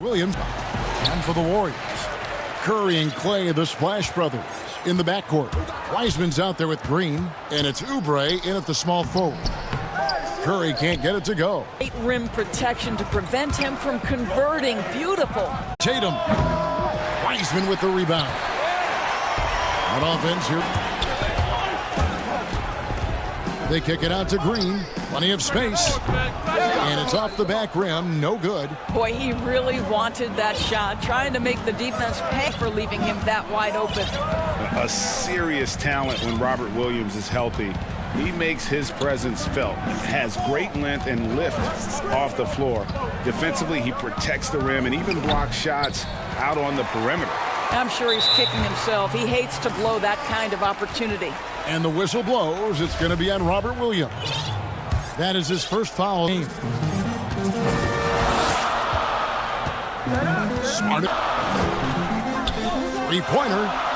Williams, and for the Warriors. Curry and Clay, the Splash Brothers, in the backcourt. Wiseman's out there with Green, and it's Oubre in at the small forward. Curry can't get it to go. Great rim protection to prevent him from converting. Beautiful. Tatum. Wiseman with the rebound. On offense here. They kick it out to Green. Plenty of space. And it's off the back rim. No good. Boy, he really wanted that shot, trying to make the defense pay for leaving him that wide open. A serious talent when Robert Williams is healthy. He makes his presence felt. Has great length and lift off the floor. Defensively, he protects the rim and even blocks shots out on the perimeter. I'm sure he's kicking himself. He hates to blow that kind of opportunity. And the whistle blows. It's going to be on Robert Williams. That is his first foul game. Smart. Three-pointer.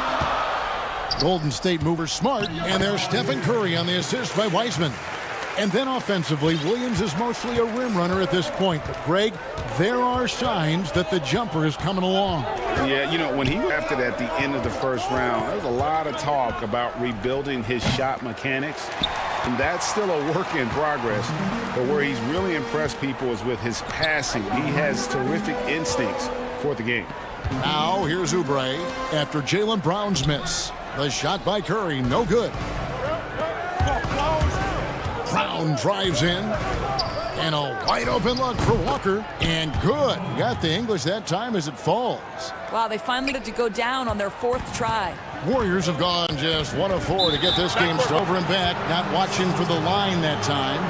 Golden State mover Smart, and there's Stephen Curry on the assist by Wiseman. And then offensively, Williams is mostly a rim runner at this point. But Greg, there are signs that the jumper is coming along. Yeah, you know, when he left it at the end of the first round, there was a lot of talk about rebuilding his shot mechanics. And that's still a work in progress. But where he's really impressed people is with his passing. He has terrific instincts for the game. Now here's Oubre after Jaylen Brown's miss. The shot by Curry, no good. Brown drives in. And a wide open look for Walker. And good. Got the English that time as it falls. Wow, they finally get to go down on their fourth try. Warriors have gone just 1 of 4 to get this game over and back. Not watching for the line that time.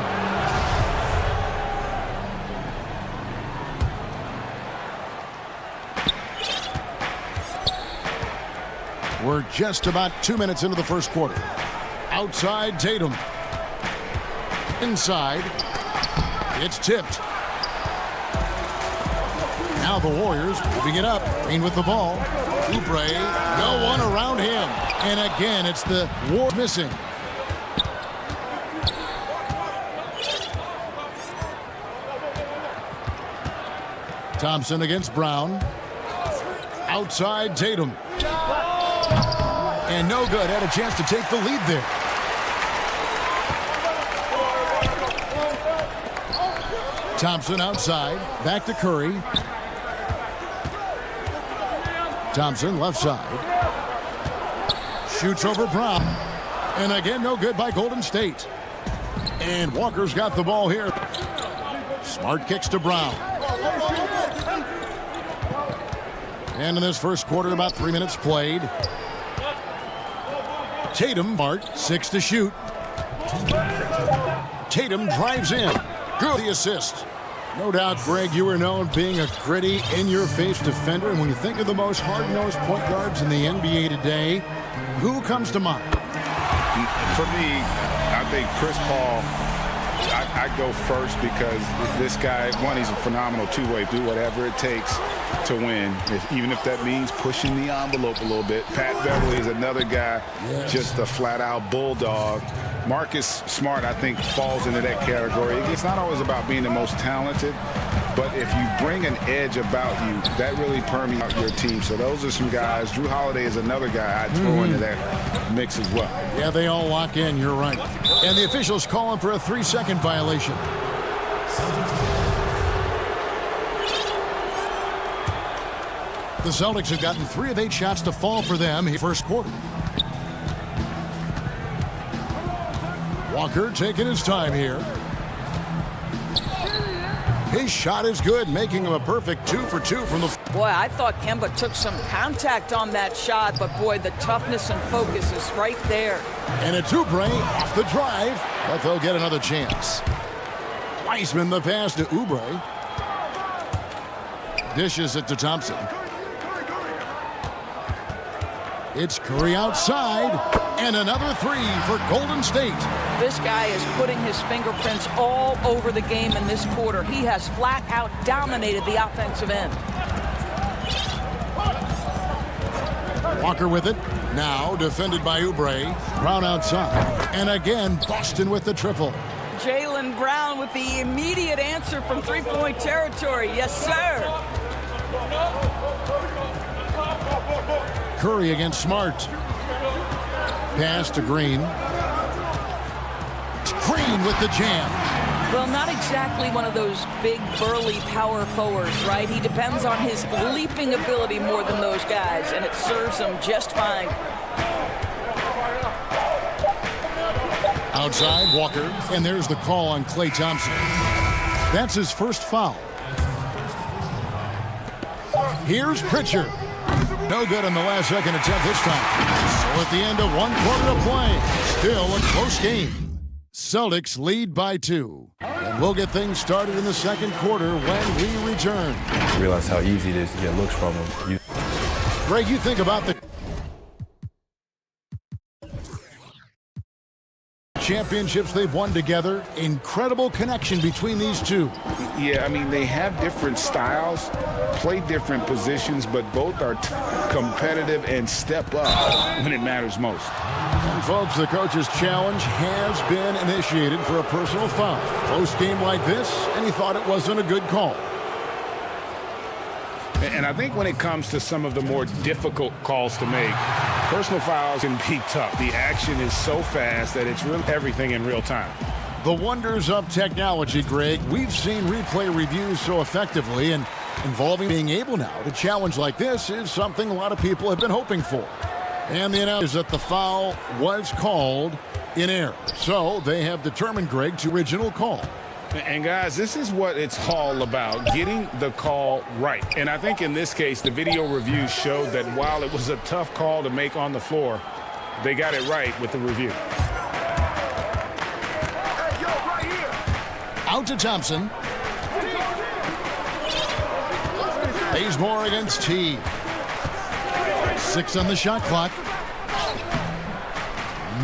We're just about 2 minutes into the first quarter. Outside Tatum. Inside. It's tipped. Now the Warriors moving it up. Green with the ball. Oubre, no one around him. And again, it's the war missing. Thompson against Brown. Outside Tatum. And no good. Had a chance to take the lead there. Thompson outside. Back to Curry. Thompson left side. Shoots over Brown. And again, no good by Golden State. And Walker's got the ball here. Smart kicks to Brown. And in this first quarter, about 3 minutes played. Tatum, Bart, 6 to shoot. Tatum drives in. Good the assist. No doubt, Greg, you are known being a gritty, in-your-face defender. And when you think of the most hard-nosed point guards in the NBA today, who comes to mind? For me, I think Chris Paul, I go first because this guy, one, he's a phenomenal two-way. Do whatever it takes to win, even if that means pushing the envelope a little bit. Pat Beverly is another guy, just a flat-out bulldog. Marcus Smart, I think, falls into that category. It's not always about being the most talented, but if you bring an edge about you, that really permeates your team. So those are some guys. Drew Holiday is another guy I'd throw into that mix as well. Yeah, they all lock in. You're right. And the officials calling for a 3-second violation. The Celtics have gotten 3 of 8 shots to fall for them in first quarter. Walker taking his time here. His shot is good, making him a perfect 2 for 2 from the... Boy, I thought Kemba took some contact on that shot, but boy, the toughness and focus is right there. And it's Oubre off the drive, but they'll get another chance. Wiseman the pass to Oubre. Dishes it to Thompson. It's Curry outside, and another 3 for Golden State. This guy is putting his fingerprints all over the game in this quarter. He has flat out dominated the offensive end. Walker with it. Now defended by Oubre. Brown outside. And again, Boston with the triple. Jaylen Brown with the immediate answer from three-point territory. Yes, sir. Curry against Smart. Pass to Green. Green with the jam. Well, not exactly one of those big, burly power forwards, right? He depends on his leaping ability more than those guys, and it serves him just fine. Outside, Walker, and there's the call on Klay Thompson. That's his first foul. Here's Pritchard. No good on the last second attempt this time. So at the end of 1 quarter of play, still a close game. Celtics lead by 2. And we'll get things started in the second quarter when we return. I realize how easy it is to get looks from them. Greg, you think about the championships they've won together. Incredible connection between these two. Yeah, I mean, they have different styles, play different positions, but both are competitive and step up when it matters most. And folks, the coach's challenge has been initiated for a personal foul. Close game like this, and he thought it wasn't a good call. And I think when it comes to some of the more difficult calls to make, personal fouls can be tough. The action is so fast that it's really everything in real time. The wonders of technology, Greg. We've seen replay reviews so effectively, and involving being able now to challenge like this is something a lot of people have been hoping for. And the announcement is that the foul was called in error. So they have determined, Greg, to original call. And guys, this is what it's all about, getting the call right. And I think in this case, the video review showed that while it was a tough call to make on the floor, they got it right with the review. Out to Thompson. Bazemore against T. 6 on the shot clock.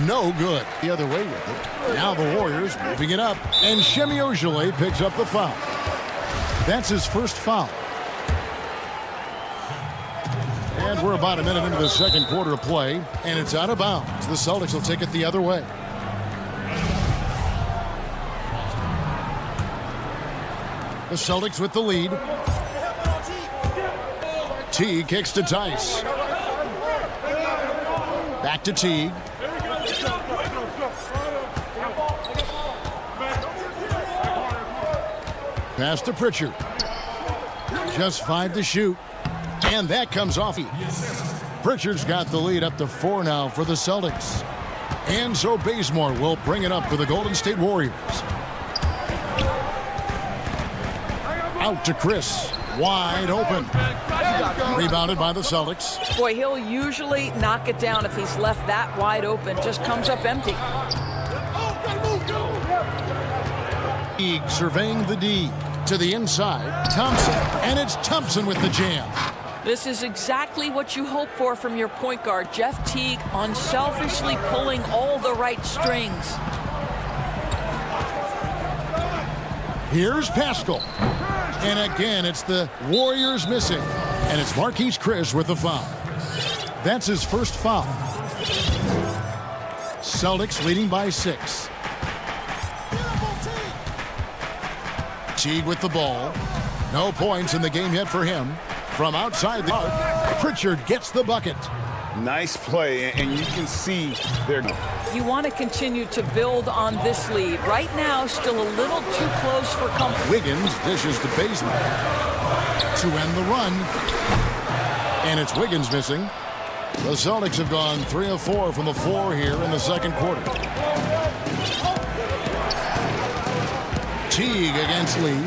No good. The other way with it. Now the Warriors moving it up. And Shemi Ojeleye picks up the foul. That's his first foul. And we're about a minute into the second quarter of play. And it's out of bounds. The Celtics will take it the other way. The Celtics with the lead. Teague kicks to Tice. Back to Teague. Pass to Pritchard. Just 5 to shoot. And that comes off. Pritchard's got the lead up to 4 now for the Celtics. And so Bazemore will bring it up for the Golden State Warriors. Out to Chris. Wide open. Rebounded by the Celtics. Boy, he'll usually knock it down if he's left that wide open. Just comes up empty. Teague surveying the D. To the inside. Thompson. And it's Thompson with the jam. This is exactly what you hope for from your point guard, Jeff Teague, unselfishly pulling all the right strings. Here's Pascal. And again, it's the Warriors missing. And it's Marquise Chris with the foul. That's his first foul. Celtics leading by 6. Teague with the ball. No points in the game yet for him. From outside the arc, Pritchard gets the bucket. Nice play, and you can see they're... You want to continue to build on this lead. Right now, still a little too close for comfort. Wiggins dishes to Bazemore to end the run. And it's Wiggins missing. The Celtics have gone 3 of 4 from the floor here in the second quarter. Teague against Lee.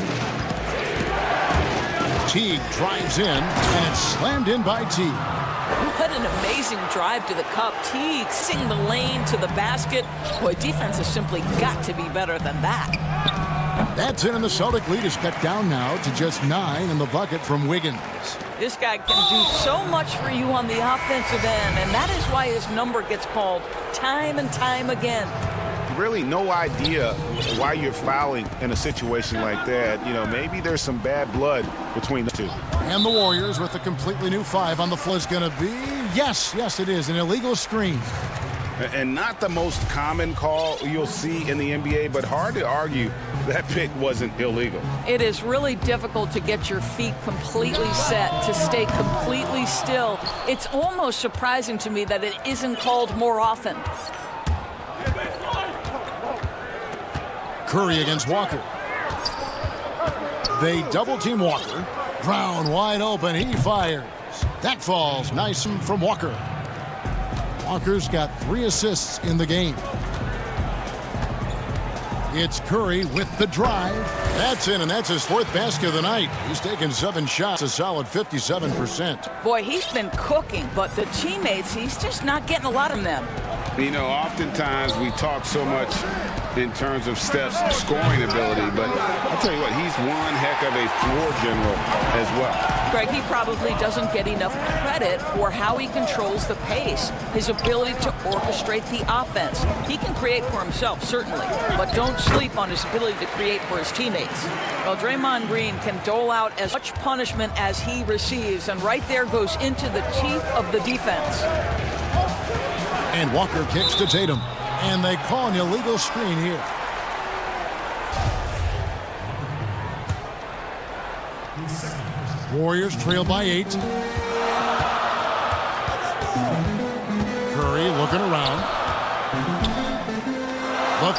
Teague drives in, and it's slammed in by Teague. What an amazing drive to the cup. Teague sing the lane to the basket. Boy, defense has simply got to be better than that. That's it, and the Celtic lead is cut down now to just 9 in the bucket from Wiggins. This guy can do so much for you on the offensive end, and that is why his number gets called time and time again. Really no idea why you're fouling in a situation like that. You know, maybe there's some bad blood between the two. And the Warriors with a completely new 5 on the floor is going to be, yes, it is, an illegal screen. And not the most common call you'll see in the NBA, but hard to argue that pick wasn't illegal. It is really difficult to get your feet completely set, to stay completely still. It's almost surprising to me that it isn't called more often. Curry against Walker. They double-team Walker. Brown wide open. He fires. That falls nice from Walker. Walker's got 3 assists in the game. It's Curry with the drive. That's in, and that's his 4th basket of the night. He's taken 7 shots, a solid 57%. Boy, he's been cooking, but the teammates, he's just not getting a lot of them. You know, oftentimes we talk so much in terms of Steph's scoring ability, but I'll tell you what, he's one heck of a floor general as well. Greg, he probably doesn't get enough credit for how he controls the pace, his ability to orchestrate the offense. He can create for himself, certainly, but don't sleep on his ability to create for his teammates. Well, Draymond Green can dole out as much punishment as he receives, and right there goes into the teeth of the defense. And Walker kicks to Tatum. And they call an illegal screen here. Warriors trail by 8. Curry looking around. The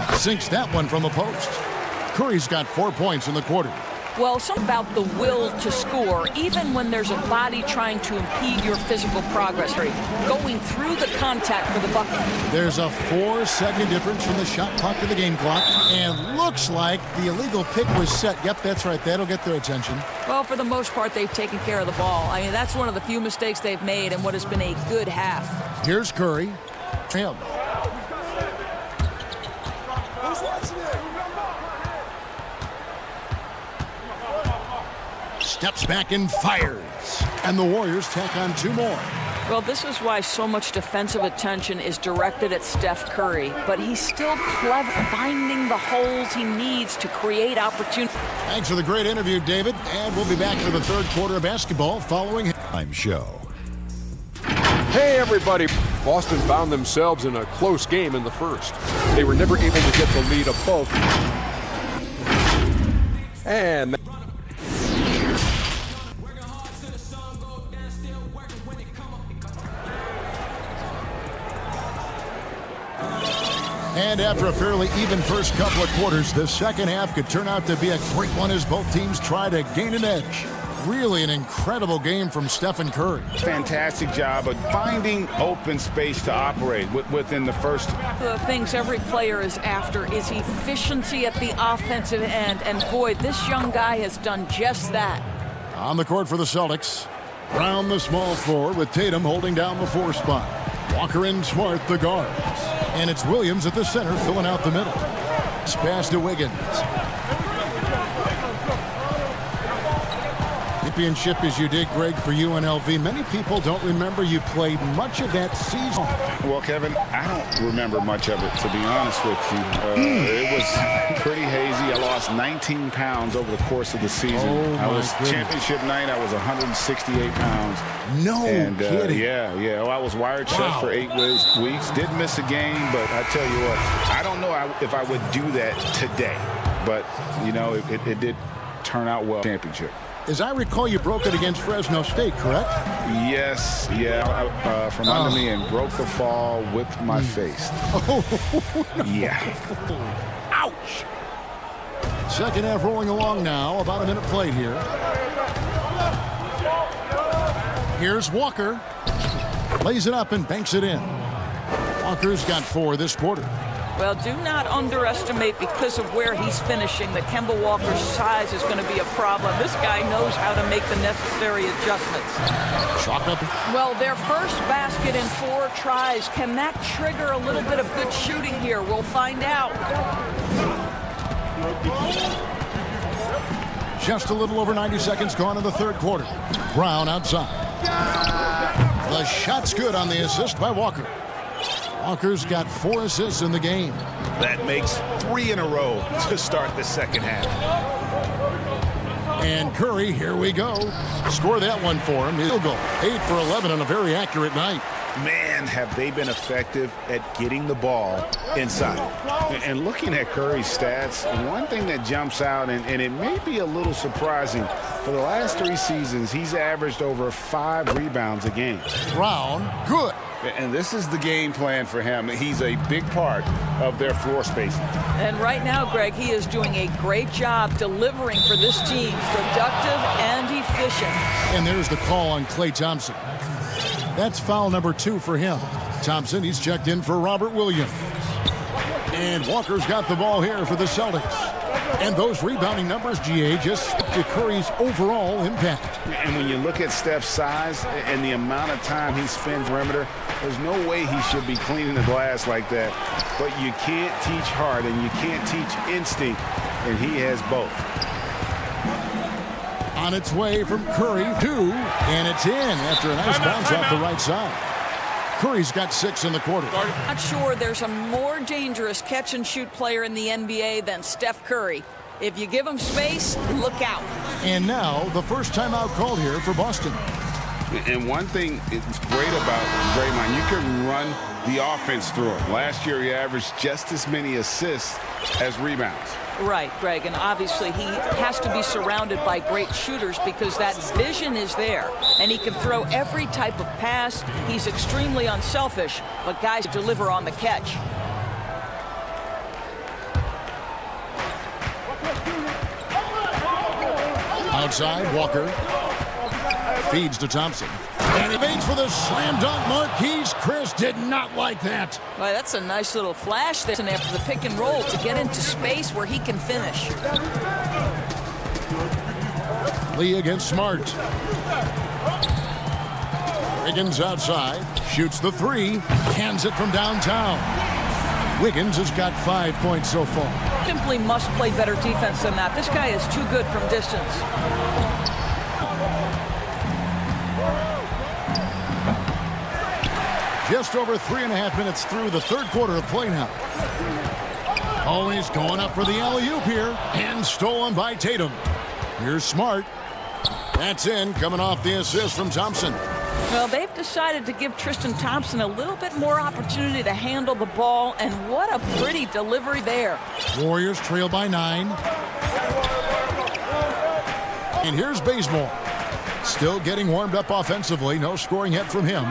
3. Sinks that one from the post. Curry's got 4 points in the quarter. Well, something about the will to score, even when there's a body trying to impede your physical progress, going through the contact for the bucket. There's a 4-second difference from the shot clock to the game clock, and looks like the illegal pick was set. Yep, that's right. That'll get their attention. Well, for the most part, they've taken care of the ball. I mean, that's one of the few mistakes they've made in what has been a good half. Here's Curry. Him. Steps back and fires. And the Warriors tack on 2 more. Well, this is why so much defensive attention is directed at Steph Curry. But he's still clever, finding the holes he needs to create opportunity. Thanks for the great interview, David. And we'll be back for the 3rd quarter of basketball following halftime show. Hey, everybody. Boston found themselves in a close game in the 1st. They were never able to get the lead above. And And after a fairly even first couple of quarters, the second half could turn out to be a great one as both teams try to gain an edge. Really an incredible game from Stephen Curry. Fantastic job of finding open space to operate within the first. The things every player is after is efficiency at the offensive end. And boy, this young guy has done just that. On the court for the Celtics, Brown the small forward with Tatum holding down the 4 spot. Walker and Smart the guards. And it's Williams at the center filling out the middle. It's pass to Wiggins. Championship as you did, Greg, for UNLV. Many people don't remember you played much of that season. Well, Kevin, I don't remember much of it, to be honest with you. It was pretty hazy. I lost 19 pounds over the course of the season. I was championship night. I was 168 pounds. No kidding. Yeah. Oh, I was wired shut for 8 weeks. Did miss a game, but I tell you what, I don't know if I would do that today. But, you know, it did turn out well. Championship. As I recall, you broke it against Fresno State, correct? Yes, from under me and broke the fall with my face. Oh, no. Yeah. Ouch. Second half rolling along now. About a minute played here. Here's Walker. Lays it up and banks it in. Walker's got 4 this quarter. Well, do not underestimate, because of where he's finishing, that Kemba Walker's size is going to be a problem. This guy knows how to make the necessary adjustments. Chalk up. Well, their first basket in 4 tries. Can that trigger a little bit of good shooting here? We'll find out. Just a little over 90 seconds gone in the 3rd quarter. Brown outside. The shot's good on the assist by Walker. Walker's got 4 assists in the game. That makes 3 in a row to start the second half. And Curry, here we go. Score that one for him. He'll go 8 for 11 on a very accurate night. Man, have they been effective at getting the ball inside. And looking at Curry's stats, one thing that jumps out, and it may be a little surprising, for the last 3 seasons, he's averaged over 5 rebounds a game. Brown, good. And this is the game plan for him. He's a big part of their floor spacing. And right now, Greg, he is doing a great job delivering for this team, productive and efficient. And there's the call on Klay Thompson. That's foul number 2 for him. Thompson, he's checked in for Robert Williams. And Walker's got the ball here for the Celtics. And those rebounding numbers, GA, just to Curry's overall impact. And when you look at Steph's size and the amount of time he spends perimeter, there's no way he should be cleaning the glass like that. But you can't teach heart and you can't teach instinct, and he has both. On its way from Curry, 2, and it's in after a nice bounce off the right side. Curry's got 6 in the quarter. Not sure there's a more dangerous catch-and-shoot player in the NBA than Steph Curry. If you give him space, look out. And now, the first timeout called here for Boston. And one thing that's great about Draymond, you can run the offense through him. Last year, he averaged just as many assists as rebounds. Right, Greg, and obviously he has to be surrounded by great shooters because that vision is there, and he can throw every type of pass. He's extremely unselfish, but guys deliver on the catch. Outside, Walker feeds to Thompson. And he waits for the slam dunk. Marquise Chris did not like that. Well, that's a nice little flash there after the pick and roll to get into space where he can finish. Lee against Smart. Wiggins outside. Shoots the 3. Hands it from downtown. Wiggins has got 5 points so far. Simply must play better defense than that. This guy is too good from distance. Just over 3.5 minutes through the third quarter of play now. Always going up for the alley-oop here. And stolen by Tatum. Here's Smart. That's in, coming off the assist from Thompson. Well, they've decided to give Tristan Thompson a little bit more opportunity to handle the ball, and what a pretty delivery there. Warriors trail by 9. And here's Bazemore. Still getting warmed up offensively. No scoring yet from him.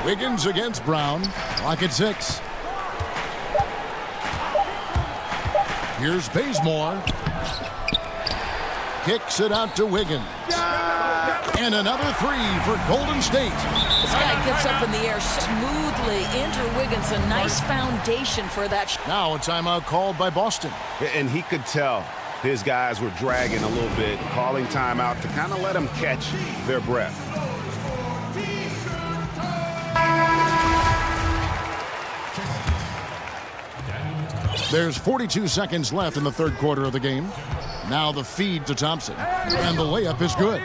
Wiggins against Brown. Clock at 6. Here's Bazemore. Kicks it out to Wiggins. And another 3 for Golden State. This guy gets up in the air smoothly. Andrew Wiggins, a nice foundation for that. Now a timeout called by Boston. And he could tell his guys were dragging a little bit, calling timeout to kind of let them catch their breath. There's 42 seconds left in the third quarter of the game. Now the feed to Thompson. And the layup is good.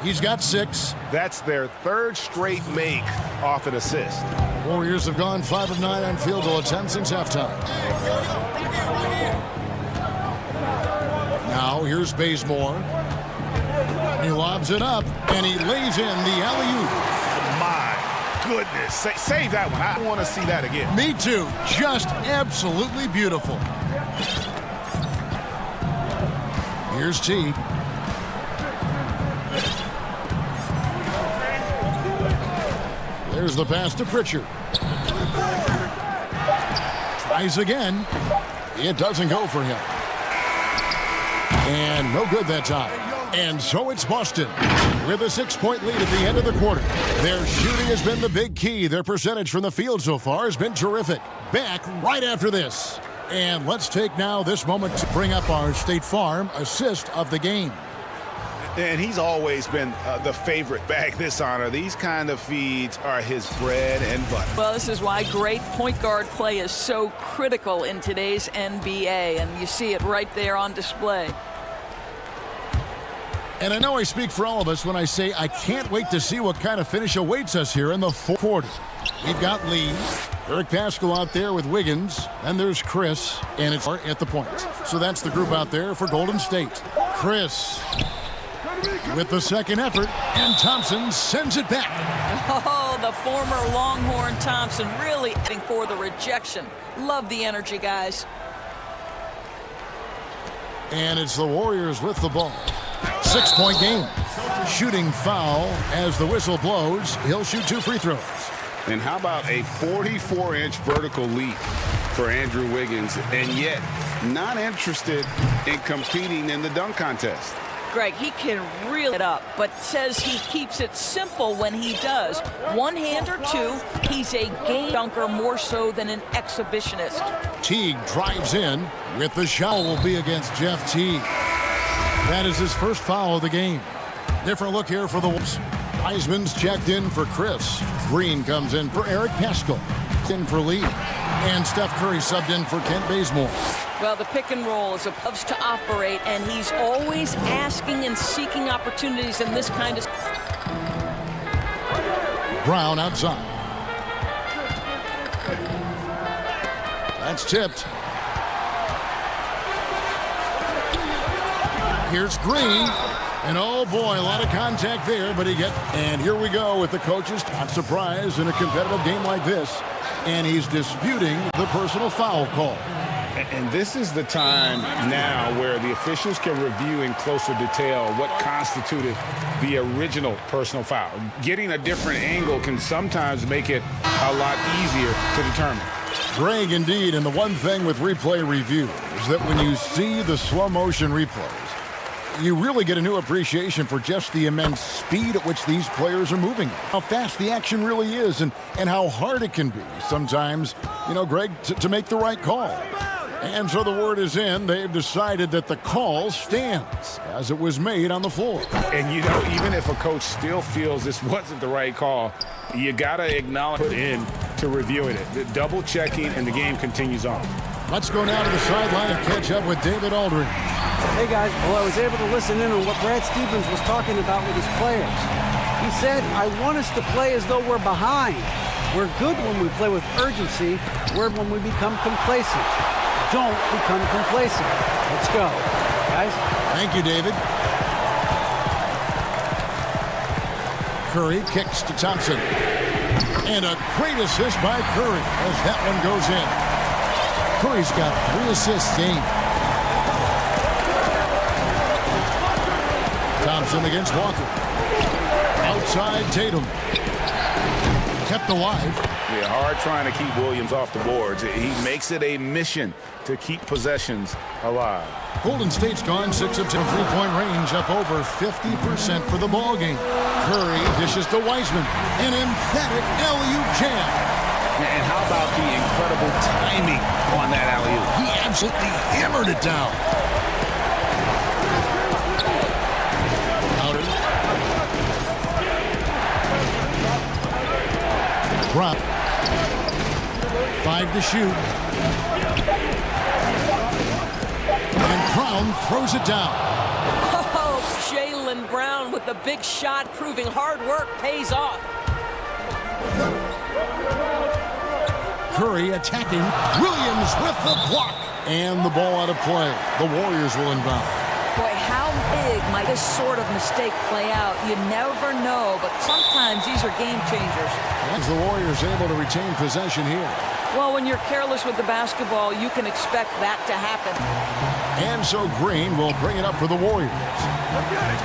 He's got 6. That's their 3rd straight make off an assist. Warriors have gone 5 of 9 on field goal attempts since halftime. Now here's Bazemore. He lobs it up, and he lays in the alley-oop. My goodness. Save that one. I want to see that again. Me too. Just absolutely beautiful. Here's T. There's the pass to Pritchard. Tries again. It doesn't go for him. And no good that time. And so it's Boston with a 6-point lead at the end of the quarter. Their shooting has been the big key. Their percentage from the field so far has been terrific. Back right after this. And let's take now this moment to bring up our State Farm assist of the game. And he's always been the favorite back this honor. These kind of feeds are his bread and butter. Well, this is why great point guard play is so critical in today's NBA, and you see it right there on display. And I know I speak for all of us when I say I can't wait to see what kind of finish awaits us here in the fourth quarter. We've got Lee. Eric Paschal out there with Wiggins. And there's Chris, and it's at the point. So that's the group out there for Golden State. Chris with the second effort, and Thompson sends it back. Oh, the former Longhorn Thompson really heading for the rejection. Love the energy, guys. And it's the Warriors with the ball. 6-point game. Shooting foul as the whistle blows. He'll shoot 2 free throws. And how about a 44-inch vertical leap for Andrew Wiggins, and yet not interested in competing in the dunk contest? Greg, he can reel it up, but says he keeps it simple when he does. One hand or two, he's a game dunker more so than an exhibitionist. Teague drives in with the shot. Will be against Jeff Teague. That is his first foul of the game. Different look here for the Wolves. Wiseman's checked in for Chris. Green comes in for Eric Paschal. In for Lee. And Steph Curry subbed in for Kent Bazemore. Well, the pick and roll is loves to operate, and he's always asking and seeking opportunities in this kind of... Brown outside. That's tipped. Here's Green. And oh boy, a lot of contact there, but and here we go with the coaches. Not surprised in a competitive game like this. And he's disputing the personal foul call. And this is the time now where the officials can review in closer detail what constituted the original personal foul. Getting a different angle can sometimes make it a lot easier to determine. Greg, indeed, and the one thing with replay review is that when you see the slow motion replays, you really get a new appreciation for just the immense speed at which these players are moving. How fast the action really is and how hard it can be sometimes, Greg, to make the right call. And so the word is in. They've decided that the call stands as it was made on the floor. And, even if a coach still feels this wasn't the right call, you got to acknowledge put in to reviewing it. Double checking, and the game continues on. Let's go now to the sideline and catch up with David Aldridge. Hey, guys. Well, I was able to listen in on what Brad Stevens was talking about with his players. He said, I want us to play as though we're behind. We're good when we play with urgency. We're when we become complacent. Don't become complacent. Let's go, guys. Thank you, David. Curry kicks to Thompson. And a great assist by Curry as that one goes in. Curry's got 3 assists game. Thompson against Walker. Outside Tatum. Kept alive. Yeah, hard trying to keep Williams off the boards. He makes it a mission to keep possessions alive. Golden State's gone 6 of 10 3-point range, up over 50% for the ball game. Curry dishes to Wiseman. An emphatic alley-oop jam. And how about the incredible timing on that alley-oop? He absolutely hammered it down. Outer. Brown. 5 to shoot. And Brown throws it down. Oh, Jaylen Brown with the big shot, proving hard work pays off. Curry attacking. Williams with the block. And the ball out of play. The Warriors will inbound. Boy, how big might this sort of mistake play out? You never know, but sometimes these are game changers. As the Warriors able to retain possession here. Well, when you're careless with the basketball, you can expect that to happen. And so Green will bring it up for the Warriors.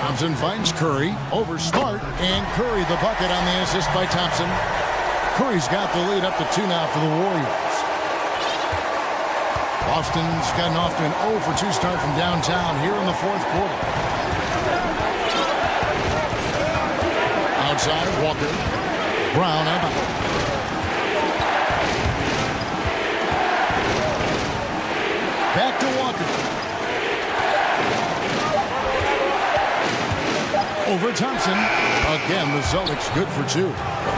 Thompson finds Curry over Smart, and Curry the bucket on the assist by Thompson. Curry's got the lead up to 2 now for the Warriors. Boston's gotten off to an 0-for-2 start from downtown here in the 4th quarter. Outside, Walker. Brown out. Back to Walker. Over Thompson. Again, the Celtics good for 2.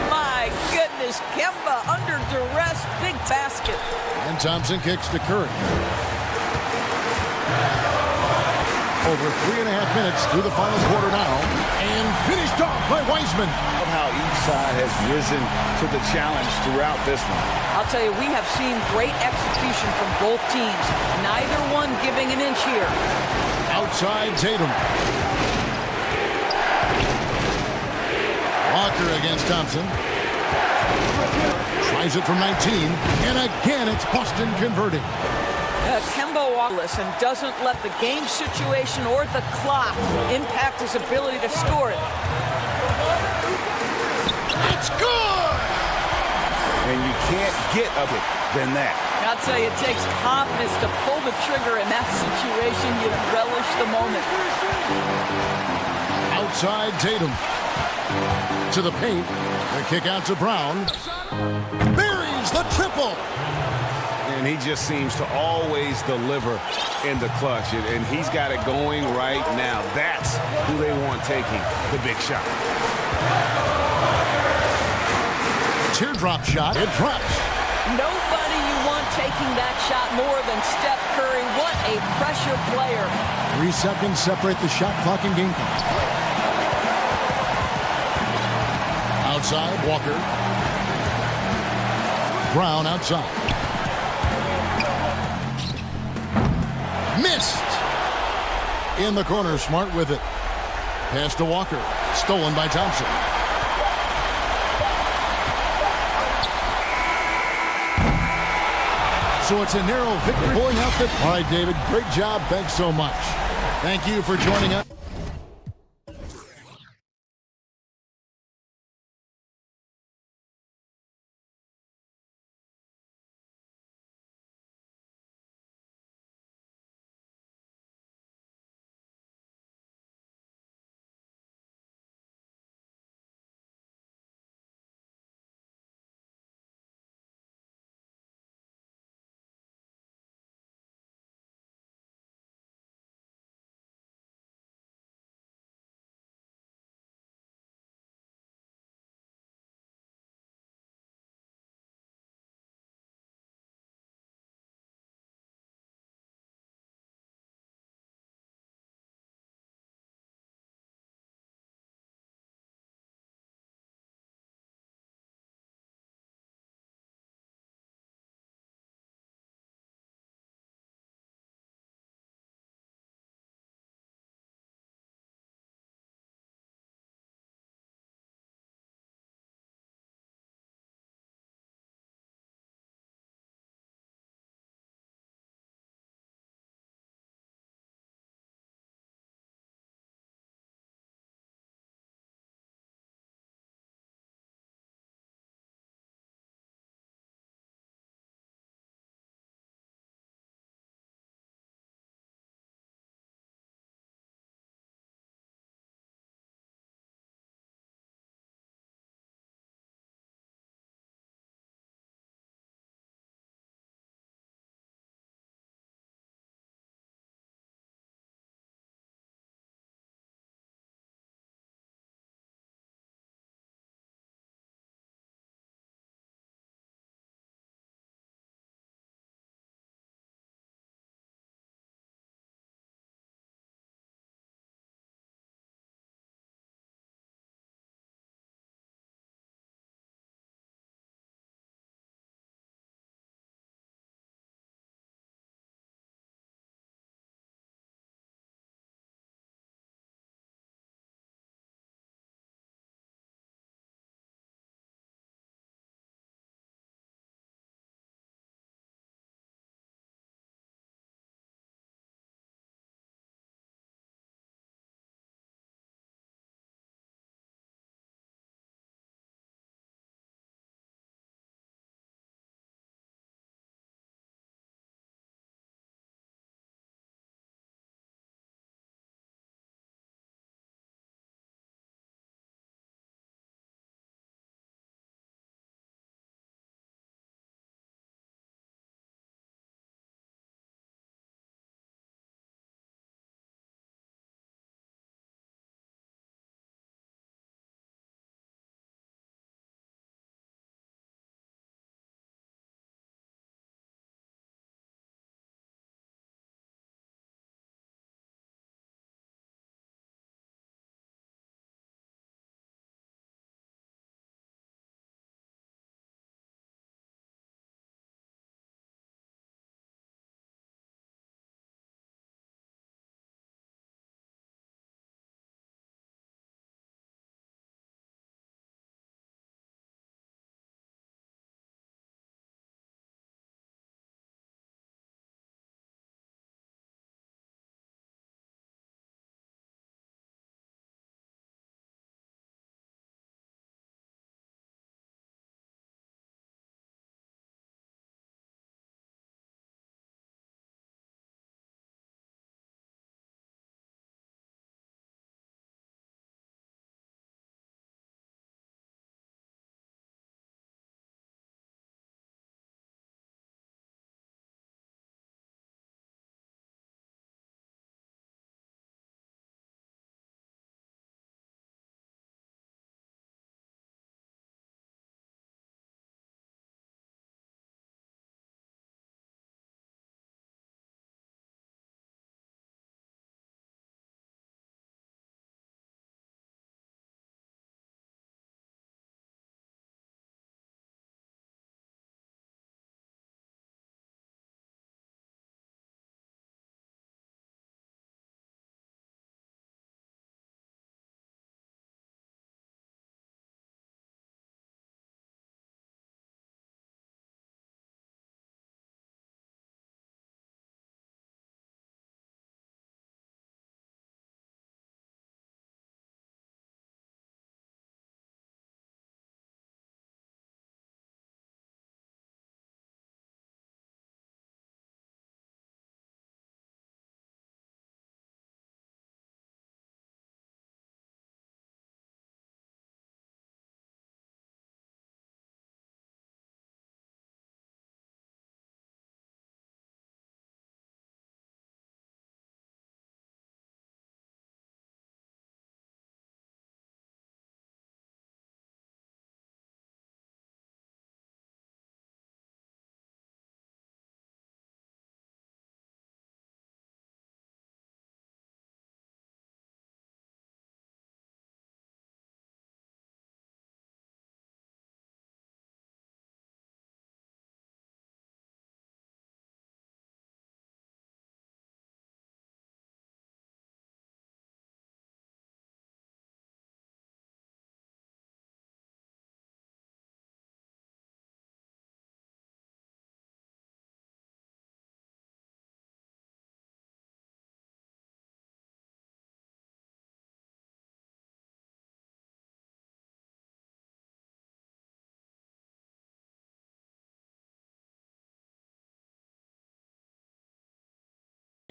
My goodness, Kemba under duress, big basket. And Thompson kicks to Curry. Over 3.5 minutes through the final quarter now. And finished off by Wiseman. Wiseman. Of how each side has risen to the challenge throughout this one. I'll tell you, we have seen great execution from both teams. Neither one giving an inch here. Outside Tatum. Walker against Thompson. Tries it from 19. And again, it's Boston converting. Kemba Wallace and doesn't let the game situation or the clock impact his ability to score it. It's good! And you can't get other than that. I'll tell you, it takes confidence to pull the trigger in that situation. You relish the moment. Outside Tatum. To the paint. The kick out to Brown. Buries the triple. And he just seems to always deliver in the clutch. And he's got it going right now. That's who they want taking the big shot. Teardrop shot. It drops. Nobody you want taking that shot more than Steph Curry. What a pressure player. 3 seconds separate the shot clock and game clock. Outside, Walker. Brown outside. Missed. In the corner, Smart with it. Pass to Walker. Stolen by Thompson. So it's a narrow victory. Pulling out the... All right, David, great job. Thanks so much. Thank you for joining us.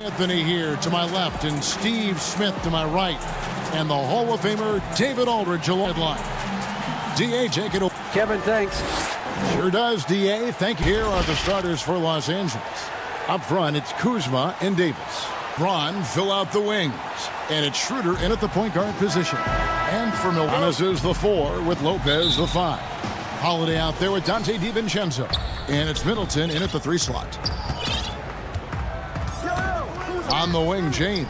Anthony here to my left and Steve Smith to my right. And the Hall of Famer David Aldridge along the line. D.A., take it over. Kevin, thanks. Sure does, D.A. Thank you. Here are the starters for Los Angeles. Up front, it's Kuzma and Davis. Braun fill out the wings. And it's Schroeder in at the point guard position. And for Milwaukee is the 4 with Lopez the 5. Holiday out there with Dante DiVincenzo. And it's Middleton in at the 3 slot. On the wing, James.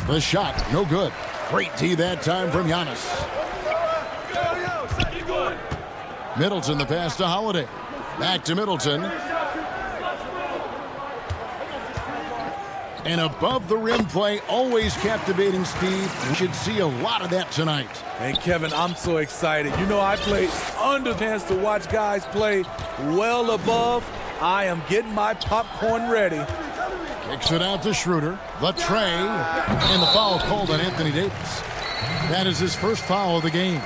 The shot, no good. Great D that time from Giannis. Middleton, the pass to Holiday. Back to Middleton. And above the rim play, always captivating, Steve. We should see a lot of that tonight. And Kevin, I'm so excited. You know, I play under the chance to watch guys play well above. I am getting my popcorn ready. Kicks it out to Schroeder. The tray. And the foul called on Anthony Davis. That is his first foul of the game.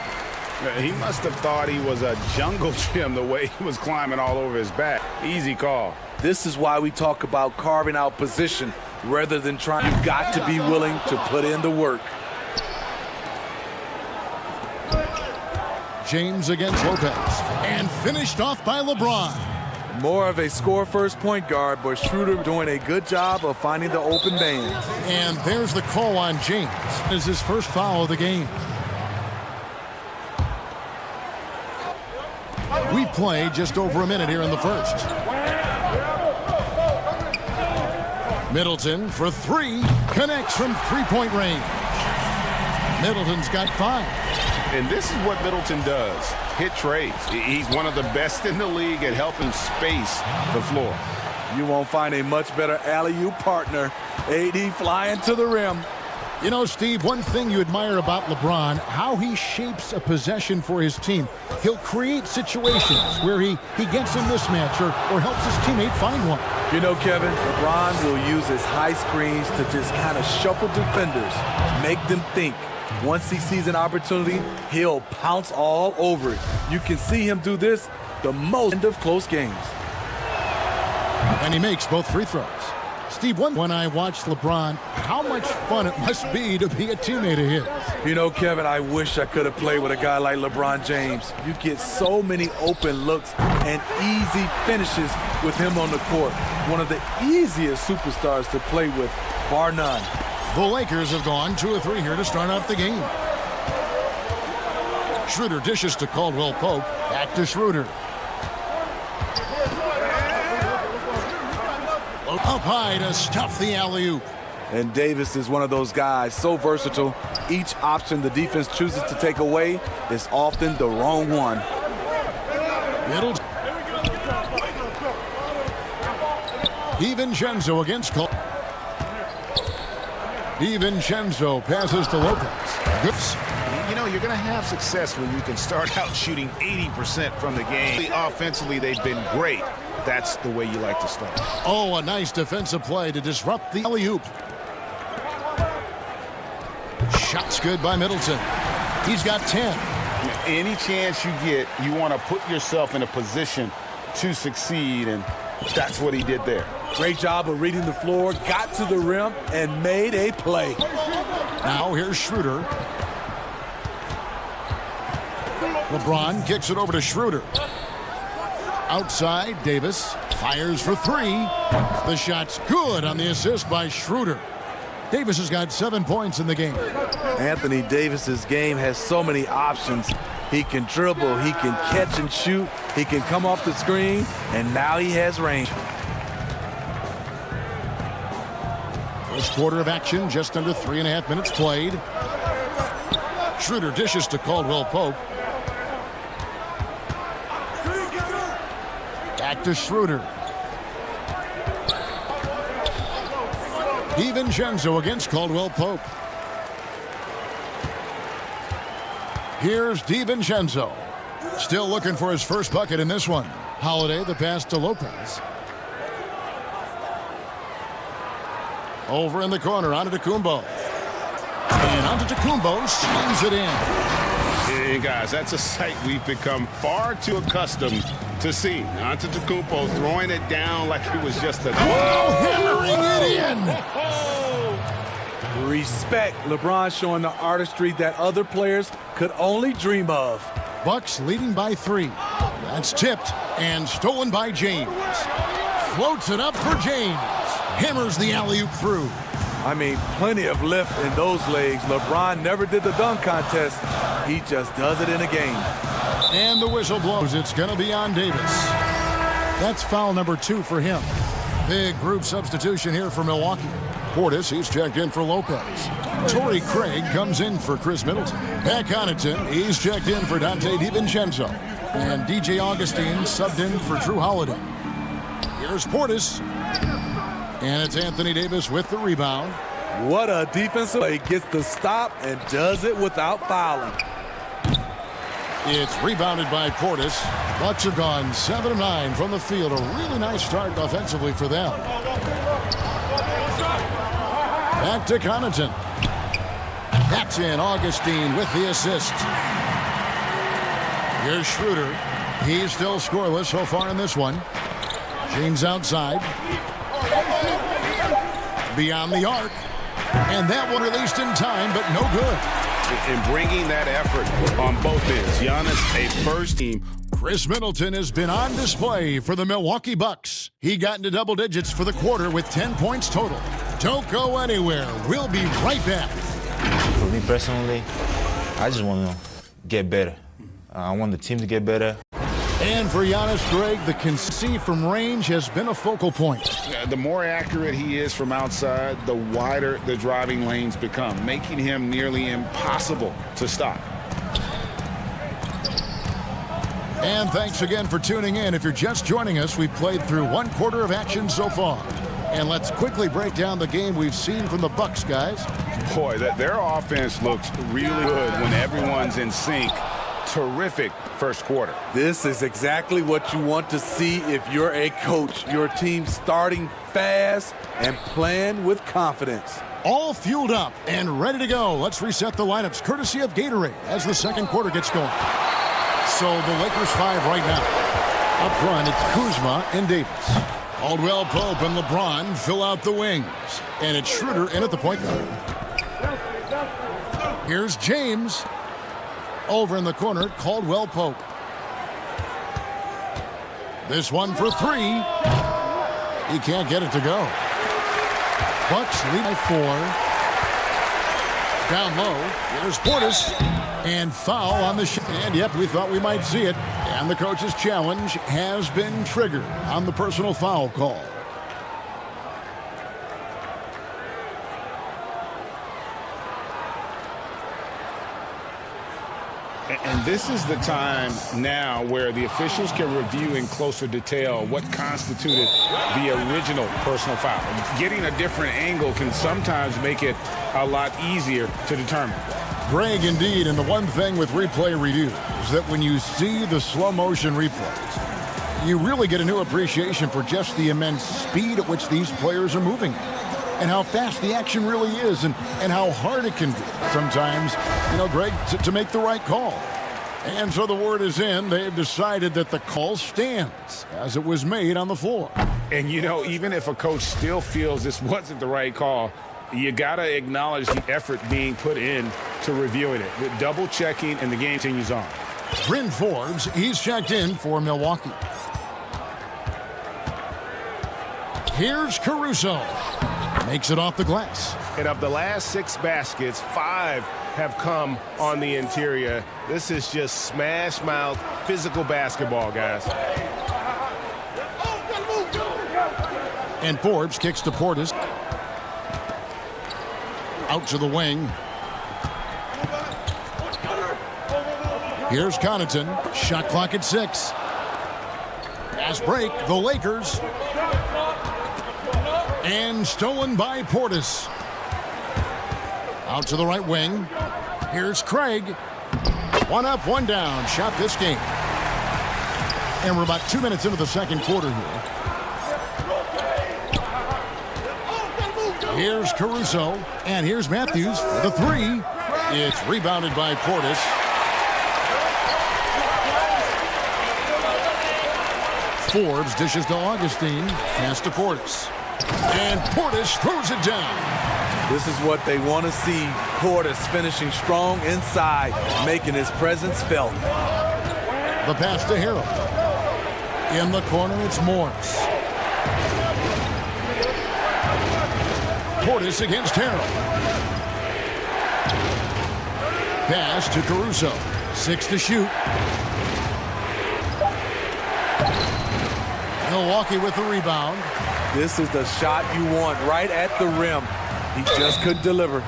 He must have thought he was a jungle gym the way he was climbing all over his back. Easy call. This is why we talk about carving out position rather than trying. You've got to be willing to put in the work. James against Lopez. And finished off by LeBron. More of a score-first point guard, but Schroeder doing a good job of finding the open man. And there's the call on James. This is his first foul of the game. We play just over a minute here in the first. Middleton for 3. Connects from three-point range. Middleton's got 5. And this is what Middleton does. Hit trades. He's one of the best in the league at helping space the floor. You won't find a much better alley-oop partner. AD flying to the rim. You know, Steve, one thing you admire about LeBron, how he shapes a possession for his team. He'll create situations where he gets a mismatch or helps his teammate find one. You know, Kevin, LeBron will use his high screens to just kind of shuffle defenders, make them think. Once he sees an opportunity, he'll pounce all over it. You can see him do this the most end of close games. And he makes both free throws. Steve, when I watch LeBron, how much fun it must be to be a teammate of his. You know, Kevin, I wish I could have played with a guy like LeBron James. You get so many open looks and easy finishes with him on the court. One of the easiest superstars to play with, bar none. The Lakers have gone 2 of 3 here to start out the game. Schroeder dishes to Caldwell Pope. Back to Schroeder. Up high to stuff the alley-oop. And Davis is one of those guys, so versatile. Each option the defense chooses to take away is often the wrong one. Middleton. DiVincenzo against Cole. DiVincenzo passes to Lopez. Good. You know, you're going to have success when you can start out shooting 80% from the game. Offensively, they've been great. That's the way you like to start. Oh, a nice defensive play to disrupt the alley-oop. Shot's good by Middleton. He's got 10. Any chance you get, you want to put yourself in a position to succeed, and that's what he did there. Great job of reading the floor, got to the rim, and made a play. Now here's Schroeder. LeBron kicks it over to Schroeder. Outside, Davis fires for 3. The shot's good on the assist by Schroeder. Davis has got 7 points in the game. Anthony Davis's game has so many options. He can dribble, he can catch and shoot, he can come off the screen, and now he has range. First quarter of action, just under 3.5 minutes played. Schroeder dishes to Caldwell Pope. Back to Schroeder. DiVincenzo against Caldwell Pope. Here's DiVincenzo. Still looking for his first bucket in this one. Holiday, the pass to Lopez. Over in the corner, Antetokounmpo. And Antetokounmpo slams it in. Hey, guys, that's a sight we've become far too accustomed to see. Antetokounmpo throwing it down like it was just a... Hammering it in. Respect. LeBron showing the artistry that other players could only dream of. Bucks leading by 3. That's tipped and stolen by James. Floats it up for James. Hammers the alley-oop through. I mean, plenty of lift in those legs. LeBron never did the dunk contest. He just does it in a game. And the whistle blows. It's going to be on Davis. That's foul number 2 for him. Big group substitution here for Milwaukee. Portis, he's checked in for Lopez. Torrey Craig comes in for Chris Middleton. Pat Connaughton, he's checked in for Dante DiVincenzo. And DJ Augustine subbed in for Drew Holiday. Here's Portis. And it's Anthony Davis with the rebound. What a defensive play. Gets the stop and does it without fouling. It's rebounded by Portis. Bucks have gone 7 of 9 from the field. A really nice start offensively for them. Back to Connaughton. That's in. Augustine with the assist. Here's Schroeder. He's still scoreless so far in this one. James outside. Beyond the arc. And that one released in time, but no good. And bringing that effort on both ends. Giannis, a first team. Chris Middleton has been on display for the Milwaukee Bucks. He got into double digits for the quarter with 10 points total. Don't go anywhere. We'll be right back. For me personally, I just want to get better. I want the team to get better. And for Giannis, Greg, the conceit from range has been a focal point. The more accurate he is from outside, the wider the driving lanes become, making him nearly impossible to stop. And thanks again for tuning in. If you're just joining us, we've played through 1 quarter of action so far. And let's quickly break down the game we've seen from the Bucks, guys. Boy, their offense looks really good when everyone's in sync. Terrific first quarter. This is exactly what you want to see if you're a coach. Your team starting fast and playing with confidence. All fueled up and ready to go. Let's reset the lineups courtesy of Gatorade as the second quarter gets going. So the Lakers 5 right now. Up front, it's Kuzma and Davis. Caldwell Pope and LeBron fill out the wings. And it's Schroeder in at the point guard. Here's James. Over in the corner, Caldwell Pope. This one for 3. He can't get it to go. Bucks lead by 4. Down low, here's Portis. And foul on the shot. And yep, we thought we might see it. And the coach's challenge has been triggered on the personal foul call. And this is the time now where the officials can review in closer detail what constituted the original personal foul. Getting a different angle can sometimes make it a lot easier to determine. Greg, indeed, and the one thing with replay review is that when you see the slow motion replays, you really get a new appreciation for just the immense speed at which these players are moving and how fast the action really is and how hard it can be sometimes, Greg, to make the right call. And so the word is in. They've decided that the call stands as it was made on the floor. And, even if a coach still feels this wasn't the right call, you got to acknowledge the effort being put in to reviewing it. With double checking, and the game continues on. Bryn Forbes, he's checked in for Milwaukee. Here's Caruso. Makes it off the glass. And of the last 6 baskets, 5 have come on the interior. This is just smash mouth physical basketball, guys. And Forbes kicks to Portis. Out to the wing. Here's Connaughton. Shot clock at 6. Fast break, the Lakers. And stolen by Portis. Out to the right wing. Here's Craig. 1 up, 1 down. Shot this game. And we're about 2 minutes into the second quarter here. Here's Caruso. And here's Matthews for the 3. It's rebounded by Portis. Forbes dishes to Augustine. Pass to Portis. And Portis throws it down. This is what they want to see. Portis finishing strong inside, making his presence felt. The pass to Harrell. In the corner, it's Morris. Portis against Harrell. Pass to Caruso. 6 to shoot. Milwaukee with the rebound. This is the shot you want right at the rim. He just couldn't deliver.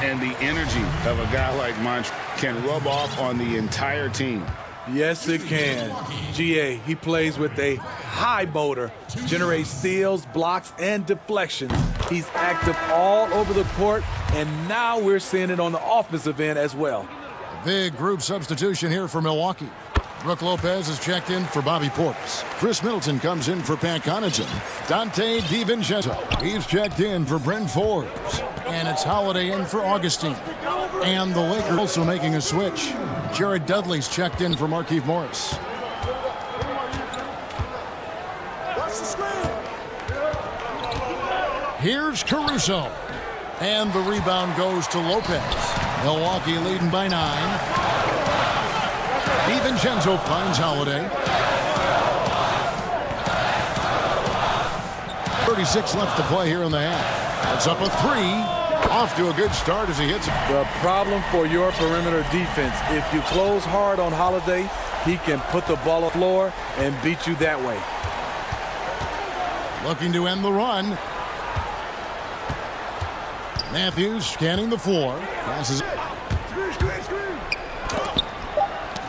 And the energy of a guy like Montre can rub off on the entire team. Yes, it can. GA, he plays with a high motor, generates steals, blocks, and deflections. He's active all over the court, and now we're seeing it on the offensive end as well. Big group substitution here for Milwaukee. Brook Lopez is checked in for Bobby Portis. Chris Middleton comes in for Pat Connaughton. Dante DiVincenzo, he's checked in for Brent Forbes. And it's Holiday in for Augustine. And the Lakers also making a switch. Jared Dudley's checked in for Markieff Morris. Here's Caruso. And the rebound goes to Lopez. Milwaukee leading by 9. DiVincenzo finds Holiday. 36 left to play here in the half. It's up a 3. Off to a good start as he hits it. The problem for your perimeter defense, if you close hard on Holiday, he can put the ball on the floor and beat you that way. Looking to end the run. Matthews scanning the floor. Passes.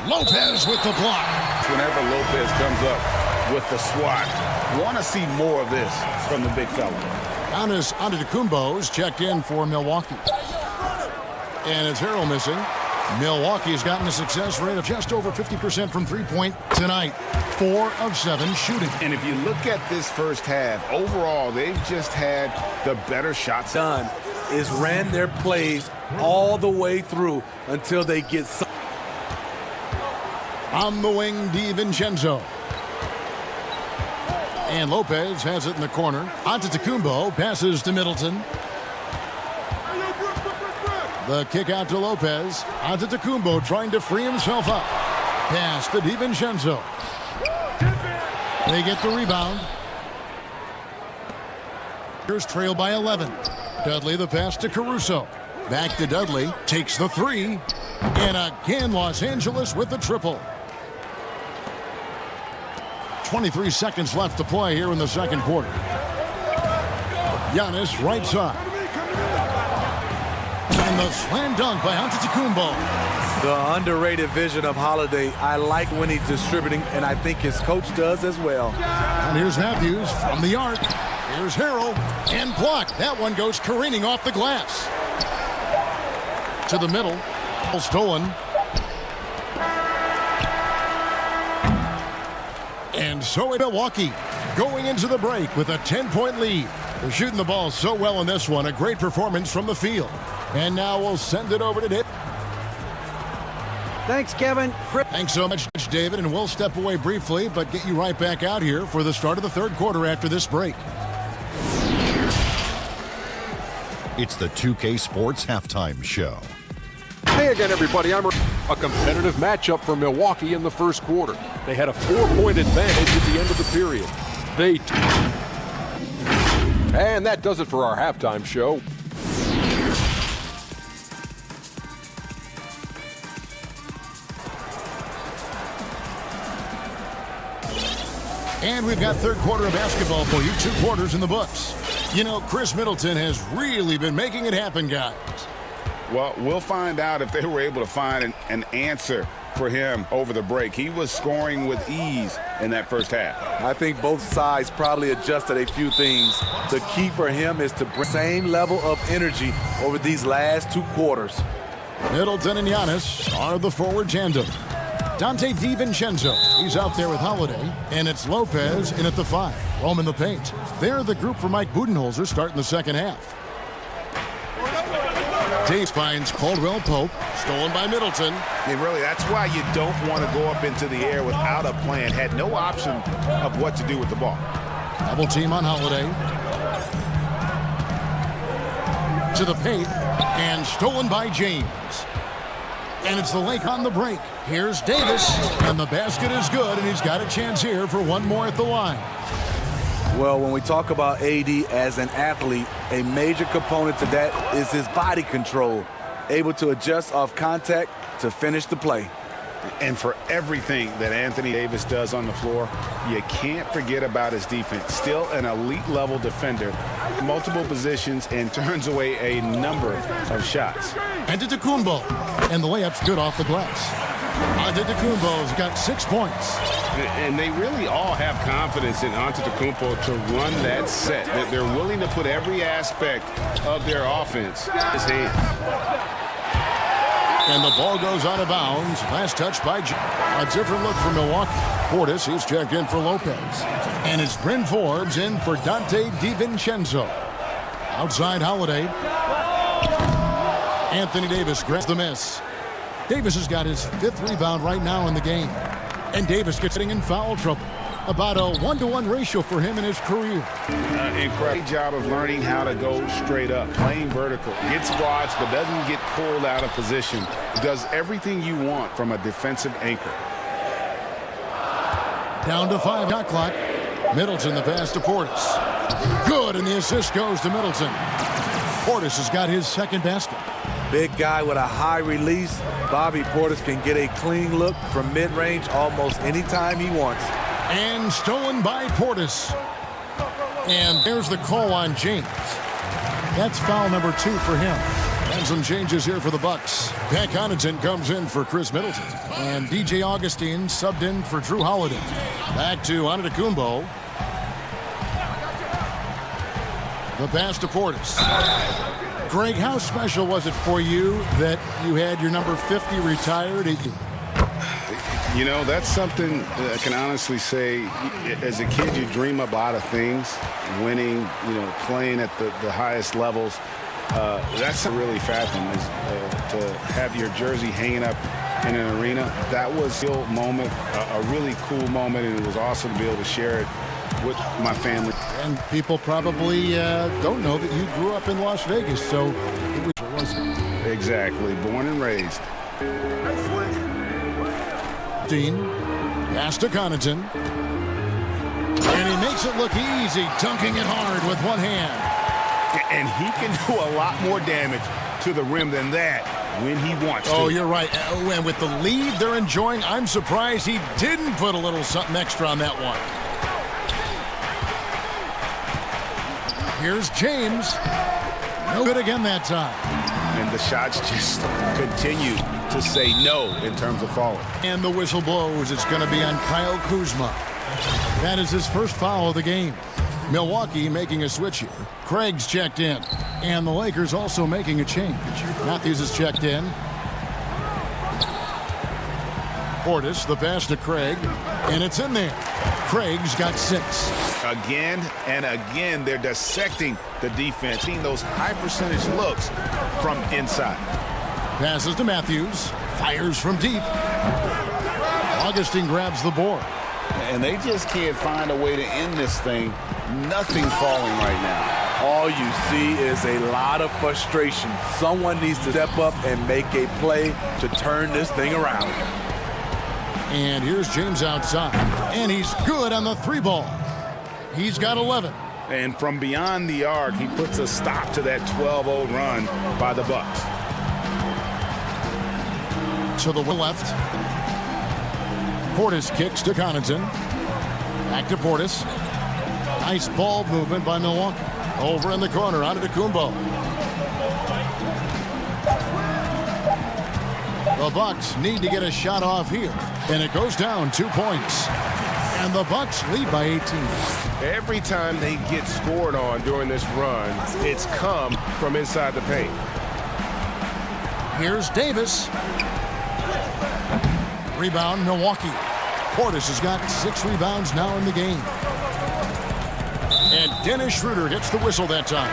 Lopez with the block. Whenever Lopez comes up with the swat, want to see more of this from the big fella. Giannis Antetokounmpo's checked in for Milwaukee. And it's Harrell missing. Milwaukee's gotten a success rate of just over 50% from three-point tonight. 4 of 7 shooting. And if you look at this first half, overall, they've just had the better shots. Done is ran their plays all the way through until they get some. On the wing, DiVincenzo. And Lopez has it in the corner. Antetokounmpo passes to Middleton. The kick out to Lopez. Antetokounmpo trying to free himself up. Pass to DiVincenzo. They get the rebound. Here's trail by 11. Dudley the pass to Caruso. Back to Dudley. Takes the 3. And again, Los Angeles with the triple. 23 seconds left to play here in the second quarter. Giannis right side. And the slam dunk by Antetokounmpo. The underrated vision of Holiday. I like when he's distributing, and I think his coach does as well. And here's Matthews from the arc. Here's Harrell. And blocked. That one goes careening off the glass. To the middle. Stolen. And so Milwaukee going into the break with a 10-point lead. They're shooting the ball so well in this one. A great performance from the field. And now we'll send it over to Dave. Thanks, Kevin. Thanks so much, David. And we'll step away briefly, but get you right back out here for the start of the third quarter after this break. It's the 2K Sports Halftime Show. Hey again, everybody. A competitive matchup for Milwaukee in the first quarter. They had a 4-point advantage at the end of the period. And that does it for our halftime show. And we've got third quarter of basketball for you. 2 quarters in the books. You know, Chris Middleton has really been making it happen, guys. Well, we'll find out if they were able to find an answer for him over the break. He was scoring with ease in that first half. I think both sides probably adjusted a few things. The key for him is to bring the same level of energy over these last 2 quarters. Middleton and Giannis are the forward tandem. Dante DiVincenzo, he's out there with Holiday, and it's Lopez in at the 5. Roman the paint. They're the group for Mike Budenholzer starting the second half. Davis finds Caldwell Pope. Stolen by Middleton. And really, that's why you don't want to go up into the air without a plan. Had no option of what to do with the ball. Double team on Holiday. To the paint. And stolen by James. And it's the Lake on the break. Here's Davis. And the basket is good, and he's got a chance here for one more at the line. Well, when we talk about AD as an athlete, a major component to that is his body control, able to adjust off contact to finish the play. And for everything that Anthony Davis does on the floor, you can't forget about his defense. Still an elite level defender, multiple positions, and turns away a number of shots. Antetokounmpo, and the layup's good off the glass. Antetokounmpo's got 6 points. And they really all have confidence in Antetokounmpo to run that set. That they're willing to put every aspect of their offense in his hands. And the ball goes out of bounds. Last touch by a different look for Milwaukee. Portis, he's checked in for Lopez. And it's Bryn Forbes in for Dante DiVincenzo. Outside Holiday. Anthony Davis grabs the miss. Davis has got his 5th rebound right now in the game. And Davis gets in foul trouble. About a 1-to-1 ratio for him in his career. Incredible job of learning how to go straight up, playing vertical, gets blocks but doesn't get pulled out of position. Does everything you want from a defensive anchor. Down to 5 shot clock. Middleton the pass to Portis. Good, and the assist goes to Middleton. Portis has got his 2nd basket. Big guy with a high release. Bobby Portis can get a clean look from mid-range almost anytime he wants. And stolen by Portis. And there's the call on James. That's foul number 2 for him. And some changes here for the Bucks. Pat Connaughton comes in for Chris Middleton. And DJ Augustine subbed in for Drew Holiday. Back to Antetokounmpo. The pass to Portis. Greg, how special was it for you that you had your number 50 retired? You know, that's something I can honestly say. As a kid, you dream of a lot of things. Winning, you know, playing at the highest levels. That's really fathom is to have your jersey hanging up in an arena. That was a real moment, a really cool moment, and it was awesome to be able to share it with my family. And people probably don't know that you grew up in Las Vegas, so it wasn't. Exactly, born and raised. Dean, pass to Connaughton. And he makes it look easy, dunking it hard with one hand. And he can do a lot more damage to the rim than that when he wants to. Oh, you're right. And with the lead they're enjoying, I'm surprised he didn't put a little something extra on that one. Here's James. No good again that time. And the shots just continue to say no in terms of falling. And the whistle blows. It's going to be on Kyle Kuzma. That is his first foul of the game. Milwaukee making a switch here. Craig's checked in. And the Lakers also making a change. Matthews is checked in. Portis, the pass to Craig. And it's in there. Craig's got 6. Again and again, they're dissecting the defense, seeing those high percentage looks from inside. Passes to Matthews. Fires from deep. Augustine grabs the board. And they just can't find a way to end this thing. Nothing falling right now. All you see is a lot of frustration. Someone needs to step up and make a play to turn this thing around. And here's James outside. And he's good on the 3-ball. He's got 11. And from beyond the arc, he puts a stop to that 12-0 run by the Bucks. To the left. Portis kicks to Connaughton. Back to Portis. Nice ball movement by Milwaukee. Over in the corner, Antetokounmpo. The Bucks need to get a shot off here. And it goes down 2 points. And the Bucks lead by 18. Every time they get scored on during this run, it's come from inside the paint. Here's Davis. Rebound, Milwaukee. Portis has got 6 rebounds now in the game. And Dennis Schroeder gets the whistle that time.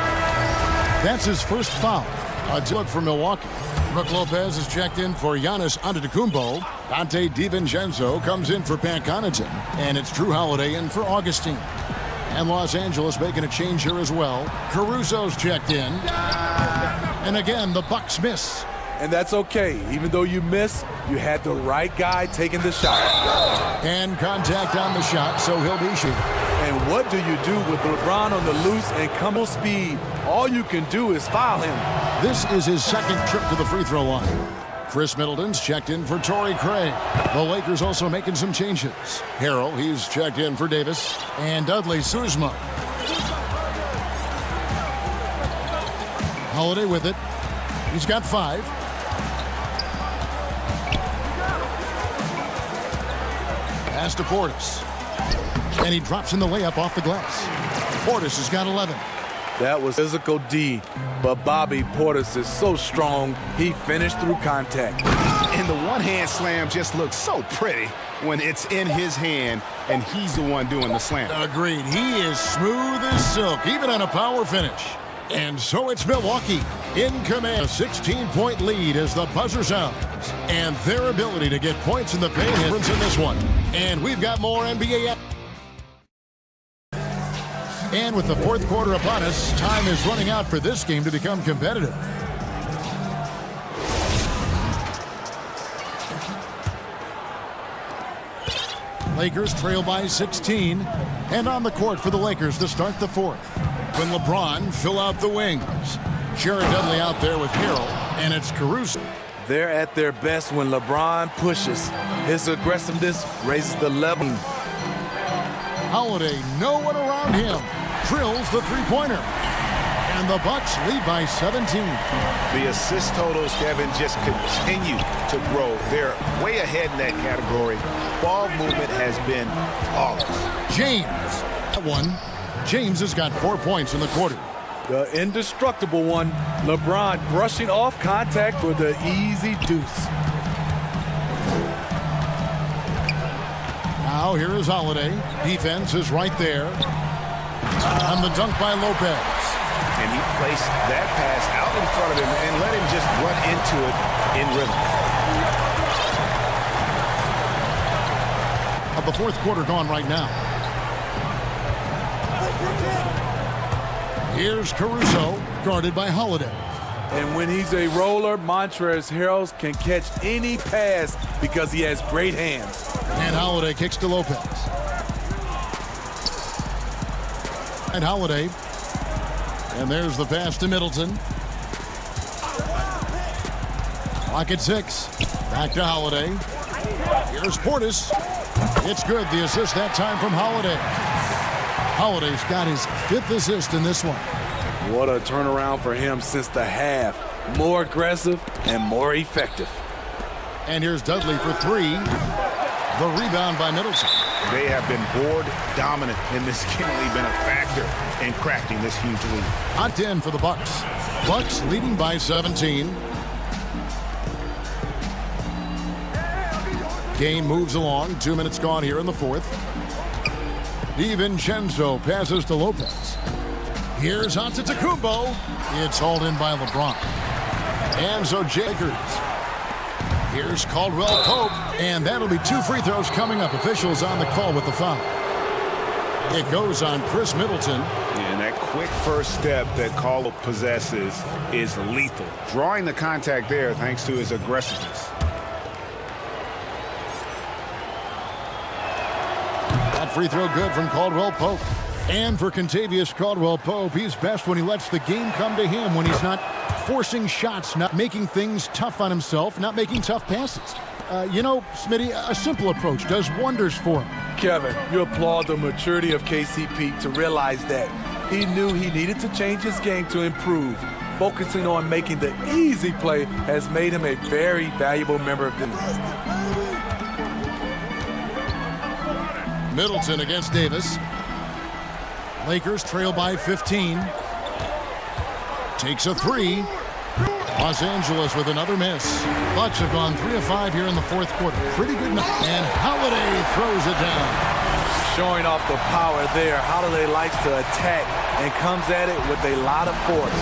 That's his first foul. A look for Milwaukee. Brook Lopez is checked in for Giannis Antetokounmpo. Dante DiVincenzo comes in for Pat Connaughton. And it's Drew Holiday in for Augustine. And Los Angeles making a change here as well. Caruso's checked in. And again, the Bucks miss. And that's okay. Even though you miss, you had the right guy taking the shot. And contact on the shot, so he'll be shooting. And what do you do with LeBron on the loose and coming speed? All you can do is foul him. This is his second trip to the free throw line. Chris Middleton's checked in for Torrey Craig. The Lakers also making some changes. Harrell, he's checked in for Davis. And Dudley Suzma. Holiday with it. He's got 5. Pass to Portis. And he drops in the layup off the glass. Portis has got 11. That was physical D, but Bobby Portis is so strong, he finished through contact. And the one-hand slam just looks so pretty when it's in his hand and he's the one doing the slam. Agreed. He is smooth as silk, even on a power finish. And so it's Milwaukee in command. A 16-point lead as the buzzer sounds. And their ability to get points in the paint hits in this one. And we've got more NBA. And with the fourth quarter upon us, time is running out for this game to become competitive. Lakers trail by 16. And on the court for the Lakers to start the fourth. When LeBron fill out the wings. Jared Dudley out there with Harrell. And it's Caruso. They're at their best when LeBron pushes. His aggressiveness raises the level. Holiday, no one around him. Drills the three-pointer. And the Bucks lead by 17. The assist totals, Kevin, just continue to grow. They're way ahead in that category. Ball movement has been flawless. James, one. James has got 4 points in the quarter. The indestructible one, LeBron brushing off contact for the easy deuce. Now here is Holiday. Defense is right there. On the dunk by Lopez. And he placed that pass out in front of him and let him just run into it in rhythm. Of the fourth quarter gone right now. Here's Caruso, guarded by Holiday. And when he's a roller, Montrezl Harrell can catch any pass because he has great hands. And Holiday kicks to Lopez. And Holiday. And there's the pass to Middleton. Clock at 6. Back to Holiday. Here's Portis. It's good. The assist that time from Holiday. Holiday's got his 5th assist in this one. What a turnaround for him since the half. More aggressive and more effective. And here's Dudley for 3. The rebound by Middleton. They have been board dominant in this game. They've been a factor in crafting this huge lead. On 10 for the Bucks. Bucks leading by 17. Game moves along. 2 minutes gone here in the fourth. DiVincenzo passes to Lopez. Here's Antetokounmpo. It's hauled in by LeBron. And so Jakers. Here's Caldwell Pope. And that'll be 2 free throws coming up. Officials on the call with the foul. It goes on Chris Middleton. And that quick first step that Caldwell possesses is lethal. Drawing the contact there thanks to his aggressiveness. That free throw good from Caldwell Pope. And for Kentavious Caldwell Pope, he's best when he lets the game come to him, when he's not forcing shots, not making things tough on himself, not making tough passes. You know, Smitty, a simple approach does wonders for him. Kevin, you applaud the maturity of KCP to realize that. He knew he needed to change his game to improve. Focusing on making the easy play has made him a very valuable member of the team. Middleton against Davis. Lakers trail by 15. Takes a 3. Los Angeles with another miss. Bucks have gone 3 of 5 here in the fourth quarter. Pretty good. And Holiday throws it down. Showing off the power there. Holiday likes to attack and comes at it with a lot of force.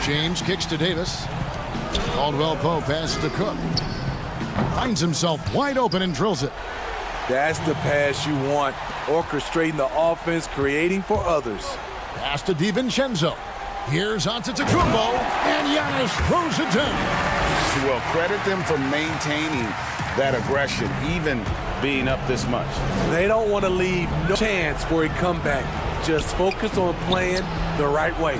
James kicks to Davis. Caldwell Pope passes to Cook. Finds himself wide open and drills it. That's the pass you want. Orchestrating the offense, creating for others. Pass to DiVincenzo. Here's Antetokounmpo, and Giannis throws it down. Well, credit them for maintaining that aggression, even being up this much. They don't want to leave no chance for a comeback. Just focus on playing the right way.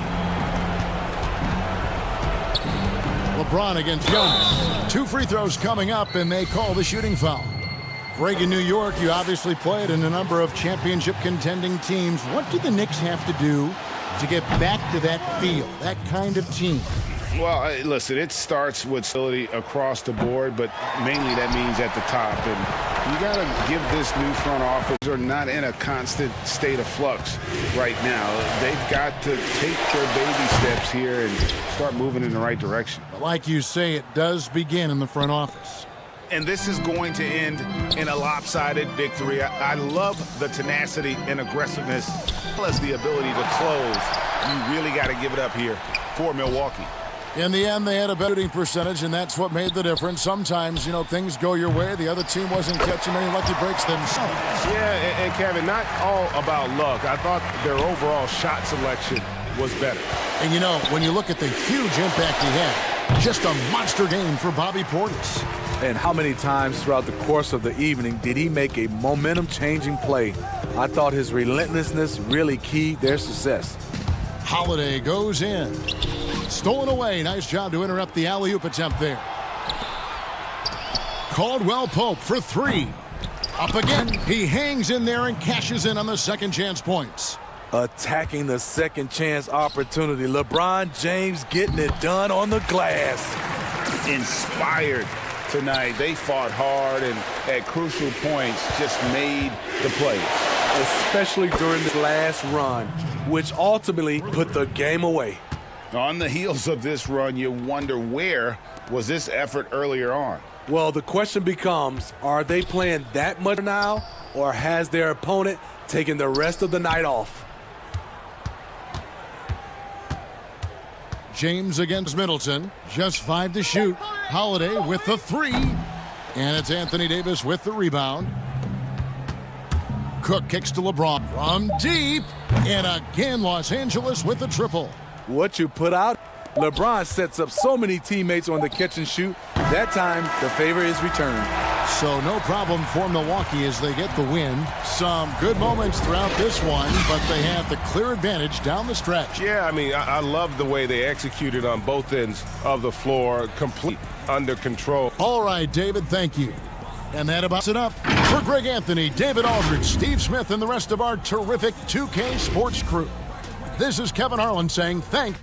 LeBron against Giannis. 2 free throws coming up, and they call the shooting foul. Greg, in New York, you obviously played in a number of championship contending teams. What do the Knicks have to do to get back to that feel, that kind of team? Well, listen, it starts with stability across the board, but mainly that means at the top. And you got to give this new front office, they're not in a constant state of flux right now. They've got to take their baby steps here and start moving in the right direction. But like you say, it does begin in the front office. And this is going to end in a lopsided victory. I love the tenacity and aggressiveness, plus the ability to close. You really got to give it up here for Milwaukee. In the end, they had a better shooting percentage, and that's what made the difference. Sometimes, things go your way. The other team wasn't catching many lucky breaks themselves. Yeah, and Kevin, not all about luck. I thought their overall shot selection was better. And, when you look at the huge impact he had, just a monster game for Bobby Portis. And how many times throughout the course of the evening did he make a momentum-changing play? I thought his relentlessness really keyed their success. Holiday goes in. Stolen away. Nice job to interrupt the alley-oop attempt there. Caldwell Pope for 3. Up again. He hangs in there and cashes in on the second chance points. Attacking the second chance opportunity. LeBron James getting it done on the glass. Inspired tonight. They fought hard and at crucial points just made the play. Especially during the last run, which ultimately put the game away. On the heels of this run, you wonder, where was this effort earlier on? Well, the question becomes, are they playing that much now, or has their opponent taken the rest of the night off? James against Middleton. Just 5 to shoot. Holiday with the 3. And it's Anthony Davis with the rebound. Cook kicks to LeBron from deep. And again, Los Angeles with the triple. What you put out, LeBron sets up so many teammates on the catch and shoot. That time, the favor is returned. So no problem for Milwaukee as they get the win. Some good moments throughout this one, but they have the clear advantage down the stretch. Yeah, I love the way they executed on both ends of the floor, complete under control. All right, David, thank you. And that about it up. For Greg Anthony, David Aldridge, Steve Smith, and the rest of our terrific 2K Sports crew, this is Kevin Harlan saying thank you.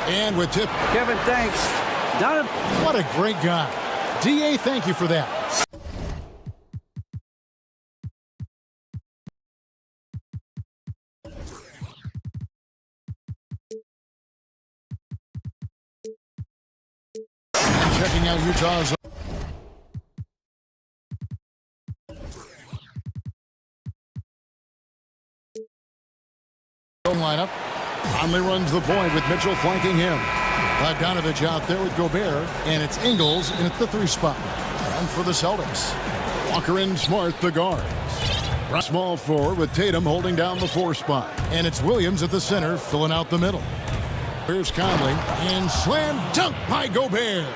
And with tip. Kevin, thanks. Donovan. What a great guy. DA, thank you for that. Checking out Utah's lineup. Conley runs the point with Mitchell flanking him. Bogdanovich out there with Gobert, and it's Ingles in at the 3 spot. And for the Celtics, Walker and Smart, the guards. Small forward with Tatum holding down the 4 spot. And it's Williams at the center, filling out the middle. Here's Conley, and slam dunk by Gobert.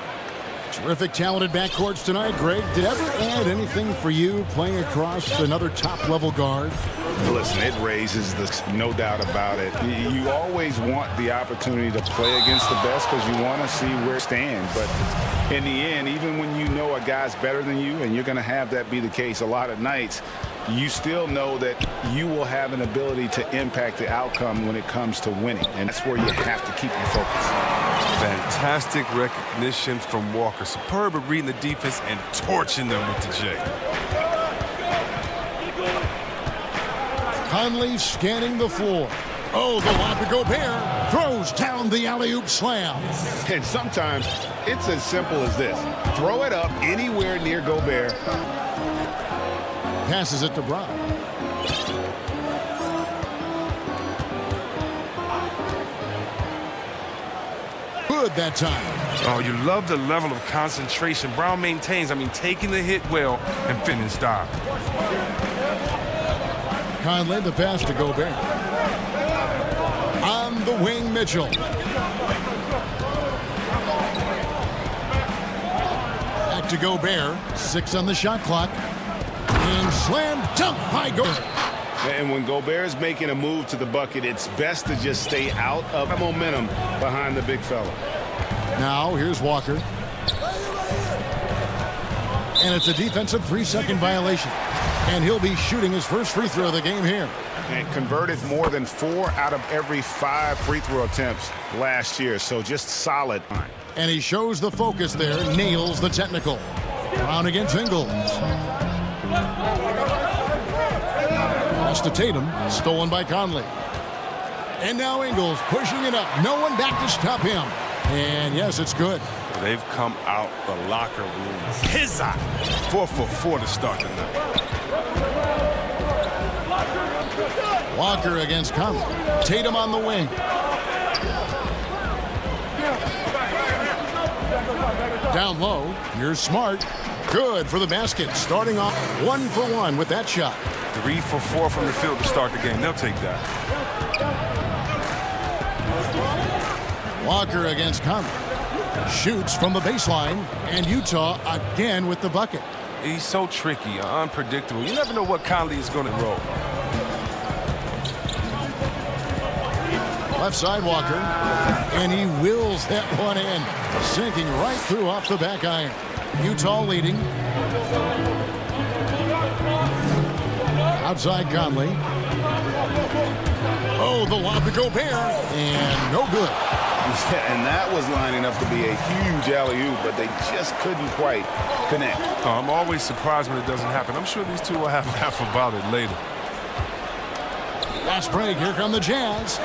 Terrific, talented backcourts tonight, Greg. Did ever add anything for you playing across another top-level guard? Listen, it raises this, no doubt about it. You always want the opportunity to play against the best because you want to see where you stand. But in the end, even when you know a guy's better than you, and you're going to have that be the case a lot of nights, you still know that you will have an ability to impact the outcome when it comes to winning. And that's where you have to keep your focus. Fantastic recognition from Walker. Superb at reading the defense and torching them with the J. Conley scanning the floor. Oh, the lob to Gobert. Throws down the alley-oop slam. And sometimes it's as simple as this. Throw it up anywhere near Gobert. Passes it to Brown. Good that time. Oh, you love the level of concentration Brown maintains. I mean, taking the hit well and finishing style. Conley, the pass to Gobert. On the wing, Mitchell. Back to Gobert. 6 on the shot clock. And slam dunk by Gobert. And when Gobert is making a move to the bucket, it's best to just stay out of momentum behind the big fella. Now, here's Walker. And it's a defensive 3-second violation. And he'll be shooting his first free throw of the game here. And converted more than 4 out of every 5 free throw attempts last year. So just solid. And he shows the focus there, nails the technical. Brown against Ingles. Pass to Tatum, stolen by Conley. And now Ingles pushing it up. No one back to stop him. And yes, it's good. They've come out the locker room. His eye. 4 for 4 to start the night. Walker against Conley. Tatum on the wing. Down low. Here's Smart. Good for the basket. Starting off 1 for 1 with that shot. 3 for 4 from the field to start the game. They'll take that. Walker against Conley. Shoots from the baseline. And Utah again with the bucket. He's so tricky, unpredictable. You never know what Conley is going to roll. Left side Walker. And he wills that one in. Sinking right through off the back iron. Utah leading. Outside Conley. Oh, the lob to Gobert. And no good. And that was lining up to be a huge alley-oop, but they just couldn't quite connect. Oh, I'm always surprised when it doesn't happen. I'm sure these two will have a laugh about it later. Last break. Here come the Jazz.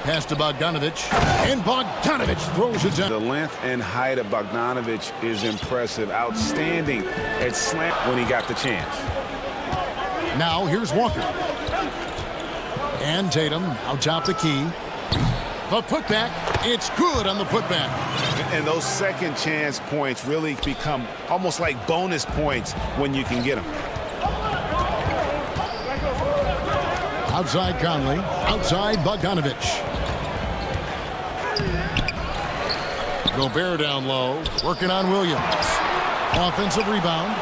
Pass to Bogdanovich. And Bogdanovich throws it down. The length and height of Bogdanovich is impressive. Outstanding at slam when he got the chance. Now here's Walker. And Tatum out top the key. The putback, it's good on the putback. And those second chance points really become almost like bonus points when you can get them. Outside Conley, outside Bogdanovich. Gobert down low, working on Williams. Offensive rebound.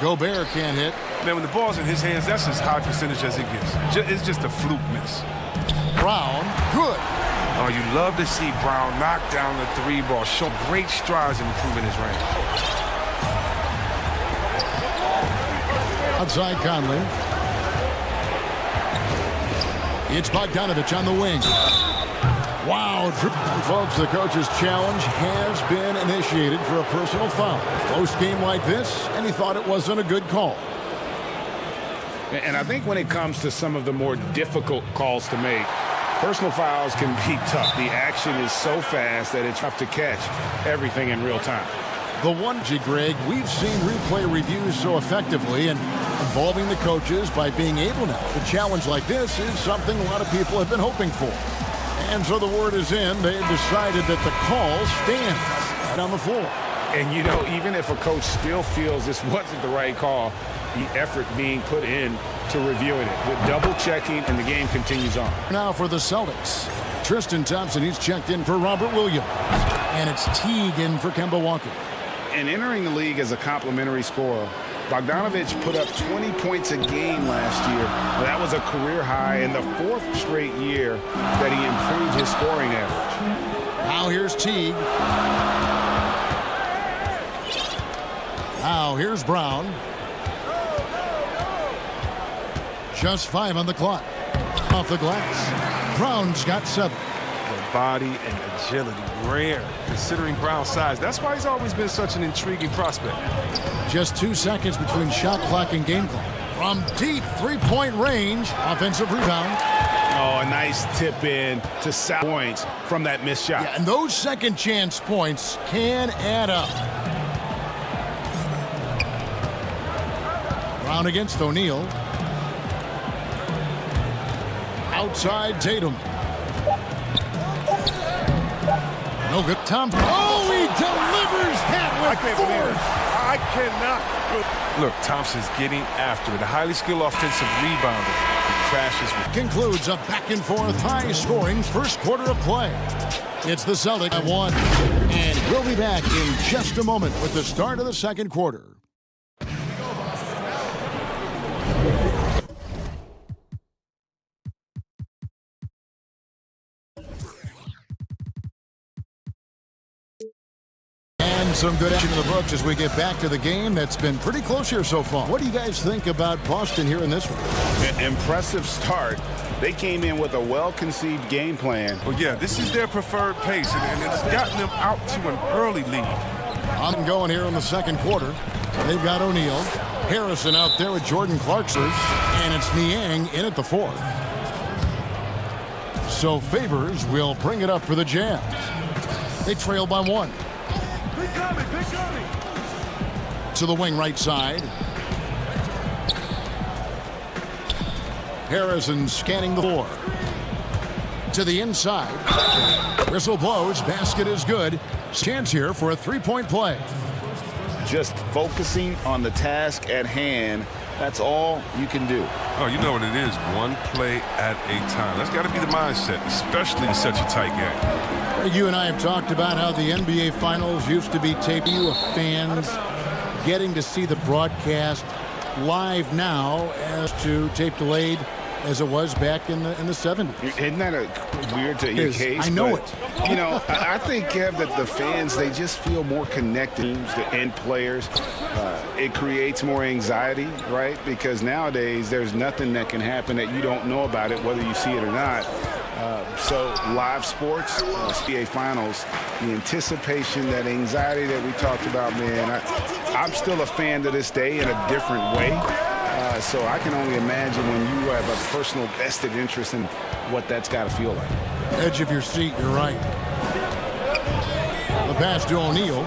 Gobert can't hit. Man, when the ball's in his hands, that's as high percentage as it gets. It's just a fluke miss. Brown, good. Oh, you love to see Brown knock down the 3 ball, show great strides in improving his range. Outside Conley. It's Bogdanovich on the wing. Wow, folks, the coach's challenge has been initiated for a personal foul. Close game like this, and he thought it wasn't a good call. And I think when it comes to some of the more difficult calls to make, personal fouls can be tough. The action is so fast that it's tough to catch everything in real time. The one, Greg, we've seen replay reviews so effectively and involving the coaches by being able now. A challenge like this is something a lot of people have been hoping for. And so the word is in. They've decided that the call stands right on the floor. And, you know, even if a coach still feels this wasn't the right call, the effort being put in to reviewing it with double checking, and the game continues on. Now for the Celtics. Tristan Thompson, he's checked in for Robert Williams. And it's Teague in for Kemba Walker. And entering the league as a complimentary scorer, Bogdanovich put up 20 points a game last year. That was a career high in the 4th straight year that he improved his scoring average. Now here's Teague. Now here's Brown. Just 5 on the clock. Off the glass. Brown's got 7. The body and agility, rare considering Brown's size. That's why he's always been such an intriguing prospect. Just 2 seconds between shot clock and game clock. From deep three-point range, offensive rebound. Oh, a nice tip in to set points from that missed shot. Yeah, and those second chance points can add up. Brown against O'Neal. Outside Tatum. No good. Tom. Oh, he delivers that with force. I cannot. Look, Thompson's getting after it. A highly skilled offensive rebounder. He crashes with. Concludes a back-and-forth, high-scoring first quarter of play. It's the Celtics at 1. And we'll be back in just a moment with the start of the second quarter. Some good action in the books as we get back to the game that's been pretty close here so far. What do you guys think about Boston here in this one? An impressive start. They came in with a well-conceived game plan. Well, yeah, this is their preferred pace, and it's gotten them out to an early lead. I'm going here in the second quarter. They've got O'Neal. Harrison out there with Jordan Clarkson. And it's Niang in at the 4th. So Favors will bring it up for the Jazz. They trail by 1. To the wing right side. Harrison scanning the floor. To the inside. Whistle blows. Basket is good. Chance here for a three-point play. Just focusing on the task at hand. That's all you can do. Oh, you know what it is. One play at a time. That's got to be the mindset, especially in such a tight game. You and I have talked about how the NBA Finals used to be taped. You fans getting to see the broadcast live now as to tape delayed as it was back in the 70s. Isn't that a weird to your case? I know it. You know, I think, Kev, that the fans, they just feel more connected and players. It creates more anxiety, right? Because nowadays there's nothing that can happen that you don't know about it, whether you see it or not. So live sports, NBA Finals, the anticipation, that anxiety that we talked about, man, I'm still a fan to this day in a different way. So I can only imagine when you have a personal vested interest in what that's got to feel like. Edge of your seat, you're right. The pass to O'Neal.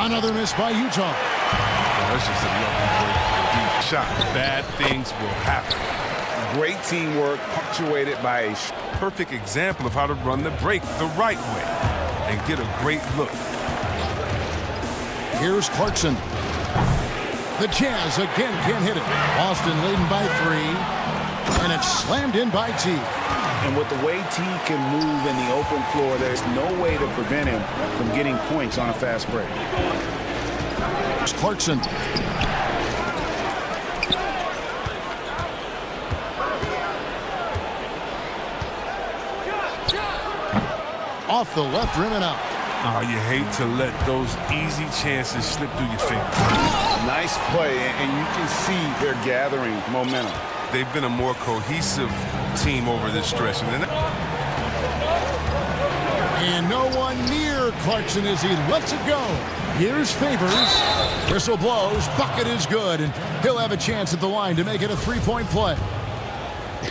Another miss by Utah. That's just a lucky shot. Bad things will happen. Great teamwork punctuated by a perfect example of how to run the break the right way and get a great look. Here's Clarkson. The Jazz again can't hit it. Boston leading by 3. And it's slammed in by T. And with the way T can move in the open floor, there's no way to prevent him from getting points on a fast break. It's Clarkson. Off the left rim and out. Oh, you hate to let those easy chances slip through your fingers. Nice play, and you can see they're gathering momentum. They've been a more cohesive team over this stretch. And no one near Clarkson as he lets it go. Here's Favors. Whistle blows. Bucket is good. And he'll have a chance at the line to make it a three-point play.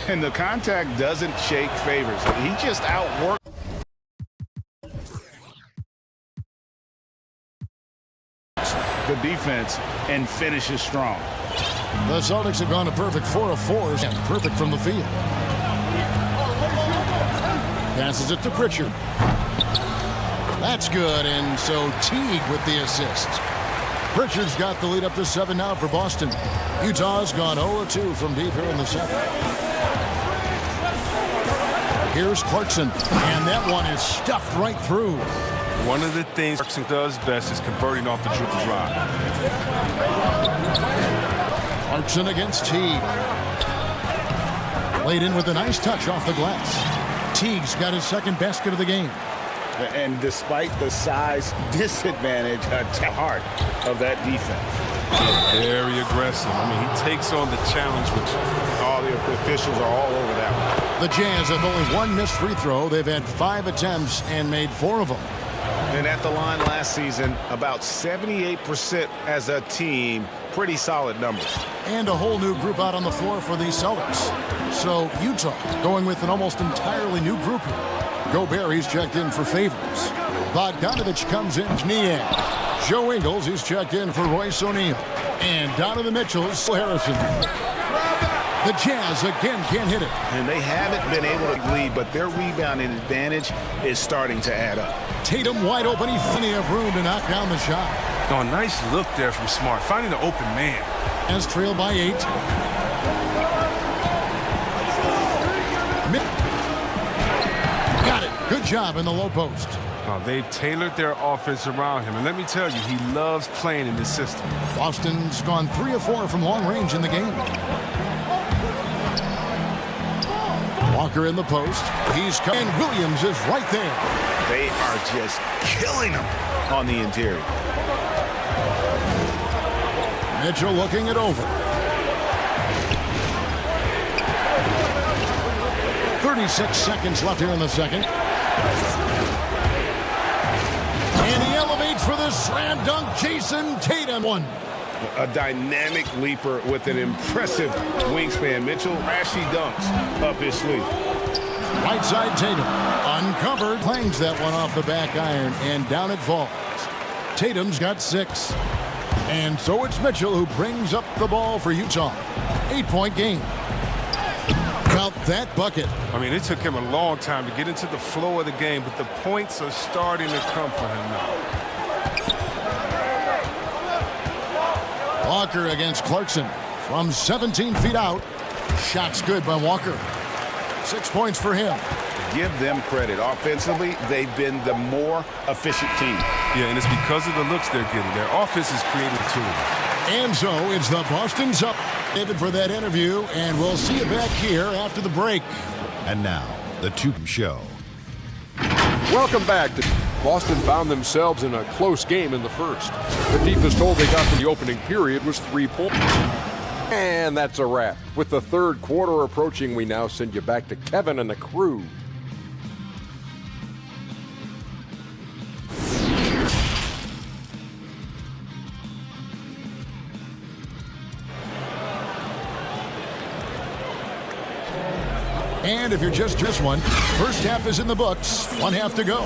And the contact doesn't shake Favors. He just outworked the defense and finishes strong. The Celtics have gone a perfect 4 of 4 and perfect from the field. Passes it to Pritchard. That's good, and so Teague with the assist. Pritchard's got the lead up to 7 now for Boston. Utah's gone 0-2 from deep here in the second. Here's Clarkson, and that one is stuffed right through. One of the things Clarkson does best is converting off the dribble drive. Clarkson against Teague. Laid in with a nice touch off the glass. Teague's got his second basket of the game. And despite the size disadvantage at the heart of that defense. Very aggressive. I mean, he takes on the challenge, which all the officials are all over that one. The Jazz have only one missed free throw. They've had 5 attempts and made 4 of them. And at the line last season, about 78% as a team. Pretty solid numbers. And a whole new group out on the floor for the Celtics. So Utah going with an almost entirely new group here. Gobert, he's checked in for Favors. Bogdanovich comes in. Niang. Joe Ingles, he's checked in for Royce O'Neal. And Donovan Mitchell's Harrison. The Jazz again can't hit it. And they haven't been able to lead, but their rebounding advantage is starting to add up. Tatum wide open. He's plenty of room to knock down the shot. Oh, nice look there from Smart, finding the open man. As trailed by 8. Got it. Good job in the low post. Oh, they've tailored their offense around him. And let me tell you, he loves playing in this system. Boston's gone 3 of 4 from long range in the game. Walker in the post. He's coming. Williams is right there. They are just killing him on the interior. Mitchell looking it over. 36 seconds left here in the second. And he elevates for the slam dunk. Jason Tatum won. A dynamic leaper with an impressive wingspan. Mitchell, rashy dunks up his sleeve. Right side Tatum. Uncovered. Clangs that one off the back iron. And down it falls. Tatum's got 6. And so it's Mitchell who brings up the ball for Utah. 8-point game. Count that bucket. I mean, it took him a long time to get into the flow of the game, but the points are starting to come for him now. Walker against Clarkson from 17 feet out. Shot's good by Walker. 6 points for him. Give them credit. Offensively, they've been the more efficient team. Yeah, and it's because of the looks they're getting. Their offense is creating too. And so it's the Boston's up. David for that interview, and we'll see you back here after the break. And now, the Tube Show. Welcome back. Boston found themselves in a close game in the first. The deepest hole they got in the opening period was 3 points. And that's a wrap. With the third quarter approaching, we now send you back to Kevin and the crew. And if you're just one, first half is in the books. 1 half to go.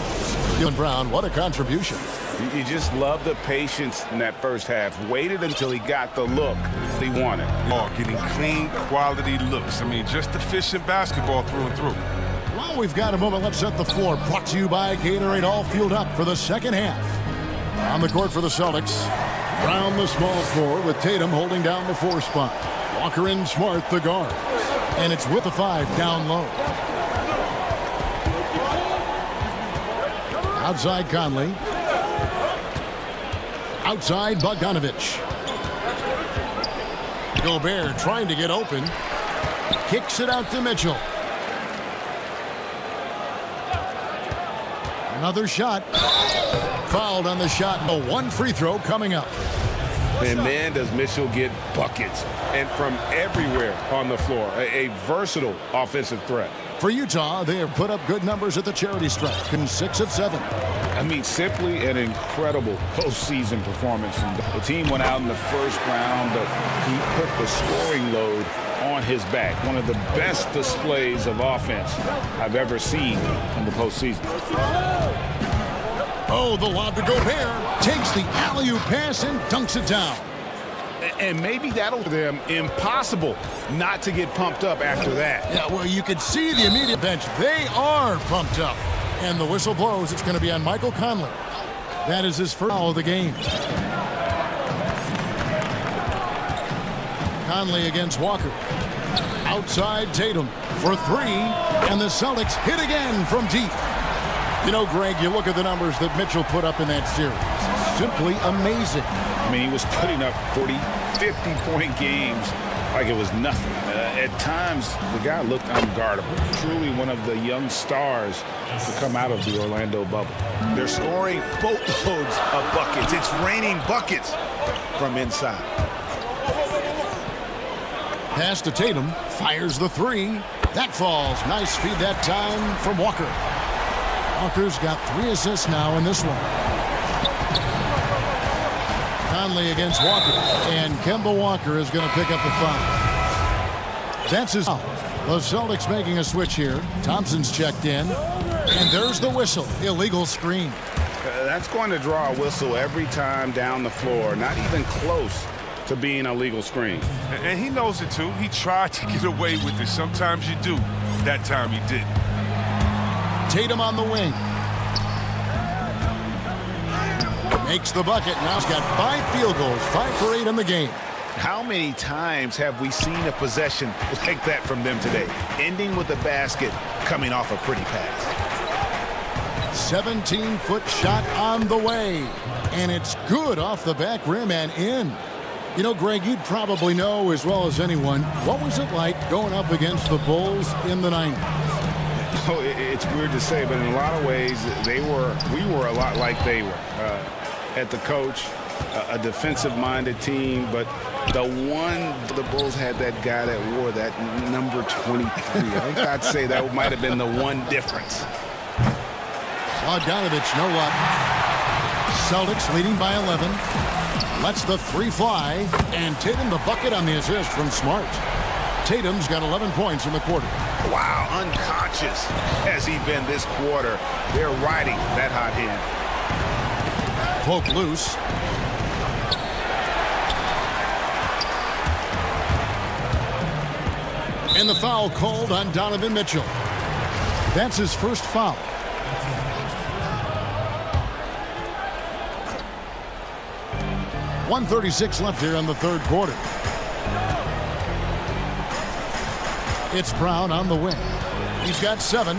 Dylan Brown, what a contribution. You just love the patience in that first half. Waited until he got the look he wanted. Oh, getting clean, quality looks. I mean, just efficient basketball through and through. Well, we've got a moment. Let's set the floor. Brought to you by Gatorade, all fueled up for the second half. On the court for the Celtics. Brown the small forward with Tatum holding down the 4 spot. Walker and Smart the guard. And it's with the 5 down low. Outside Conley. Outside Bogdanovich. Gobert trying to get open. Kicks it out to Mitchell. Another shot. Fouled on the shot. A one free throw coming up. And man, does Mitchell get buckets. And from everywhere on the floor. A versatile offensive threat. For Utah, they have put up good numbers at the charity stripe in 6 of 7. I mean, simply an incredible postseason performance from the team. Went out in the first round, but he put the scoring load on his back. One of the best displays of offense I've ever seen in the postseason. Oh, the lob to Gobert. Takes the alley-oop pass and dunks it down. And maybe that'll be them impossible not to get pumped up after that. Yeah, well, you could see the immediate bench. They are pumped up. And the whistle blows. It's going to be on Michael Conley. That is his first foul of the game. Conley against Walker. Outside Tatum for 3. And the Celtics hit again from deep. You know, Greg, you look at the numbers that Mitchell put up in that series. Simply amazing. I mean, he was putting up 40, 50-point games like it was nothing. At times, the guy looked unguardable. Truly one of the young stars to come out of the Orlando bubble. They're scoring boatloads of buckets. It's raining buckets from inside. Pass to Tatum. Fires the 3. That falls. Nice feed that time from Walker. Walker's got 3 assists now in this one. Conley against Walker. And Kemba Walker is going to pick up the foul. That's his foul. The Celtics making a switch here. Thompson's checked in. And there's the whistle. Illegal screen. That's going to draw a whistle every time down the floor. Not even close to being a legal screen. And he knows it too. He tried to get away with it. Sometimes you do. That time he didn't. Tatum on the wing. Makes the bucket. Now he's got 5 field goals. 5 for 8 in the game. How many times have we seen a possession like that from them today? Ending with a basket, coming off a pretty pass. 17-foot shot on the way. And it's good off the back rim and in. You know, Greg, you'd probably know as well as anyone, what was it like going up against the Bulls in the 90s? Oh, it's weird to say, but in a lot of ways, we were a lot like they were. At the coach, a defensive-minded team, but the Bulls had that guy that wore that number 23. I think I'd say that might have been the one difference. Bogdanovich, no luck. Celtics leading by 11. Lets the 3 fly, and Tatum the bucket on the assist from Smart. Tatum's got 11 points in the quarter. Wow, unconscious has he been this quarter. They're riding that hot hand. Poke loose. And the foul called on Donovan Mitchell. That's his first foul. .136 left here in the third quarter. It's Brown on the wing. He's got 7.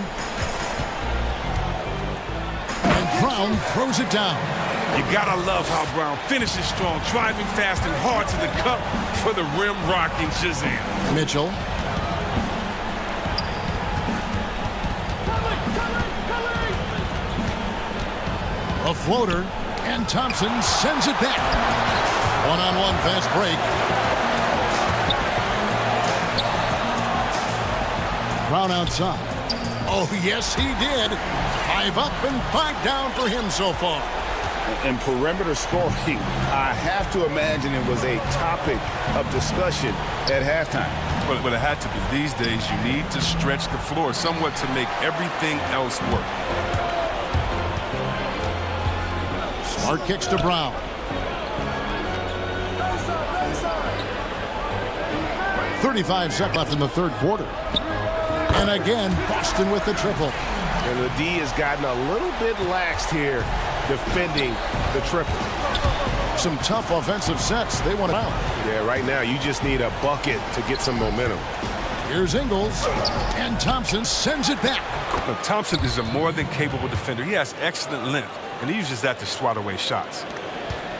And Brown throws it down. You gotta love how Brown finishes strong, driving fast and hard to the cup for the rim rocking Shazam. Mitchell. A floater, and Thompson sends it back. One-on-one fast break. Brown outside. Oh, yes, he did. 5 up and 5 down for him so far. And perimeter scoring, I have to imagine it was a topic of discussion at halftime. But it had to be. These days, you need to stretch the floor somewhat to make everything else work. Smart kicks to Brown. .35 seconds left in the third quarter. And again, Boston with the triple. And the D has gotten a little bit laxed here defending the triple. Some tough offensive sets. They want it out. Yeah, right now you just need a bucket to get some momentum. Here's Ingles, and Thompson sends it back. Look, Thompson is a more than capable defender. He has excellent length, and he uses that to swat away shots.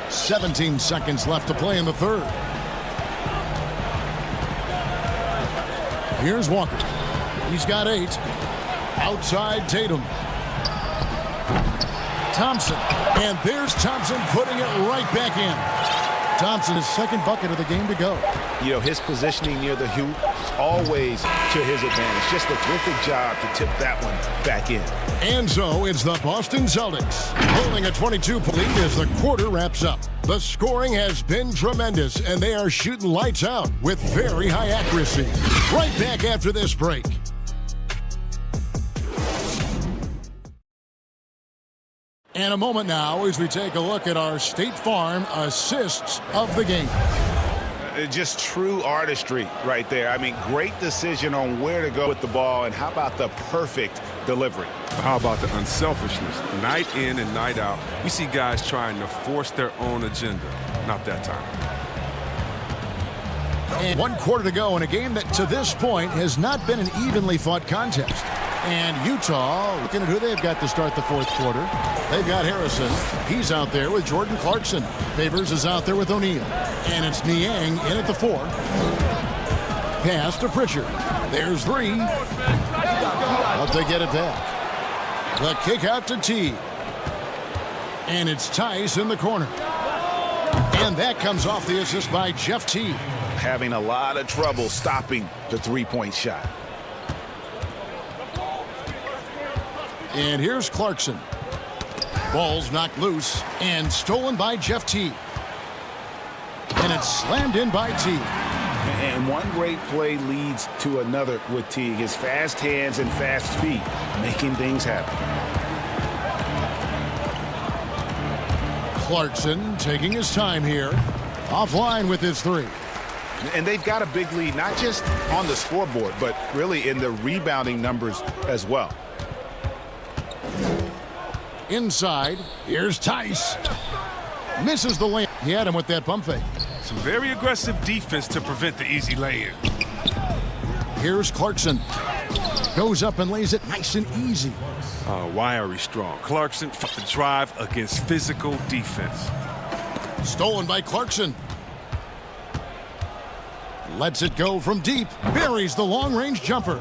17 seconds left to play in the third. Here's Walker. He's got 8. Outside Tatum. Thompson. And there's Thompson putting it right back in. Thompson, his second bucket of the game to go. You know, his positioning near the hoop, always to his advantage. Just a terrific job to tip that one back in. And so it's the Boston Celtics holding a 22-point lead as the quarter wraps up. The scoring has been tremendous, and they are shooting lights out with very high accuracy. Right back after this break. And a moment now as we take a look at our State Farm assists of the game. Just true artistry right there. I mean, great decision on where to go with the ball, and how about the perfect delivery? How about the unselfishness? Night in and night out, we see guys trying to force their own agenda. Not that time. And 1 quarter to go in a game that to this point has not been an evenly fought contest. And Utah, looking at who they've got to start the fourth quarter. They've got Harrison. He's out there with Jordan Clarkson. Favors is out there with O'Neal. And it's Niang in at the 4. Pass to Pritchard. There's 3. But they get it back. The kick out to T. And it's Tice in the corner. And that comes off the assist by Jeff T. Having a lot of trouble stopping the three-point shot. And here's Clarkson. Ball's knocked loose and stolen by Jeff T. And it's slammed in by T. And one great play leads to another with T. His fast hands and fast feet making things happen. Clarkson taking his time here. Offline with his 3. And they've got a big lead, not just on the scoreboard, but really in the rebounding numbers as well. Inside, here's Tice. Misses the lane. He had him with that pump fake. Some very aggressive defense to prevent the easy lay-in. Here's Clarkson. Goes up and lays it nice and easy. Wiry strong. Clarkson for the drive against physical defense. Stolen by Clarkson. Lets it go from deep. Buries the long-range jumper.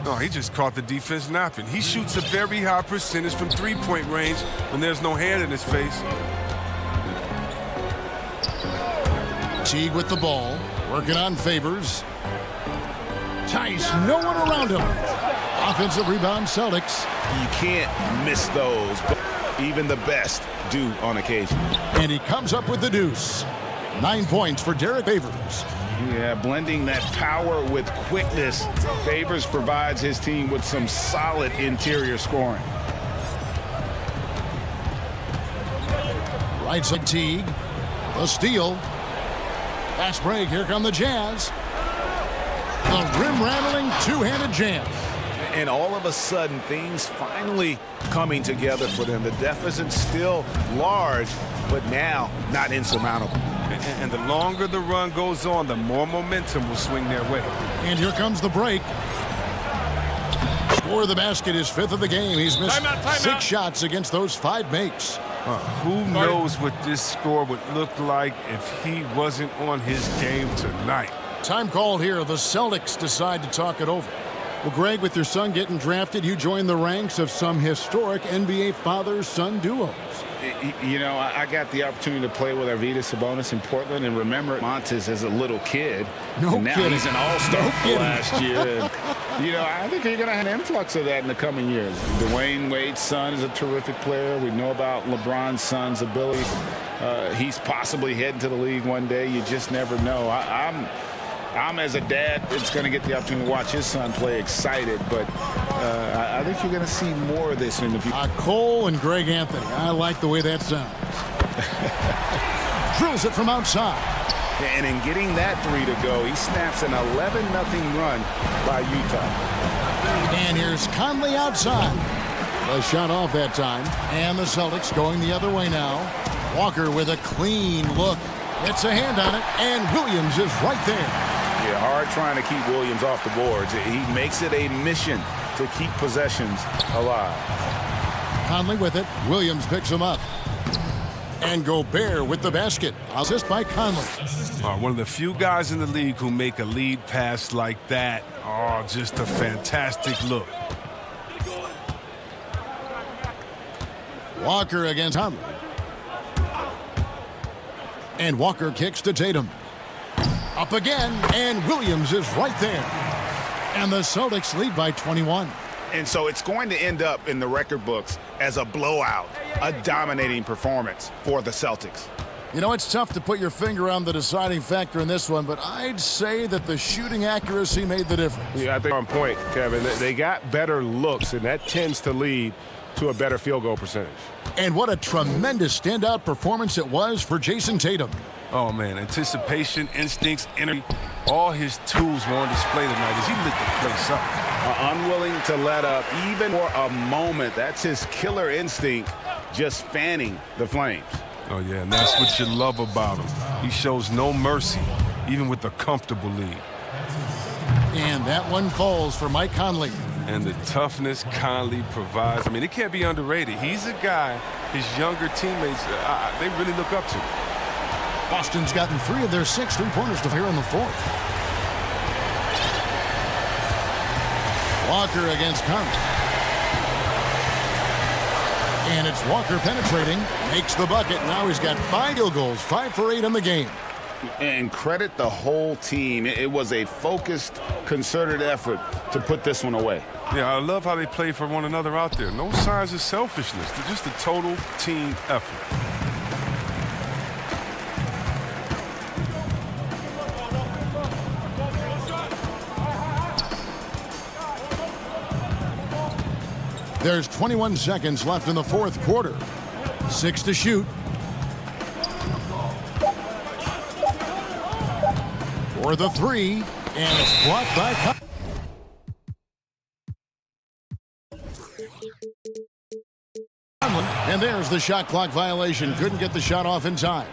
No, he just caught the defense napping. He shoots a very high percentage from three-point range when there's no hand in his face. Teague with the ball, working on Favors. Tice, no one around him. Offensive rebound, Celtics. You can't miss those, but even the best do on occasion. And he comes up with the deuce. 9 points for Derek Favors. Yeah, blending that power with quickness. Favors provides his team with some solid interior scoring. Right side Teague. The steal. Fast break. Here come the Jazz. The rim-rattling two-handed jam. And all of a sudden, things finally coming together for them. The deficit's still large, but now not insurmountable. And the longer the run goes on, the more momentum will swing their way. And here comes the break. For the basket, his 5th of the game. He's missed 6 shots against those 5 makes. Who knows what this score would look like if he wasn't on his game tonight. Time called here. The Celtics decide to talk it over. Well, Greg, with your son getting drafted, you joined the ranks of some historic NBA father-son duos. You know, I got the opportunity to play with Arvydas Sabonis in Portland, and remember Montes as a little kid. No and now kidding. He's an all-star No last year. And, you know, I think you're going to have an influx of that in the coming years. Dwayne Wade's son is a terrific player. We know about LeBron's son's ability. He's possibly heading to the league one day. You just never know. I'm as a dad that's going to get the opportunity to watch his son play excited, but I think you're going to see more of this in the future. Cole and Greg Anthony. I like the way that sounds. Drills it from outside. And in getting that 3 to go, he snaps an 11-0 run by Utah. And here's Conley outside. A shot off that time. And the Celtics going the other way now. Walker with a clean look. Gets a hand on it, and Williams is right there. Yeah, hard trying to keep Williams off the boards. He makes it a mission to keep possessions alive. Conley with it. Williams picks him up. And Gobert with the basket. Assist by Conley. One of the few guys in the league who make a lead pass like that. Oh, just a fantastic look. Walker against Conley. And Walker kicks to Tatum. Up again, and Williams is right there. And the Celtics lead by 21. And so it's going to end up in the record books as a blowout, a dominating performance for the Celtics. You know, it's tough to put your finger on the deciding factor in this one, but I'd say that the shooting accuracy made the difference. Yeah, I think on point, Kevin. They got better looks, and that tends to lead to a better field goal percentage. And what a tremendous standout performance it was for Jason Tatum. Oh, man, anticipation, instincts, energy, all his tools were on display tonight as he lit the place up. Unwilling to let up even for a moment. That's his killer instinct, just fanning the flames. Oh, yeah, and that's what you love about him. He shows no mercy, even with a comfortable lead. And that one falls for Mike Conley. And the toughness Conley provides, I mean, it can't be underrated. He's a guy his younger teammates, they really look up to. Boston's gotten 3 of their 6 3-pointers to here in the 4th. Walker against Conley. And it's Walker penetrating, makes the bucket. Now he's got 5 field goals, 5 for 8 in the game. And credit the whole team. It was a focused, concerted effort to put this one away. Yeah, I love how they play for one another out there. No signs of selfishness. They're just a total team effort. There's 21 seconds left in the 4th quarter. 6 to shoot. For the 3, and it's blocked by Conley. And there's the shot clock violation. Couldn't get the shot off in time.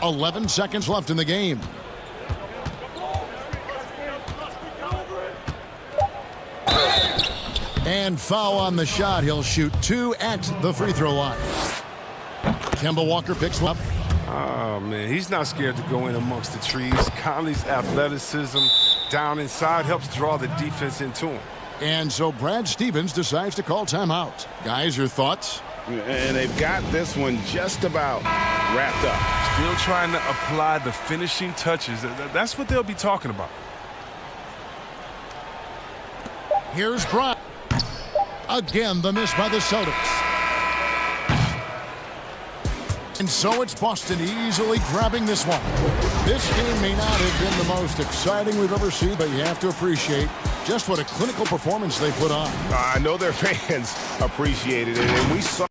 .11 seconds left in the game. And foul on the shot. He'll shoot 2 at the free throw line. Kemba Walker picks up. Oh, man, he's not scared to go in amongst the trees. Conley's athleticism down inside helps draw the defense into him. And so Brad Stevens decides to call timeout. Guys, your thoughts? And they've got this one just about wrapped up. Still trying to apply the finishing touches. That's what they'll be talking about. Here's Bryant. Again, the miss by the Celtics. And so it's Boston easily grabbing this one. This game may not have been the most exciting we've ever seen, but you have to appreciate just what a clinical performance they put on. I know their fans appreciated it, and we saw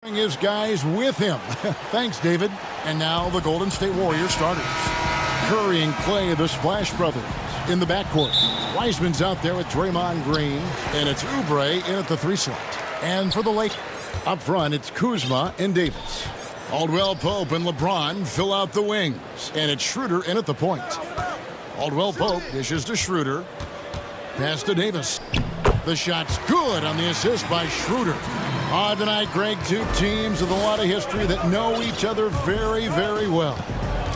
His guys with him. Thanks, David. And now the Golden State Warriors starters. Curry and Clay, the Splash Brothers, in the backcourt. Wiseman's out there with Draymond Green, and it's Oubre in at the 3 slot. And for the Lakers, up front, it's Kuzma and Davis. Caldwell Pope and LeBron fill out the wings, and it's Schroeder in at the point. Caldwell Pope dishes to Schroeder. Pass to Davis. The shot's good on the assist by Schroeder. Tonight, Greg, two teams with a lot of history that know each other very, very well.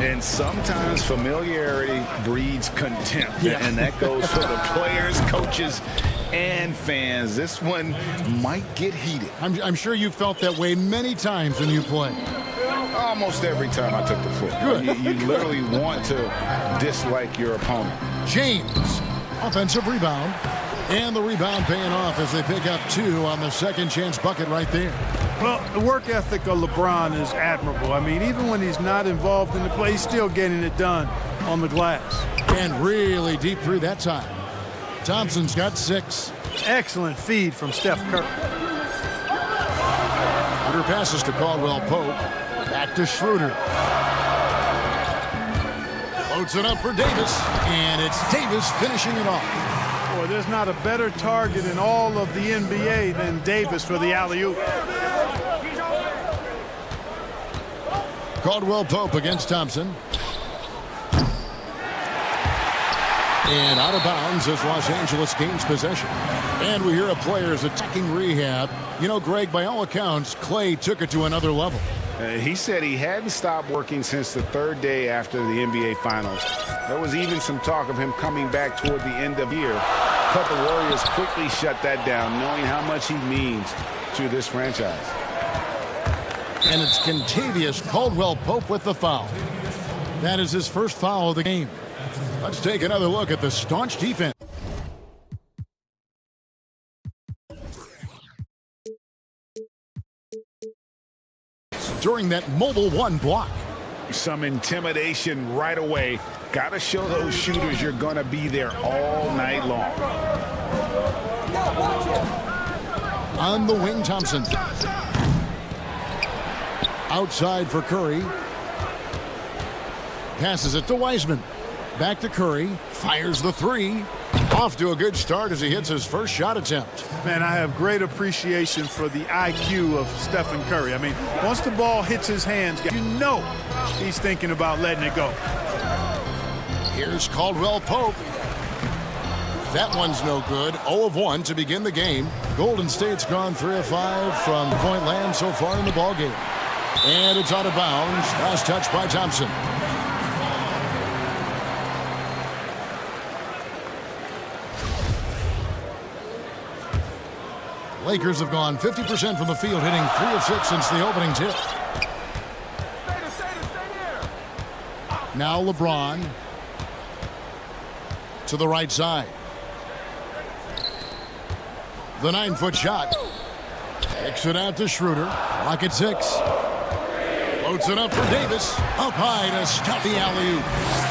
And sometimes familiarity breeds contempt. Yeah. And that goes for the players, coaches, and fans. This one might get heated. I'm sure you felt that way many times when you play. Almost every time I took the football. Good. You literally want to dislike your opponent. James, offensive rebound. And the rebound paying off as they pick up 2 on the second chance bucket right there. Well, the work ethic of LeBron is admirable. I mean, even when he's not involved in the play, he's still getting it done on the glass. And really deep through that time. Thompson's got 6. Excellent feed from Steph Curry. Schroeder passes to Caldwell Pope. Back to Schroeder. Loads it up for Davis. And it's Davis finishing it off. Boy, there's not a better target in all of the NBA than Davis for the alley-oop. Caldwell Pope against Thompson. And out of bounds as Los Angeles gains possession. And we hear a player's attacking rehab. You know, Greg, by all accounts, Clay took it to another level. He said he hadn't stopped working since the 3rd day after the NBA Finals. There was even some talk of him coming back toward the end of the year. But the Warriors quickly shut that down, knowing how much he means to this franchise. And it's Kentavious Caldwell-Pope with the foul. That is his first foul of the game. Let's take another look at the staunch defense. During that mobile 1 block. Some intimidation right away. Got to show those shooters you're going to be there all night long. On the wing, Thompson. Outside for Curry. Passes it to Wiseman. Back to Curry. Fires the 3. Off to a good start as he hits his first shot attempt. Man, I have great appreciation for the IQ of Stephen Curry. I mean, once the ball hits his hands, you know he's thinking about letting it go. Here's Caldwell Pope. That one's no good. 0 of 1 to begin the game. Golden State's gone 3 of 5 from point land so far in the ballgame. And it's out of bounds. Last touch by Thompson. Lakers have gone 50% from the field, hitting 3 of 6 since the opening tip. Now LeBron to the right side. The 9-foot shot. Kicks it out to Schroeder. Clock at 6. Floats it up for Davis. Up high to stop the alley-oop.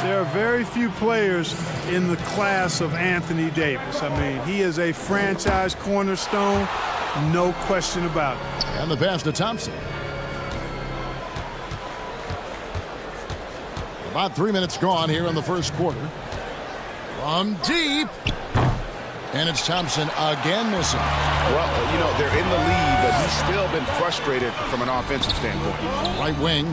There are very few players in the class of Anthony Davis. I mean, he is a franchise cornerstone, no question about it. And the pass to Thompson. About 3 minutes gone here in the first quarter. From deep. And it's Thompson again missing. Well, you know, they're in the lead, but he's still been frustrated from an offensive standpoint. Right wing.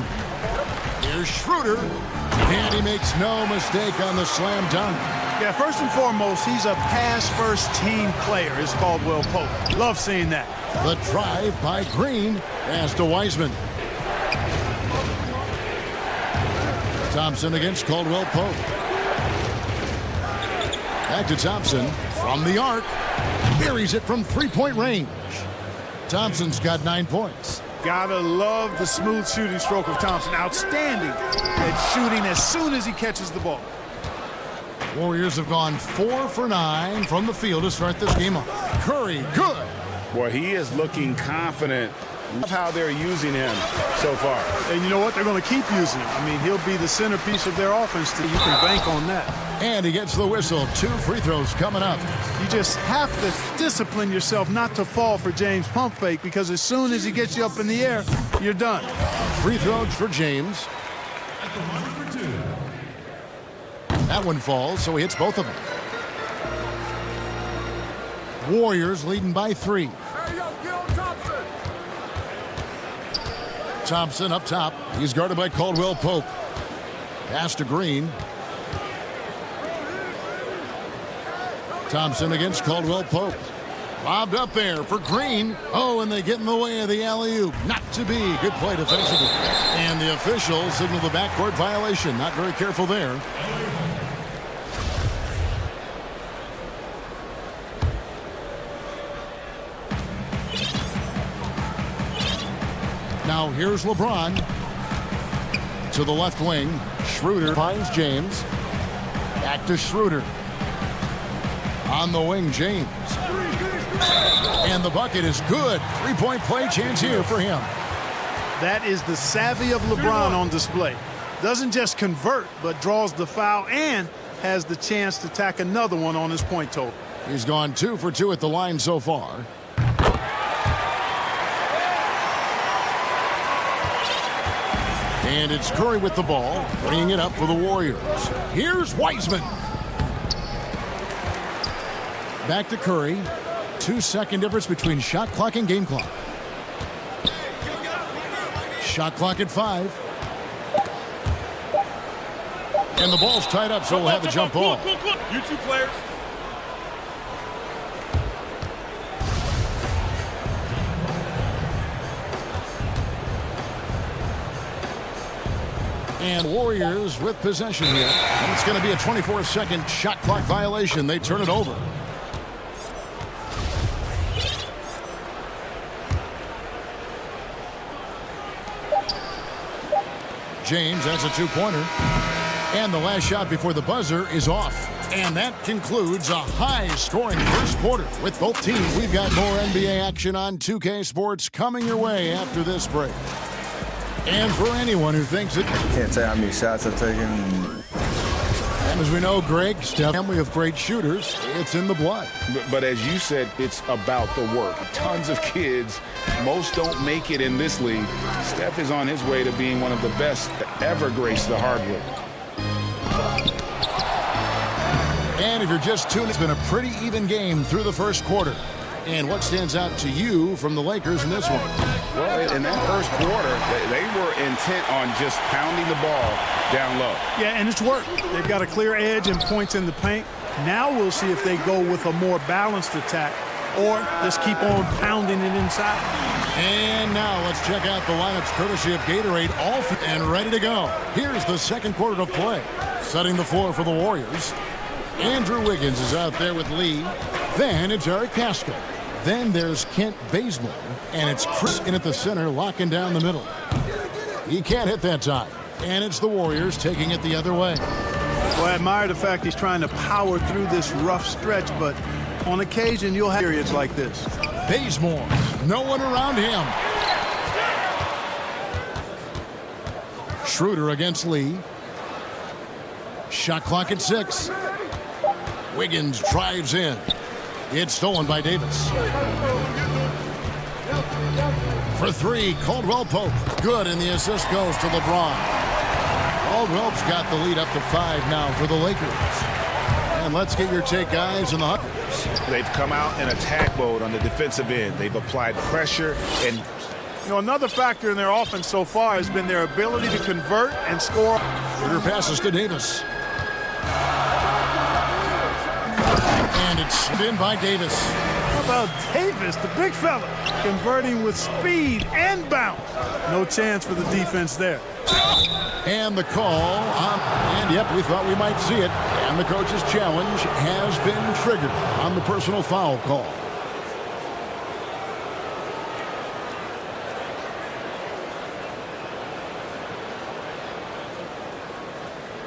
Here's Schroeder. And he makes no mistake on the slam dunk. Yeah, first and foremost, he's a pass-first team player, is Caldwell Pope. Love seeing that. The drive by Green. Pass to Wiseman. Thompson against Caldwell Pope. Back to Thompson from the arc. Buries it from 3-point range. Thompson's got 9 points. Gotta love the smooth shooting stroke of Thompson. Outstanding at shooting as soon as he catches the ball. Warriors have gone 4 for 9 from the field to start this game off. Curry, good. Boy, he is looking confident Love how they're using him so far. And you know what? They're going to keep using him. I mean, he'll be the centerpiece of their offense. You can bank on that. And he gets the whistle. 2 free throws coming up. You just have to discipline yourself not to fall for James' pump fake, because as soon as he gets you up in the air, you're done. Free throws for James. That one falls, so he hits both of them. Warriors leading by 3. Thompson up top. He's guarded by Caldwell Pope. Pass to Green. Thompson against Caldwell Pope. Lobbed up there for Green. Oh, and they get in the way of the alley-oop. Not to be. Good play defensively. And the officials signal the backcourt violation. Not very careful there. Now here's LeBron to the left wing. Schroeder finds James. Back to Schroeder. On the wing, James. And the bucket is good. 3-point play chance here for him. That is the savvy of LeBron on display. Doesn't just convert, but draws the foul and has the chance to tack another one on his point total. He's gone 2 for 2 at the line so far. And it's Curry with the ball, bringing it up for the Warriors. Here's Wiseman. Back to Curry. 2-second difference between shot clock and game clock. Shot clock at 5. And the ball's tied up, so we'll have the jump ball. You two players. And Warriors with possession here. And it's going to be a 24-second shot clock violation. They turn it over. James, that's a 2-pointer. And the last shot before the buzzer is off. And that concludes a high-scoring first quarter. With both teams, we've got more NBA action on 2K Sports coming your way after this break. And for anyone who thinks it... Can't tell how many shots I've taken. And as we know, Greg, Steph, family of great shooters, it's in the blood. But as you said, it's about the work. Tons of kids. Most don't make it in this league. Steph is on his way to being one of the best to ever grace the hardwood. And if you're just tuning, it's been a pretty even game through the first quarter. And what stands out to you from the Lakers in this one? Well, in that first quarter, they were intent on just pounding the ball down low. Yeah, and it's worked. They've got a clear edge and points in the paint. Now we'll see if they go with a more balanced attack or just keep on pounding it inside. And now let's check out the lineups courtesy of Gatorade, all and ready to go. Here's the second quarter of play. Setting the floor for the Warriors. Andrew Wiggins is out there with Lee. Then it's Eric Pascal. Then there's Kent Bazemore. And it's Chris in at the center, locking down the middle. He can't hit that time. And it's the Warriors taking it the other way. Well, I admire the fact he's trying to power through this rough stretch, but on occasion you'll have periods like this. Bazemore, no one around him. Schroeder against Lee. Shot clock at 6. Wiggins drives in. It's stolen by Davis. For 3, Caldwell Pope. Good, and the assist goes to LeBron. Caldwell's got the lead up to 5 now for the Lakers. And let's get your take, guys, on the Huckers. They've come out in attack mode on the defensive end. They've applied pressure and... You know, another factor in their offense so far has been their ability to convert and score. Schroeder passes to Davis. And it's in by Davis. How about Davis, the big fella, converting with speed and bounce? No chance for the defense there. And the call, and yep, we thought we might see it. And the coach's challenge has been triggered on the personal foul call.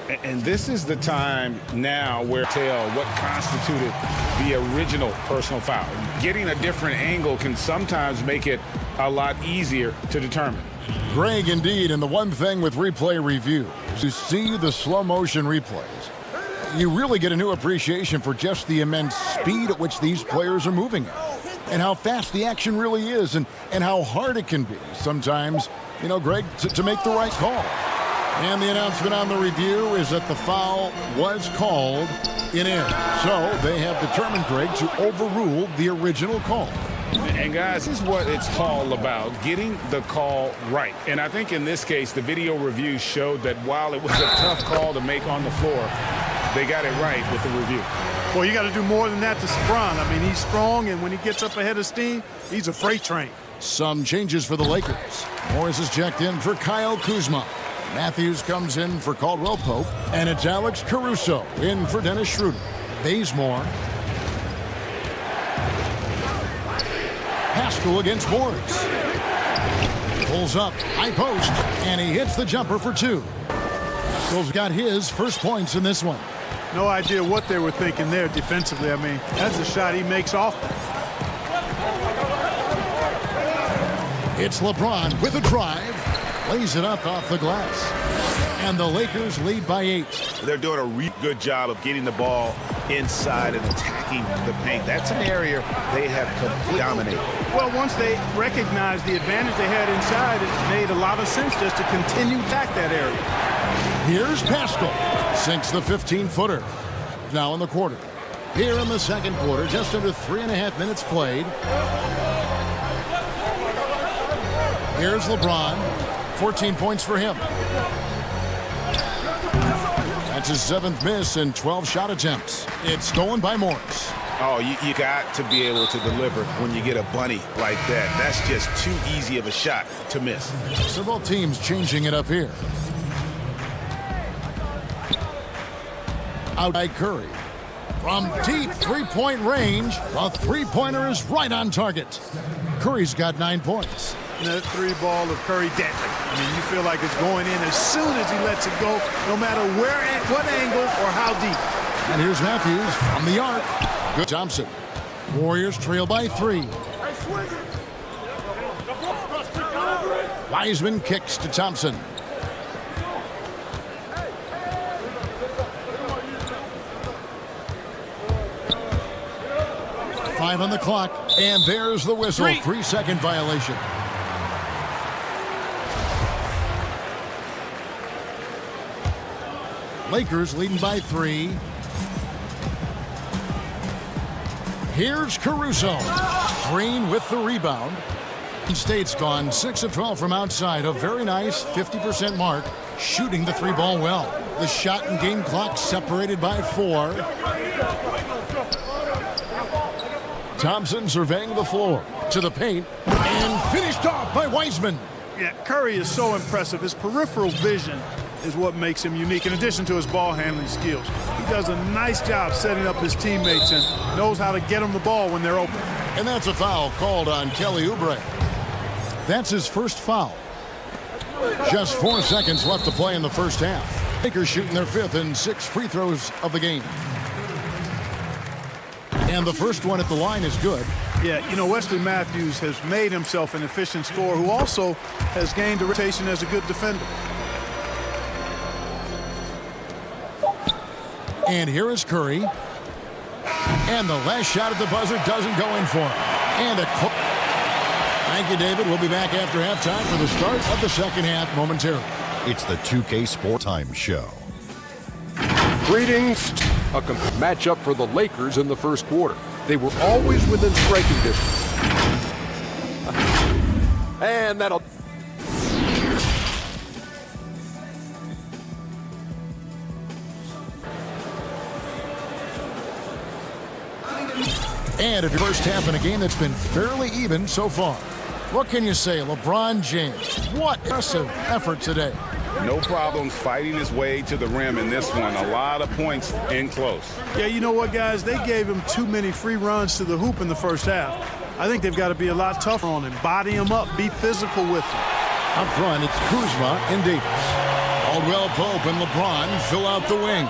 And this is the time now where tell what constituted the original personal foul. Getting a different angle can sometimes make it a lot easier to determine. Greg, indeed, and the one thing with replay review is you see the slow motion replays. You really get a new appreciation for just the immense speed at which these players are moving at, and how fast the action really is, and how hard it can be sometimes, you know, Greg, to make the right call. And the announcement on the review is that the foul was called in air. So they have determined, Greg, to overrule the original call. And guys, this is what it's all about, getting the call right. And I think in this case, the video review showed that while it was a tough call to make on the floor, they got it right with the review. Well, you got to do more than that to LeBron. I mean, he's strong, and when he gets up ahead of steam, he's a freight train. Some changes for the Lakers. Morris is checked in for Kyle Kuzma. Matthews comes in for Caldwell Pope, and it's Alex Caruso in for Dennis Schroeder. Bazemore. Haskell against Morris. Pulls up, high post, and he hits the jumper for two. Haskell's got his first points in this one. No idea what they were thinking there defensively. I mean, that's a shot he makes off. It's LeBron with a drive. Lays it up off the glass. And the Lakers lead by 8. They're doing a really good job of getting the ball inside and attacking the paint. That's an area they have completely dominated. Well, once they recognized the advantage they had inside, it made a lot of sense just to continue to attack that area. Here's Pascal. Sinks the 15-footer. Now in the quarter. Here in the second quarter, just under 3.5 minutes played. Here's LeBron. 14 points for him. That's his 7th miss in 12 shot attempts. It's stolen by Morris. Oh, you got to be able to deliver when you get a bunny like that. That's just too easy of a shot to miss. So both teams changing it up here. Out by Curry. From deep three-point range, the three-pointer is right on target. Curry's got 9 points. And that three ball of Curry deadly. I mean, you feel like it's going in as soon as he lets it go, no matter where, at what angle, or how deep. And here's Matthews from the arc. Good Thompson. Warriors trail by 3. Wiseman kicks to Thompson. Five on the clock, and there's the whistle. 3-second violation. Lakers leading by 3. Here's Caruso. Green with the rebound. State's gone 6 of 12 from outside. A very nice 50% mark. Shooting the 3-ball well. The shot and game clock separated by 4. Thompson surveying the floor. To the paint. And finished off by Wiseman. Yeah, Curry is so impressive. His peripheral vision is what makes him unique, in addition to his ball handling skills. He does a nice job setting up his teammates and knows how to get them the ball when they're open. And that's a foul called on Kelly Oubre. That's his first foul. Just 4 seconds left to play in the first half. Lakers shooting their 5th and 6 free throws of the game. And the first one at the line is good. Yeah, you know, Wesley Matthews has made himself an efficient scorer who also has gained a reputation as a good defender. And here is Curry. And the last shot at the buzzer doesn't go in for him. And a thank you, David. We'll be back after halftime for the start of the second half momentarily. It's the 2K Sport Time Show. Greetings. A matchup for the Lakers in the first quarter. They were always within striking distance. And that'll... And if your first half in a game that's been fairly even so far. What can you say, LeBron James? What impressive effort today. No problems fighting his way to the rim in this one. A lot of points in close. Yeah, you know what, guys? They gave him too many free runs to the hoop in the first half. I think they've got to be a lot tougher on him. Body him up. Be physical with him. Up front, it's Kuzma and Davis. Caldwell Pope and LeBron fill out the wings.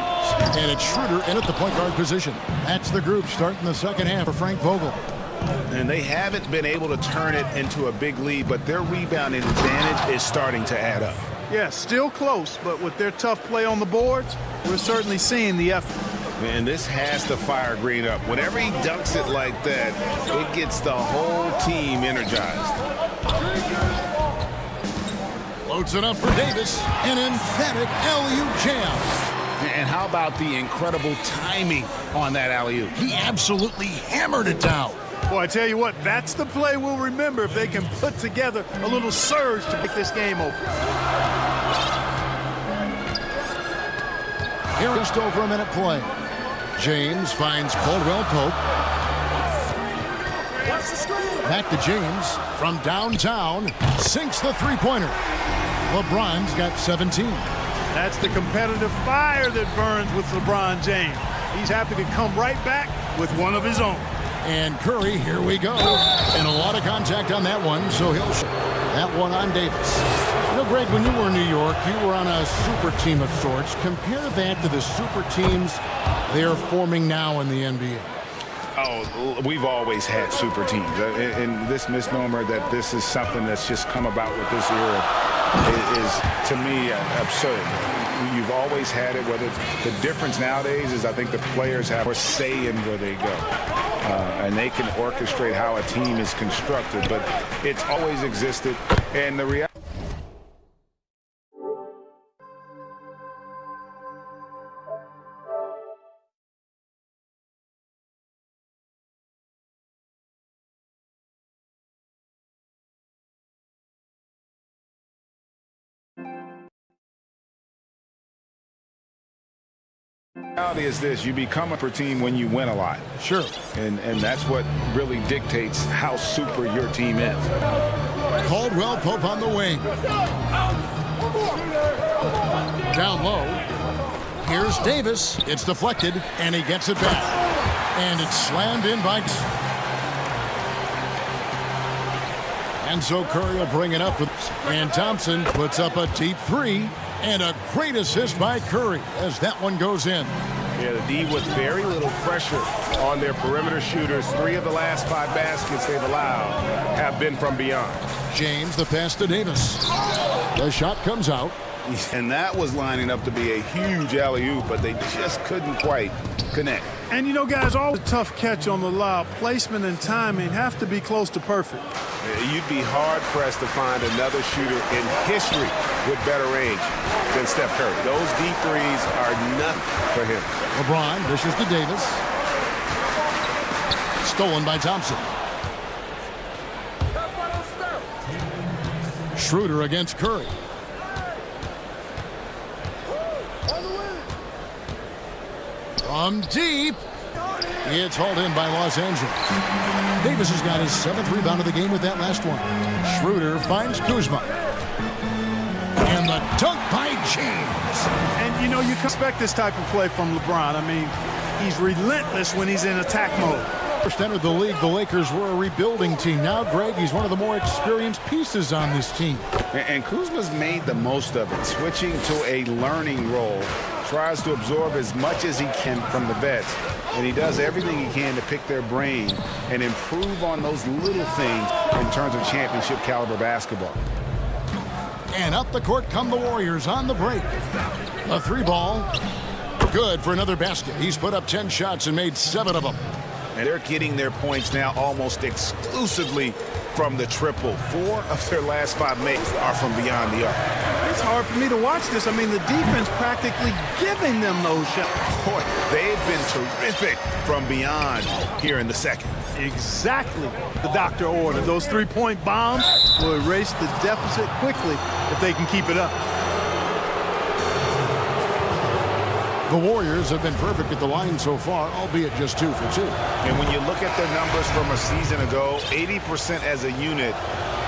And it's Schroeder in at the point guard position. That's the group starting the second half for Frank Vogel. And they haven't been able to turn it into a big lead, but their rebounding advantage is starting to add up. Yeah, still close, but with their tough play on the boards, we're certainly seeing the effort. Man, this has to fire Green up. Whenever he dunks it like that, it gets the whole team energized. Loads it up for Davis. An emphatic alley-oop jam. And how about the incredible timing on that alley-oop? He absolutely hammered it down. Boy, I tell you what, that's the play we'll remember if they can put together a little surge to make this game open. Here, just over a minute play. James finds Caldwell Pope. Back to James from downtown. Sinks the three-pointer. LeBron's got 17. That's the competitive fire that burns with LeBron James. He's happy to come right back with one of his own. And Curry, here we go. And a lot of contact on that one, so he'll shoot that one on Davis. You know, Greg, when you were in New York, you were on a super team of sorts. Compare that to the super teams they're forming now in the NBA. Oh, we've always had super teams. And this misnomer that this is something that's just come about with this era is to me, absurd. You've always had it. Whether the difference nowadays is I think the players have a say in where they go. And they can orchestrate how a team is constructed. But it's always existed. And the reality. The reality is this: you become a super team when you win a lot. Sure. And that's what really dictates how super your team is. Caldwell Pope on the wing. Down low. Here's Davis. It's deflected, and he gets it back. And it's slammed in by... And so Curry will bring it up with... And Thompson puts up a deep three. And a great assist by Curry as that one goes in. Yeah, the D with very little pressure on their perimeter shooters. 3 of the last 5 baskets they've allowed have been from beyond. James, the pass to Davis. The shot comes out. And that was lining up to be a huge alley-oop, but they just couldn't quite connect. And you know, guys, always a tough catch on the lob. Placement and timing have to be close to perfect. You'd be hard-pressed to find another shooter in history with better range than Steph Curry. Those deep threes are nothing for him. LeBron dishes to Davis. Stolen by Thompson. Schroeder against Curry. From deep. It's hauled in by Los Angeles. Davis has got his 7th rebound of the game with that last one. Schroeder finds Kuzma. And the dunk by James. And, you know, you can expect this type of play from LeBron. I mean, he's relentless when he's in attack mode. First entered the league, the Lakers were a rebuilding team. Now, Greg, he's one of the more experienced pieces on this team. And Kuzma's made the most of it, switching to a learning role. Tries to absorb as much as he can from the vets, and he does everything he can to pick their brain and improve on those little things in terms of championship caliber basketball. And up the court come the Warriors on the break. A 3-ball. Good for another basket. He's put up 10 shots and made 7 of them. And they're getting their points now almost exclusively from the triple. 4 of their last 5 makes are from beyond the arc. It's hard for me to watch this. I mean, the defense practically giving them those shots. Boy, they've been terrific from beyond here in the second. Exactly the doctor ordered. Those 3-point bombs will erase the deficit quickly if they can keep it up. The Warriors have been perfect at the line so far, albeit just 2 for 2. And when you look at their numbers from a season ago, 80% as a unit,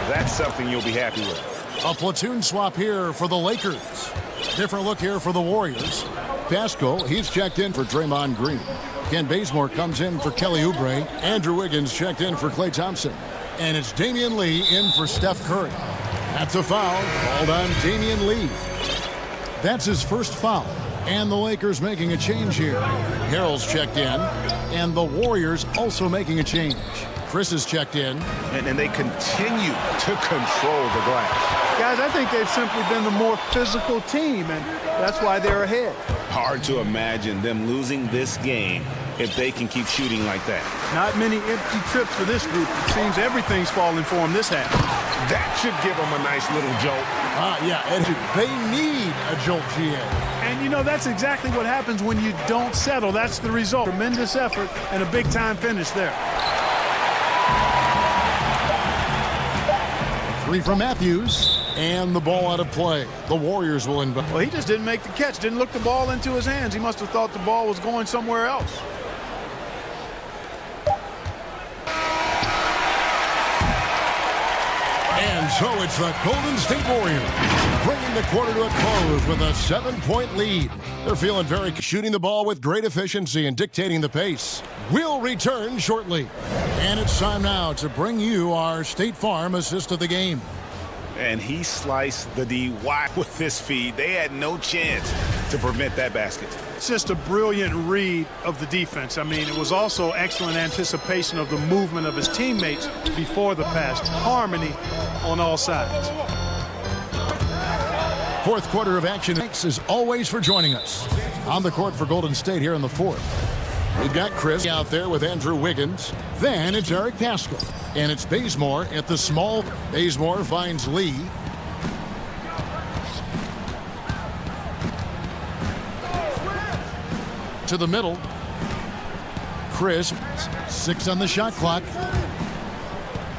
that's something you'll be happy with. A platoon swap here for the Lakers. Different look here for the Warriors. Pascal, he's checked in for Draymond Green. Ken Bazemore comes in for Kelly Oubre. Andrew Wiggins checked in for Klay Thompson. And it's Damian Lee in for Steph Curry. That's a foul called on Damian Lee. That's his first foul. And the Lakers making a change here. Harrell's checked in. And the Warriors also making a change. Chris is checked in. And they continue to control the glass. Guys, I think they've simply been the more physical team, and that's why they're ahead. Hard to imagine them losing this game if they can keep shooting like that. Not many empty trips for this group. It seems everything's falling for them this half. That should give them a nice little jolt. Yeah, and they need a jolt, GA. And, you know, that's exactly what happens when you don't settle. That's the result. Tremendous effort and a big-time finish there. 3 from Matthews, and the ball out of play. The Warriors will inbound. Well, he just didn't make the catch, didn't look the ball into his hands. He must have thought the ball was going somewhere else. And so it's the Golden State Warriors bringing the quarter to a close with a 7-point lead. They're feeling very shooting the ball with great efficiency and dictating the pace. We'll return shortly. And it's time now to bring you our State Farm assist of the game. And he sliced the D wide with this feed. They had no chance to prevent that basket. It's just a brilliant read of the defense. I mean, it was also excellent anticipation of the movement of his teammates before the pass. Harmony on all sides. Fourth quarter of action. Thanks as always for joining us. On the court for Golden State here in the fourth. We've got Chris out there with Andrew Wiggins. Then it's Eric Pascal. And it's Bazemore at the small. Bazemore finds Lee. To the middle. Chris, 6 on the shot clock.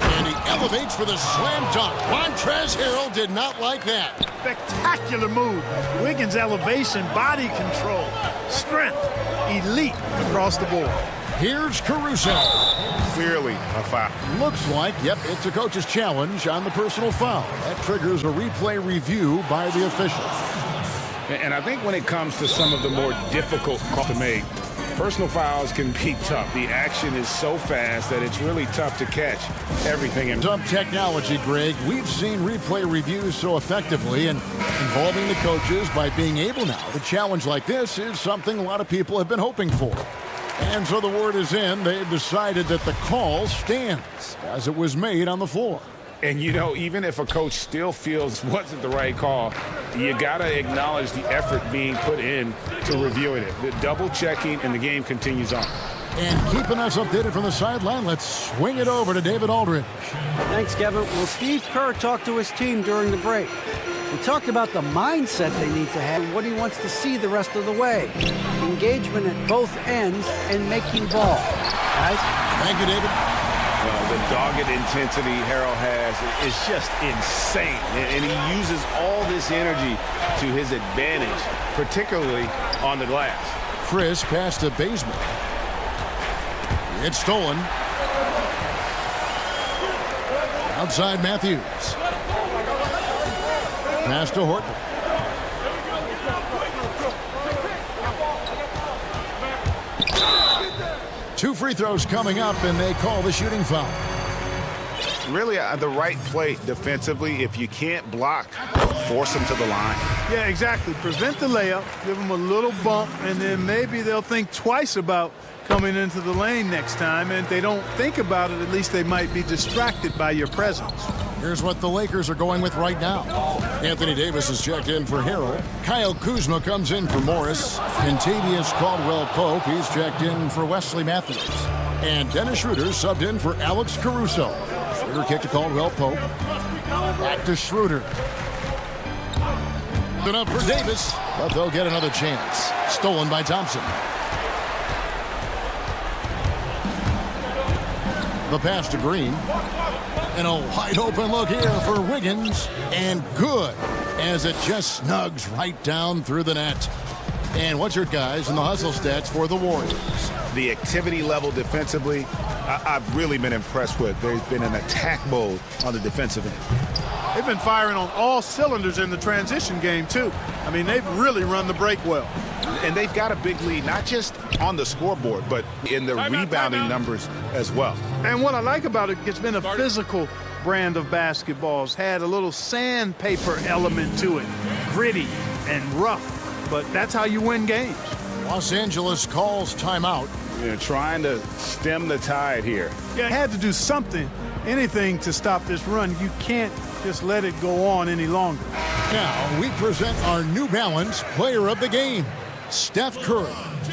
And he elevates for the slam dunk. Montrezl Harrell did not like that. Spectacular move. Wiggins' elevation, body control, strength, elite across the board. Here's Caruso. Clearly a foul. Looks like, yep, it's a coach's challenge on the personal foul. That triggers a replay review by the officials. And I think when it comes to some of the more difficult calls to make, personal fouls can be tough. The action is so fast that it's really tough to catch everything. Dump technology, Greg. We've seen replay reviews so effectively, and involving the coaches by being able now to challenge like this is something a lot of people have been hoping for. And so the word is in. They've decided that the call stands as it was made on the floor. And, you know, even if a coach still feels it wasn't the right call, you got to acknowledge the effort being put in to reviewing it. The double checking, and the game continues on. And keeping us updated from the sideline, let's swing it over to David Aldridge. Thanks, Kevin. Well, Steve Kerr talked to his team during the break. He talked about the mindset they need to have and what he wants to see the rest of the way. Engagement at both ends and making ball. Guys? Thank you, David. Well, the dogged intensity Harrell has is just insane. And he uses all this energy to his advantage, particularly on the glass. Chris passed to Bazemore. It's stolen. Outside Matthews. Pass to Horton. Two free throws coming up, and they call the shooting foul. Really the right play defensively. If you can't block, force them to the line. Yeah, exactly. Prevent the layup, give them a little bump, and then maybe they'll think twice about coming into the lane next time. And if they don't think about it, at least they might be distracted by your presence. Here's what the Lakers are going with right now. Anthony Davis is checked in for Harrell. Kyle Kuzma comes in for Morris. Kentavious Caldwell-Pope, he's checked in for Wesley Matthews. And Dennis Schroeder subbed in for Alex Caruso. Schroeder kick to Caldwell-Pope. Back to Schroeder. Good up for Davis, but they'll get another chance. Stolen by Thompson. The pass to Green. And a wide open look here for Wiggins. And good, as it just snugs right down through the net. And what's your guys in the hustle stats for the Warriors? The activity level defensively, I've really been impressed with. There's been an attack mode on the defensive end. They've been firing on all cylinders in the transition game, too. I mean, they've really run the break well. And they've got a big lead, not just on the scoreboard, but in the rebounding numbers as well. And what I like about it, it's been a physical brand of basketball. It's had a little sandpaper element to it. Gritty, and rough, but that's how you win games. Los Angeles calls timeout. They're trying to stem the tide here. Yeah, had to do something, anything to stop this run. You can't just let it go on any longer. Now we present our New Balance Player of the Game, Steph Curry.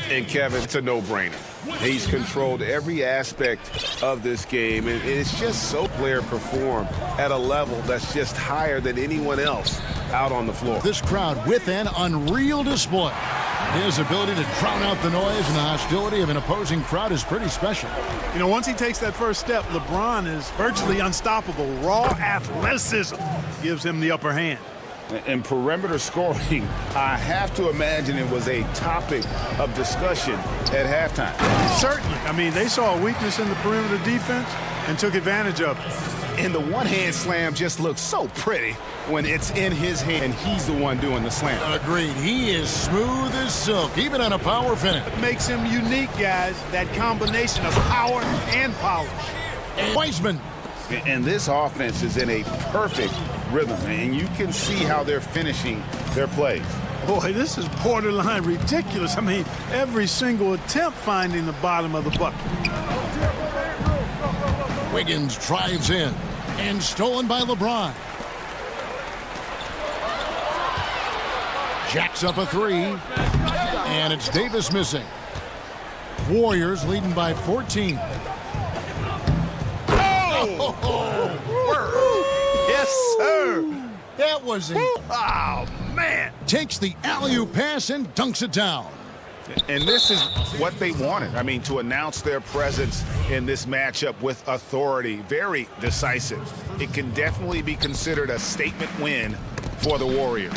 And Kevin, it's a no-brainer. He's controlled every aspect of this game, and it's just so player perform at a level that's just higher than anyone else out on the floor. This crowd with an unreal display. His ability to drown out the noise and the hostility of an opposing crowd is pretty special. You know, once he takes that first step, LeBron is virtually unstoppable. Raw athleticism gives him the upper hand. And perimeter scoring, I have to imagine it was a topic of discussion at halftime. Certainly. I mean, they saw a weakness in the perimeter defense and took advantage of it. And the one-hand slam just looks so pretty when it's in his hand and he's the one doing the slam. Agreed. He is smooth as silk, even on a power finish. What makes him unique, guys, that combination of power and polish. And Wiseman. And this offense is in a perfect rhythm, and you can see how they're finishing their plays. Boy, this is borderline ridiculous. I mean, every single attempt finding the bottom of the bucket. Wiggins drives in and stolen by LeBron. Jacks up a three, and it's Davis missing. Warriors leading by 14. Yes, sir. That was a... Oh, man. Takes the alley-oop pass and dunks it down. And this is what they wanted. I mean, to announce their presence in this matchup with authority. Very decisive. It can definitely be considered a statement win for the Warriors.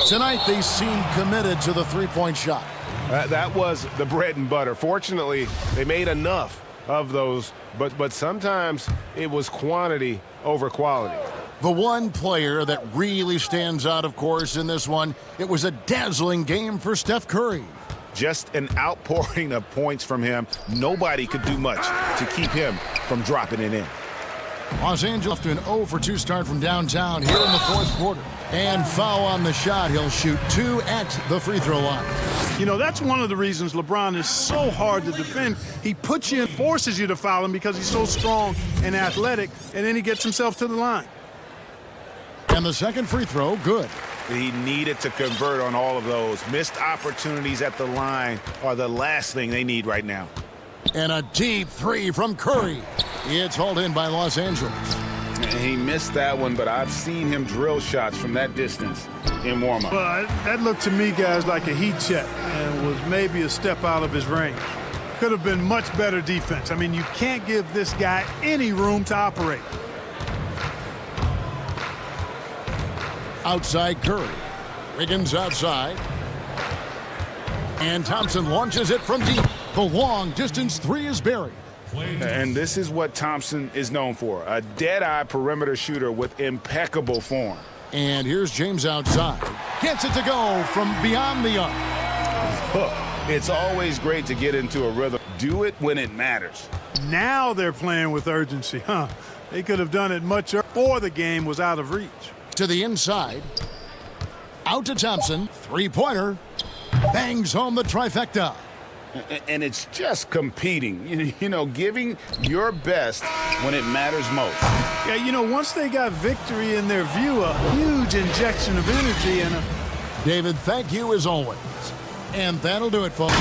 Tonight, they seem committed to the three-point shot. That was the bread and butter. Fortunately, they made enough of those, but sometimes it was quantity over quality. The one player that really stands out, of course, in this one, it was a dazzling game for Steph Curry. Just an outpouring of points from him. Nobody could do much to keep him from dropping it in. Los Angeles to an 0-for-2 start from downtown here in the fourth quarter. And foul on the shot. He'll shoot 2 at the free throw line. You know, that's one of the reasons LeBron is so hard to defend. He puts you and forces you to foul him because he's so strong and athletic, and then he gets himself to the line. And the second free throw, good. He needed to convert on all of those. Missed opportunities at the line are the last thing they need right now. And a deep three from Curry. It's hauled in by Los Angeles. He missed that one, but I've seen him drill shots from that distance in warm-up. Well, that looked to me, guys, like a heat check and was maybe a step out of his range. Could have been much better defense. I mean, you can't give this guy any room to operate. Outside Curry. Wiggins outside. And Thompson launches it from deep. The long-distance three is buried. And this is what Thompson is known for, a dead-eye perimeter shooter with impeccable form. And here's James outside. Gets it to go from beyond the arc. It's always great to get into a rhythm. Do it when it matters. Now they're playing with urgency, huh? They could have done it much before the game was out of reach. To the inside. Out to Thompson. Three-pointer. Bangs home the trifecta. And it's just competing, you know, giving your best when it matters most. Yeah, you know, once they got victory in their view, a huge injection of energy and David, thank you as always. And that'll do it, folks.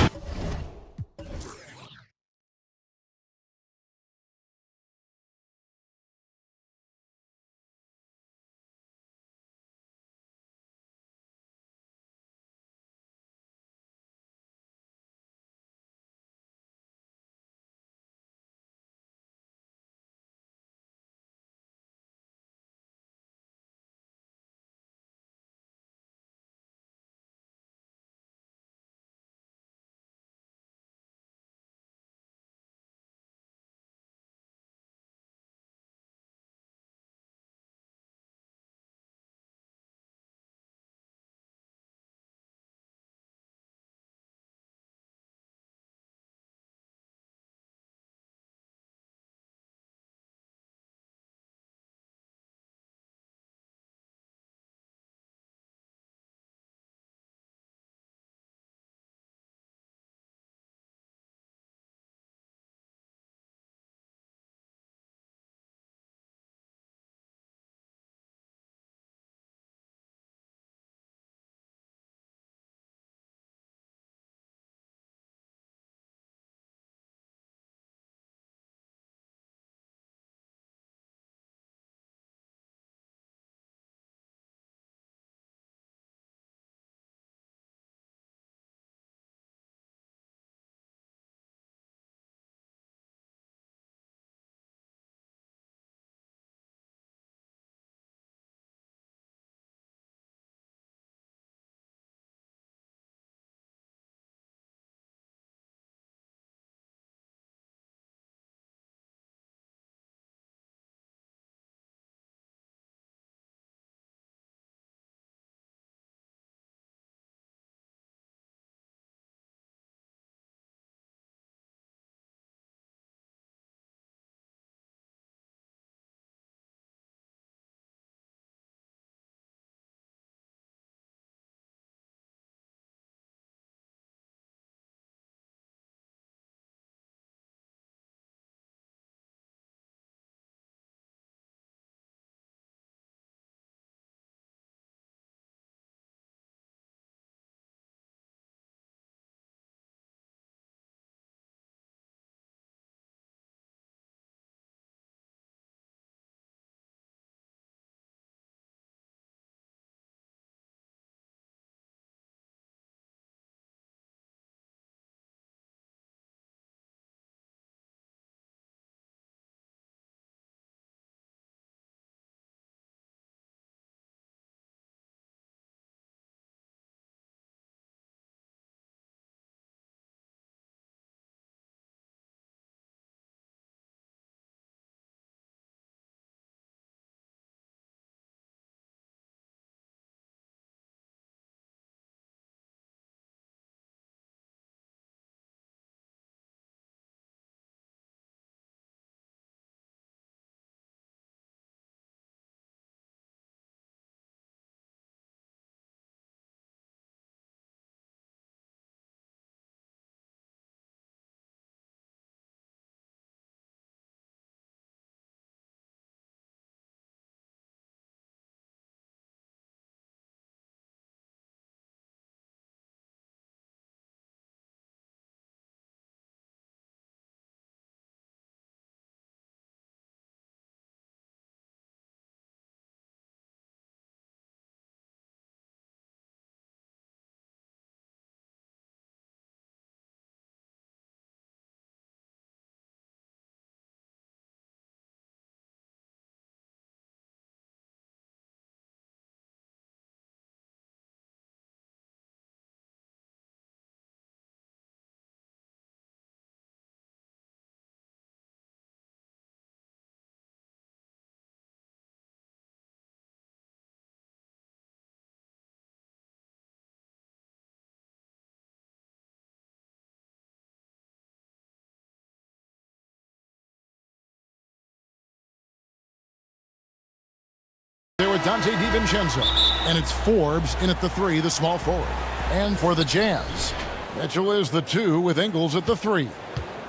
it Dante DiVincenzo. And it's Forbes in at the 3, the small forward. And for the Jazz, Mitchell is the 2 with Ingles at the 3.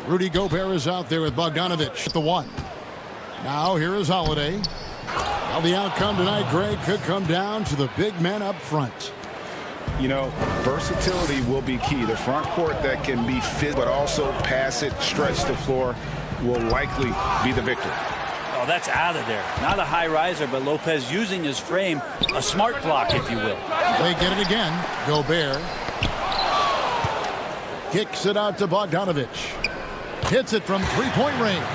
Rudy Gobert is out there with Bogdanovic at the 1. Now here is Holiday. Now the outcome tonight, Greg, could come down to the big men up front. You know, versatility will be key. The front court that can be fit, but also pass it, stretch the floor, will likely be the victor. Oh, that's out of there. Not a high riser, but Lopez using his frame, a smart block, if you will. They get it again. Gobert kicks it out to Bogdanovic. Hits it from three-point range.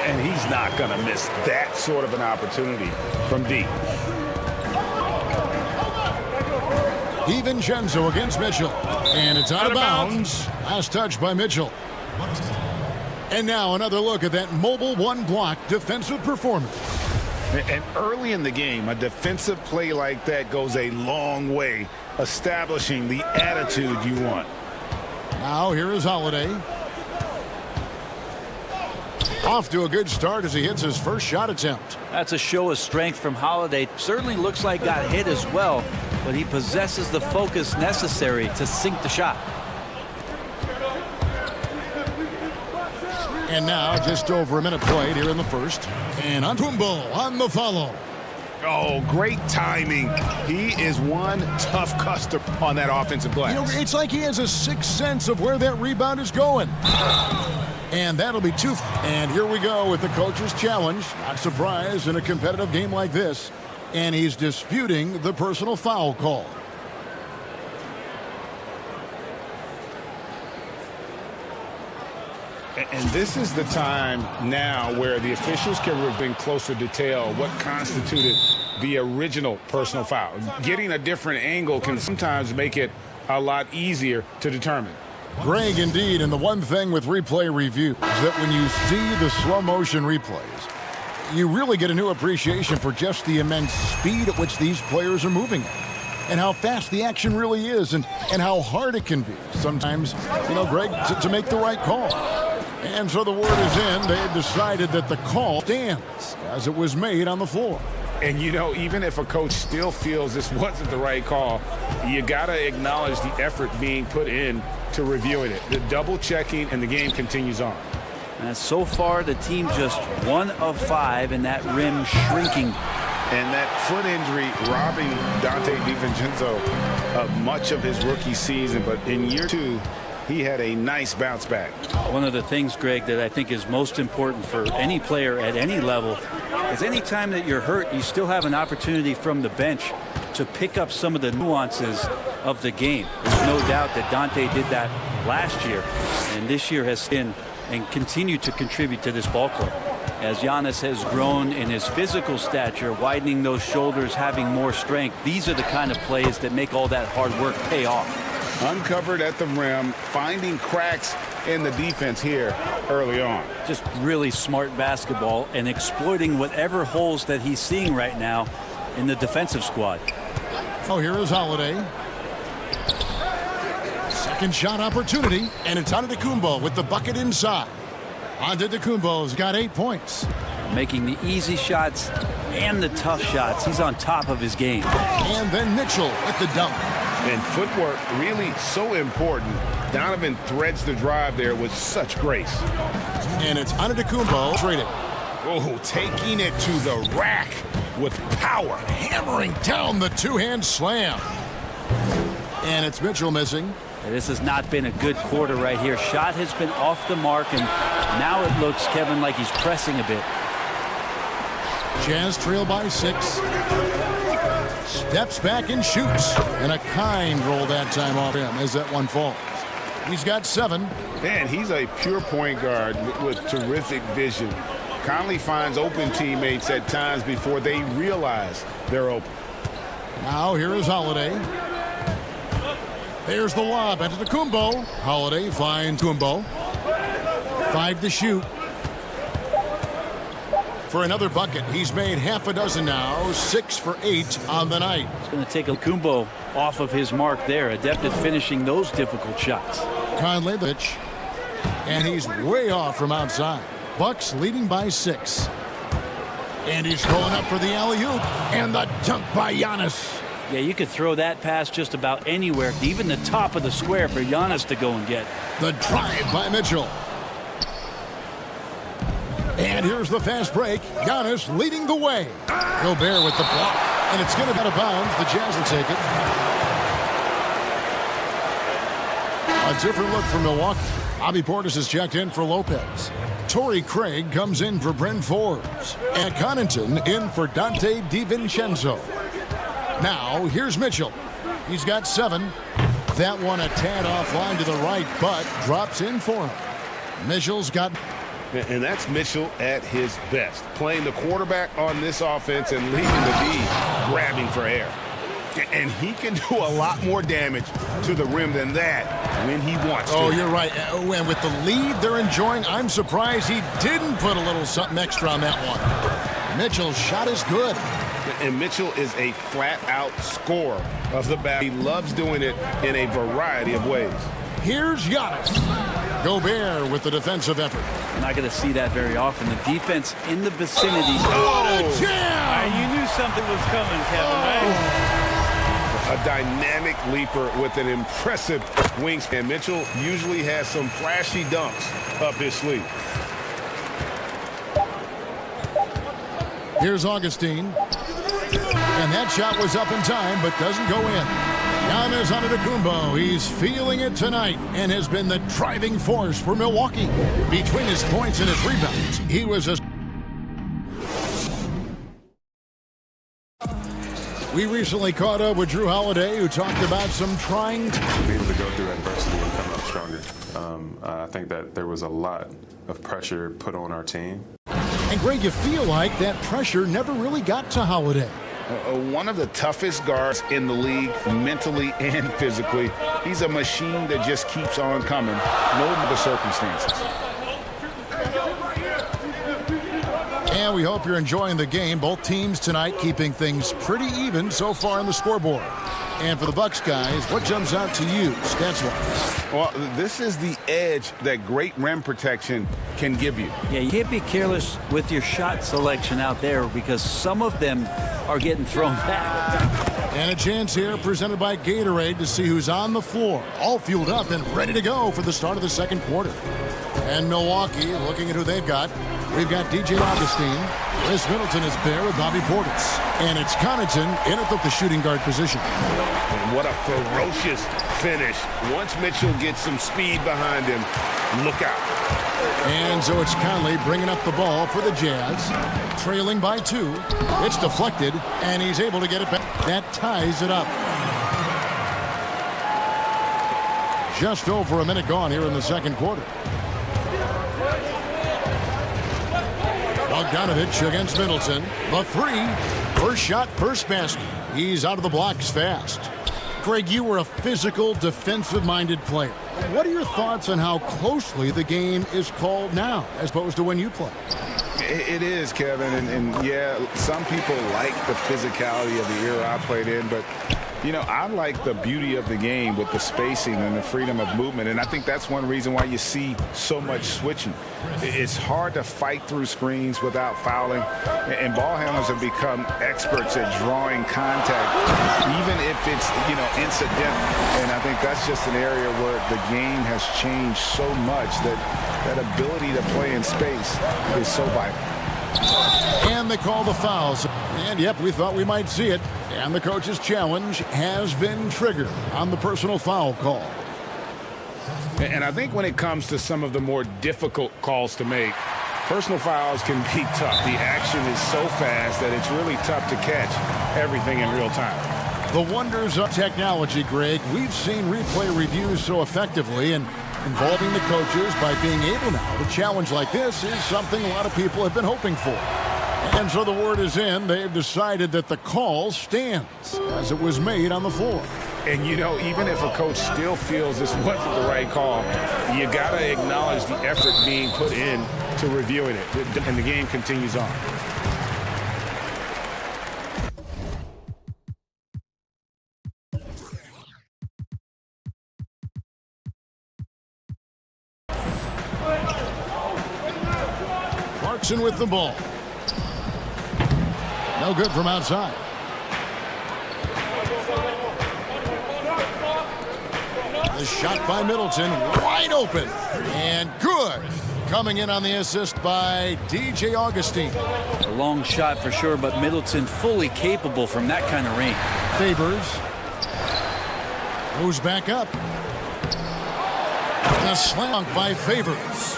And he's not going to miss that sort of an opportunity from deep. DiVincenzo against Mitchell. And it's out of bounds. Last touch by Mitchell. And now another look at that mobile one-block defensive performance. And early in the game, a defensive play like that goes a long way, establishing the attitude you want. Now here is Holiday. Off to a good start as he hits his first shot attempt. That's a show of strength from Holiday. Certainly looks like got hit as well, but he possesses the focus necessary to sink the shot. And now just over a minute played here in the first. And Antetokounmpo on the follow. Oh, great timing. He is one tough customer on that offensive glass. You know, it's like he has a sixth sense of where that rebound is going. And that'll be 2. And here we go with the coach's challenge. Not surprised in a competitive game like this. And he's disputing the personal foul call. And this is the time now where the officials can bring closer detail what constituted the original personal foul. Getting a different angle can sometimes make it a lot easier to determine. Greg, indeed, and the one thing with replay review is that when you see the slow motion replays, you really get a new appreciation for just the immense speed at which these players are moving at, and how fast the action really is, and how hard it can be sometimes, you know, Greg, to make the right call. And so the word is in. They have decided that the call stands as it was made on the floor. And, you know, even if a coach still feels this wasn't the right call, you got to acknowledge the effort being put in to reviewing it. The double checking, and the game continues on. And so far, the team just 1 of 5, and that rim shrinking. And that foot injury robbing Dante DiVincenzo of much of his rookie season. But in year 2, he had a nice bounce back. One of the things, Greg, that I think is most important for any player at any level is any time that you're hurt, you still have an opportunity from the bench to pick up some of the nuances of the game. There's no doubt that Dante did that last year, and this year has been and continued to contribute to this ball club. As Giannis has grown in his physical stature, widening those shoulders, having more strength, these are the kind of plays that make all that hard work pay off. Uncovered at the rim, finding cracks in the defense here early on. Just really smart basketball and exploiting whatever holes that he's seeing right now in the defensive squad. Oh, here is Holiday. Second shot opportunity, and it's Antetokounmpo with the bucket inside. Antetokounmpo's got 8 points. Making the easy shots and the tough shots. He's on top of his game. And then Mitchell with the dunk. And footwork really so important. Donovan threads the drive there with such grace. And it's Antetokounmpo traded. Oh, taking it to the rack with power. Hammering down the two-hand slam. And it's Mitchell missing. This has not been a good quarter right here. Shot has been off the mark, and now it looks, Kevin, like he's pressing a bit. Jazz trail by 6. Steps back and shoots. And a kind roll that time off him as that one falls. He's got 7. Man, he's a pure point guard with terrific vision. Conley finds open teammates at times before they realize they're open. Now here is Holiday. There's the lob into Antetokounmpo. Holiday finds Antetokounmpo. 5 to shoot. For another bucket. He's made half a dozen now. 6 for 8 on the night. It's going to take Antetokounmpo off of his mark there. Adept at finishing those difficult shots. Conley, and he's way off from outside. Bucks leading by 6. And he's going up for the alley-oop. And the dunk by Giannis. Yeah, you could throw that pass just about anywhere, even the top of the square for Giannis to go and get. The drive by Mitchell. And here's the fast break. Giannis leading the way. Gobert with the block. And it's going to be out of bounds. The Jazz will take it. A different look for Milwaukee. Bobby Portis is checked in for Lopez. Torrey Craig comes in for Bryn Forbes. And Connaughton in for Dante DiVincenzo. Now, here's Mitchell. He's got 7. That one a tad offline to the right, but drops in for him. Mitchell's got... And that's Mitchell at his best. Playing the quarterback on this offense and leaving the D grabbing for air. And he can do a lot more damage to the rim than that when he wants to. Oh, you're right. And with the lead they're enjoying, I'm surprised he didn't put a little something extra on that one. Mitchell's shot is good. And Mitchell is a flat-out scorer of the bat. He loves doing it in a variety of ways. Here's Giannis. Gobert with the defensive effort. You're not going to see that very often. The defense in the vicinity. Oh, a jam! You knew something was coming, Kevin, right? A dynamic leaper with an impressive wingspan. Mitchell usually has some flashy dunks up his sleeve. Here's Augustine. And that shot was up in time, but doesn't go in. Giannis Antetokounmpo. He's feeling it tonight and has been the driving force for Milwaukee. Between his points and his rebounds, he was a... We recently caught up with Drew Holiday, who talked about some trying... Be able to go through adversity and come out stronger. I think that there was a lot of pressure put on our team. And Greg, you feel like that pressure never really got to Holiday. One of the toughest guards in the league, mentally and physically. He's a machine that just keeps on coming, no matter the circumstances. And we hope you're enjoying the game. Both teams tonight keeping things pretty even so far on the scoreboard. And for the Bucks guys, what jumps out to you stats-wise? Well, this is the edge that great rim protection can give you. Yeah, you can't be careless with your shot selection out there because some of them are getting thrown back. And a chance here presented by Gatorade to see who's on the floor, all fueled up and ready to go for the start of the second quarter. And Milwaukee, looking at who they've got, we've got DJ Augustine. Chris Middleton is there with Bobby Portis. And it's Connaughton in at the shooting guard position. And what a ferocious finish. Once Mitchell gets some speed behind him, look out. And so it's Conley bringing up the ball for the Jazz. Trailing by 2. It's deflected, and he's able to get it back. That ties it up. Just over a minute gone here in the second quarter. Bogdanovich against Middleton. The 3. First shot, first basket. He's out of the blocks fast. Greg, you were a physical, defensive-minded player. What are your thoughts on how closely the game is called now as opposed to when you played? It is, Kevin, and yeah, some people like the physicality of the era I played in, but you know, I like the beauty of the game with the spacing and the freedom of movement, and I think that's one reason why you see so much switching. It's hard to fight through screens without fouling, and ball handlers have become experts at drawing contact, even if it's, you know, incidental. And I think that's just an area where the game has changed so much that that ability to play in space is so vital. And they call the fouls. And yep, we thought we might see it. And the coach's challenge has been triggered on the personal foul call. And I think when it comes to some of the more difficult calls to make, personal fouls can be tough. The action is so fast that it's really tough to catch everything in real time. The wonders of technology, Greg. We've seen replay reviews so effectively, and involving the coaches by being able now to challenge like this is something a lot of people have been hoping for. And so the word is in. They've decided that the call stands as it was made on the floor. And, you know, even if a coach still feels this wasn't the right call, you got to acknowledge the effort being put in to reviewing it. And the game continues on. Clarkson with the ball. No good from outside. The shot by Middleton, wide open, and good. Coming in on the assist by DJ Augustine. A long shot for sure, but Middleton fully capable from that kind of range. Favors. Goes back up. And a slam by Favors.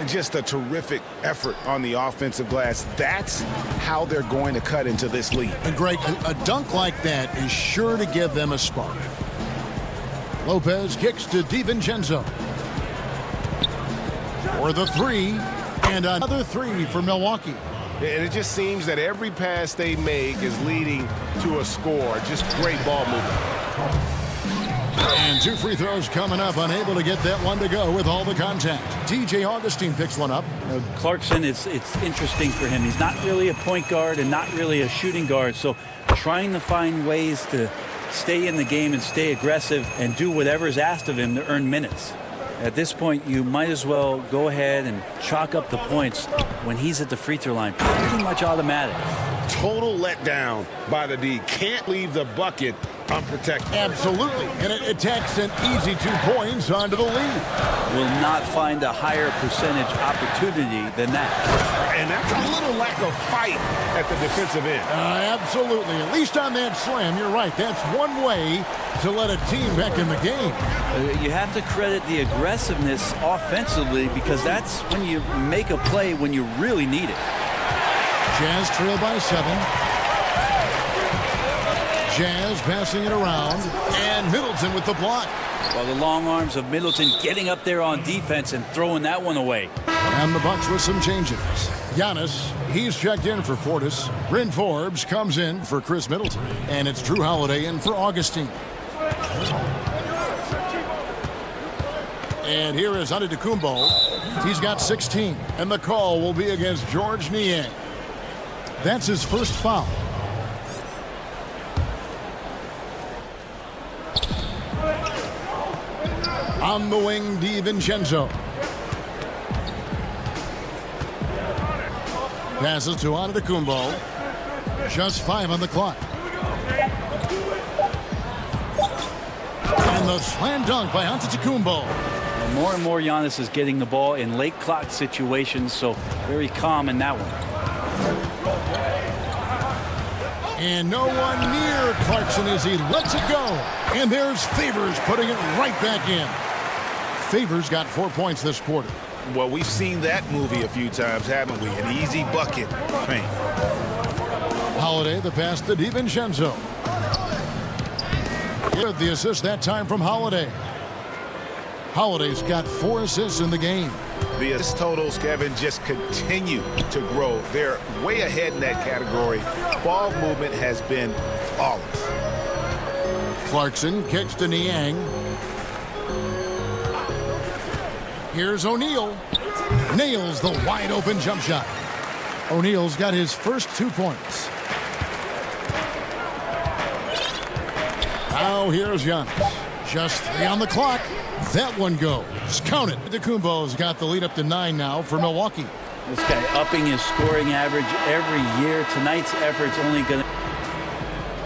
Just a terrific effort on the offensive glass. That's how they're going to cut into this lead. And Greg, a dunk like that is sure to give them a spark. Lopez kicks to DiVincenzo. For the three, and another three for Milwaukee. And it just seems that every pass they make is leading to a score. Just great ball movement. And 2 free throws coming up, unable to get that one to go with all the contact. DJ Augustine picks one up. Clarkson, it's interesting for him. He's not really a point guard and not really a shooting guard, so trying to find ways to stay in the game and stay aggressive and do whatever is asked of him to earn minutes. At this point, you might as well go ahead and chalk up the points when he's at the free throw line. Pretty much automatic. Total letdown by the D. Can't leave the bucket unprotected. Absolutely. And it attacks an easy 2 points onto the lead. Will not find a higher percentage opportunity than that. And that's a little lack of fight at the defensive end. Absolutely. At least on that slam, you're right. That's one way to let a team back in the game. You have to credit the aggressiveness offensively because that's when you make a play when you really need it. Jazz trail by 7. Jazz passing it around, and Middleton with the block. Well, the long arms of Middleton getting up there on defense and throwing that one away. And the Bucks with some changes. Giannis, he's checked in for Portis. Bryn Forbes comes in for Chris Middleton. And it's Drew Holiday in for Augustine. And here is Antetokounmpo. He's got 16. And the call will be against Georges Niang. That's his first foul. On the wing, DiVincenzo. Passes to Antetokounmpo. Just 5 on the clock. And the slam dunk by Antetokounmpo. More and more Giannis is getting the ball in late clock situations, so very calm in that one. And no one near Clarkson as he lets it go. And there's Favors putting it right back in. Favors got 4 points this quarter. Well, we've seen that movie a few times, haven't we? An easy bucket. Paint. Holiday, the pass to DiVincenzo. The assist that time from Holiday. Holiday's got 4 assists in the game. The assist totals, Kevin, just continue to grow. They're way ahead in that category. Ball movement has been flawless. Clarkson kicks to Niang. Here's O'Neal. Nails the wide open jump shot. O'Neal's got his first 2 points. Now here's Giannis. Just 3 on the clock. That one goes. Count it. Antetokounmpo's got the lead up to 9 now for Milwaukee. This guy upping his scoring average every year. Tonight's effort's only going to...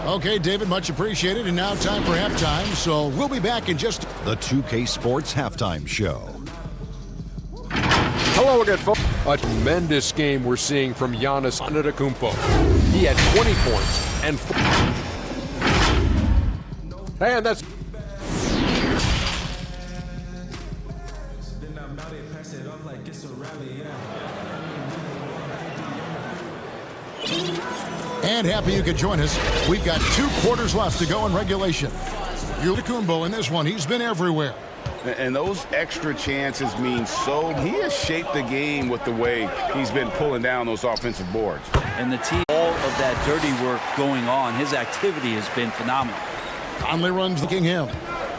Okay, David, much appreciated. And now time for halftime. So we'll be back in just... The 2K Sports Halftime Show. Hello again, folks. A tremendous game we're seeing from Giannis Antetokounmpo. He had 20 points and... And that's... And happy you could join us. We've got 2 quarters left to go in regulation. Antetokounmpo in this one. He's been everywhere. And those extra chances mean so. He has shaped the game with the way he's been pulling down those offensive boards. And the team, all of that dirty work going on, his activity has been phenomenal. Conley runs looking him.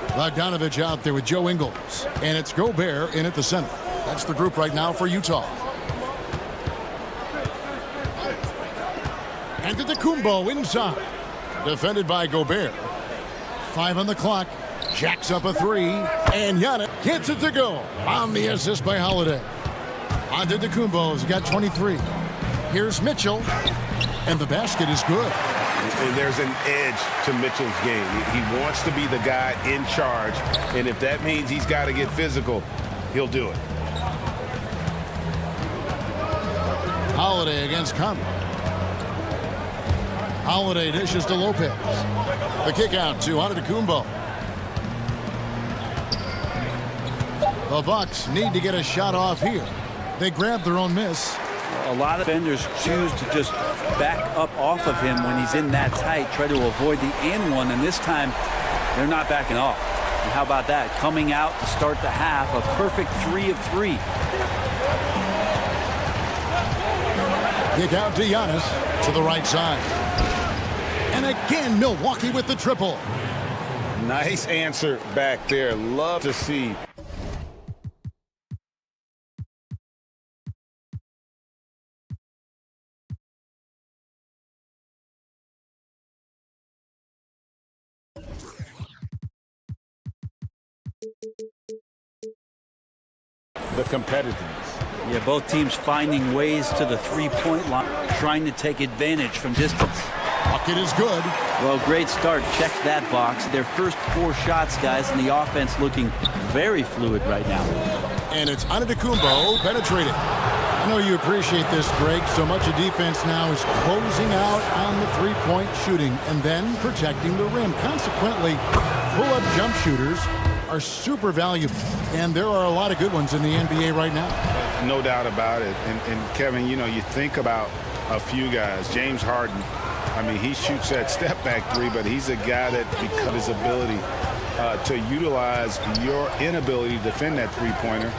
Bogdanovich out there with Joe Ingles. And it's Gobert in at the center. That's the group right now for Utah. And Antetokounmpo inside. Defended by Gobert. 5 on the clock. Jacks up a 3. And Giannis gets it to go. On the assist by Holiday. Antetokounmpo's got 23. Here's Mitchell. And the basket is good. And there's an edge to Mitchell's game. He wants to be the guy in charge, and if that means he's got to get physical, he'll do it. Holiday against Conley. Holiday dishes to Lopez. The kick out to Antetokounmpo. The Bucks need to get a shot off here. They grab their own miss. A lot of defenders choose to just back up off of him when he's in that tight, try to avoid the and one, and this time they're not backing off. And how about that? Coming out to start the half, a perfect 3 of 3. Kick out to Giannis to the right side. And again, Milwaukee with the triple. Nice answer back there. Love to see. The competitiveness. Yeah, both teams finding ways to the three-point line, trying to take advantage from distance. Bucket is good. Well, great start. Check that box. Their first 4 shots, guys, and the offense looking very fluid right now. And it's Antetokounmpo penetrated. I know you appreciate this, Greg. So much of defense now is closing out on the three-point shooting and then protecting the rim. Consequently, pull-up jump shooters are super valuable, and there are a lot of good ones in the NBA right now. No doubt about it. And Kevin, you know, you think about a few guys. James Harden, I mean, he shoots that step-back three, but he's a guy that, because of his ability to utilize your inability to defend that three-pointer.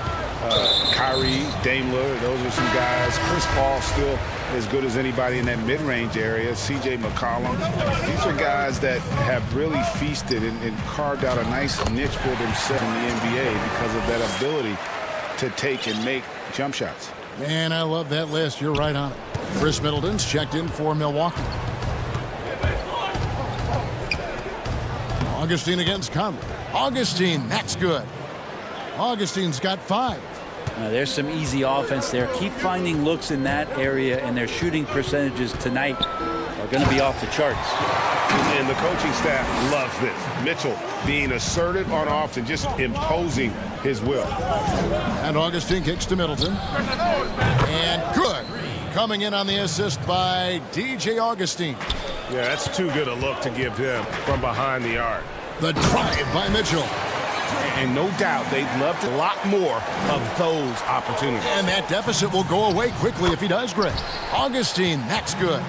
Kyrie, Dame Lillard, those are some guys. Chris Paul still as good as anybody in that mid-range area. C.J. McCollum. These are guys that have really feasted and carved out a nice niche for themselves in the NBA because of that ability to take and make jump shots. Man, I love that list. You're right on it. Chris Middleton's checked in for Milwaukee. Augustine against Conley. Augustine, that's good. Augustine's got 5. There's some easy offense there. Keep finding looks in that area, and their shooting percentages tonight are going to be off the charts. And the coaching staff loves this. Mitchell being assertive on offense, just imposing his will. And Augustine kicks to Middleton. And good. Coming in on the assist by DJ Augustine. Yeah, that's too good a look to give him from behind the arc. The drive by Mitchell. And no doubt they'd love a lot more of those opportunities. And that deficit will go away quickly if he does, Greg. Augustine, that's good.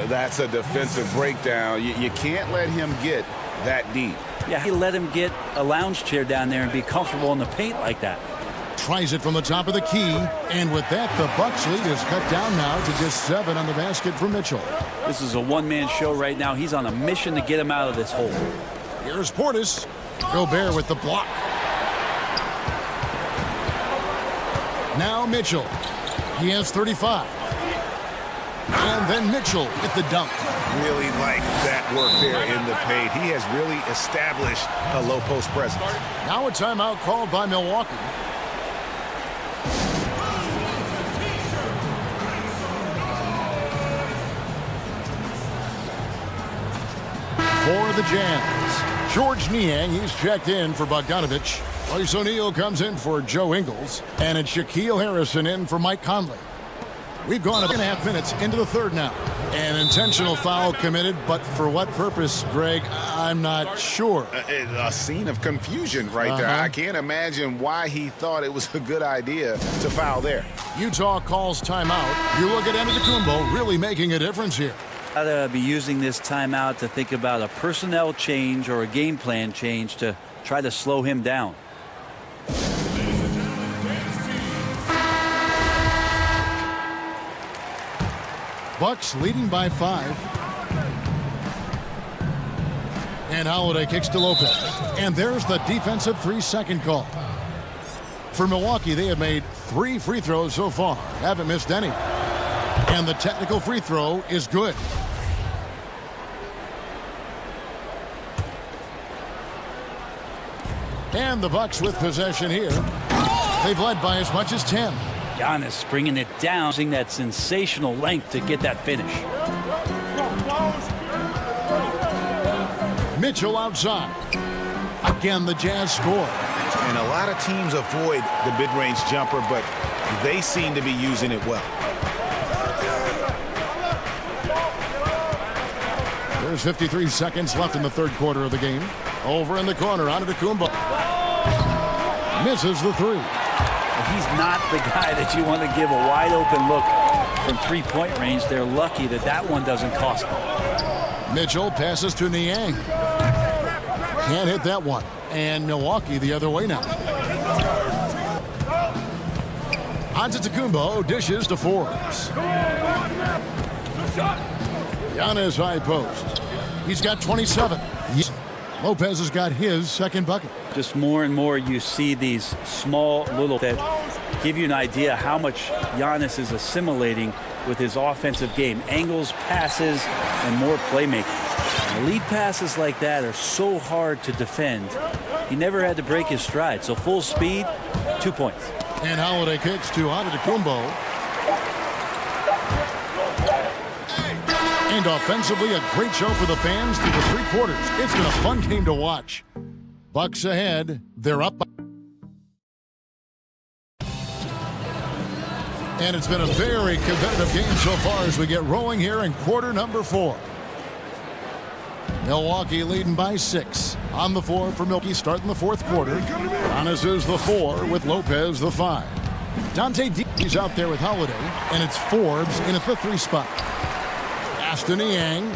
That's a defensive breakdown. You can't let him get that deep. Yeah, he let him get a lounge chair down there and be comfortable in the paint like that. Tries it from the top of the key. And with that, the Bucks lead is cut down now to just 7 on the basket for Mitchell. This is a one-man show right now. He's on a mission to get him out of this hole. Here's Portis. Gobert with the block. Now Mitchell. He has 35. And then Mitchell with the dunk. Really like that work there in the paint. He has really established a low post presence. Now a timeout called by Milwaukee. For the Jazz, George Niang, he's checked in for Bogdanovich. Royce O'Neal comes in for Joe Ingles. And it's Shaquille Harrison in for Mike Conley. We've gone 1.5 minutes into the third now. An intentional foul committed, but for what purpose, Greg, I'm not sure. A scene of confusion right there. I can't imagine why he thought it was a good idea to foul there. Utah calls timeout. You look at Antetokounmpo really making a difference here. Gotta be using this timeout to think about a personnel change or a game plan change to try to slow him down. Bucks leading by 5. And Holiday kicks to Lopez. And there's the defensive 3-second call. For Milwaukee, they have made 3 free throws so far. Haven't missed any. And the technical free throw is good. And the Bucks with possession here. They've led by as much as 10. Giannis bringing it down, using that sensational length to get that finish. Mitchell outside. Again, the Jazz score. And a lot of teams avoid the mid-range jumper, but they seem to be using it well. There's 53 seconds left in the third quarter of the game. Over in the corner, Antetokounmpo. Misses the three. He's not the guy that you want to give a wide open look from three-point range. They're lucky that that one doesn't cost them. Mitchell passes to Niang. Can't hit that one. And Milwaukee the other way now. Antetokounmpo dishes to Forbes. Giannis high post. He's got 27. Lopez has got his second bucket. Just more and more you see these small little that give you an idea how much Giannis is assimilating with his offensive game. Angles, passes, and more playmaking. Elite passes like that are so hard to defend. He never had to break his stride. So full speed, 2 points. And Holiday kicks to Antetokounmpo. And offensively, a great show for the fans through the three quarters. It's been a fun game to watch. Bucks ahead. They're up. And it's been a very competitive game so far as we get rolling here in quarter number 4. Milwaukee leading by 6. On the floor for Milwaukee starting the fourth quarter. Giannis is the 4 with Lopez the 5. Dante D. He's out there with Holiday. And it's Forbes in at the 3 spot. To Niang.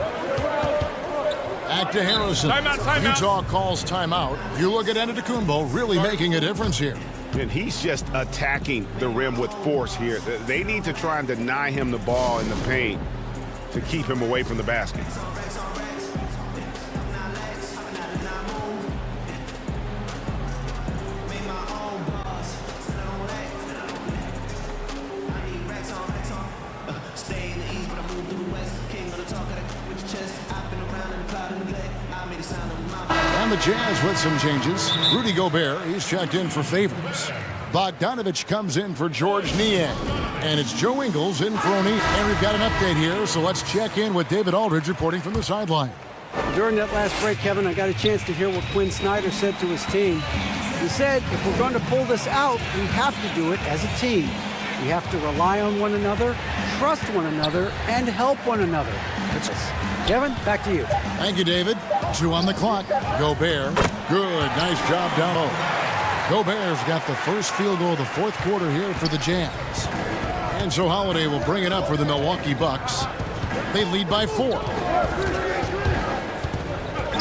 Back to Harrison. Timeout. Utah calls timeout. You look at Antetokounmpo really making a difference here. And he's just attacking the rim with force here. They need to try and deny him the ball in the paint to keep him away from the basket. And the Jazz with some changes. Rudy Gobert, he's checked in for Favors. Bogdanovich comes in for George Niang. And it's Joe Ingles in for O'Neal. And we've got an update here, so let's check in with David Aldridge reporting from the sideline. During that last break, Kevin, I got a chance to hear what Quinn Snyder said to his team. He said, if we're going to pull this out, we have to do it as a team. We have to rely on one another, trust one another, and help one another. Kevin, back to you. Thank you, David. 2 on the clock. Gobert. Good. Nice job down low. Gobert's got the first field goal of the fourth quarter here for the Jazz. And so Holiday will bring it up for the Milwaukee Bucks. They lead by 4.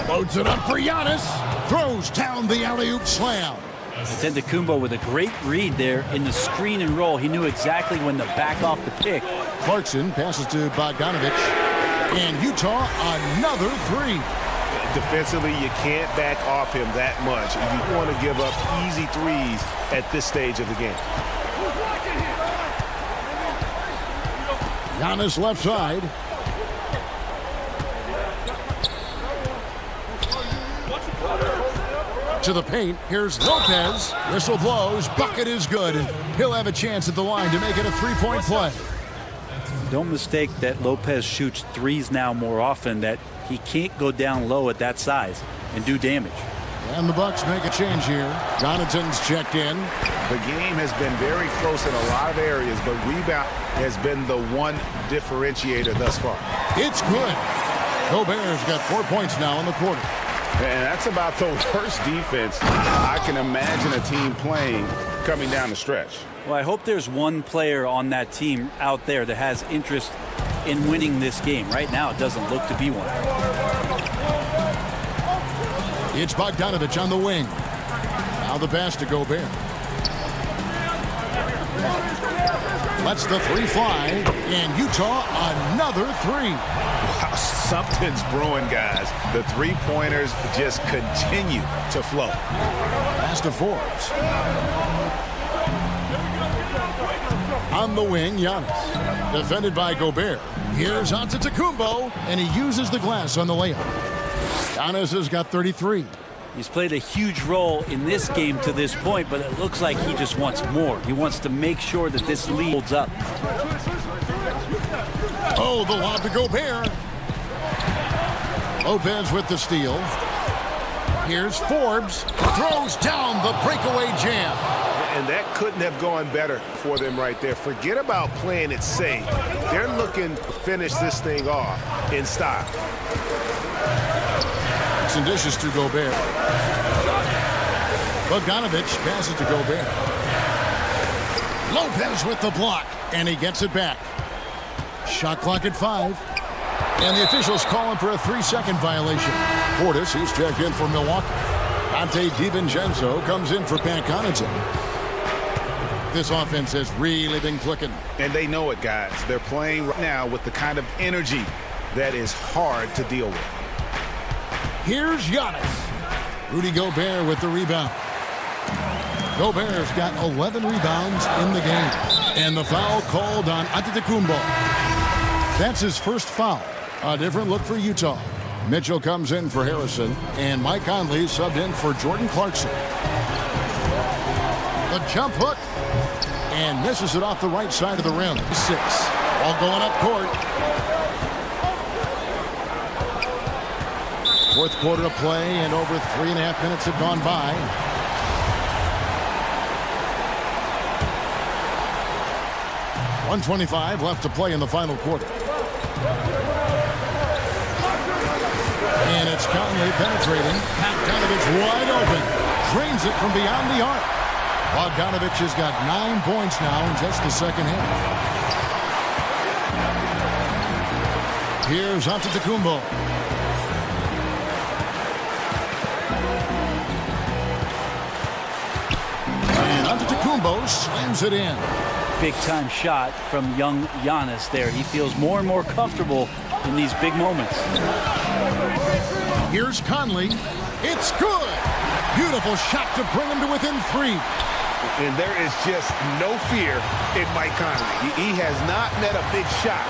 Loads it up for Giannis. Throws down the alley-oop slam. Antetokounmpo with a great read there in the screen and roll. He knew exactly when to back off the pick. Clarkson passes to Bogdanovich. And Utah, another 3. Defensively, you can't back off him that much. You want to give up easy threes at this stage of the game. Giannis left side. To the paint. Here's Lopez. Whistle blows. Bucket is good. And he'll have a chance at the line to make it a 3-point play. Don't mistake that Lopez shoots threes now more often, that he can't go down low at that size and do damage. And the Bucks make a change here. Jonathan's checked in. The game has been very close in a lot of areas, but rebound has been the one differentiator thus far. It's good. Gobert's got 4 points now in the quarter. And that's about the worst defense I can imagine a team playing coming down the stretch. Well, I hope there's one player on that team out there that has interest in winning this game. Right now, it doesn't look to be one. It's Bogdanovich on the wing. Now the pass to Gobert. Lets the 3 fly. And Utah, another 3. Wow, something's brewing, guys. The 3-pointers just continue to flow. Pass to Forbes. On the wing, Giannis. Defended by Gobert. Here's Antetokounmpo, and he uses the glass on the layup. Giannis has got 33. He's played a huge role in this game to this point, but it looks like he just wants more. He wants to make sure that this lead holds up. Oh, the lob to Gobert. Lopez with the steal. Here's Forbes. Throws down the breakaway jam. And that couldn't have gone better for them right there. Forget about playing it safe. They're looking to finish this thing off in style. Some dishes to Gobert. Bogdanovich passes to Gobert. Lopez with the block, and he gets it back. Shot clock at 5. And the officials calling for a 3-second violation. Portis, he's checked in for Milwaukee. Dante DiVincenzo comes in for Pat Connaughton. This offense has really been clicking. And they know it, guys. They're playing right now with the kind of energy that is hard to deal with. Here's Giannis. Rudy Gobert with the rebound. Gobert's got 11 rebounds in the game. And the foul called on Antetokounmpo. That's his first foul. A different look for Utah. Mitchell comes in for Harrison. And Mike Conley subbed in for Jordan Clarkson. The jump hook. And misses it off the right side of the rim. 6. All going up court. Fourth quarter of play, and over 3.5 minutes have gone by. .125 left to play in the final quarter. And it's Conley penetrating. Bogdanovich wide open. Drains it from beyond the arc. Bogdanovich has got 9 points now in just the second half. Here's Antetokounmpo. And Antetokounmpo slams it in. Big-time shot from young Giannis there. He feels more and more comfortable in these big moments. Here's Conley. It's good. Beautiful shot to bring him to within 3. And there is just no fear in Mike Conley. He has not met a big shot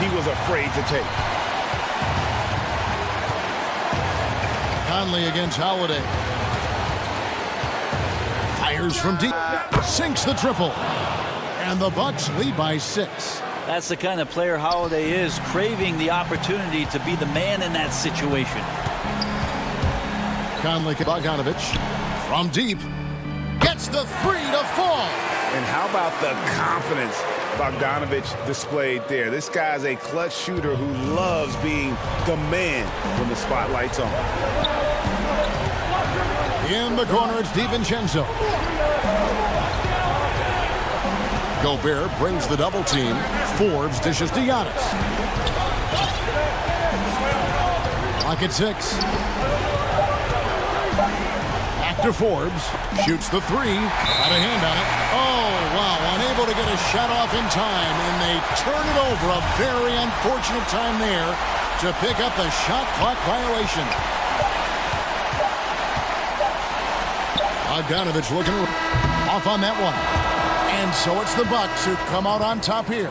he was afraid to take. Conley against Holiday. Fires from deep. Sinks the triple. And the Bucks lead by 6. That's the kind of player Holiday is, craving the opportunity to be the man in that situation. Conley, Bogdanovich from deep. Gets the 3 to fall. And how about the confidence Bogdanovich displayed there? This guy's a clutch shooter who loves being the man when the spotlight's on. In the corner, it's DiVincenzo. Gobert brings the double team. Forbes dishes to Giannis. Clock at 6. Back to Forbes. Shoots the 3. Got a hand on it. Oh, wow. Unable to get a shot off in time. And they turn it over. A very unfortunate time there to pick up the shot clock violation. Bogdanovich looking off on that one. And so it's the Bucks who come out on top here.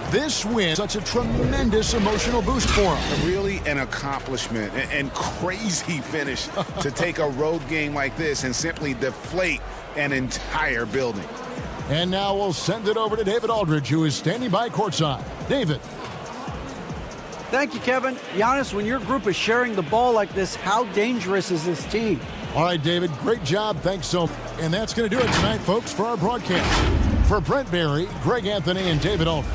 This win, such a tremendous emotional boost for them. Really an accomplishment and crazy finish to take a road game like this and simply deflate an entire building. And now we'll send it over to David Aldridge, who is standing by courtside. David. Thank you, Kevin. Giannis, when your group is sharing the ball like this, how dangerous is this team? All right, David, great job. Thanks so much. And that's going to do it tonight, folks, for our broadcast. For Brent Barry, Greg Anthony, and David Aldridge,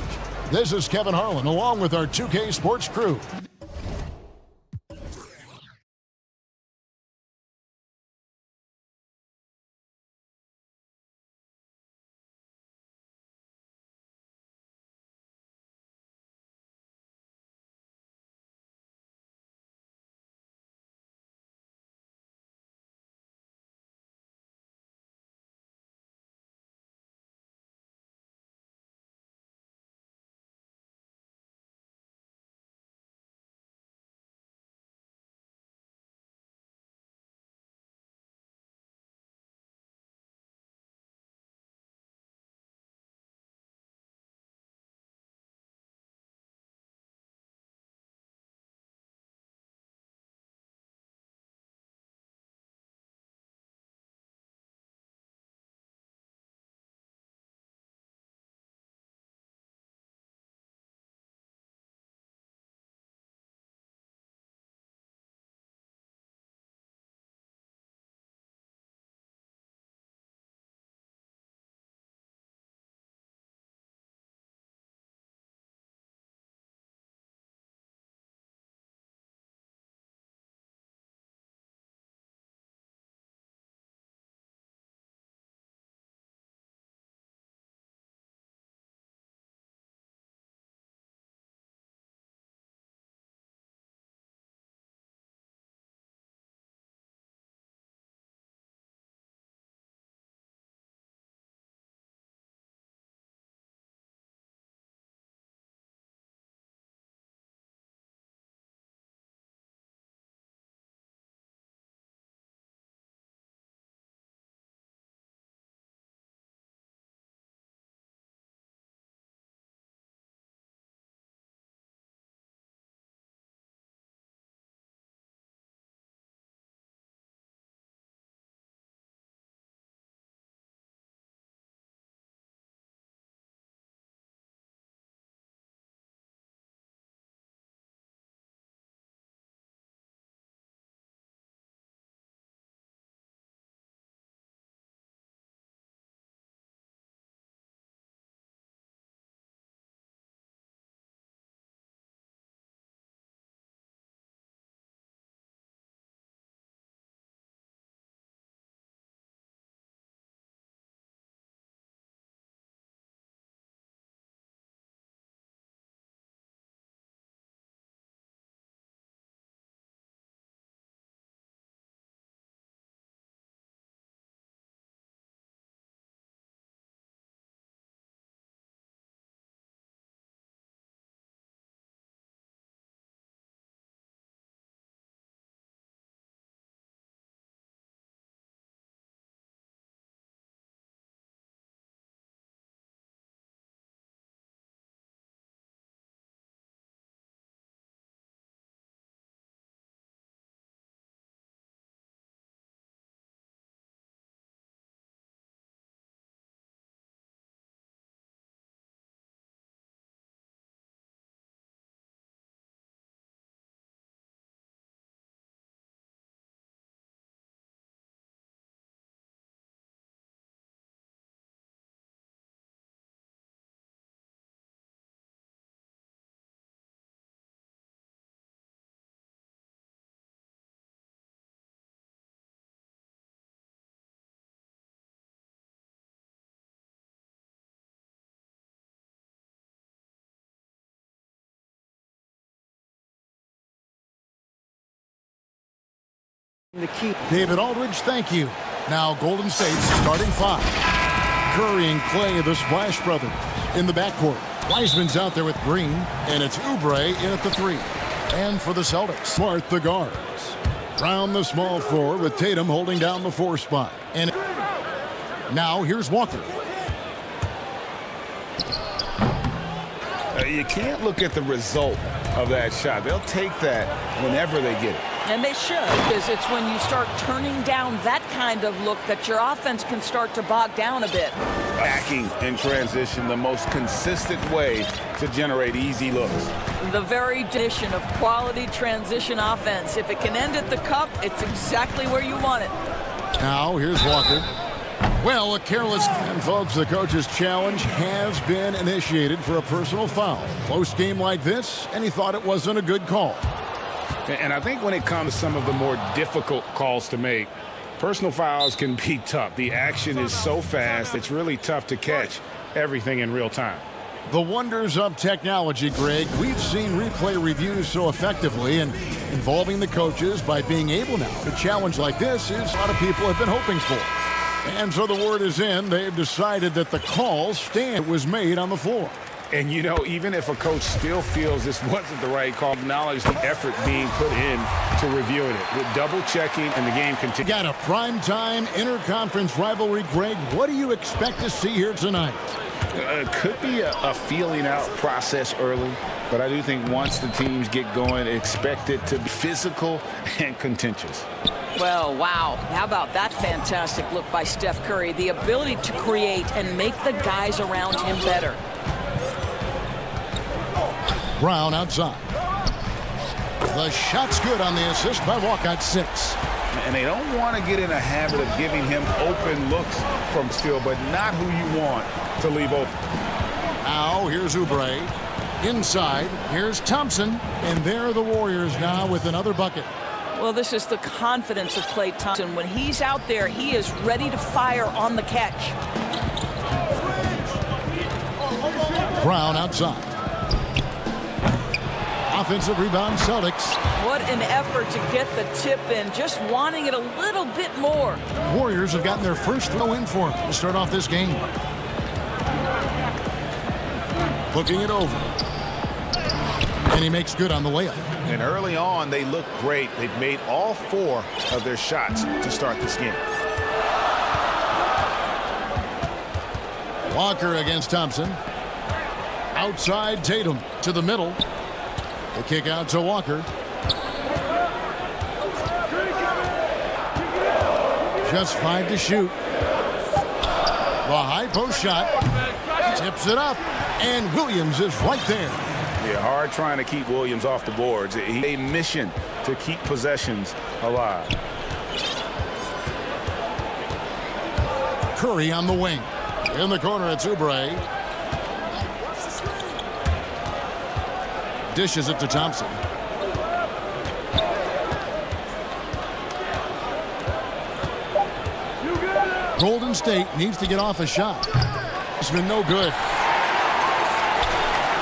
this is Kevin Harlan, along with our 2K Sports crew. The key. David Aldridge, thank you. Now Golden State's starting five. Curry and Clay, the Splash Brothers, in the backcourt. Wiseman's out there with Green, and it's Oubre in at the three. And for the Celtics, Smart, the guards. Brown, the small forward, with Tatum holding down the 4 spot. And now here's Walker. You can't look at the result of that shot. They'll take that whenever they get it. And they should, because it's when you start turning down that kind of look that your offense can start to bog down a bit. Backing in transition, the most consistent way to generate easy looks. The very definition of quality transition offense. If it can end at the cup, it's exactly where you want it. Now here's Walker. Well, a careless, and folks, the coach's challenge has been initiated for a personal foul. Close game like this, and he thought it wasn't a good call. And I think when it comes to some of the more difficult calls to make, personal fouls can be tough. The action is so fast, it's really tough to catch everything in real time. The wonders of technology, Greg. We've seen replay reviews so effectively, and involving the coaches by being able now to challenge like this is a lot of people have been hoping for. And so the word is in. They've decided that the call stand was made on the floor. And, you know, even if a coach still feels this wasn't the right call, acknowledge the effort being put in to reviewing it. With double-checking and the game continues. Got a primetime interconference rivalry, Greg. What do you expect to see here tonight? Could be a feeling-out process early, but I do think once the teams get going, expect it to be physical and contentious. Well, wow. How about that fantastic look by Steph Curry? The ability to create and make the guys around him better. Brown outside. The shot's good on the assist by Walker at 6. And they don't want to get in a habit of giving him open looks from still, but not who you want to leave open. Now here's Oubre. Inside, here's Thompson. And there are the Warriors now with another bucket. Well, this is the confidence of Klay Thompson. When he's out there, he is ready to fire on the catch. Brown outside. Offensive rebound, Celtics. What an effort to get the tip in, just wanting it a little bit more. Warriors have gotten their first throw in for him to start off this game. Looking it over. And he makes good on the layup. And early on, they look great. They've made all 4 of their shots to start this game. Walker against Thompson. Outside Tatum to the middle. The kick out to Walker. Just 5 to shoot. The high post shot. Tips it up. And Williams is right there. Yeah, hard trying to keep Williams off the boards. He's a mission to keep possessions alive. Curry on the wing. In the corner, it's Oubre. Dishes it to Thompson. Golden State needs to get off a shot. It's been no good.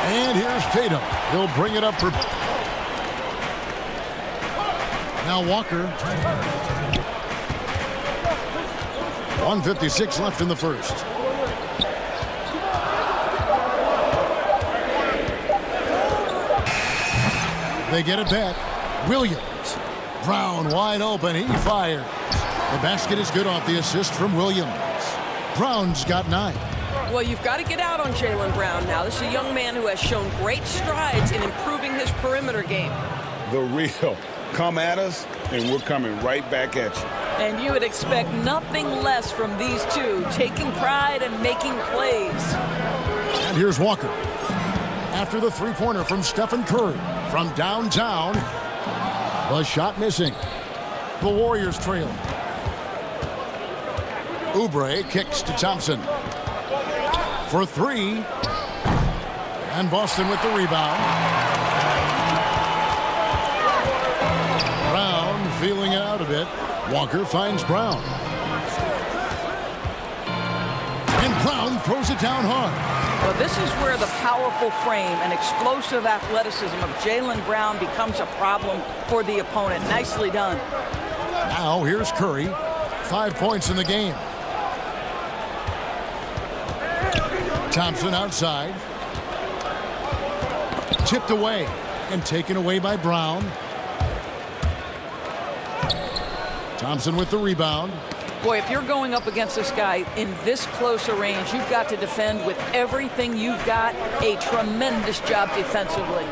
And here's Tatum. He'll bring it up for... Now Walker. 1:56 left in the first. They get it back. Williams. Brown wide open. He fires. The basket is good off the assist from Williams. Brown's got 9. Well, you've got to get out on Jaylen Brown now. This is a young man who has shown great strides in improving his perimeter game. The real. Come at us, and we're coming right back at you. And you would expect nothing less from these two, taking pride and making plays. And here's Walker. After the three-pointer from Stephen Curry from downtown. The shot missing. The Warriors trail. Oubre kicks to Thompson. For 3. And Boston with the rebound. Brown feeling it out a bit. Walker finds Brown. And Brown throws it down hard. Well, this is where the powerful frame and explosive athleticism of Jaylen Brown becomes a problem for the opponent. Nicely done. Now here's Curry. 5 points in the game. Thompson outside. Chipped away and taken away by Brown. Thompson with the rebound. Boy, if you're going up against this guy in this close a range, you've got to defend with everything you've got. A tremendous job defensively.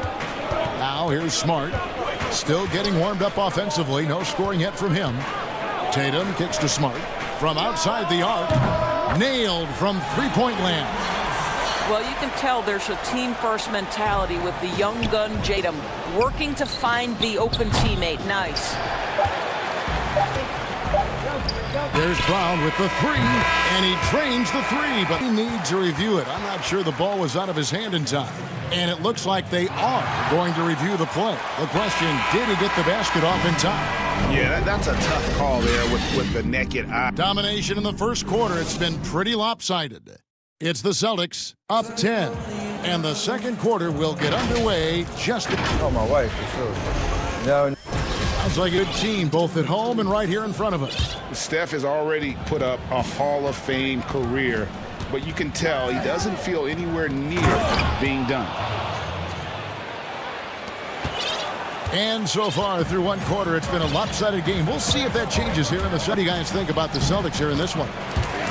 Now here's Smart. Still getting warmed up offensively. No scoring yet from him. Tatum kicks to Smart. From outside the arc. Nailed from three-point land. Well, you can tell there's a team-first mentality with the young gun Tatum working to find the open teammate. Nice. There's Brown with the three, and he trains the three, but he needs to review it. I'm not sure the ball was out of his hand in time. And it looks like they are going to review the play. The question, did he get the basket off in time? Yeah, that's a tough call there with the naked eye. Domination in the first quarter. It's been pretty lopsided. It's the Celtics up 10. And the second quarter will get underway just... Oh, my wife, for sure. No. Sounds like a good team, both at home and right here in front of us. Steph has already put up a Hall of Fame career, but you can tell he doesn't feel anywhere near being done. And so far through one quarter, it's been a lopsided game. We'll see if that changes here in the... What do you guys think about the Celtics here in this one?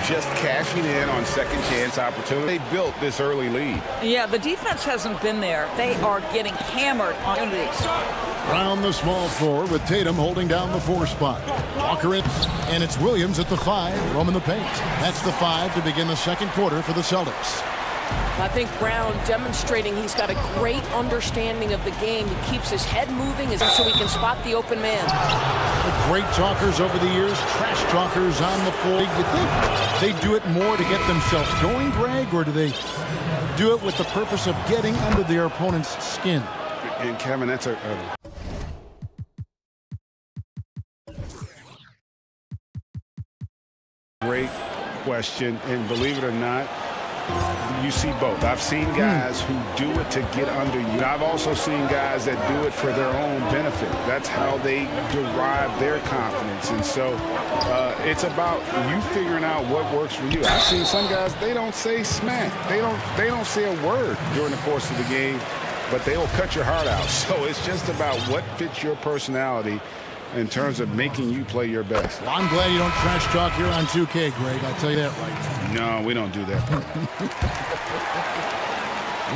Just cashing in on second chance opportunity. They built this early lead. Yeah, the defense hasn't been there. They are getting hammered on opportunities. Round the small floor with Tatum holding down the 4 spot. Walker in, and it's Williams at the 5, roaming the paint. That's the 5 to begin the second quarter for the Celtics. I think Brown demonstrating he's got a great understanding of the game. He keeps his head moving so he can spot the open man. The great talkers over the years, trash talkers on the floor. You think they do it more to get themselves going, Greg, or do they do it with the purpose of getting under their opponent's skin? And Kevin, that's a great question, and believe it or not, you see both. I've seen guys who do it to get under you. I've also seen guys that do it for their own benefit. That's how they derive their confidence. And so it's about you figuring out what works for you. I've seen some guys, they don't say smack. They don't say a word during the course of the game, but they will cut your heart out. So it's just about what fits your personality in terms of making you play your best. Well, I'm glad you don't trash talk here on 2K, Greg. I'll tell you that right. No, we don't do that.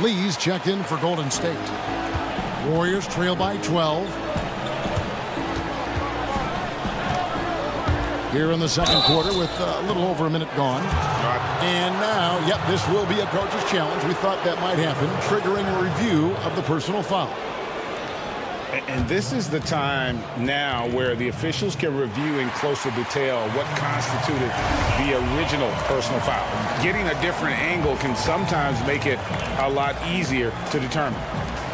Lee's checked in for Golden State. Warriors trail by 12. Here in the second quarter with a little over a minute gone. And now, yep, this will be a coach's challenge. We thought that might happen, triggering a review of the personal foul. And this is the time now where the officials can review in closer detail what constituted the original personal foul. Getting a different angle can sometimes make it a lot easier to determine.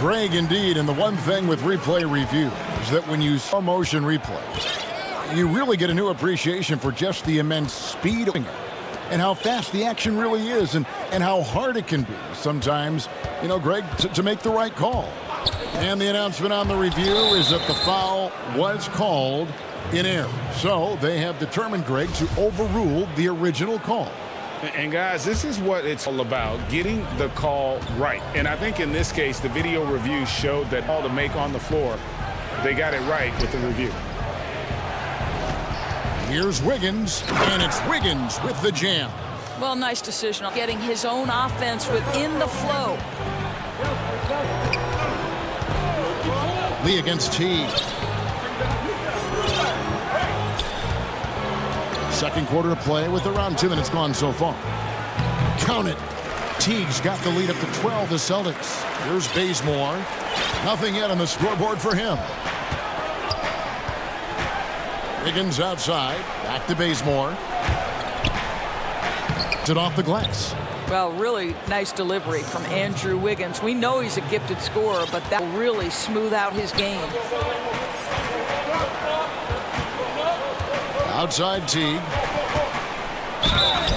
Greg, indeed, and the one thing with replay review is that when you saw motion replay, you really get a new appreciation for just the immense speed and how fast the action really is and how hard it can be sometimes, you know, Greg, to make the right call. And the announcement on the review is that the foul was called in error. So they have determined, Greg, to overrule the original call. And guys, this is what it's all about, getting the call right. And I think in this case, the video review showed that all to make on the floor, they got it right with the review. Here's Wiggins, and it's Wiggins with the jam. Well, nice decision on getting his own offense within the flow. Lee against Teague. Second quarter of play with around 2 minutes gone so far. Count it. Teague's got the lead up to 12, the Celtics. Here's Bazemore. Nothing yet on the scoreboard for him. Wiggins outside. Back to Bazemore. It off the glass. Well, really nice delivery from Andrew Wiggins. We know he's a gifted scorer, but that will really smooth out his game. Outside Teague.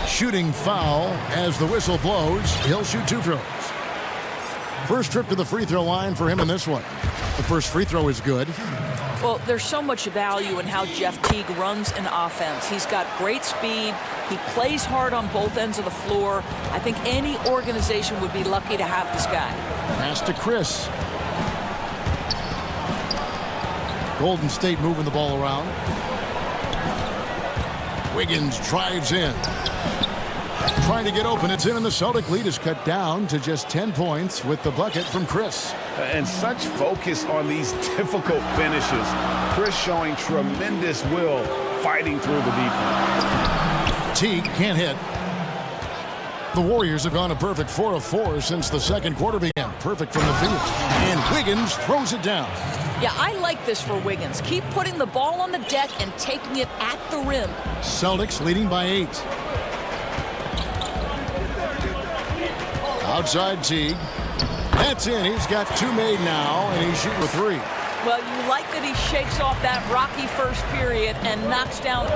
Shooting foul as the whistle blows. He'll shoot 2 throws. First trip to the free throw line for him in this one. The first free throw is good. Well, there's so much value in how Jeff Teague runs an offense. He's got great speed. He plays hard on both ends of the floor. I think any organization would be lucky to have this guy. Pass to Chris. Golden State moving the ball around. Wiggins drives in. Trying to get open. It's in, and the Celtic lead is cut down to just 10 points with the bucket from Chris. And such focus on these difficult finishes. Chris showing tremendous will fighting through the defense. Teague can't hit. The Warriors have gone a perfect 4 of 4 since the second quarter began. Perfect from the field. And Wiggins throws it down. Yeah, I like this for Wiggins. Keep putting the ball on the deck and taking it at the rim. Celtics leading by 8. Outside Teague. That's in. He's got 2 made now, and he's shooting with 3. Well, you like that he shakes off that rocky first period and knocks down.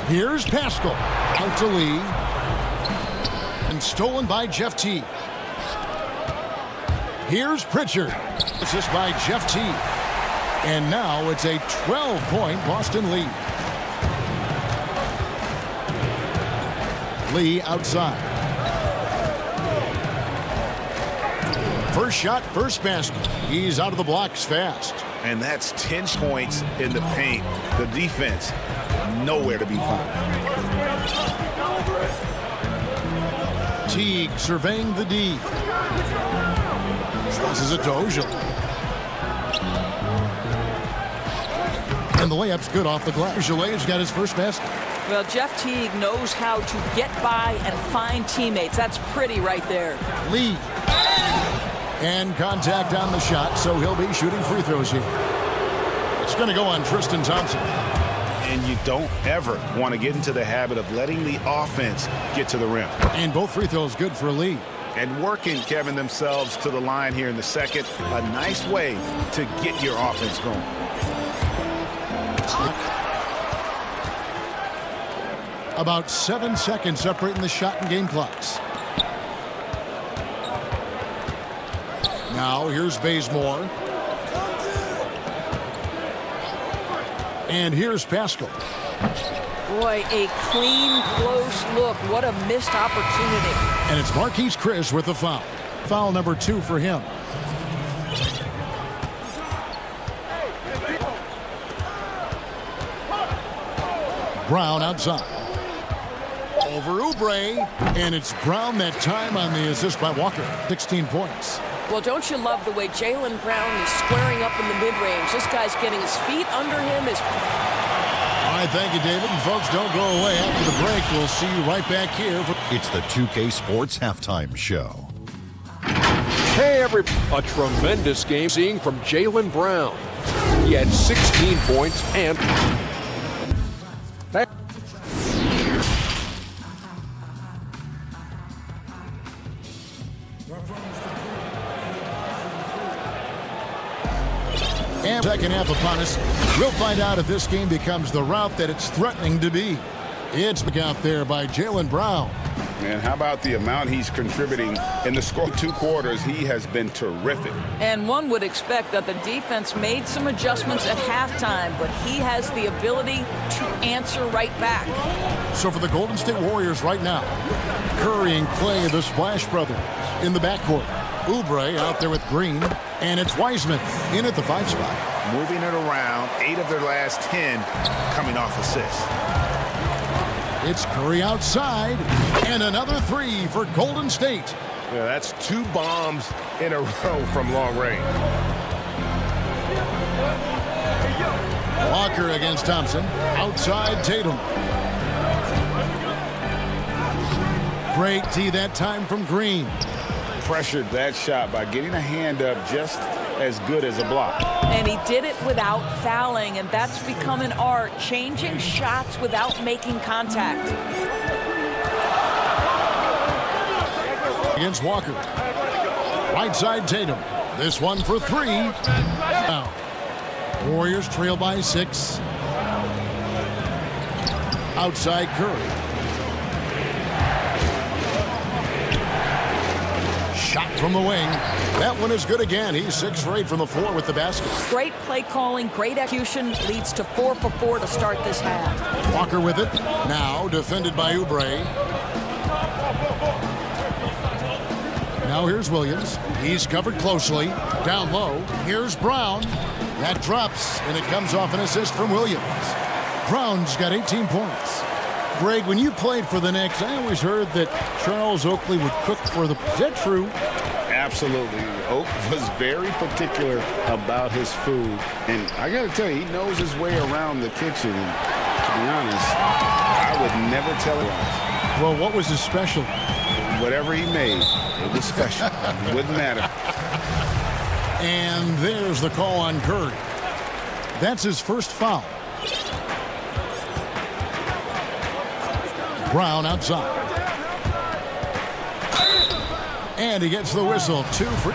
Here's Pascal. Out to Lee. And stolen by Jeff Teague. Here's Pritchard. Assist by Jeff Teague. And now it's a 12-point Boston lead. Lee outside. First shot, first basket. He's out of the blocks fast. And that's 10 points in the paint. The defense, nowhere to be found. Teague surveying the D. Passes it to Ojala. And the layup's good off the glass. Ojalay's got his first basket. Well, Jeff Teague knows how to get by and find teammates. That's pretty right there. Lee. And contact on the shot, so he'll be shooting free throws here. It's going to go on Tristan Thompson. And you don't ever want to get into the habit of letting the offense get to the rim. And both free throws good for Lee. And working, Kevin, themselves to the line here in the second. A nice way to get your offense going. About 7 seconds separating the shot and game clocks. Now here's Bazemore. And here's Pascal. Boy, a clean, close look. What a missed opportunity. And it's Marquise Chris with the foul. Foul number 2 for him. Brown outside. Over Oubre. And it's Brown that time on the assist by Walker. 16 points. Well, don't you love the way Jaylen Brown is squaring up in the mid-range? This guy's getting his feet under him. All right, thank you, David. And folks, don't go away. After the break, we'll see you right back here. It's the 2K Sports Halftime Show. Hey, everybody. A tremendous game seeing from Jaylen Brown. He had 16 points and... And second half upon us. We'll find out if this game becomes the route that it's threatening to be. It's back out there by Jaylen Brown. And how about the amount he's contributing in the score 2 quarters? He has been terrific. And one would expect that the defense made some adjustments at halftime, but he has the ability to answer right back. So for the Golden State Warriors right now, Curry and Clay, the Splash Brothers, in the backcourt. Oubre out there with Green, and it's Wiseman in at the 5 spot. Moving it around, 8 of their last 10 coming off assists. It's Curry outside, and another 3 for Golden State. Yeah, that's 2 bombs in a row from long range. Walker against Thompson. Outside Tatum. Great D that time from Green. Pressured that shot by getting a hand up just as good as a block. And he did it without fouling, and that's become an art, changing shots without making contact. Against Walker. Right side Tatum. This one for 3. Now, Warriors trail by 6. Outside Curry. Shot from the wing. That one is good again. He's 6 for 8 from the floor with the basket. Great play calling, great execution, leads to 4 for 4 to start this half. Walker with it. Now defended by Oubre. Now here's Williams. He's covered closely. Down low. Here's Brown. That drops, and it comes off an assist from Williams. Brown's got 18 points. Greg, when you played for the Knicks, I always heard that Charles Oakley would cook for the... Is that true? Absolutely. Oak was very particular about his food. And I got to tell you, he knows his way around the kitchen. And to be honest, I would never tell him. Well, what was his special? Whatever he made, it was special. It wouldn't matter. And there's the call on Curry. That's his first foul. Brown outside. And he gets the whistle. 2 for...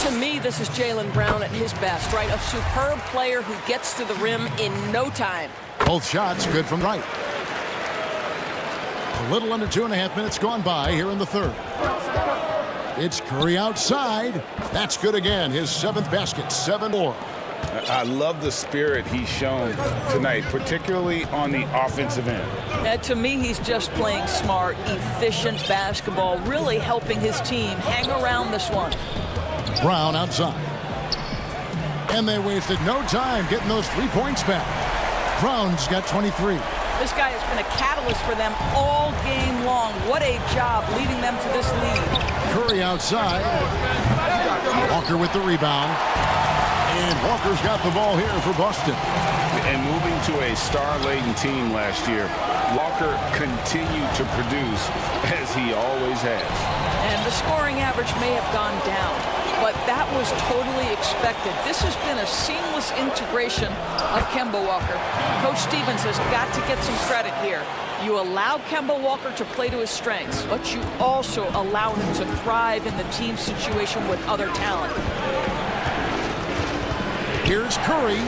To me, this is Jaylen Brown at his best, right? A superb player who gets to the rim in no time. Both shots good from right. A little under 2.5 minutes gone by here in the third. It's Curry outside. That's good again. His 7th basket, 7-4. I love the spirit he's shown tonight, particularly on the offensive end. To me, he's just playing smart, efficient basketball, really helping his team hang around this one. Brown outside. And they wasted no time getting those 3 points back. Brown's got 23. This guy has been a catalyst for them all game long. What a job leading them to this lead. Curry outside. Walker with the rebound. And Walker's got the ball here for Boston. And moving to a star-laden team last year, Walker continued to produce as he always has. And the scoring average may have gone down, but that was totally expected. This has been a seamless integration of Kemba Walker. Coach Stevens has got to get some credit here. You allow Kemba Walker to play to his strengths, but you also allow him to thrive in the team situation with other talent. Here's Curry.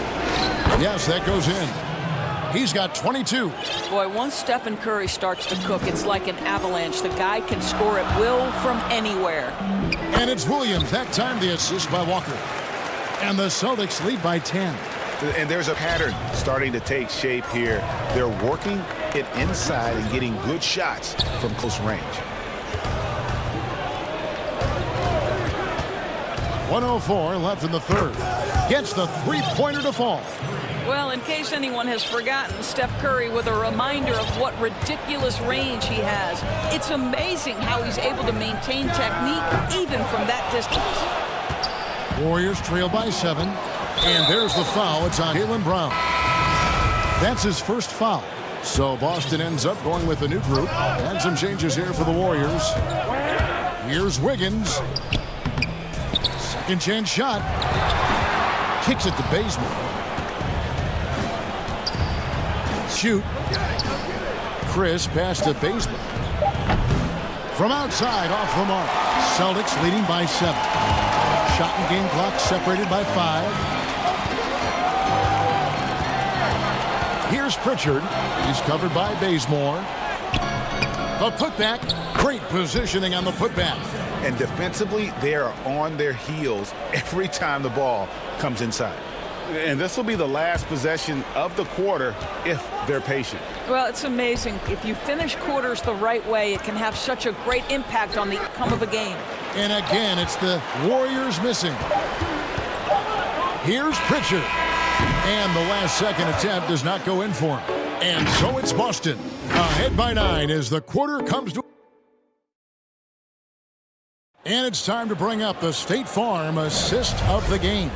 Yes, that goes in. He's got 22. Boy, once Stephen Curry starts to cook, it's like an avalanche. The guy can score at will from anywhere. And it's Williams. That time the assist by Walker. And the Celtics lead by 10. And there's a pattern starting to take shape here. They're working it inside and getting good shots from close range. 1:04 left in the third. Gets the three-pointer to fall. Well, in case anyone has forgotten, Steph Curry with a reminder of what ridiculous range he has. It's amazing how he's able to maintain technique even from that distance. Warriors trail by 7. And there's the foul. It's on Jaylen Brown. That's his first foul. So Boston ends up going with a new group. And some changes here for the Warriors. Here's Wiggins. Second chance shot. Kicks it to Bazemore. Shoot. Chris pass to Bazemore. From outside, off the mark. Celtics leading by 7. Shot and game clock separated by 5. Here's Pritchard. He's covered by Bazemore. The putback. Great positioning on the putback. And defensively, they are on their heels every time the ball comes inside. And this will be the last possession of the quarter if they're patient. Well, it's amazing. If you finish quarters the right way, it can have such a great impact on the outcome of a game. And again, it's the Warriors missing. Here's Pritchard. And the last second attempt does not go in for him. And so it's Boston ahead by 9 as the quarter comes to. And it's time to bring up the State Farm assist of the game.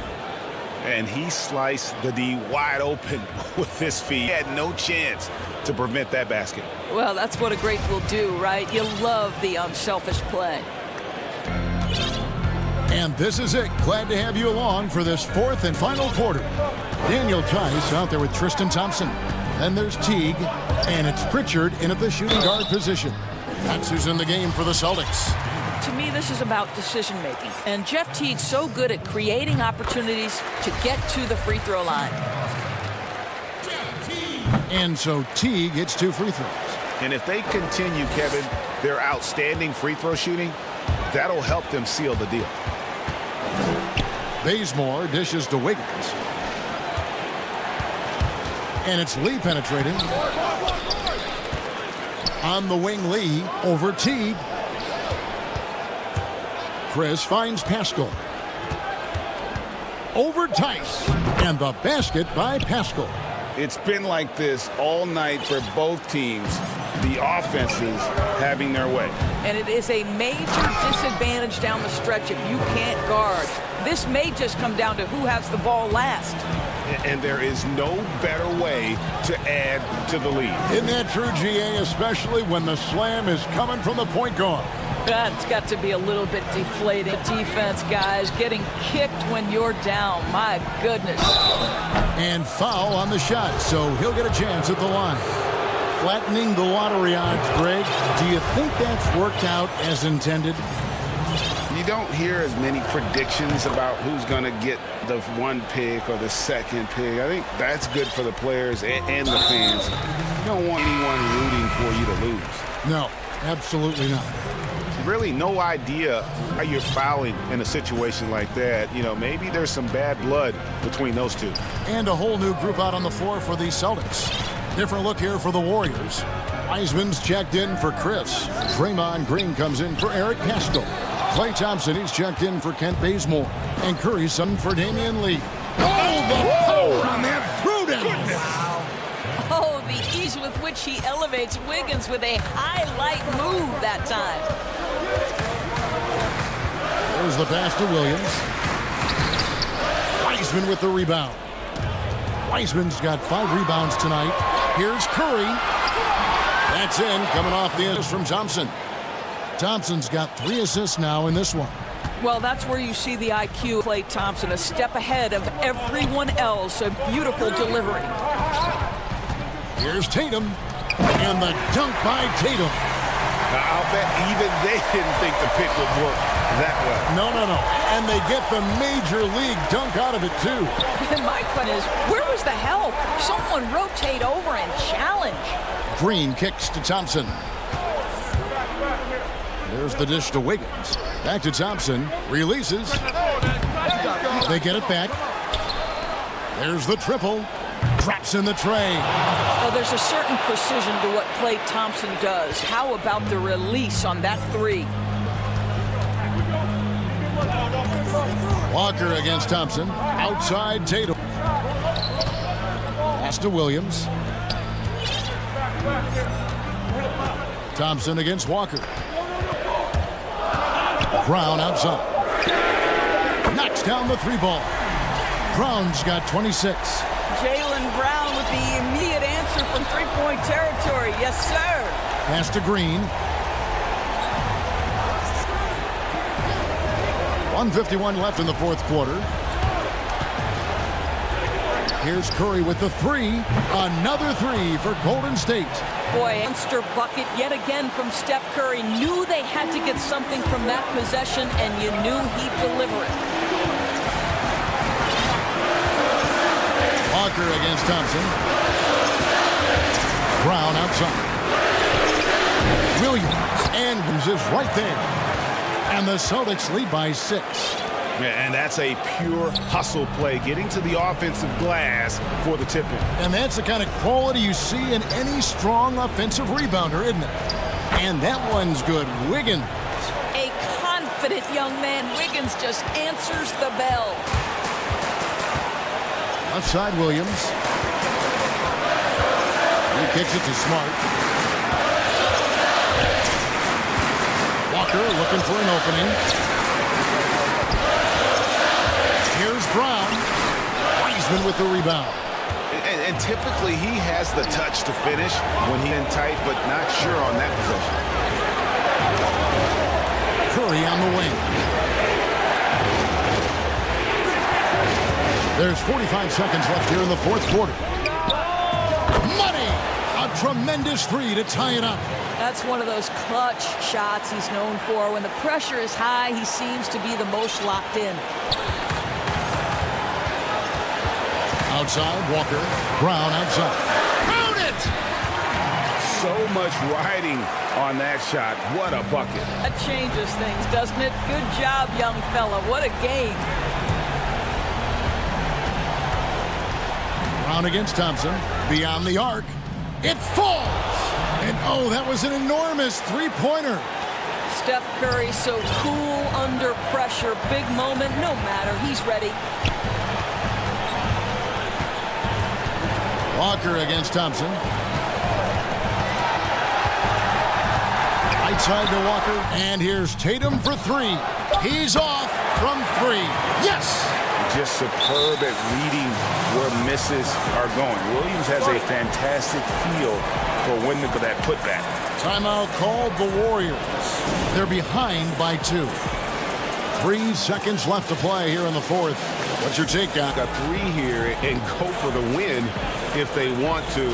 And he sliced the D wide open with his feet. He had no chance to prevent that basket. Well, that's what a great will do, right? You love the unselfish play. And this is it. Glad to have you along for this fourth and final quarter. Daniel Tice out there with Tristan Thompson. Then there's Teague. And it's Pritchard in at the shooting guard position. That's who's in the game for the Celtics. To me, this is about decision-making. And Jeff Teague's so good at creating opportunities to get to the free throw line. And so Teague hits 2 free throws. And if they continue, Kevin, their outstanding free throw shooting, that'll help them seal the deal. Bazemore dishes to Wiggins. And it's Lee penetrating. On the wing, Lee over Teague. Chris finds Pascal. Over Tice. And the basket by Pascal. It's been like this all night for both teams. The offenses having their way. And it is a major disadvantage down the stretch if you can't guard. This may just come down to who has the ball last. And there is no better way to add to the lead. Isn't that true, GA, especially when the slam is coming from the point guard? That's got to be a little bit deflating. Defense, guys, getting kicked when you're down. My goodness. And foul on the shot, so he'll get a chance at the line. Flattening the lottery odds, Greg. Do you think that's worked out as intended? You don't hear as many predictions about who's going to get the one pick or the second pick. I think that's good for the players and the fans. You don't want anyone rooting for you to lose. No, absolutely not. Really no idea how you're fouling in a situation like that. You know, maybe there's some bad blood between those two. And a whole new group out on the floor for the Celtics. Different look here for the Warriors. Wiseman's checked in for Chris. Draymond Green comes in for Eric Pascal. Klay Thompson, he's checked in for Kent Bazemore. And Curry's some for Damian Lee. Oh, the power on that throwdown! Wow. Oh, the ease with which he elevates Wiggins with a highlight move that time. There's the pass to Williams. Wiseman with the rebound. Wiseman's got 5 rebounds tonight. Here's Curry. That's in, coming off the assist from Thompson. Thompson's got 3 assists now in this one. Well, that's where you see the IQ. Klay Thompson a step ahead of everyone else. A beautiful delivery. Here's Tatum. And the dunk by Tatum. I'll bet even they didn't think the pick would work that well. No. And they get the major league dunk out of it, too. And my question is, where was the help? Someone rotate over and challenge. Green kicks to Thompson. There's the dish to Wiggins. Back to Thompson. Releases. They get it back. There's the triple. Drops in the tray. Well, there's a certain precision to what Klay Thompson does. How about the release on that 3? Walker against Thompson. Outside Tatum. Pass to Williams. Thompson against Walker. Brown outside. Knocks down the 3 ball. Brown's got 26. Jaylen Brown with the immediate answer from 3-point territory. Yes, sir. Pass to Green. 1:51 left in the 4th quarter. Here's Curry with the 3. Another 3 for Golden State. Boy, monster bucket yet again from Steph Curry. Knew they had to get something from that possession, and you knew he'd deliver it. Walker against Thompson. Brown outside. Williams. And Williams is right there. And the Celtics lead by 6. And that's a pure hustle play, getting to the offensive glass for the tip-in. And that's the kind of quality you see in any strong offensive rebounder, isn't it? And that one's good. Wiggins. A confident young man. Wiggins just answers the bell. Left side, Williams. He kicks it to Smart. Walker looking for an opening. Here's Brown. Wiseman with the rebound. And typically he has the touch to finish when he's in tight, but not sure on that possession. Curry on the wing. There's 45 seconds left here in the 4th quarter. Money! A tremendous 3 to tie it up. That's one of those clutch shots he's known for. When the pressure is high, he seems to be the most locked in. Outside, Walker. Brown outside. Count it! So much riding on that shot. What a bucket. That changes things, doesn't it? Good job, young fella. What a game. Brown against Thompson. Beyond the arc. It falls. And, oh, that was an enormous three-pointer. Steph Curry so cool under pressure. Big moment. No matter. He's ready. Walker against Thompson. Right side to Walker. And here's Tatum for three. He's off from three. Yes! Just superb at reading where misses are going. Williams has a fantastic feel for when to go that putback. Timeout called the Warriors. They're behind by 2. 3 seconds left to play here in the fourth. What's your take, guy? Got 3 here and go for the win if they want to.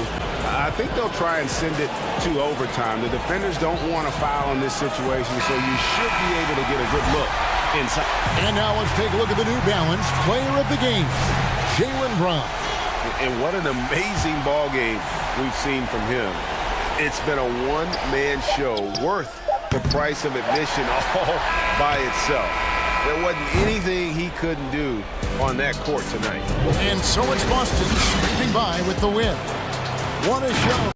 I think they'll try and send it to overtime. The defenders don't want to foul in this situation, so you should be able to get a good look inside. And now let's take a look at the New Balance player of the game, Jaylen Brown. And what an amazing ball game we've seen from him. It's been a one-man show worth the price of admission all by itself. There wasn't anything he couldn't do on that court tonight. And so it's Boston sweeping by with the win. What a show.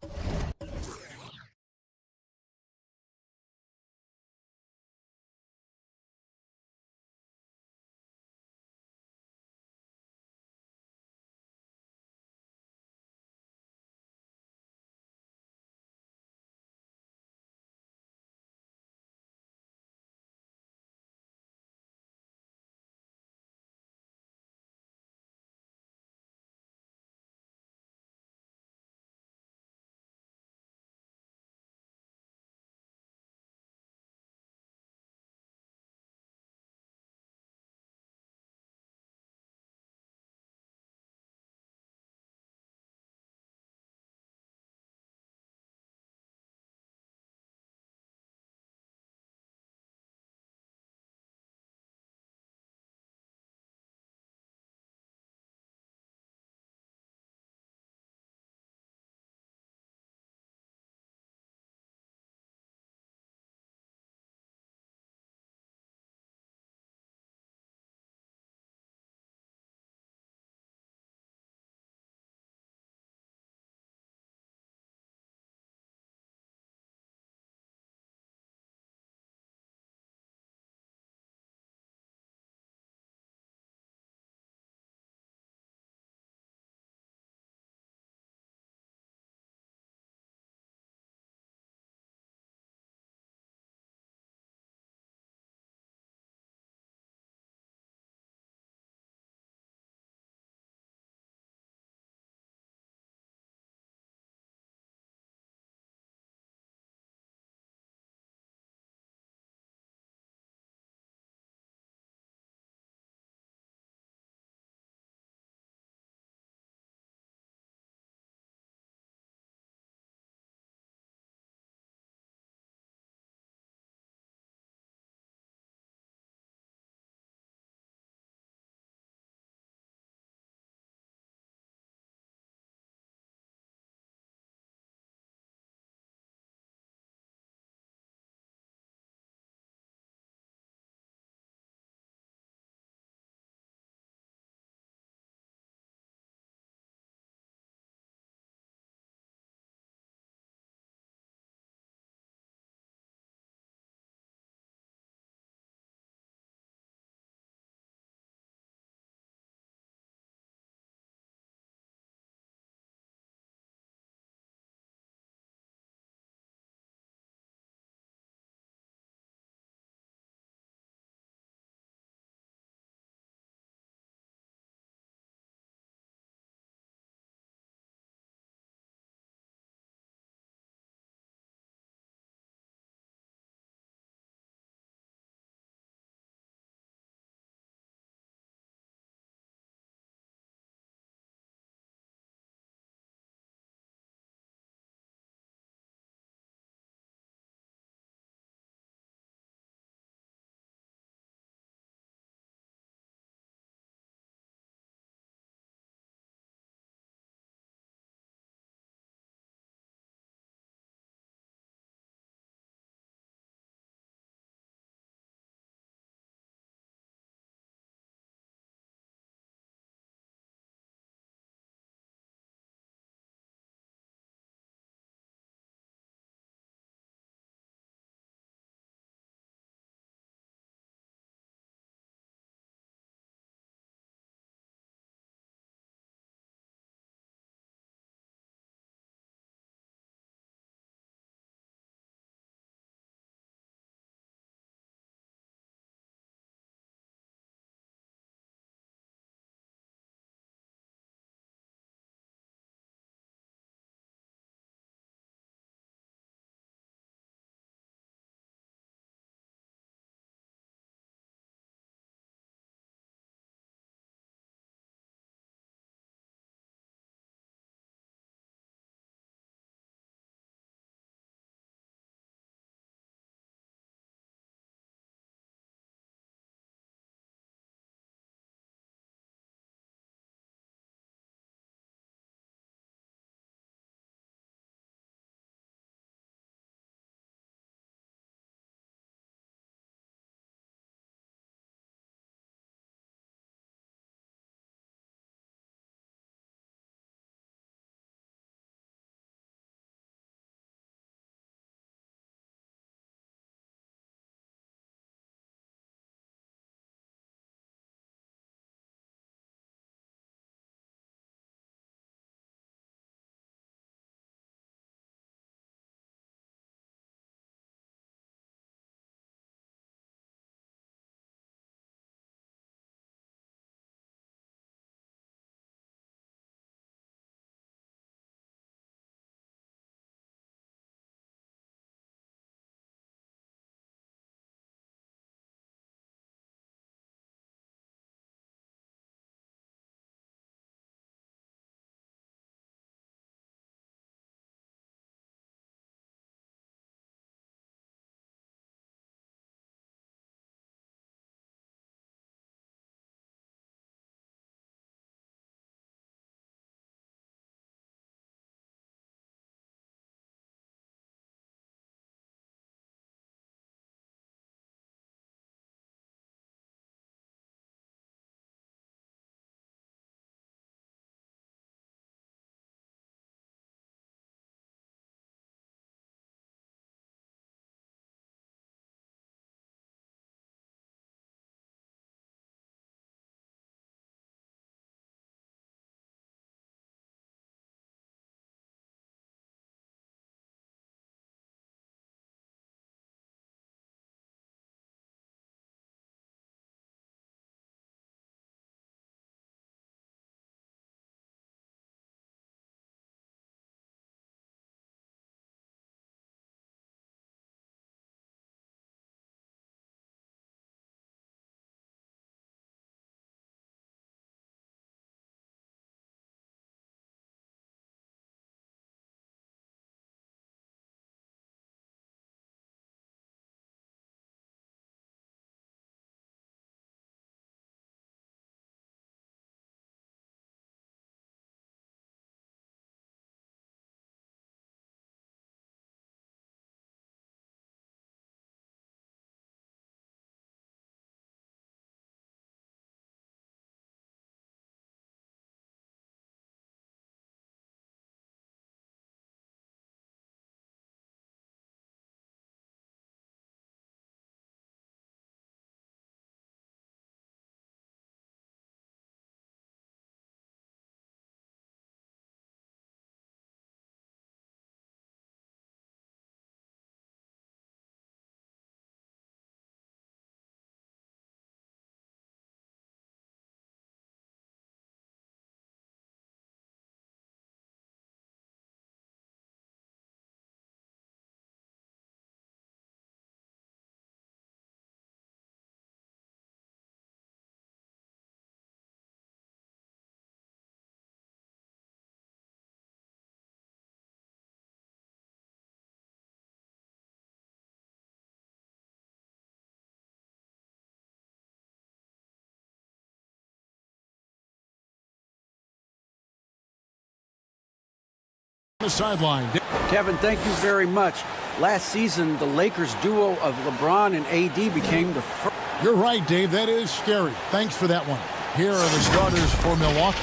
the sideline. Kevin, thank you very much. Last season, the Lakers duo of LeBron and AD became the first. You're right, Dave. That is scary. Thanks for that one. Here are the starters for Milwaukee.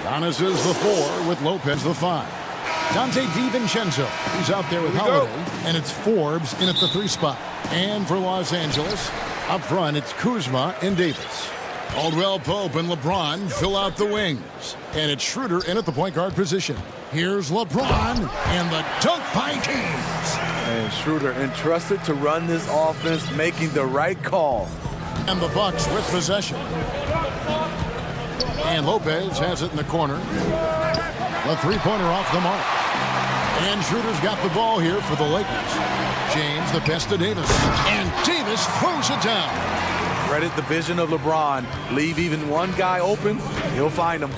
Giannis is the 4 with Lopez the 5. Dante DiVincenzo, he's out there with Holiday, and it's Forbes in at the 3 spot. And for Los Angeles, up front, it's Kuzma and Davis. Caldwell Pope and LeBron fill out the wings. And it's Schroeder in at the point guard position. Here's LeBron and the dunk by James. And Schroeder entrusted to run this offense, making the right call. And the Bucks with possession. And Lopez has it in the corner. The three-pointer off the mark. And Schroeder's got the ball here for the Lakers. James, the pass to Davis. And Davis throws it down. Credit the vision of LeBron. Leave even one guy open, he'll find him.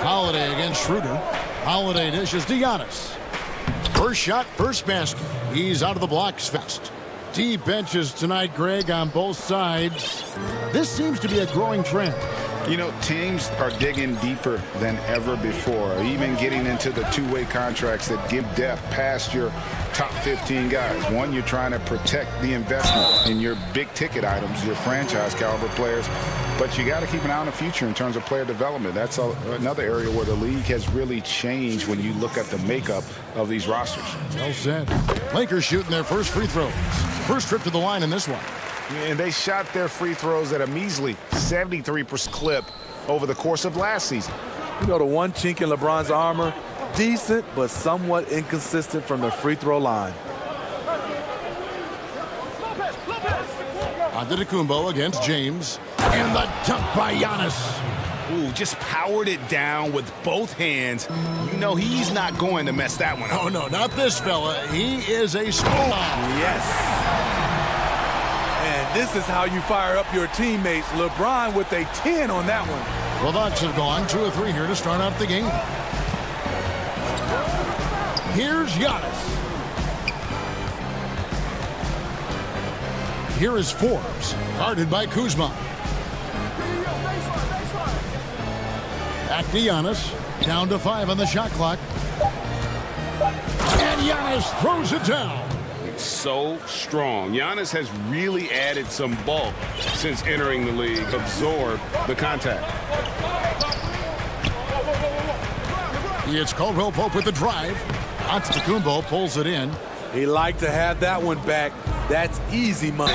Holiday against Schroeder. Holiday dishes to Giannis. First shot, first basket. He's out of the blocks fast. Deep benches tonight, Greg, on both sides. This seems to be a growing trend. You know, teams are digging deeper than ever before, even getting into the two-way contracts that give depth past your top 15 guys. One, you're trying to protect the investment in your big-ticket items, your franchise-caliber players, but you got to keep an eye on the future in terms of player development. That's another area where the league has really changed when you look at the makeup of these rosters. Well said. Lakers shooting their first free throws. First trip to the line in this one. And they shot their free throws at a measly 73% clip over the course of last season. You know, the one chink in LeBron's armor, decent but somewhat inconsistent from the free throw line. Antetokounmpo against James. And the dunk by Giannis. Ooh, just powered it down with both hands. You know he's not going to mess that one up. Oh, no, not this fella. He is a scorer. Yes. And this is how you fire up your teammates. LeBron with a 10 on that one. The Bucks have gone 2 of 3 here to start out the game. Here's Giannis. Here is Forbes, guarded by Kuzma. Back to Giannis, down to 5 on the shot clock. And Giannis throws it down. So strong. Giannis has really added some bulk since entering the league, absorbed the contact. It's Caldwell Pope with the drive. Antetokounmpo pulls it in. He liked to have that one back. That's easy money.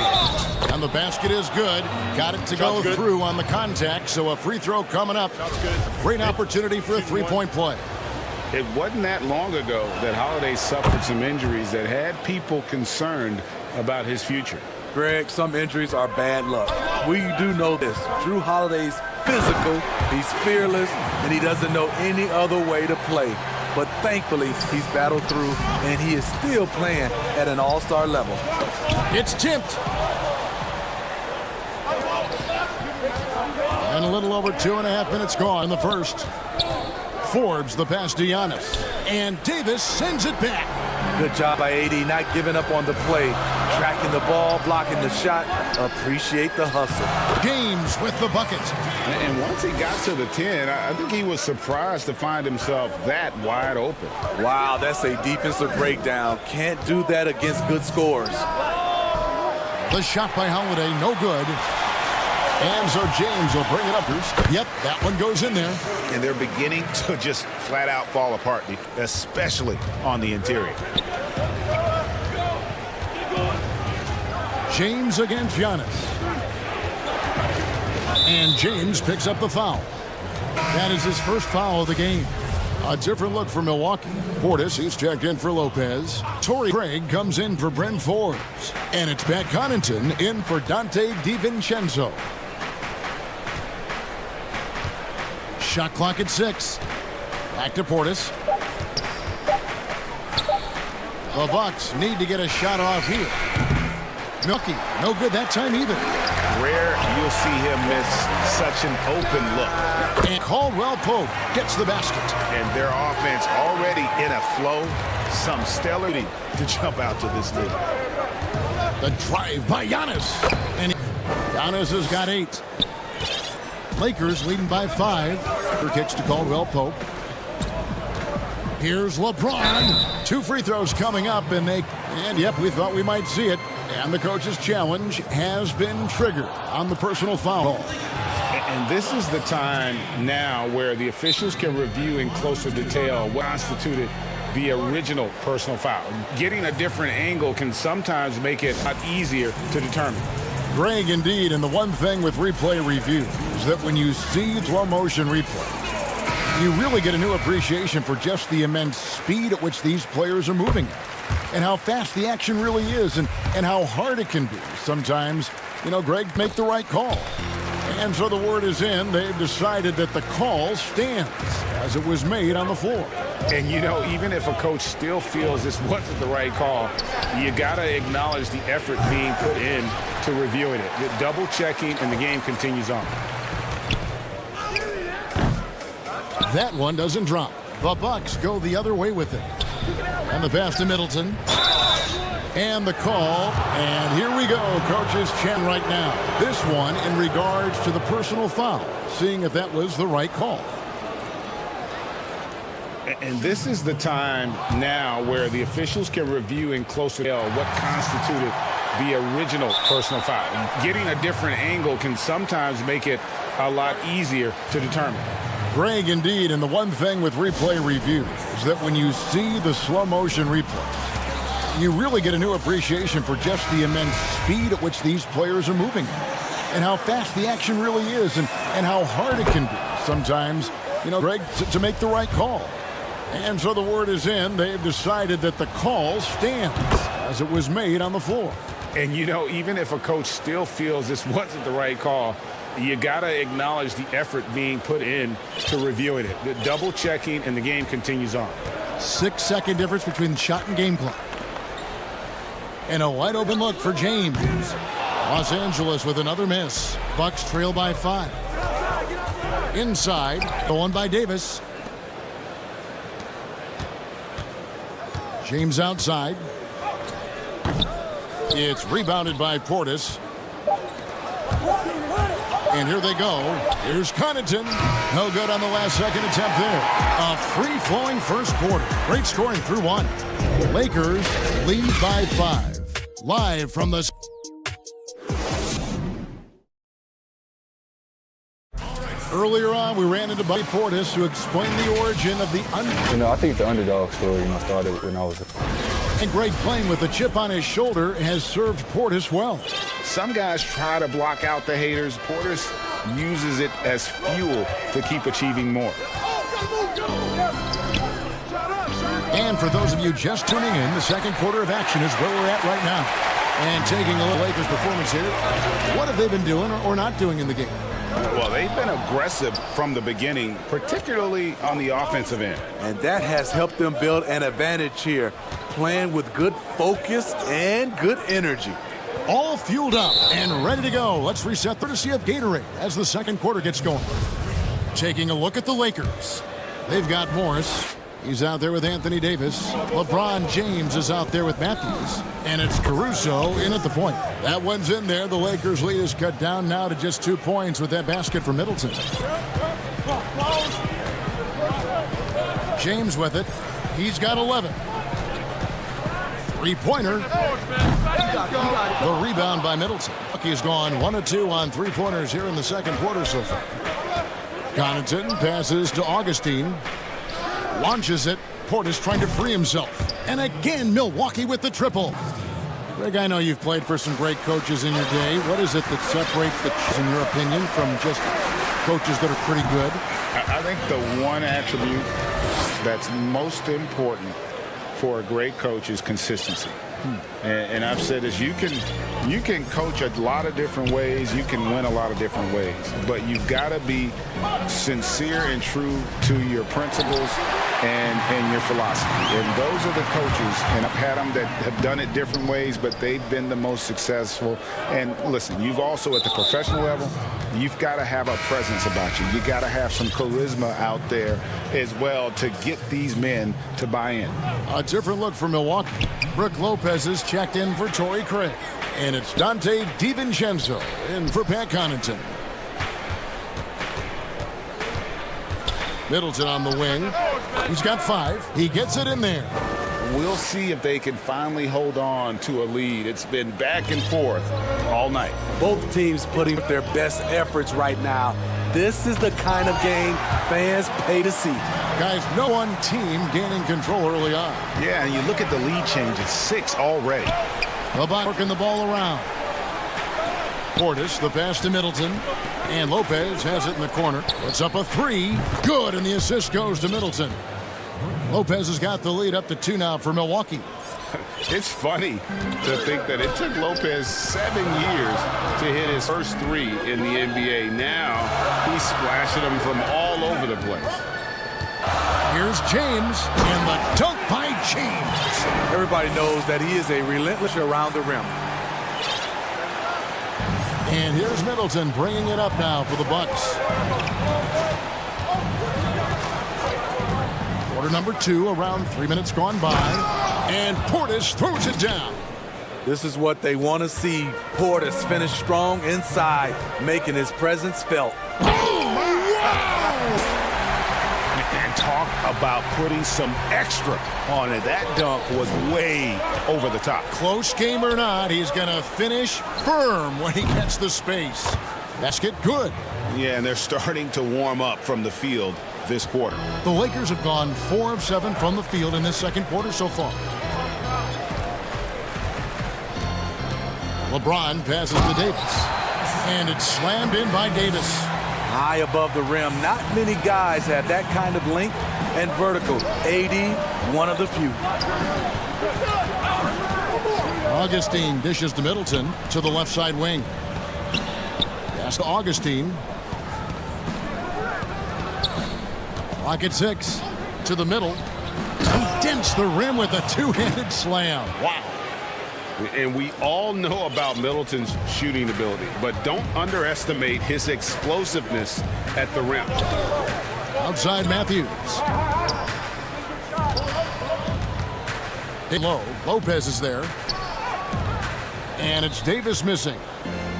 And the basket is good. Got it to go through on the contact, so a free throw coming up. Great opportunity for a three-point play. It wasn't that long ago that Holiday suffered some injuries that had people concerned about his future. Greg, some injuries are bad luck. We do know this. Drew Holiday's physical, he's fearless, and he doesn't know any other way to play. But thankfully, he's battled through, and he is still playing at an all-star level. It's tipped. And a little over 2.5 minutes gone in the first. Forbes the pass to Giannis. And Davis sends it back. Good job by AD, not giving up on the play. Tracking the ball, blocking the shot. Appreciate the hustle. James with the bucket. And once he got to the 10, I think he was surprised to find himself that wide open. Wow, that's a defensive breakdown. Can't do that against good scores. The shot by Holiday, no good. And so James will bring it up. Yep, that one goes in there. And they're beginning to just flat out fall apart, especially on the interior. James against Giannis. And James picks up the foul. That is his first foul of the game. A different look for Milwaukee. Portis, he's checked in for Lopez. Torrey Craig comes in for Bryn Forbes. And it's Pat Connaughton in for Dante DiVincenzo. Shot clock at 6. Back to Portis. The Bucks need to get a shot off here. Milwaukee, no good that time either. Rare you'll see him miss such an open look. And Caldwell Pope gets the basket. And their offense already in a flow. Some stellar to jump out to this lead. The drive by Giannis. And Giannis has got 8. Lakers leading by 5. For kicks to Caldwell Pope. Here's LeBron. 2 free throws coming up, and yep, we thought we might see it. And the coach's challenge has been triggered on the personal foul. And this is the time now where the officials can review in closer detail what constituted the original personal foul. Getting a different angle can sometimes make it a lot easier to determine. Greg, indeed, and the one thing with replay review is that when you see slow motion replay, you really get a new appreciation for just the immense speed at which these players are moving and how fast the action really is and how hard it can be. Sometimes, Greg, make the right call. And so the word is in. They've decided that the call stands as it was made on the floor. And, even if a coach still feels this wasn't the right call, you got to acknowledge the effort being put in to reviewing it. The double checking, and the game continues on. That one doesn't drop. The Bucks go the other way with it. And the pass to Middleton. And the call. And here we go. Coach's chant right now. This one in regards to the personal foul. Seeing if that was the right call. And this is the time now where the officials can review in closer detail what constituted the original personal foul. Getting a different angle can sometimes make it a lot easier to determine. Greg, indeed, and the one thing with replay review is that when you see the slow motion replays, you really get a new appreciation for just the immense speed at which these players are moving and how fast the action really is and how hard it can be sometimes, Greg, to make the right call. And so the word is in. They've decided that the call stands as it was made on the floor. And, even if a coach still feels this wasn't the right call, you got to acknowledge the effort being put in to reviewing it. The double checking, and the game continues on. 6-second difference between the shot and game clock. And a wide open look for James. Los Angeles with another miss. Bucks trail by 5. Inside, going by Davis. James outside. It's rebounded by Portis. And here they go. Here's Connaughton. No good on the last second attempt there. A free-flowing first quarter. Great scoring through 1. Lakers lead by 5. Live from the... Earlier on, we ran into Buddy Portis to explain the origin of the I think the underdog story, started when I was And Greg, playing with a chip on his shoulder, has served Portis well. Some guys try to block out the haters. Portis uses it as fuel to keep achieving more. And for those of you just tuning in, the second quarter of action is where we're at right now. And taking a look at Lakers' performance here, what have they been doing or not doing in the game? Well, they've been aggressive from the beginning, particularly on the offensive end. And that has helped them build an advantage here, playing with good focus and good energy. All fueled up and ready to go. Let's reset courtesy of Gatorade as the second quarter gets going. Taking a look at the Lakers. They've got Morris. He's out there with Anthony Davis. LeBron James is out there with Matthews. And it's Caruso in at the point. That one's in there. The Lakers' lead is cut down now to just 2 points with that basket for Middleton. James with it. He's got 11. Three-pointer. The rebound by Middleton. He's gone 1 of 2 on three-pointers here in the second quarter so far. Connaughton passes to Augustine. Launches it. Portis trying to free himself. And again, Milwaukee with the triple. Greg, I know you've played for some great coaches in your day. What is it that separates the, in your opinion, from just coaches that are pretty good? I think the one attribute that's most important for a great coach is consistency. And I've said this, you can coach a lot of different ways, you can win a lot of different ways, but you've got to be sincere and true to your principles and your philosophy. And those are the coaches, and I've had them that have done it different ways, but they've been the most successful. And listen, you've also, at the professional level, you've got to have a presence about you. You got to have some charisma out there as well to get these men to buy in. A different look for Milwaukee. Brook Lopez is checked in for Torrey Craig. And it's Dante DiVincenzo in for Pat Connaughton. Middleton on the wing. He's got 5. He gets it in there. We'll see if they can finally hold on to a lead. It's been back and forth all night. Both teams putting their best efforts right now. This is the kind of game fans pay to see. Guys, no one team gaining control early on. Yeah, and you look at the lead change. It's 6 already. LeBron working the ball around. Portis, the pass to Middleton. And Lopez has it in the corner. Puts up a 3. Good, and the assist goes to Middleton. Lopez has got the lead up to 2 now for Milwaukee. It's funny to think that it took Lopez 7 years to hit his first 3 in the NBA. Now he's splashing them from all over the place. Here's James, and the dunk by James. Everybody knows that he is a relentless around the rim. And here's Middleton bringing it up now for the Bucks. Quarter number 2, around 3 minutes gone by. And Portis throws it down. This is what they want to see. Portis finish strong inside, making his presence felt. And talk about putting some extra on it. That dunk was way over the top. Close game or not, he's going to finish firm when he gets the space. Basket good. Yeah, and they're starting to warm up from the field this quarter. The Lakers have gone 4 of 7 from the field in this second quarter so far. LeBron passes to Davis. And it's slammed in by Davis. High above the rim. Not many guys have that kind of length and vertical. AD, one of the few. Augustine dishes to Middleton to the left side wing. Pass to Augustine. Clock at 6. To the middle. He dents the rim with a 2-handed slam. Wow. And we all know about Middleton's shooting ability, but don't underestimate his explosiveness at the rim. Outside Matthews. Low. Lopez is there. And it's Davis missing.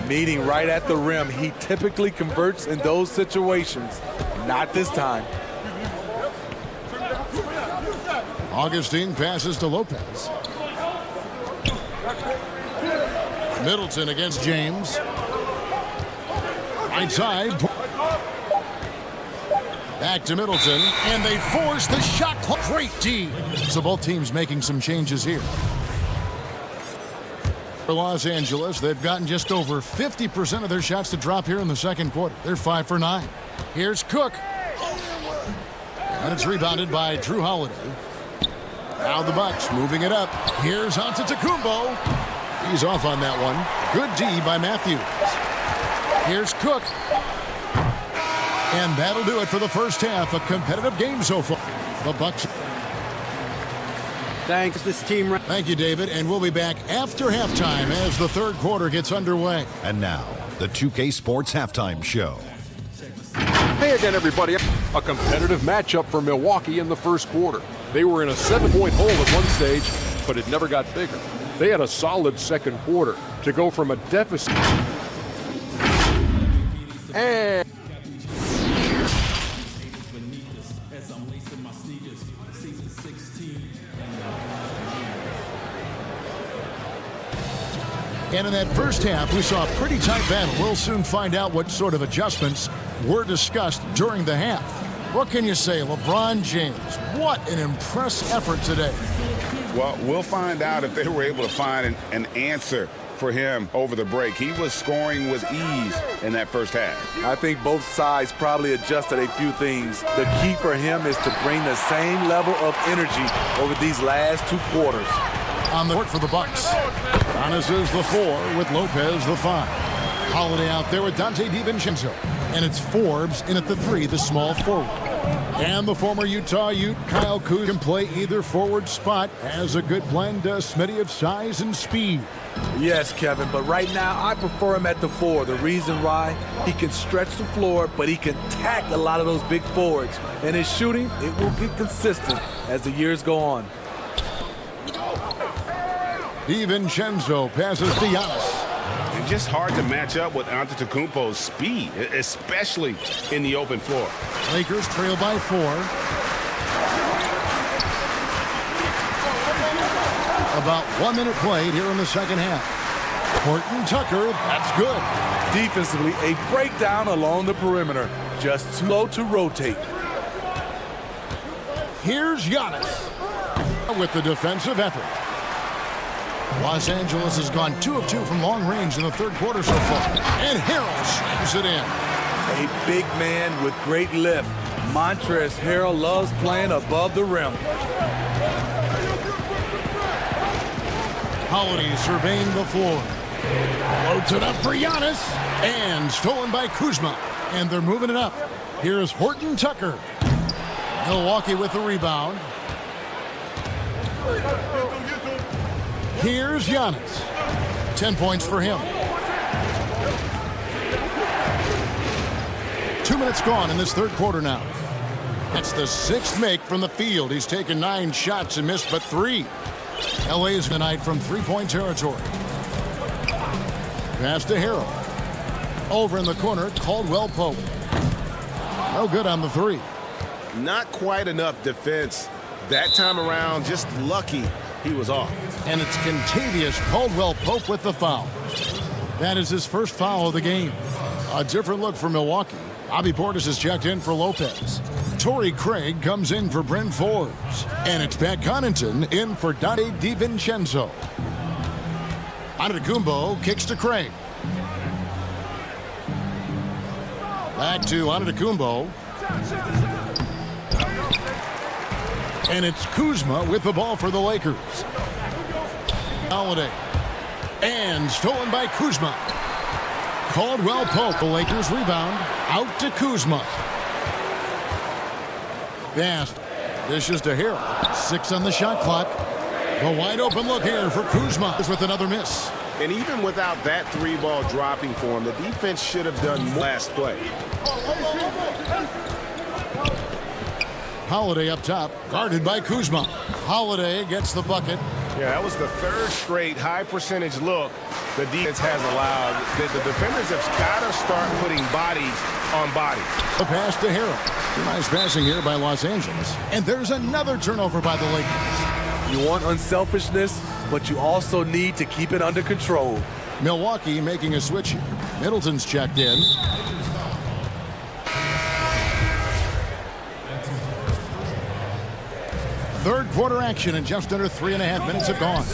Meeting right at the rim. He typically converts in those situations. Not this time. Augustine passes to Lopez. Middleton against James. Right side. Back to Middleton. And they force the shot clock. Great D. So both teams making some changes here. For Los Angeles, they've gotten just over 50% of their shots to drop here in the second quarter. They're 5 for 9. Here's Cook. And it's rebounded by Drew Holiday. Now the Bucks moving it up. Here's Antetokounmpo. He's off on that one. Good D by Matthews. Here's Cook. And that'll do it for the first half. A competitive game so far. The Bucks. Thanks, this team. Thank you, David. And we'll be back after halftime as the third quarter gets underway. And now, the 2K Sports Halftime Show. Hey again, everybody. A competitive matchup for Milwaukee in the first quarter. They were in a 7-point hole at one stage, but it never got bigger. They had a solid second quarter to go from a deficit. And in that first half, we saw a pretty tight battle. We'll soon find out what sort of adjustments were discussed during the half. What can you say, LeBron James? What an impressive effort today. Well, we'll find out if they were able to find an answer for him over the break. He was scoring with ease in that first half. I think both sides probably adjusted a few things. The key for him is to bring the same level of energy over these last 2 quarters. On the court for the Bucks. Giannis is the 4 with Lopez the 5. Holiday out there with Dante DiVincenzo. And it's Forbes in at the 3, the small forward. And the former Utah Ute, Kyle Kuz, can play either forward spot. Has a good blend, Smitty, of size and speed. Yes, Kevin, but right now I prefer him at the 4. The reason why, he can stretch the floor, but he can tack a lot of those big forwards. And his shooting, it will get consistent as the years go on. DiVincenzo passes to Giannis. just hard to match up with Antetokounmpo's speed, especially in the open floor. Lakers trail by 4. About 1 minute played here in the second half. Horton Tucker, that's good. Defensively, a breakdown along the perimeter. Just too low to rotate. Here's Giannis with the defensive effort. Los Angeles has gone 2 of 2 from long range in the third quarter so far. And Harrell slams it in. A big man with great lift. Montrezl Harrell loves playing above the rim. Holiday surveying the floor. Loads it up for Giannis. And stolen by Kuzma. And they're moving it up. Here's Horton Tucker. Milwaukee with the rebound. Here's Giannis. 10 points for him. 2 minutes gone in this third quarter now. That's the 6th make from the field. He's taken 9 shots and missed but 3. LA's tonight from three-point territory. Pass to Harrell. Over in the corner, Caldwell Pope. No good on the 3. Not quite enough defense that time around. Just lucky he was off. And it's contagious. Caldwell Pope with the foul. That is his first foul of the game. A different look for Milwaukee. Bobby Portis is checked in for Lopez. Torrey Craig comes in for Bryn Forbes. And it's Pat Connaughton in for Dante DiVincenzo. Antetokounmpo kicks to Craig. Back to Antetokounmpo. And it's Kuzma with the ball for the Lakers. Holiday. And stolen by Kuzma. Caldwell Pope. The Lakers rebound. Out to Kuzma. Fast. Dishes to Harrell. 6 on the shot clock. The wide open look here for Kuzma with another miss. And even without that 3-ball dropping for him, the defense should have done more last play. Holiday up top, guarded by Kuzma. Holiday gets the bucket. Yeah, that was the 3rd straight high percentage look the defense has allowed. The defenders have got to start putting bodies on bodies. The pass to Harrell. Nice passing here by Los Angeles. And there's another turnover by the Lakers. You want unselfishness, but you also need to keep it under control. Milwaukee making a switch here. Middleton's checked in. Third quarter action and just under 3.5 minutes have gone.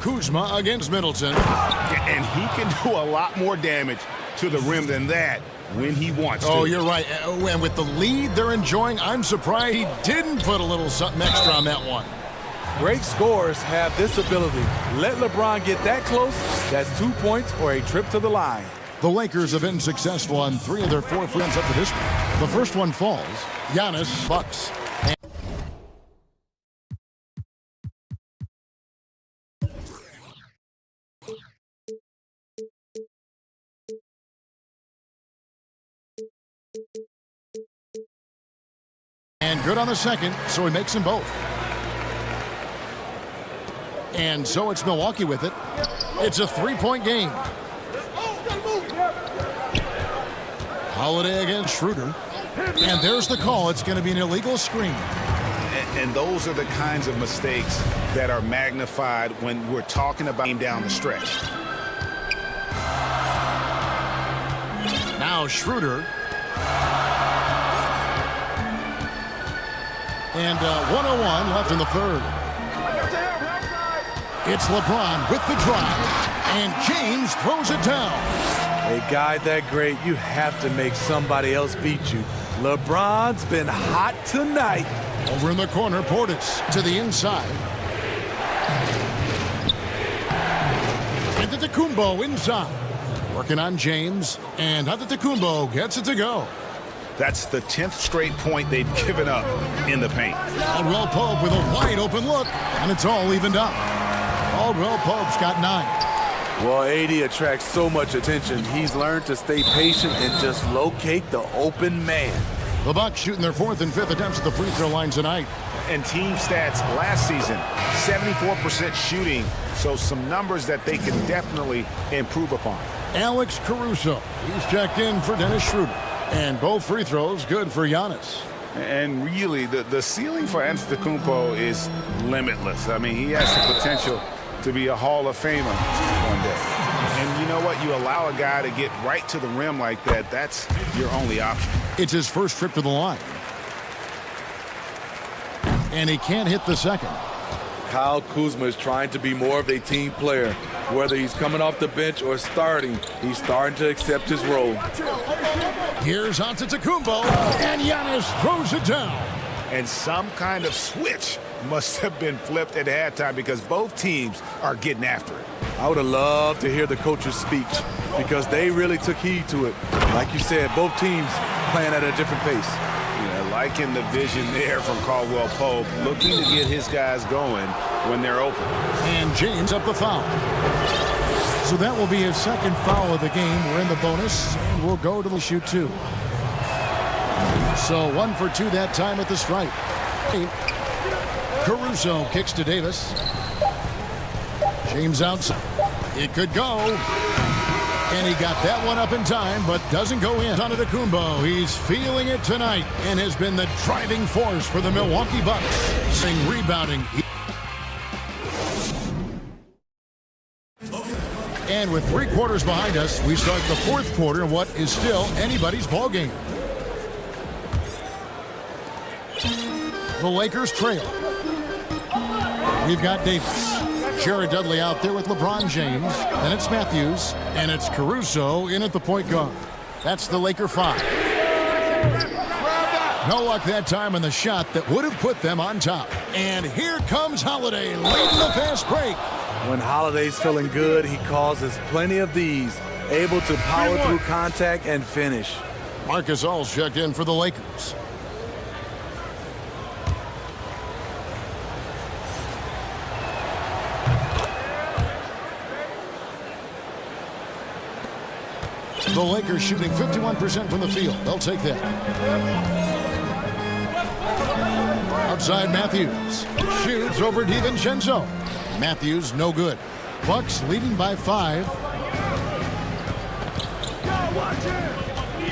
Kuzma against Middleton. And he can do a lot more damage to the rim than that when he wants to. Oh, you're right. And with the lead they're enjoying, I'm surprised he didn't put a little something extra on that one. Great scorers have this ability. Let LeBron get that close, that's 2 points or a trip to the line. The Lakers have been successful on 3 of their 4 friends up to this point. The first one falls. Giannis bucks. And good on the second, so he makes them both. And so it's Milwaukee with it. It's a 3-point game. Holiday against Schroeder. And there's the call. It's going to be an illegal screen. And those are the kinds of mistakes that are magnified when we're talking about game down the stretch. Now Schroeder. And 1:01 left in the third. It's LeBron with the drive. And James throws it down. A guy that great, you have to make somebody else beat you. LeBron's been hot tonight. Over in the corner, Portis to the inside. Antetokounmpo inside. Working on James. And Antetokounmpo gets it to go. That's the 10th straight point they've given up in the paint. Caldwell Pope with a wide open look. And it's all evened up. Caldwell Pope's got 9. Well, AD attracts so much attention. He's learned to stay patient and just locate the open man. The Bucks shooting their 4th and 5th attempts at the free throw line tonight. And team stats last season, 74% shooting, so some numbers that they can definitely improve upon. Alex Caruso, he's checked in for Dennis Schroeder. And both free throws good for Giannis. And really, the ceiling for Antetokounmpo is limitless. I mean, he has the potential to be a Hall of Famer one day. And you know what? You allow a guy to get right to the rim like that, that's your only option. It's his first trip to the line. And he can't hit the second. Kyle Kuzma is trying to be more of a team player. Whether he's coming off the bench or starting, he's starting to accept his role. Here's Antetokounmpo, and Giannis throws it down. And some kind of switch must have been flipped at halftime because both teams are getting after it. I would have loved to hear the coach's speech because they really took heed to it. Like you said, both teams playing at a different pace. Yeah, liking the vision there from Caldwell Pope, looking to get his guys going when they're open. And James up the foul. So that will be his second foul of the game. We're in the bonus, and we'll go to the shoot 2. So 1 for 2 that time at the stripe. Caruso kicks to Davis. James outside. It could go. And he got that one up in time, but doesn't go in. Antetokounmpo, he's feeling it tonight and has been the driving force for the Milwaukee Bucks. Sing rebounding. And with 3 quarters behind us, we start the 4th quarter in what is still anybody's ball game. The Lakers trail. We've got Davis. Jared Dudley out there with LeBron James. Then it's Matthews. And it's Caruso in at the point guard. That's the Laker 5. No luck that time on the shot that would have put them on top. And here comes Holiday late in the fast break. When Holiday's feeling good, he causes plenty of these. Able to power through contact and finish. Marcus All's checked in for the Lakers. The Lakers shooting 51% from the field. They'll take that. Outside Matthews. Shoots over DiVincenzo. Matthews no good. Bucks leading by 5.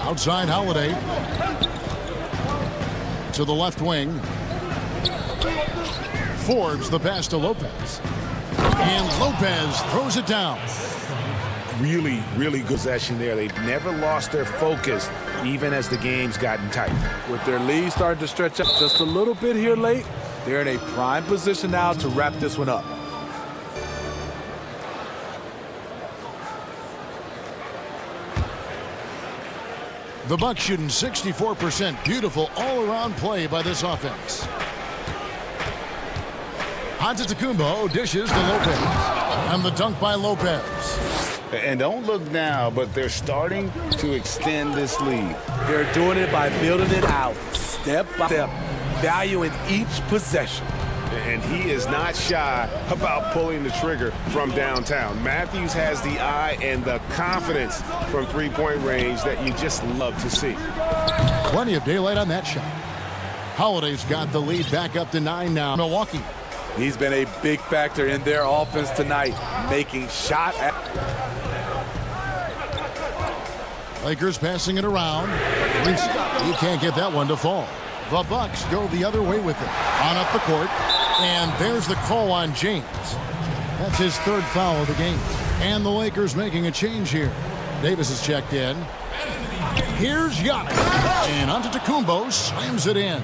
Outside Holiday. To the left wing. Forbes the pass to Lopez. And Lopez throws it down. Really, really good possession there. They've never lost their focus, even as the game's gotten tight. With their lead starting to stretch out just a little bit here late, they're in a prime position now to wrap this one up. The Bucks shooting 64%. Beautiful all-around play by this offense. Antetokounmpo dishes to Lopez. And the dunk by Lopez. And don't look now, but they're starting to extend this lead. They're doing it by building it out, step by step, valuing each possession. And he is not shy about pulling the trigger from downtown. Matthews has the eye and the confidence from three-point range that you just love to see. Plenty of daylight on that shot. Holiday's got the lead back up to 9 now. Milwaukee. He's been a big factor in their offense tonight, making shot at... Lakers passing it around. He can't get that one to fall. The Bucks go the other way with it. On up the court. And there's the call on James. That's his 3rd foul of the game. And the Lakers making a change here. Davis is checked in. Here's Giannis. And Antetokounmpo slams it in.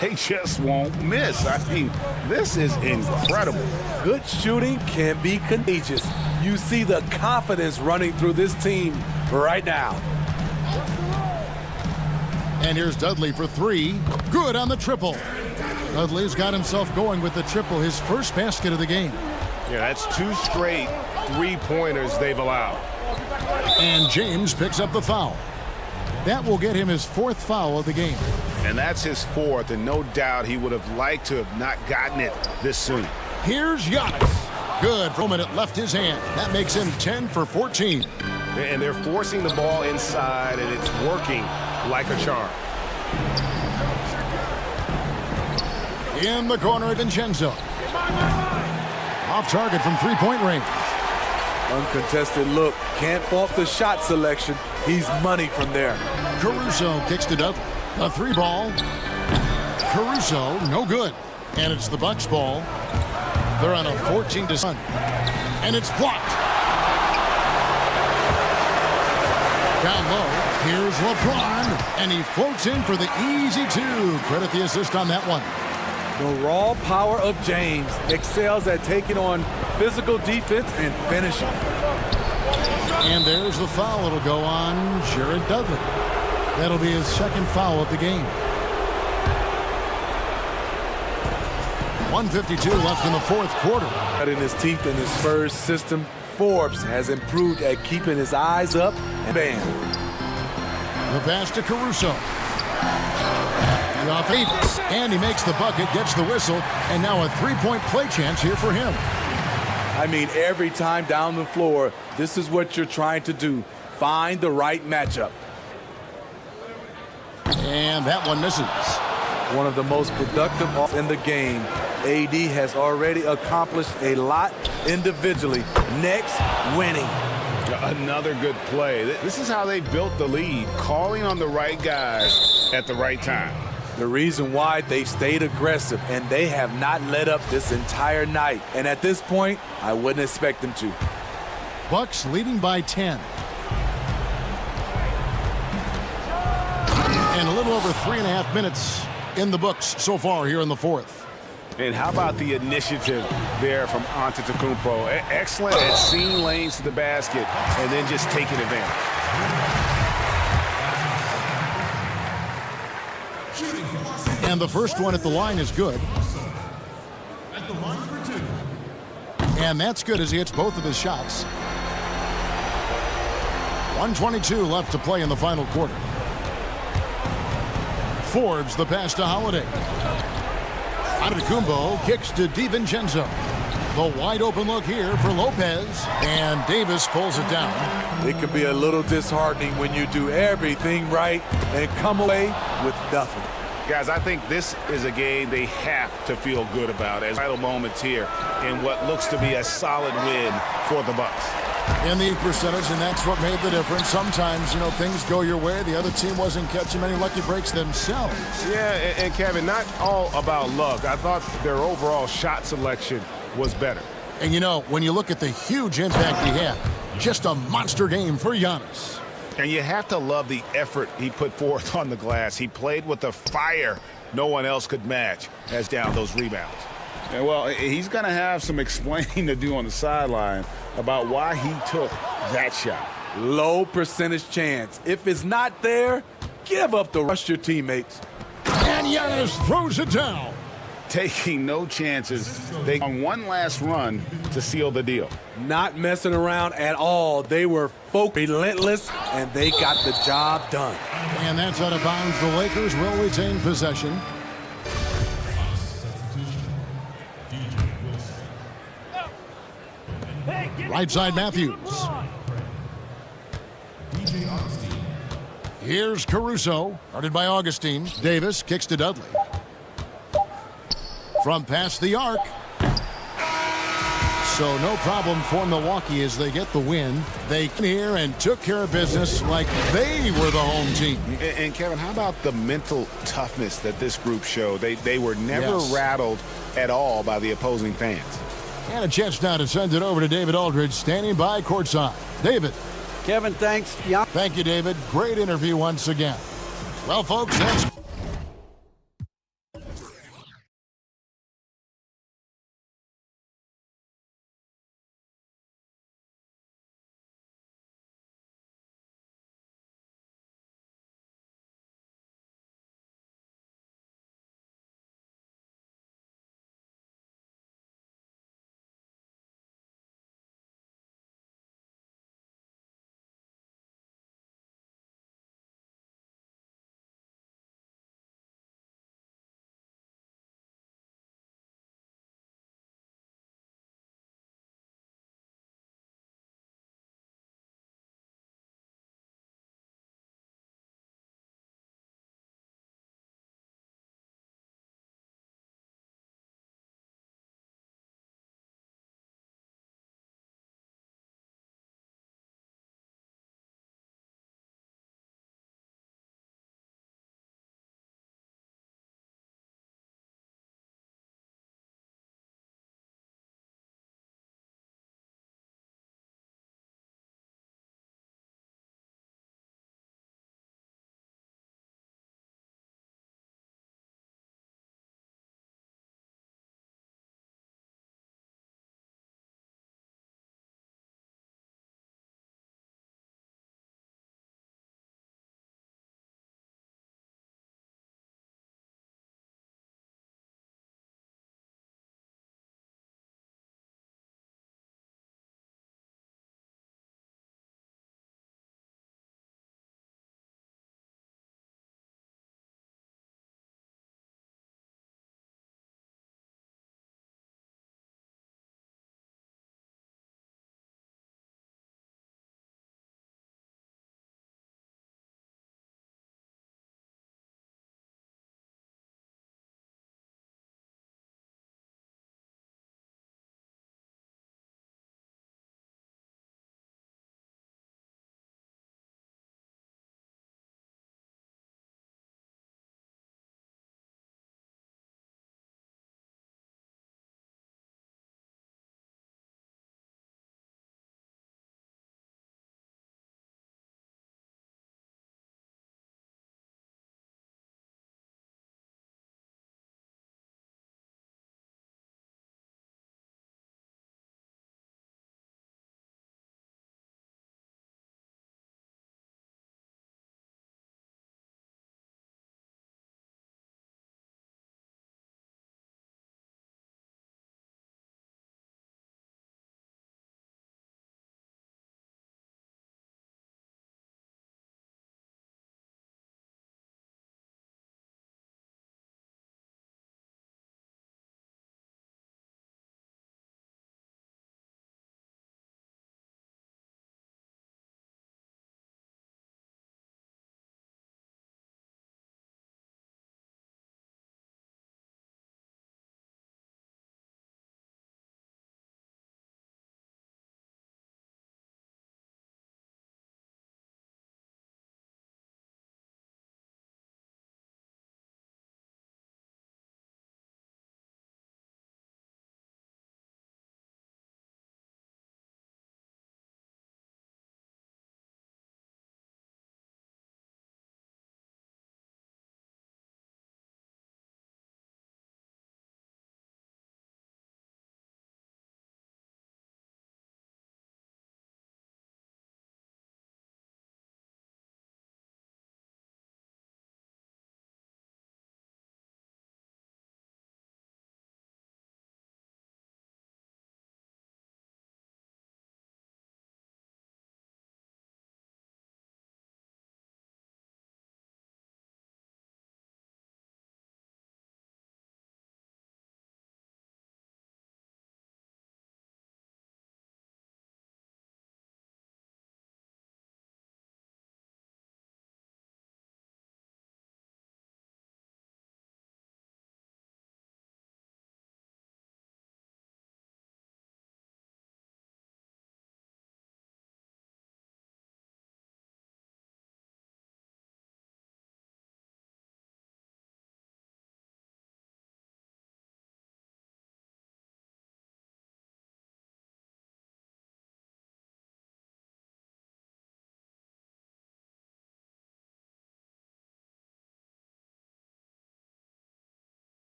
They just won't miss. I mean, this is incredible. Good shooting can be contagious. You see the confidence running through this team right now. And here's Dudley for 3. Good on the triple. Dudley's got himself going with the triple, his first basket of the game. Yeah, that's 2 straight 3-pointers they've allowed. And James picks up the foul. That will get him his 4th foul of the game. And that's his 4th, and no doubt he would have liked to have not gotten it this soon. Here's Giannis. Good from it left his hand. That makes him 10 for 14. And they're forcing the ball inside, and it's working like a charm. In the corner, Vincenzo. Off target from three-point range. Uncontested look. Can't fault the shot selection. He's money from there. Caruso kicks to Dudley. A three ball. Caruso, no good. And it's the Bucks ball. They're on a 14-1. And it's blocked. Down low, here's LeBron. And he floats in for the easy two. Credit the assist on that one. The raw power of James excels at taking on physical defense and finishing. And there's the foul. It'll go on Jared Dudley. That'll be his second foul of the game. 1:52 left in the fourth quarter. Cutting his teeth in his Spurs system, Forbes has improved at keeping his eyes up and bam. The pass to Caruso. The off Davis, and he makes the bucket, gets the whistle, and now a three-point play chance here for him. I mean, every time down the floor, this is what you're trying to do. Find the right matchup. And that one misses. One of the most productive in the game. AD has already accomplished a lot individually. Next, winning. Another good play. This is how they built the lead, calling on the right guys at the right time. The reason why they stayed aggressive, and they have not let up this entire night. And at this point, I wouldn't expect them to. Bucks leading by 10. And a little over 3.5 minutes in the books so far here in the fourth. And how about the initiative there from Antetokounmpo? Excellent at seeing lanes to the basket and then just taking advantage. And the first one at the line is good. And that's good as he hits both of his shots. 1:22 left to play in the final quarter. Forbes the pass to Holiday. Antetokounmpo kicks to DiVincenzo. The wide open look here for Lopez. And Davis pulls it down. It can be a little disheartening when you do everything right and come away with nothing. Guys, I think this is a game they have to feel good about as vital moments here in what looks to be a solid win for the Bucks. In the percentage, and that's what made the difference. Sometimes, you know, things go your way. The other team wasn't catching many lucky breaks themselves. Yeah, and Kevin, not all about luck. I thought their overall shot selection was better. And, you know, when you look at the huge impact he had, just a monster game for Giannis. And you have to love the effort he put forth on the glass. He played with a fire no one else could match as down those rebounds. And, well, he's going to have some explaining to do on the sideline about why he took that shot. Low percentage chance. If it's not there, give up the rush your teammates. And Giannis throws it down. Taking no chances. They on one last run to seal the deal. Not messing around at all. They were relentless, and they got the job done. And that's out of bounds. The Lakers will retain possession. Right side Matthews. Here's Caruso, guarded by Augustine. Davis kicks to Dudley. From past the arc. So no problem for Milwaukee as they get the win. They came here and took care of business like they were the home team. And Kevin, how about the mental toughness that this group showed? They were never rattled at all by the opposing fans. And a chance now to send it over to David Aldridge, standing by courtside. David. Kevin, thanks. Thank you, David. Great interview once again. Well, folks, that's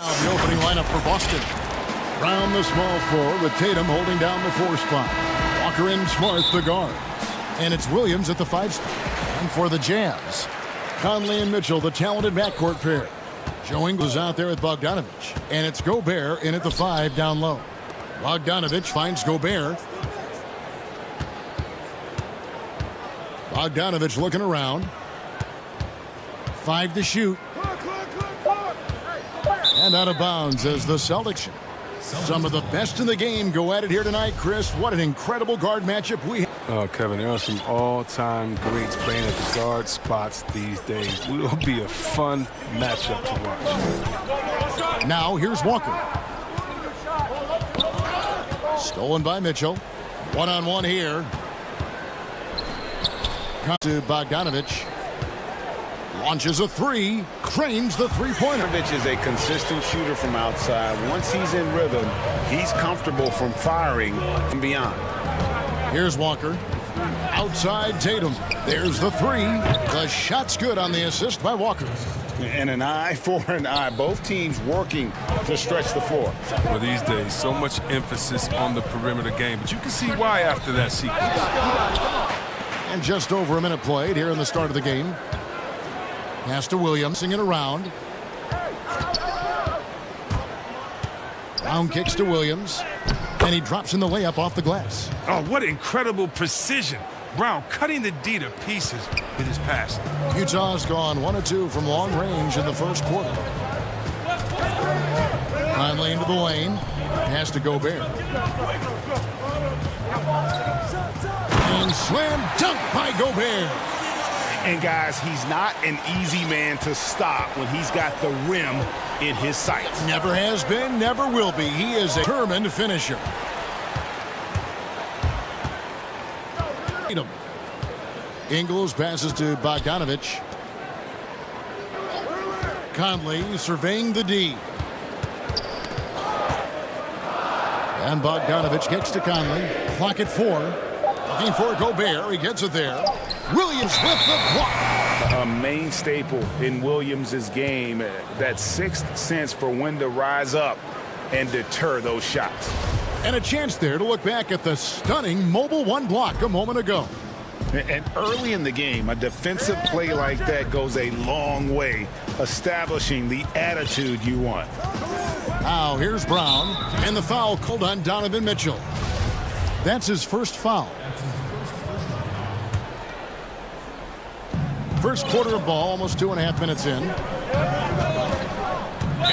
The opening lineup for Boston. Round the small floor with Tatum holding down the 4 spot. Walker and Smart the guard. And it's Williams at the 5 spot. And for the Jazz, Conley and Mitchell, the talented backcourt pair. Joe Ingles out there with Bogdanovich. And it's Gobert in at the 5 down low. Bogdanovich finds Gobert. Bogdanovich looking around. 5 to shoot. And out of bounds as the Celtics. Some of the best in the game go at it here tonight, Chris. What an incredible guard matchup we have. Oh, Kevin, there are some all-time greats playing at the guard spots these days. Will be a fun matchup to watch. Now here's Walker. Stolen by Mitchell. One-on-one here. To Bogdanovich. Launches a 3. Drains the three-pointer. Bogdanovich is a consistent shooter from outside. Once he's in rhythm, he's comfortable from firing from beyond. Here's Walker. Outside Tatum. There's the 3. The shot's good on the assist by Walker. And an eye for an eye. Both teams working to stretch the floor. Well, these days, so much emphasis on the perimeter game. But you can see why after that sequence. And just over a minute played here in the start of the game. Pass to Williams, singing around. Brown kicks to Williams. And he drops in the layup off the glass. Oh, what incredible precision. Brown cutting the D to pieces with his pass. Utah's gone 1 of 2 from long range in the first quarter. Conley into the lane. Pass to Gobert. And slam dunk by Gobert. And guys, he's not an easy man to stop when he's got the rim in his sights. Never has been, never will be. He is a determined finisher. Ingles passes to Bogdanovich. Conley surveying the D. And Bogdanovich kicks to Conley. Clock at 4. Looking for Gobert. He gets it there. Williams with the block. A main staple in Williams' game. That sixth sense for when to rise up and deter those shots. And a chance there to look back at the stunning mobile 1 block a moment ago. And early in the game, a defensive play like that goes a long way, establishing the attitude you want. Now here's Brown, and the foul called on Donovan Mitchell. That's his first foul. First quarter of ball, almost 2.5 minutes in.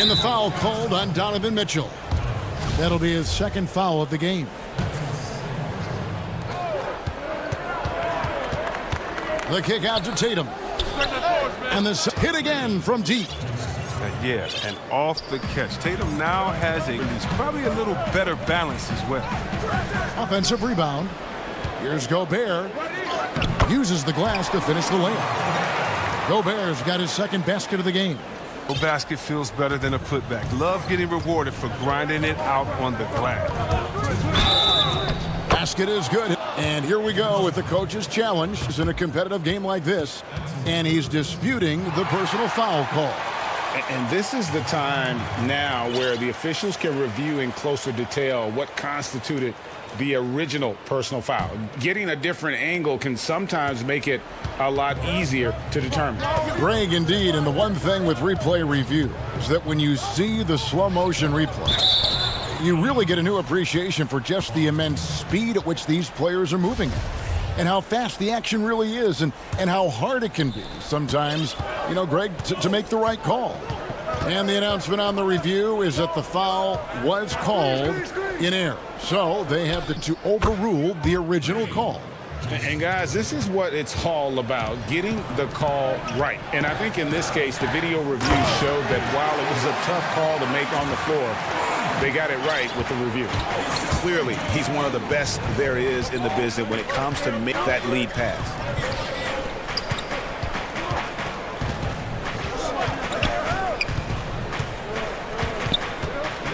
And the foul called on Donovan Mitchell. That'll be his second foul of the game. The kick out to Tatum. And the hit again from deep. Yeah, and off the catch. Tatum now has he's probably a little better balance as well. Offensive rebound. Here's Gobert. Uses the glass to finish the layup. Gobert's got his second basket of the game. No basket feels better than a putback. Love getting rewarded for grinding it out on the glass. Basket is good. And here we go with the coach's challenge in a competitive game like this. And he's disputing the personal foul call. And this is the time now where the officials can review in closer detail what constituted the original personal foul. Getting a different angle can sometimes make it a lot easier to determine. Greg, indeed, and the one thing with replay review is that when you see the slow motion replay, you really get a new appreciation for just the immense speed at which these players are moving at. And how fast the action really is, and how hard it can be sometimes, you know, Greg, to make the right call. And the announcement on the review is that the foul was called in error. So they have to overrule the original call. And guys, this is what it's all about, getting the call right. And I think in this case, the video review showed that while it was a tough call to make on the floor, they got it right with the review. Clearly, he's one of the best there is in the business when it comes to make that lead pass.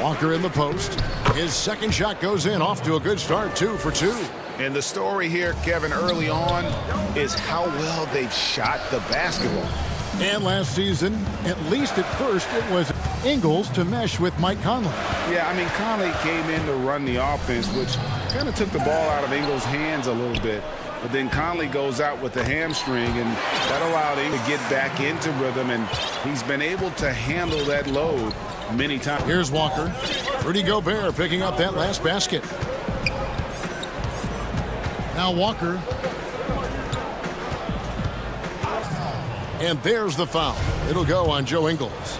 Walker in the post. His second shot goes in, off to a good start, 2 for 2. And the story here, Kevin, early on is how well they've shot the basketball. And last season, at least at first, it was Ingles to mesh with Mike Conley. Yeah, I mean, Conley came in to run the offense, which kind of took the ball out of Ingles' hands a little bit. But then Conley goes out with the hamstring, and that allowed him to get back into rhythm, and he's been able to handle that load many times. Here's Walker. Rudy Gobert picking up that last basket. Now Walker. And there's the foul. It'll go on Joe Ingles.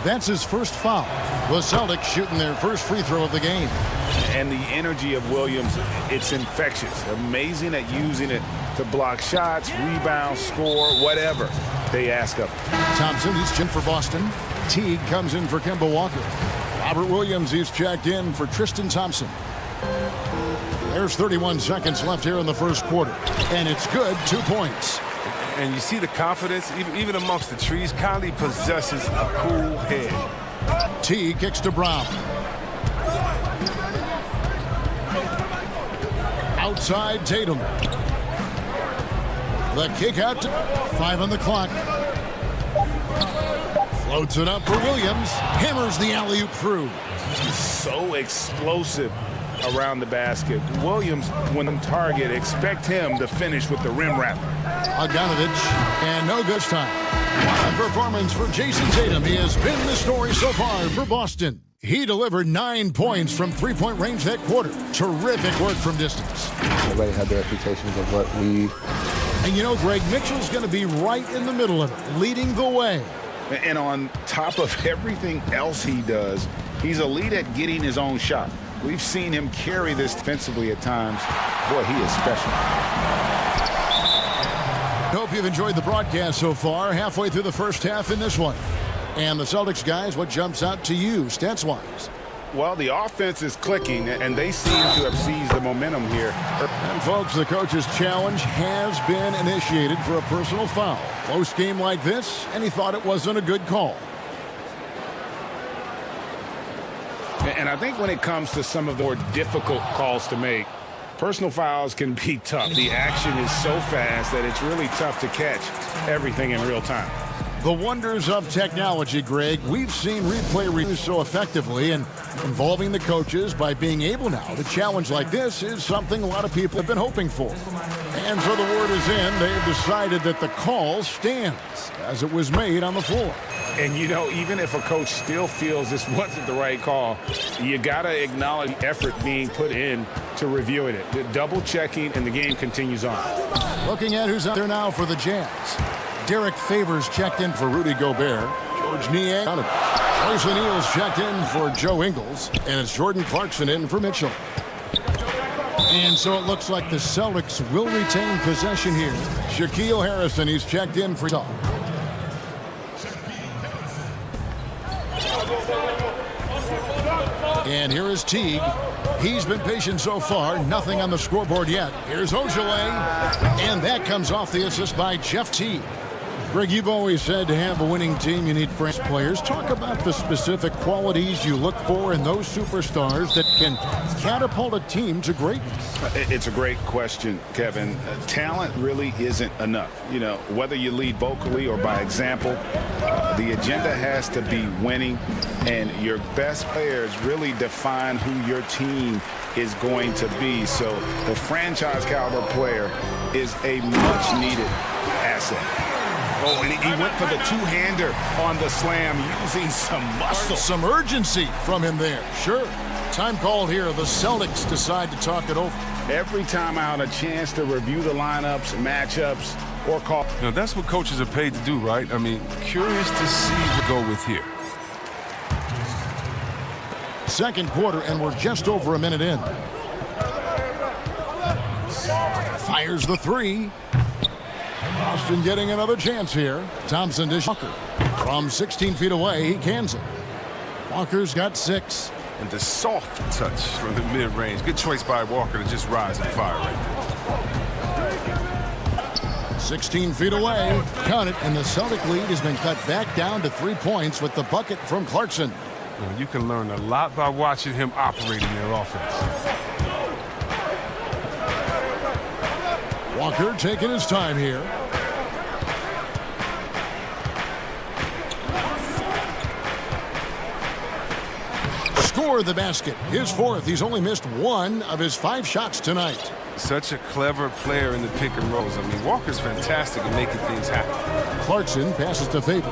That's his first foul. The Celtics shooting their first free throw of the game. And the energy of Williams, it's infectious. Amazing at using it to block shots, rebound, score, whatever they ask of him. Thompson, he's in for Boston. Teague comes in for Kemba Walker. Robert Williams, he's checked in for Tristan Thompson. There's 31 seconds left here in the first quarter. And it's good, 2 points. And you see the confidence, even amongst the trees. Conley possesses a cool head. T kicks to Brown. Outside Tatum. The kick out. 5 on the clock. Floats it up for Williams. Hammers the alley-oop through. He's so explosive around the basket. Williams, when on target, expect him to finish with the rim wrap. Bogdanovich, and no good time. What a performance for Jason Tatum. He has been the story so far for Boston. He delivered 9 points from three-point range that quarter. Terrific work from distance. Everybody had their expectations of what we... And you know, Greg, Mitchell's going to be right in the middle of it, leading the way. And on top of everything else he does, he's elite at getting his own shot. We've seen him carry this defensively at times. Boy, he is special. Hope you've enjoyed the broadcast so far. Halfway through the first half in this one. And the Celtics guys, what jumps out to you stats-wise? Well, the offense is clicking, and they seem to have seized the momentum here. And, folks, the coach's challenge has been initiated for a personal foul. Close game like this, and he thought it wasn't a good call. And I think when it comes to some of the more difficult calls to make, personal fouls can be tough. The action is so fast that it's really tough to catch everything in real time. The wonders of technology, Greg. We've seen replay reviews so effectively, and involving the coaches by being able now to challenge like this is something a lot of people have been hoping for. And so the word is in. They have decided that the call stands as it was made on the floor. And, you know, even if a coach still feels this wasn't the right call, you got to acknowledge the effort being put in to reviewing it. The double checking, and the game continues on. Looking at who's out there now for the Jazz. Derek Favors checked in for Rudy Gobert. George Niang. Royce O'Neal's checked in for Joe Ingles. And it's Jordan Clarkson in for Mitchell. And so it looks like the Celtics will retain possession here. Shaquille Harrison, he's checked in for Utah. And here is Teague. He's been patient so far. Nothing on the scoreboard yet. Here's Ojale. And that comes off the assist by Jeff Teague. Greg, you've always said to have a winning team, you need fresh players. Talk about the specific qualities you look for in those superstars that can catapult a team to greatness. It's a great question, Kevin. Talent really isn't enough. You know, whether you lead vocally or by example, the agenda has to be winning, and your best players really define who your team is going to be. So the franchise caliber player is a much needed asset. Oh, and he went for the two-hander on the slam, using some muscle. Some urgency from him there. Sure. Time called here. The Celtics decide to talk it over. Every time I had a chance to review the lineups, matchups, or call. You know, that's what coaches are paid to do, right? I mean, curious to see what go with here. Second quarter, and we're just over a minute in. Fires the three. Boston getting another chance here. Thompson to Walker. From 16 feet away, he cans it. Walker's got 6. And the soft touch from the mid-range. Good choice by Walker to just rise and fire right there. 16 feet away. Count it, and the Celtic lead has been cut back down to 3 points with the bucket from Clarkson. Well, you can learn a lot by watching him operate in their offense. Walker taking his time here. score the basket. His fourth. He's only missed 1 of his 5 shots tonight. Such a clever player in the pick and rolls. I mean, Walker's fantastic at making things happen. Clarkson passes to Favors.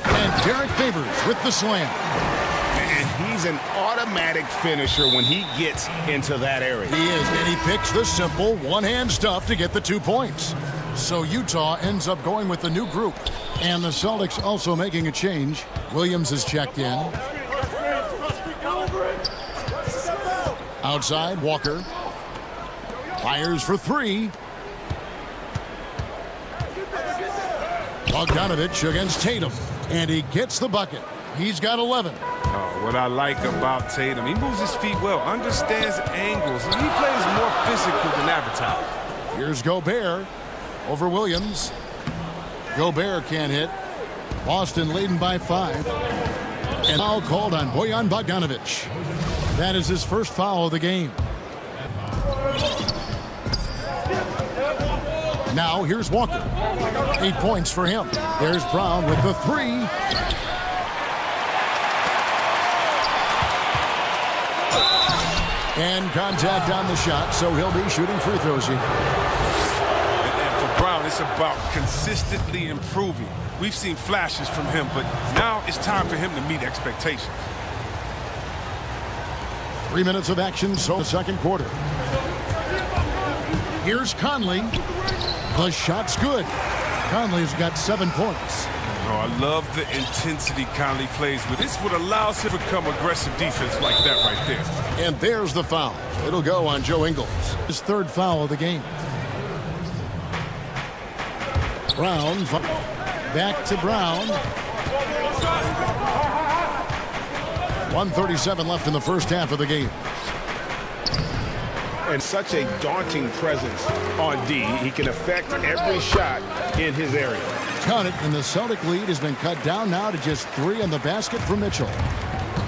And Derek Favors with the slam. And he's an automatic finisher when he gets into that area. He is, and he picks the simple one-hand stuff to get the 2 points. So Utah ends up going with the new group. And the Celtics also making a change. Williams has checked in. Outside, Walker. Fires for 3. Bogdanovich against Tatum. And he gets the bucket. He's got 11. What I like about Tatum, he moves his feet well, understands angles, and he plays more physical than advertised. Here's Gobert over Williams. Gobert can't hit. Boston leading by 5. And foul called on Bojan Bogdanovich. That is his first foul of the game. Now here's Walker. 8 points for him. There's Brown with the 3. And contact on the shot, so he'll be shooting free throws here. And for Brown, it's about consistently improving. We've seen flashes from him, but now it's time for him to meet expectations. 3 minutes of action, so the second quarter. Here's Conley. The shot's good. Conley's got 7 points. Oh, I love the intensity Conley plays with. It's what allows him to become aggressive defense like that right there. And there's the foul. It'll go on Joe Ingles. His 3rd foul of the game. Brown. Back to Brown. 1:37 left in the first half of the game. And such a daunting presence on D. He can affect every shot in his area. Count it, and the Celtic lead has been cut down now to just 3 on the basket for Mitchell.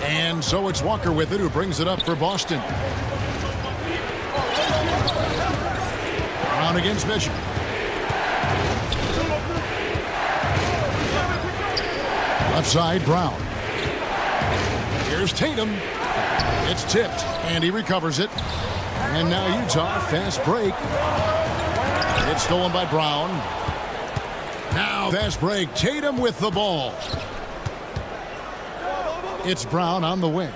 And so it's Walker with it, who brings it up for Boston. Brown against Mitchell. Left side, Brown. Here's Tatum. It's tipped, and he recovers it. And now Utah, fast break. It's stolen by Brown. Now fast break, Tatum with the ball. It's Brown on the wing.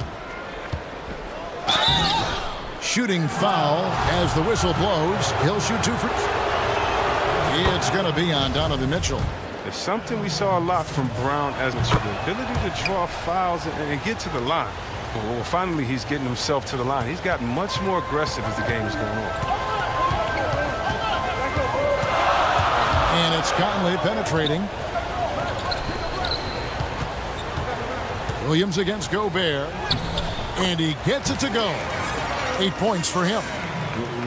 Shooting foul as the whistle blows. He'll shoot 2 free. It's going to be on Donovan Mitchell. It's something we saw a lot from Brown as the ability to draw fouls and get to the line. Well, finally, he's getting himself to the line. He's gotten much more aggressive as the game is going on. And it's Conley penetrating. Williams against Gobert. And he gets it to go. 8 points for him.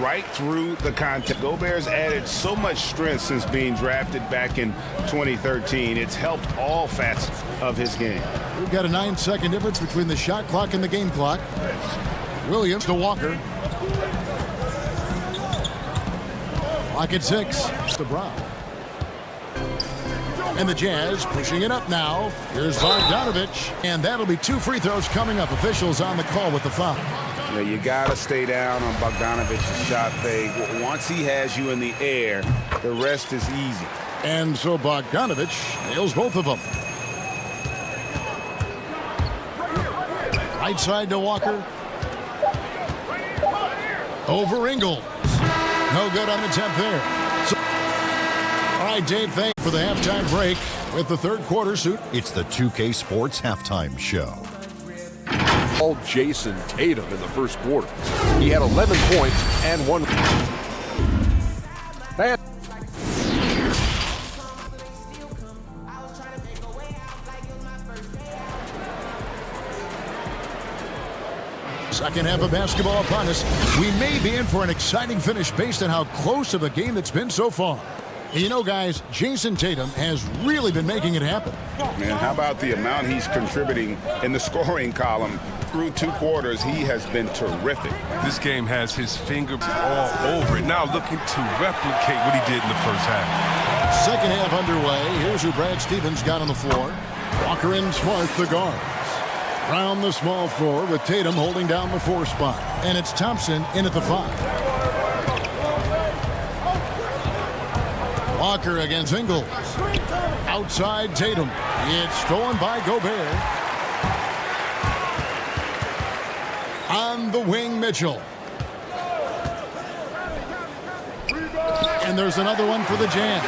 Right through the contact. Gobert's added so much strength since being drafted back in 2013. It's helped all facets of his game. We've got a 9-second difference between the shot clock and the game clock. Williams to Walker. Clock at 6. To Brown. And the Jazz pushing it up now. Here's Bogdanovich. And that'll be 2 free throws coming up. Officials on the call with the foul. You know, you got to stay down on Bogdanovich's shot fake. Once he has you in the air, the rest is easy. And so Bogdanovich nails both of them. Right side to Walker. Over Ingles. No good on the attempt there. So, all right, Dave, thanks for the halftime break with the third quarter suit. It's the 2K Sports Halftime Show. All Jason Tatum in the first quarter. He had 11 points and 1. Second half of basketball upon us. We may be in for an exciting finish based on how close of a game it's been so far. And you know, guys, Jason Tatum has really been making it happen. Man, how about the amount he's contributing in the scoring column? Through 2 quarters, he has been terrific. This game has his fingers all over it. Now looking to replicate what he did in the first half. Second half underway. Here's who Brad Stevens got on the floor. Walker and Smart, the guards. Around the small floor with Tatum holding down the 4 spot. And it's Thompson in at the 5. Walker against Ingles. Outside Tatum. It's stolen by Gobert. On the wing, Mitchell. And there's another one for the Jazz.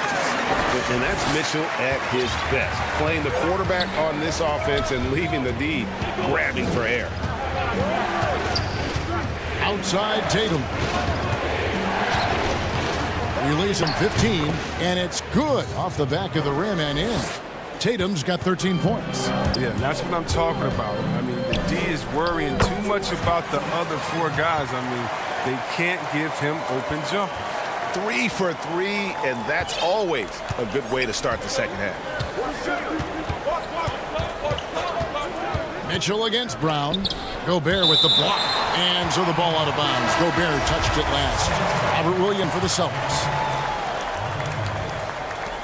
And that's Mitchell at his best. Playing the quarterback on this offense and leaving the D grabbing for air. Outside Tatum. Release him 15, and it's good off the back of the rim and in. Tatum's got 13 points. Yeah, that's what I'm talking about. I mean, the D is worrying too much about the other 4 guys. I mean, they can't give him open jump. 3 for 3, and that's always a good way to start the second half. Mitchell against Brown. Gobert with the block. And so the ball out of bounds. Gobert touched it last. Robert Williams for the Celtics.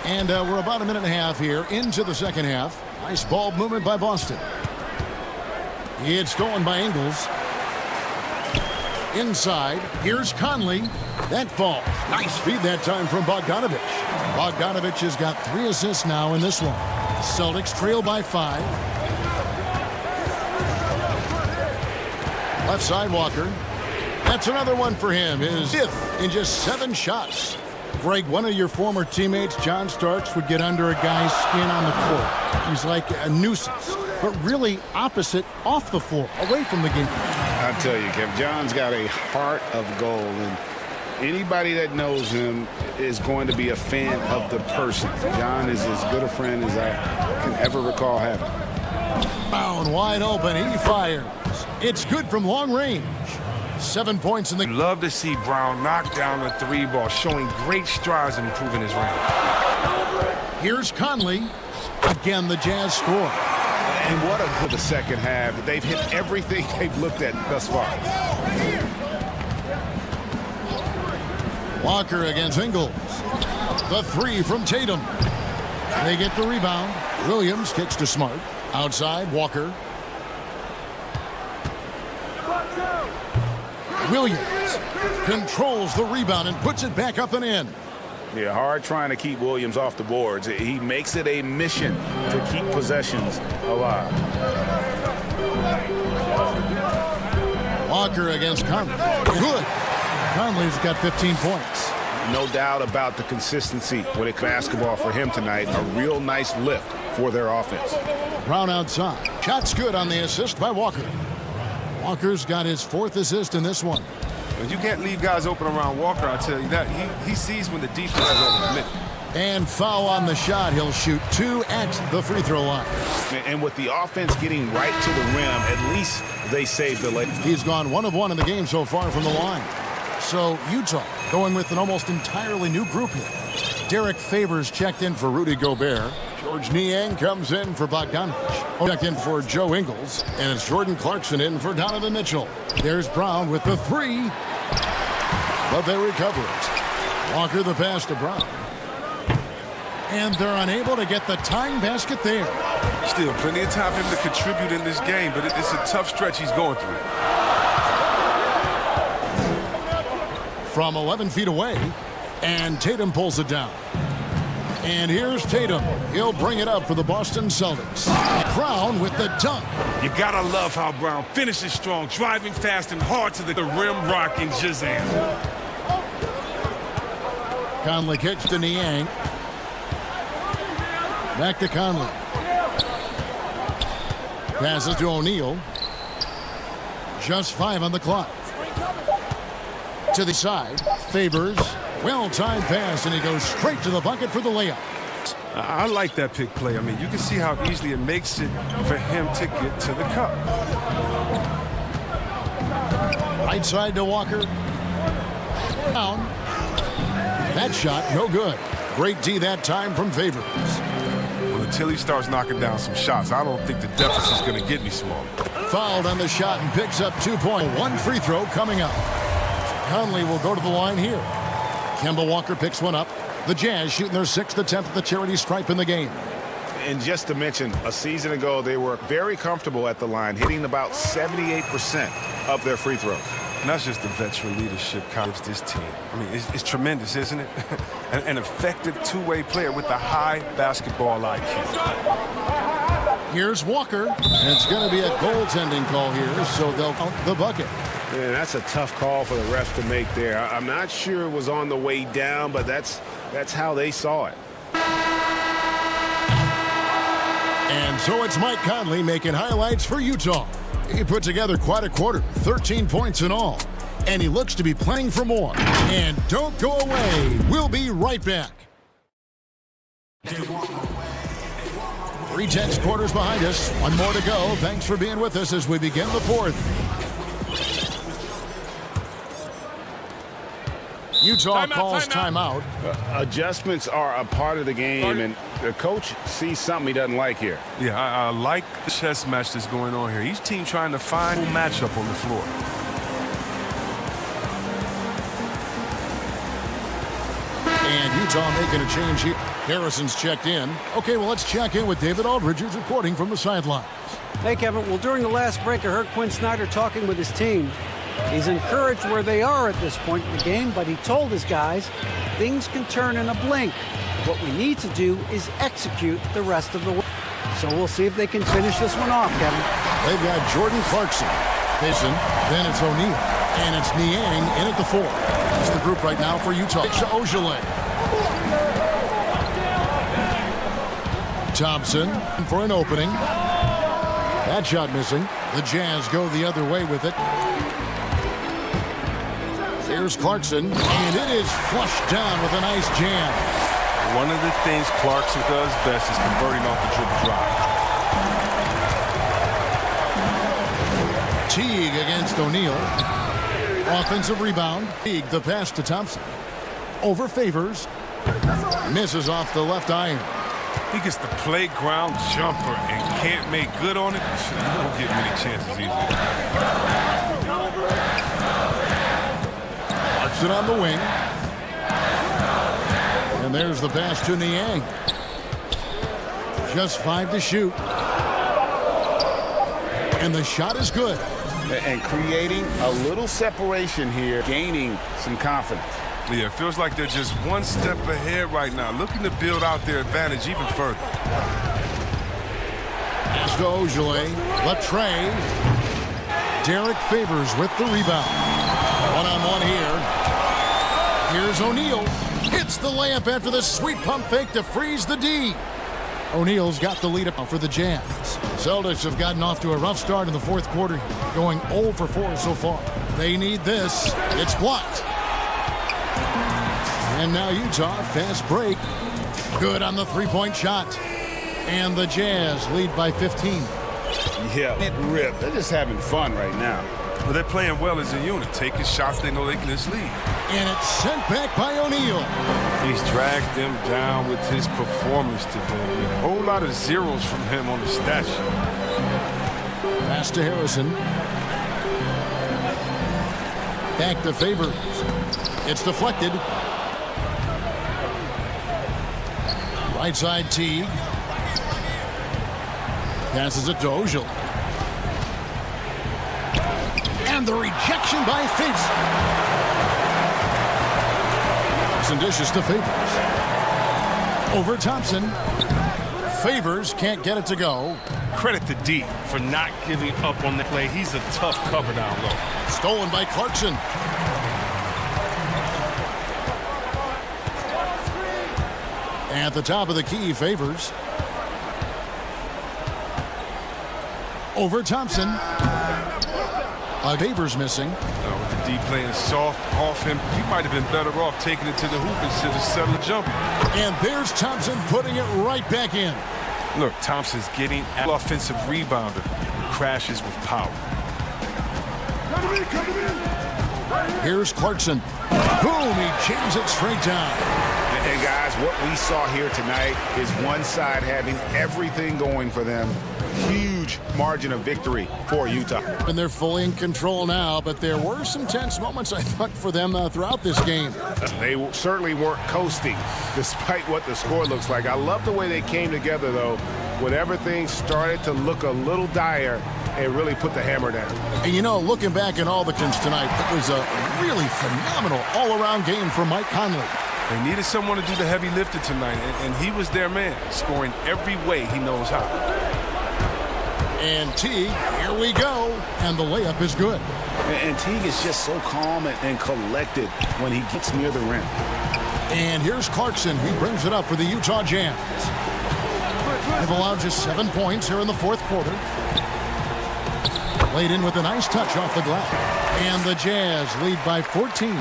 And we're about a minute and a half here into the second half. Nice ball movement by Boston. It's stolen by Ingles. Inside. Here's Conley. That falls. Nice feed that time from Bogdanovich. Bogdanovich has got 3 assists now in this one. Celtics trail by 5. Left side, Walker. That's another one for him. His 5th in just 7 shots. Greg, one of your former teammates, John Starks, would get under a guy's skin on the court. He's like a nuisance, but really opposite off the floor, away from the game. I tell you, Kev, John's got a heart of gold, and anybody that knows him is going to be a fan of the person. John is as good a friend as I can ever recall having. Brown wide open. He fires. It's good from long range. 7 points in the... Love to see Brown knock down the 3 ball, showing great strides in improving his range. Here's Conley. Again, the Jazz score. And what a good second half. They've hit everything they've looked at thus far. Walker against Ingles. The 3 from Tatum. They get the rebound. Williams kicks to Smart. Outside, Walker. Williams controls the rebound and puts it back up and in. Yeah, hard trying to keep Williams off the boards. He makes it a mission to keep possessions alive. Walker against Conley. Good. Conley's got 15 points. No doubt about the consistency when it comes to basketball for him tonight. A real nice lift for their offense. Brown outside. Shot's good on the assist by Walker. Walker's got his 4th assist in this one. You can't leave guys open around Walker, I tell you that. He sees when the defense is overcommitted. And foul on the shot. He'll shoot 2 at the free throw line. And with the offense getting right to the rim, at least they saved the lead. He's gone 1 of 1 in the game so far from the line. So Utah going with an almost entirely new group here. Derek Favors checked in for Rudy Gobert. George Niang comes in for Bogdanovich. Checked in for Joe Ingles. And it's Jordan Clarkson in for Donovan Mitchell. There's Brown with the 3. But they recover it. Walker the pass to Brown. And they're unable to get the tying basket there. Still plenty of time for him to contribute in this game, but it's a tough stretch he's going through. From 11 feet away, and Tatum pulls it down. And here's Tatum. He'll bring it up for the Boston Celtics. Brown with the dunk. You gotta love how Brown finishes strong, driving fast and hard to the rim, rocking Shazam. Conley kicks to Niang. Back to Conley. Passes to O'Neal. Just 5 on the clock. To the side. Favors. Well-timed pass, and he goes straight to the bucket for the layup. I like that pick play. I mean, you can see how easily it makes it for him to get to the cup. Right side to Walker. Down. That shot, no good. Great D that time from Favors. Well, until he starts knocking down some shots, I don't think the deficit's going to get any smaller. Fouled on the shot and picks up 2 points. 1 free throw coming up. Conley will go to the line here. Kemba Walker picks one up. The Jazz shooting their 6th attempt at the charity stripe in the game. And just to mention, a season ago, they were very comfortable at the line, hitting about 78% of their free throws. And that's just the veteran leadership of this team. I mean, it's tremendous, isn't it? An effective two-way player with a high basketball IQ. Here's Walker, and it's going to be a goaltending call here, so they'll count the bucket. Man, that's a tough call for the refs to make there. I'm not sure it was on the way down, but that's how they saw it. And so it's Mike Conley making highlights for Utah. He put together quite a quarter, 13 points in all. And he looks to be playing for more. And don't go away. We'll be right back. 3/10 quarters behind us. One more to go. Thanks for being with us as we begin the fourth. Utah calls timeout. Adjustments are a part of the game, and the coach sees something he doesn't like here. Yeah, I like the chess match that's going on here. Each team trying to find a matchup on the floor. And Utah making a change here. Harrison's checked in. Okay, well, let's check in with David Aldridge, who's reporting from the sidelines. Hey, Kevin. Well, during the last break, I heard Quinn Snyder talking with his team. He's encouraged where they are at this point in the game, but he told his guys things can turn in a blink. What we need to do is execute the rest of the way. So we'll see if they can finish this one off, Kevin. They've got Jordan Clarkson, Mason, then it's O'Neal, and it's Niang in at the 4. It's the group right now for Utah. It's Ojale. Thompson for an opening. That shot missing. The Jazz go the other way with it. Here's Clarkson, and it is flushed down with a nice jam. One of the things Clarkson does best is converting off the dribble drive. Teague against O'Neal. Offensive rebound. Teague, the pass to Thompson. Over Favors. Misses off the left iron. He gets the playground jumper and can't make good on it. You don't get many chances either. It on the wing. And there's the pass to Niang. Just 5 to shoot. And the shot is good. And creating a little separation here, gaining some confidence. Yeah, it feels like they're just one step ahead right now, looking to build out their advantage even further. Pass to Ojale. Latre. Derek Favors with the rebound. One-on-one here. Here's O'Neal. Hits the layup after the sweet pump fake to freeze the D. O'Neal's got the lead up for the Jazz. Celtics have gotten off to a rough start in the fourth quarter, going 0 for 4 so far. They need this. It's blocked. And now Utah, fast break. Good on the three-point shot. And the Jazz lead by 15. Yeah, it ripped. They're just having fun right now. Well, they're playing well as a unit, taking shots they know they can just lead. And it's sent back by O'Neal. He's dragged them down with his performance today. A whole lot of zeros from him on the stat sheet. Pass to Harrison. Back to Favors. It's deflected. Right side Teague. Passes it to Ojale. And the rejection by Favors. And dishes to Favors. Over Thompson. Favors can't get it to go. Credit to D for not giving up on the play. He's a tough cover down low. Stolen by Clarkson. At the top of the key, Favors. Over Thompson. Favors missing. With the D playing soft off him, he might have been better off taking it to the hoop instead of settling jumper. And there's Thompson putting it right back in. Look, Thompson's getting an offensive rebounder. Crashes with power. Here's Clarkson. Boom, he jams it straight down. And guys, what we saw here tonight is one side having everything going for them. Huge margin of victory for Utah. And they're fully in control now, but there were some tense moments, I thought, for them throughout this game. They certainly weren't coasting, despite what the score looks like. I love the way they came together, though, when everything started to look a little dire and really put the hammer down. And, you know, looking back at Alderton's tonight, it was a really phenomenal all-around game for Mike Conley. They needed someone to do the heavy lifting tonight, and he was their man, scoring every way he knows how. And Teague, here we go, and the layup is good. And Teague is just so calm and collected when he gets near the rim. And here's Clarkson. He brings it up for the Utah Jazz. They've allowed just 7 points here in the fourth quarter. Laid in with a nice touch off the glass. And the Jazz lead by 14.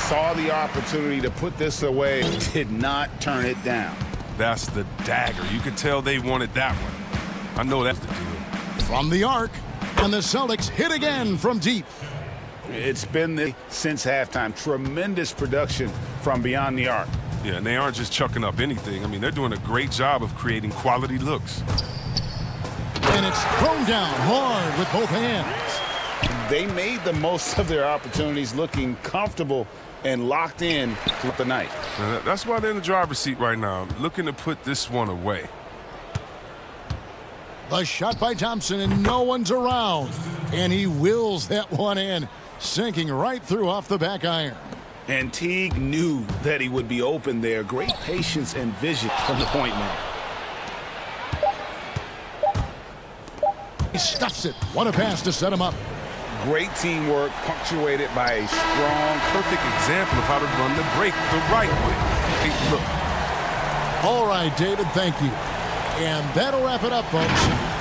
Saw the opportunity to put this away, did not turn it down. That's the dagger. You could tell they wanted that one. I know that's the deal. From the arc, and the Celtics hit again from deep. It's been since halftime. Tremendous production from beyond the arc. Yeah, and they aren't just chucking up anything. I mean, they're doing a great job of creating quality looks. And it's thrown down hard with both hands. They made the most of their opportunities, looking comfortable and locked in throughout the night. That's why they're in the driver's seat right now, looking to put this one away. The shot by Thompson, and no one's around. And he wills that one in, sinking right through off the back iron. And Teague knew that he would be open there. Great patience and vision from the point man. He stuffs it. What a pass to set him up. Great teamwork, punctuated by a strong, perfect example of how to run the break the right way. Hey, look. All right, David, thank you. And that'll wrap it up, folks.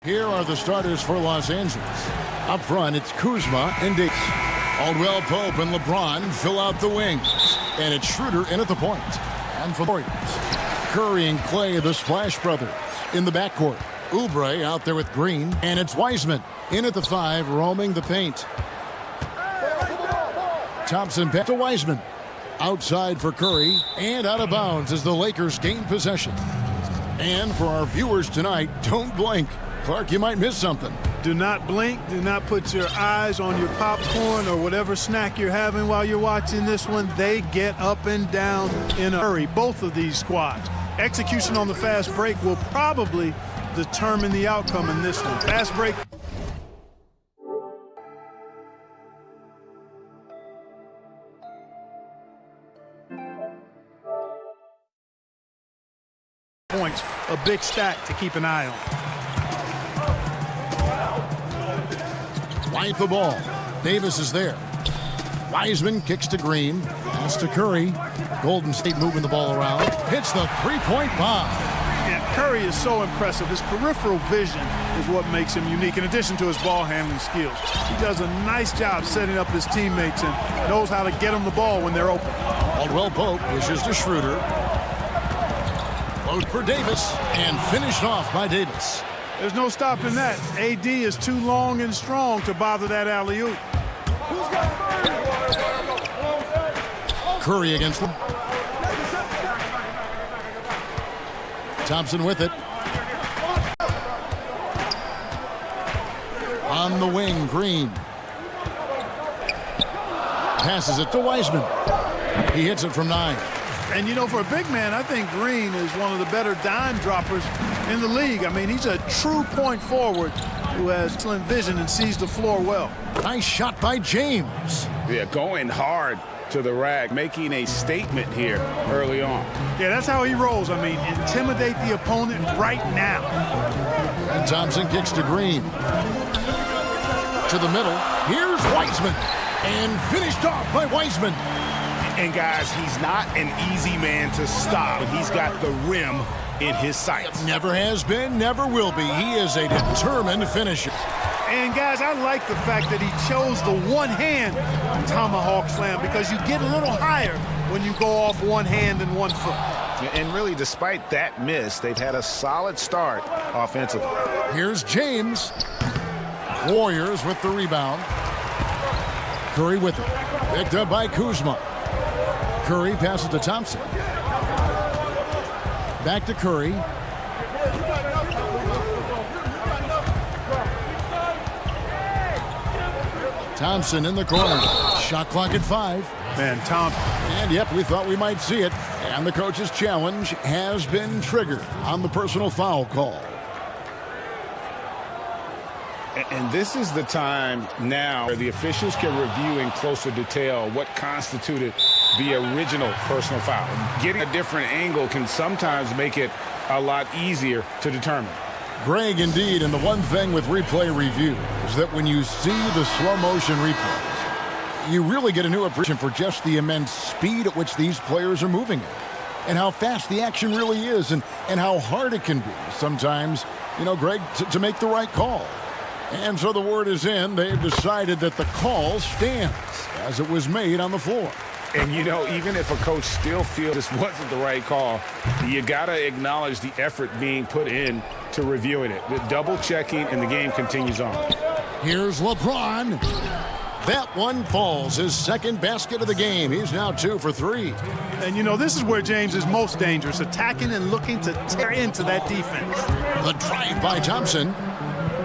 Here are the starters for Los Angeles. Up front, it's Kuzma and Davis. Caldwell Pope and LeBron fill out the wings. And it's Schroeder in at the point. And for the Warriors, Curry and Clay, the Splash Brothers, in the backcourt. Oubre out there with Green. And it's Wiseman in at the 5, roaming the paint. Thompson back to Wiseman. Outside for Curry. And out of bounds as the Lakers gain possession. And for our viewers tonight, don't blink. Clark, you might miss something. Do not blink. Do not put your eyes on your popcorn or whatever snack you're having while you're watching this one. They get up and down in a hurry, both of these squads. Execution on the fast break will probably determine the outcome in this one. Fast break. Points, a big stack to keep an eye on. White the ball. Davis is there. Wiseman kicks to Green. Pass to Curry. Golden State moving the ball around. Hits the three-point bomb. Yeah, Curry is so impressive. His peripheral vision is what makes him unique, in addition to his ball handling skills. He does a nice job setting up his teammates and knows how to get them the ball when they're open. Caldwell Pope pushes to Schroeder. Load for Davis, and finished off by Davis. There's no stopping that. AD is too long and strong to bother that alley-oop. Curry against them. Thompson with it. On the wing, Green. Passes it to Wiseman. He hits it from 9. And, you know, for a big man, I think Green is one of the better dime droppers in the league. I mean, he's a true point forward who has excellent vision and sees the floor well. Nice shot by James. Yeah, going hard to the rack, making a statement here early on. Yeah, that's how he rolls. I mean, intimidate the opponent right now. And Thompson kicks to Green. To the middle. Here's Wiseman. And finished off by Wiseman. And guys, he's not an easy man to stop. He's got the rim in his sights. Never has been, never will be. He is a determined finisher. And guys, I like the fact that he chose the one-hand tomahawk slam, because you get a little higher when you go off one hand and one foot. And really, despite that miss, they've had a solid start offensively. Here's James. Warriors with the rebound. Curry with it. Picked up by Kuzma. Curry passes to Thompson. Back to Curry. Thompson in the corner. Shot clock at 5. Man, Thompson. And yep, we thought we might see it. And the coach's challenge has been triggered on the personal foul call. And this is the time now where the officials can review in closer detail what constituted the original personal foul. Getting a different angle can sometimes make it a lot easier to determine. Greg, indeed, and the one thing with replay review is that when you see the slow motion replays, you really get a new appreciation for just the immense speed at which these players are moving at, and how fast the action really is, and how hard it can be sometimes, you know, Greg, to make the right call. And so the word is in. They've decided that the call stands as it was made on the floor. And, you know, even if a coach still feels this wasn't the right call, you got to acknowledge the effort being put in to reviewing it. The double checking, and the game continues on. Here's LeBron. That one falls. His second basket of the game. He's now 2 for 3. And, you know, this is where James is most dangerous, attacking and looking to tear into that defense. The drive by Thompson.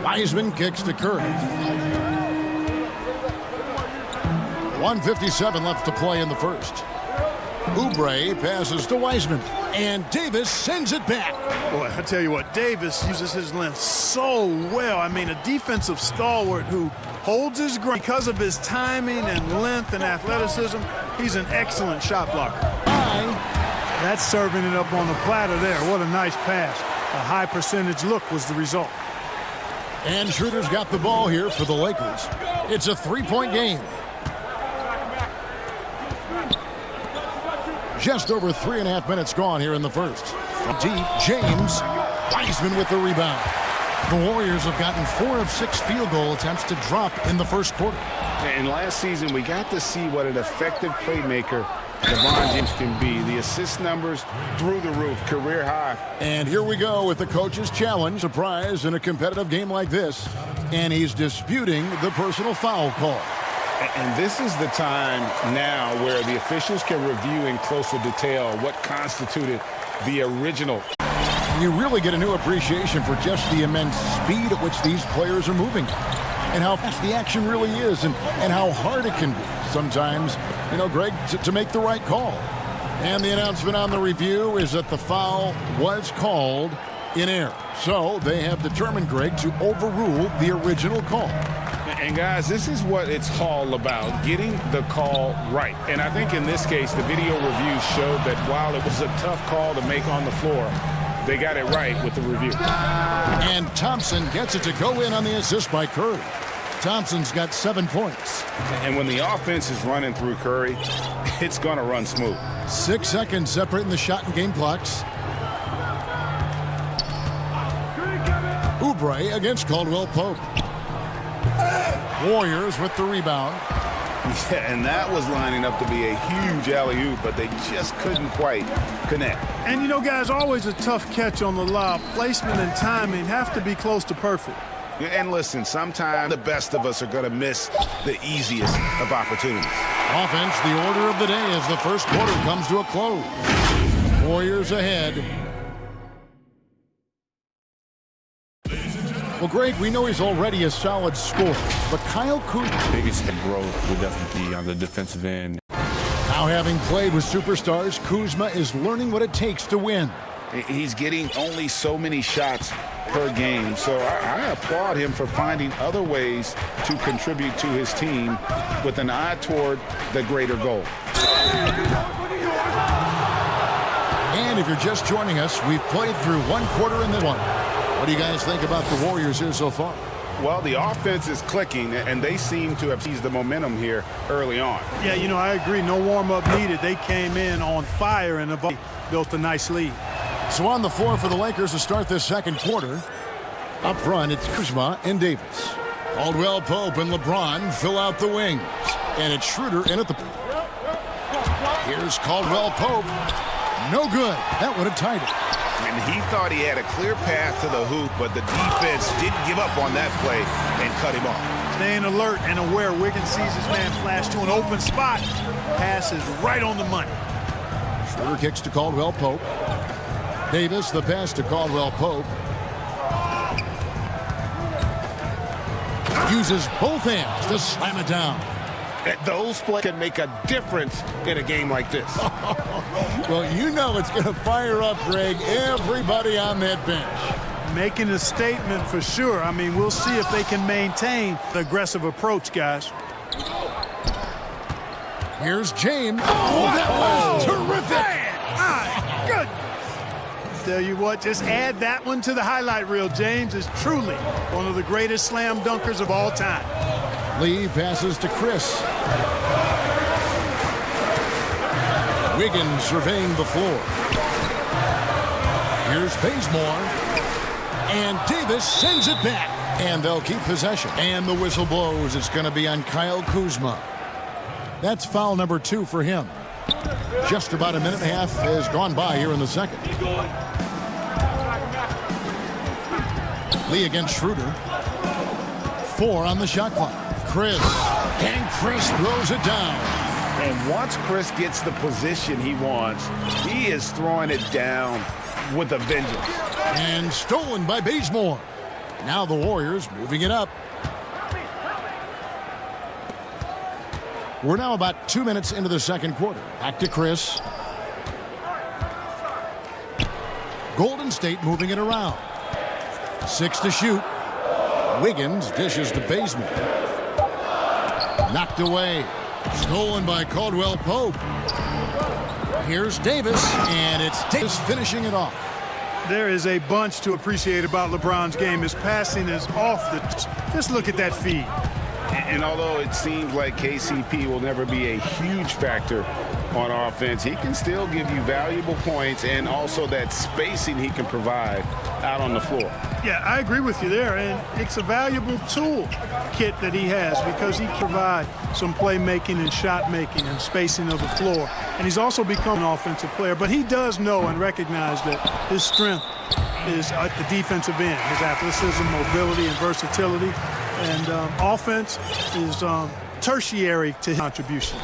Wiseman kicks to Curry. 1:57 left to play in the first. Oubre passes to Wiseman, and Davis sends it back. Boy, I tell you what, Davis uses his length so well. I mean, a defensive stalwart who holds his ground because of his timing and length and athleticism. He's an excellent shot blocker. That's serving it up on the platter there. What a nice pass. A high percentage look was the result. And Schroeder's got the ball here for the Lakers. It's a 3-point game. Just over 3.5 minutes gone here in the first. From deep, James. Wiseman with the rebound. The Warriors have gotten 4 of 6 field goal attempts to drop in the first quarter. And last season, we got to see what an effective playmaker LeBron James can be. The assist numbers through the roof, career high. And here we go with the coach's challenge. Surprise in a competitive game like this. And he's disputing the personal foul call. And this is the time now where the officials can review in closer detail what constituted the original. You really get a new appreciation for just the immense speed at which these players are moving and how fast the action really is and how hard it can be sometimes, you know, Greg, to make the right call. And the announcement on the review is that the foul was called in error. So they have determined, Greg, to overrule the original call. And guys, this is what it's all about, getting the call right. And I think in this case, the video review showed that while it was a tough call to make on the floor, they got it right with the review. And Thompson gets it to go in on the assist by Curry. Thompson's got 7 points. And when the offense is running through Curry, it's going to run smooth. 6 seconds separating the shot and game clocks. Oubre against Caldwell Pope. Warriors with the rebound. Yeah, and that was lining up to be a huge alley-oop, but they just couldn't quite connect. And, you know, guys, always a tough catch on the lob. Placement and timing have to be close to perfect. And listen, sometimes the best of us are going to miss the easiest of opportunities. Offense, the order of the day as the first quarter comes to a close. Warriors ahead. Well, Greg, we know he's already a solid scorer, but Kyle Kuzma... Biggest growth would definitely be on the defensive end. Now, having played with superstars, Kuzma is learning what it takes to win. He's getting only so many shots per game, so I applaud him for finding other ways to contribute to his team with an eye toward the greater goal. And if you're just joining us, we've played through 1 quarter in this one. What do you guys think about the Warriors here so far? Well, the offense is clicking, and they seem to have seized the momentum here early on. Yeah, you know, I agree. No warm-up needed. They came in on fire and have built a nice lead. So on the floor for the Lakers to start this second quarter. Up front, it's Kuzma and Davis. Caldwell Pope and LeBron fill out the wings. And it's Schroeder in at the... Here's Caldwell Pope. No good. That would have tied it. And he thought he had a clear path to the hoop, but the defense didn't give up on that play and cut him off. Staying alert and aware, Wiggins sees his man flash to an open spot. Pass is right on the money. Schroeder kicks to Caldwell Pope. Davis, the pass to Caldwell Pope. Uses both hands to slam it down. Those plays can make a difference in a game like this. Well, you know it's going to fire up, Greg, everybody on that bench. Making a statement for sure. I mean, we'll see if they can maintain the aggressive approach, guys. Here's James. Oh, that was terrific. My goodness. Tell you what, just add that one to the highlight reel. James is truly one of the greatest slam dunkers of all time. Lee passes to Chris. Wiggins surveying the floor. Here's Bazemore. And Davis sends it back. And they'll keep possession. And the whistle blows. It's going to be on Kyle Kuzma. That's foul number 2 for him. Just about a minute and a half has gone by here in the second. Lee against Schroeder. 4 on the shot clock. Chris. And Chris throws it down. And once Chris gets the position he wants, he is throwing it down with a vengeance. And stolen by Bazemore. Now the Warriors moving it up. We're now about 2 minutes into the second quarter. Back to Chris. Golden State moving it around. 6 to shoot. Wiggins dishes to Bazemore. Knocked away. Stolen by Caldwell Pope. Here's Davis, and it's Davis finishing it off. There is a bunch to appreciate about LeBron's game. His passing is off the... Just look at that feed. And although it seems like KCP will never be a huge factor on offense, he can still give you valuable points and also that spacing he can provide out on the floor. Yeah, I agree with you there, and it's a valuable tool kit that he has because he can provide some playmaking and shot making and spacing of the floor. And he's also become an offensive player, but he does know and recognize that his strength is at the defensive end, his athleticism, mobility, and versatility. And offense is tertiary to his contributions.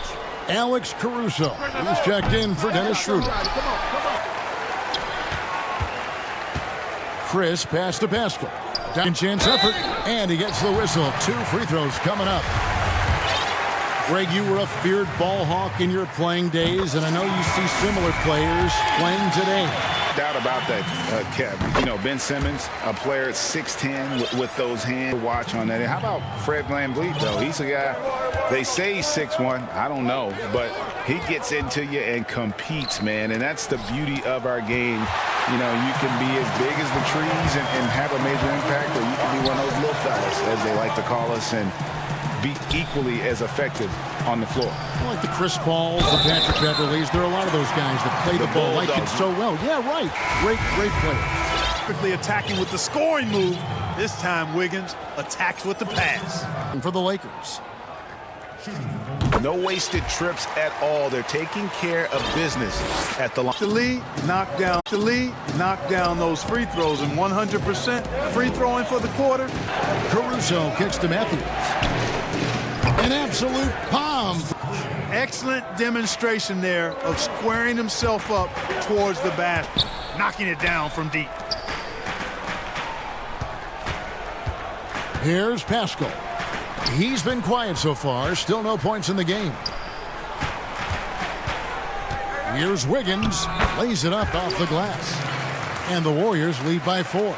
Alex Caruso, who's checked in for Dennis Schroeder. Chris pass to Pascal. Second chance effort, and he gets the whistle. 2 free throws coming up. Greg, you were a feared ball hawk in your playing days, and I know you see similar players playing today. Doubt about that, Kev. You know, Ben Simmons, a player at 6'10", with those hands. Watch on that. And how about Fred VanVleet, though? He's a guy, they say he's 6'1". I don't know, but he gets into you and competes, man. And that's the beauty of our game. You know, you can be as big as the trees and have a major impact, or you can be one of those little fellas, as they like to call us, and be equally as effective on the floor. Like the Chris Pauls, the Patrick Beverleys, there are a lot of those guys that play the ball like it so well. Yeah, right. Great players. Quickly attacking with the scoring move. This time Wiggins attacks with the pass. And for the Lakers. No wasted trips at all. They're taking care of business at the line. The lead knocked down those free throws, and 100% free throwing for the quarter. Caruso kicks to Matthews. An absolute palm. Excellent demonstration there of squaring himself up towards the basket, knocking it down from deep. Here's Pascal. He's been quiet so far. Still no points in the game. Here's Wiggins. Lays it up off the glass. And the Warriors lead by 4.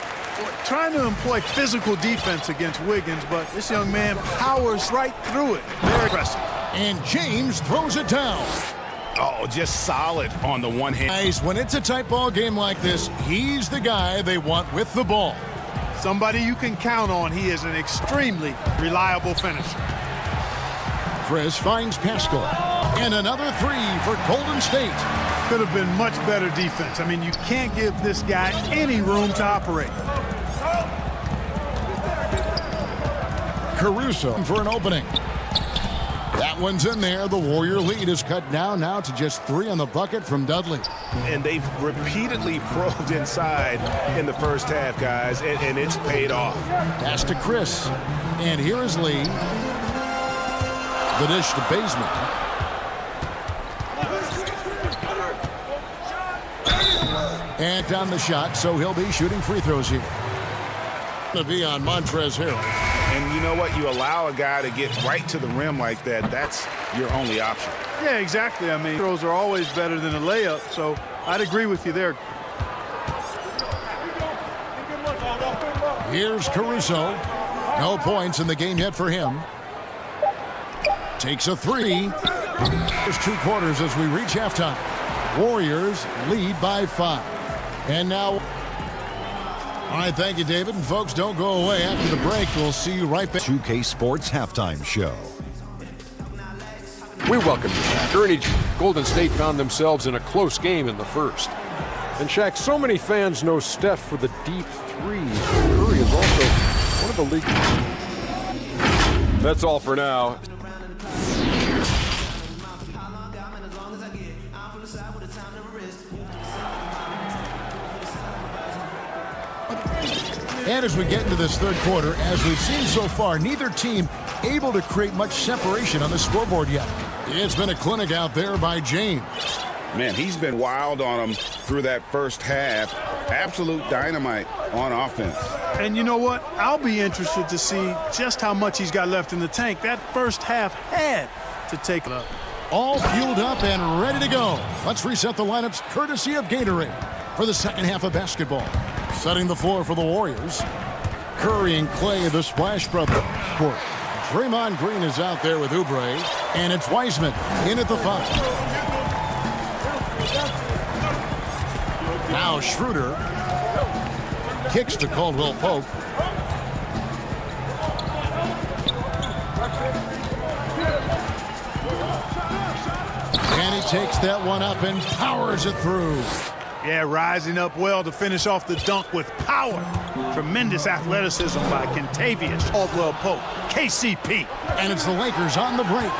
Trying to employ physical defense against Wiggins, but this young man powers right through it. Very impressive. And James throws it down. Oh, just solid on the one hand. Guys, when it's a tight ball game like this, he's the guy they want with the ball. Somebody you can count on. He is an extremely reliable finisher. Chris finds Pascal. And another 3 for Golden State. Could have been much better defense. I mean, you can't give this guy any room to operate. Caruso for an opening. That one's in there. The Warrior lead is cut down now to just 3 on the bucket from Dudley. And they've repeatedly probed inside in the first half, guys, and it's paid off. Pass to Chris. And here is Lee. The dish to Baseman. And down the shot, so he'll be shooting free throws here. To be on Montrezl Harrell. And you know what? You allow a guy to get right to the rim like that, that's your only option. Yeah, exactly. I mean, throws are always better than a layup, so I'd agree with you there. Here's Caruso. No points in the game yet for him. Takes a 3. There's 2 quarters as we reach halftime. Warriors lead by 5. And now... All right, thank you, David. And folks, don't go away. After the break, we'll see you right back. 2K Sports Halftime Show. We welcome you back. During Golden State found themselves in a close game in the first. And Shaq, so many fans know Steph for the deep threes. Curry is also one of the league. That's all for now. And as we get into this third quarter, as we've seen so far, neither team able to create much separation on the scoreboard yet. It's been a clinic out there by James. Man, he's been wild on them through that first half. Absolute dynamite on offense. And you know what? I'll be interested to see just how much he's got left in the tank. That first half had to take it up. All fueled up and ready to go. Let's reset the lineups courtesy of Gatorade for the second half of basketball. Setting the floor for the Warriors. Curry and Clay, the Splash Brothers. Draymond Green is out there with Oubre. And it's Wiseman in at the 5. Now Schroeder kicks to Caldwell Pope. And And he takes that one up and powers it through. Yeah, rising up well to finish off the dunk with power. Tremendous athleticism by Kentavious Caldwell-Pope, KCP. And it's the Lakers on the break.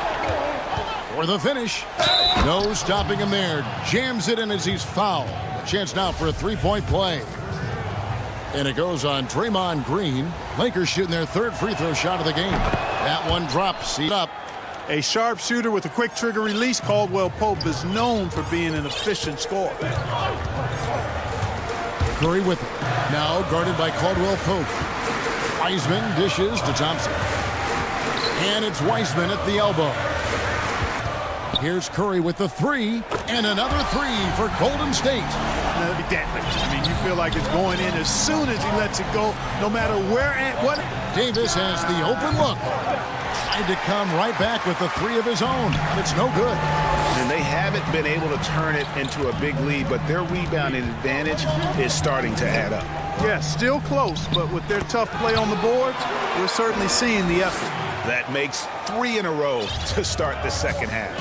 For the finish. No stopping him there. Jams it in as he's fouled. A chance now for a three-point play. And it goes on Draymond Green. Lakers shooting their third free throw shot of the game. That one drops. He's up. A sharp shooter with a quick trigger release, Caldwell-Pope is known for being an efficient scorer. Curry with it. Now guarded by Caldwell-Pope. Wiseman dishes to Thompson. And it's Wiseman at the elbow. Here's Curry with the three. And another three for Golden State. Evidently. I mean, you feel like it's going in as soon as he lets it go, no matter where and what. Davis has the open look. Tried to come right back with the three of his own. It's no good. And they haven't been able to turn it into a big lead, but their rebounding advantage is starting to add up. Yeah, still close, but with their tough play on the boards, we're certainly seeing the effort. That makes 3 in a row to start the second half.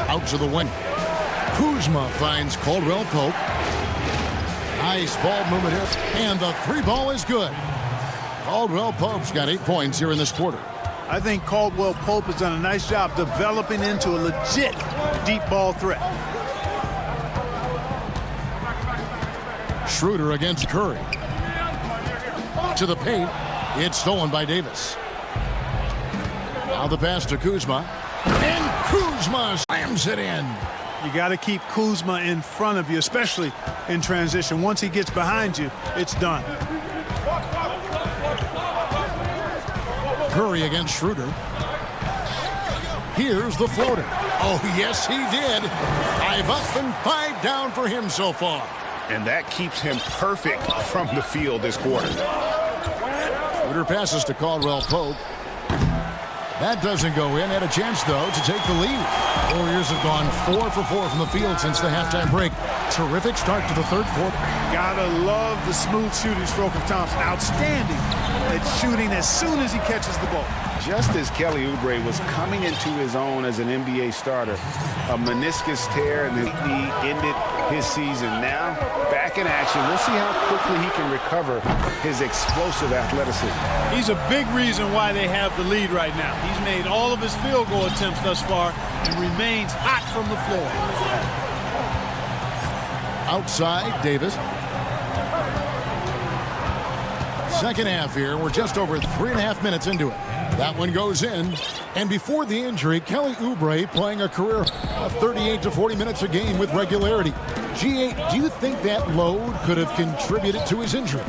Out to the wing. Kuzma finds Caldwell-Pope. Nice ball movement here. And the three ball is good. Caldwell-Pope's got 8 points here in this quarter. I think Caldwell-Pope has done a nice job developing into a legit deep ball threat. Schroeder against Curry. To the paint. It's stolen by Davis. Now the pass to Kuzma. And Kuzma slams it in. You got to keep Kuzma in front of you, especially in transition. Once he gets behind you, it's done. Curry against Schroeder. Here's the floater. Oh, yes, he did. 5 up and 5 down for him so far. And that keeps him perfect from the field this quarter. Schroeder passes to Caldwell-Pope. That doesn't go in. Had a chance, though, to take the lead. Warriors have gone 4 for 4 from the field since the halftime break. Terrific start to the third quarter. Gotta love the smooth shooting stroke of Thompson. Outstanding at shooting as soon as he catches the ball. Just as Kelly Oubre was coming into his own as an NBA starter, a meniscus tear in his knee ended his season. Now, back in action. We'll see how quickly he can recover his explosive athleticism. He's a big reason why they have the lead right now. He's made all of his field goal attempts thus far and remains hot from the floor. Outside, Davis. Second half here. We're just over 3.5 minutes into it. That one goes in. And before the injury, Kelly Oubre playing a career of 38 to 40 minutes a game with regularity. G8, do you think that load could have contributed to his injury?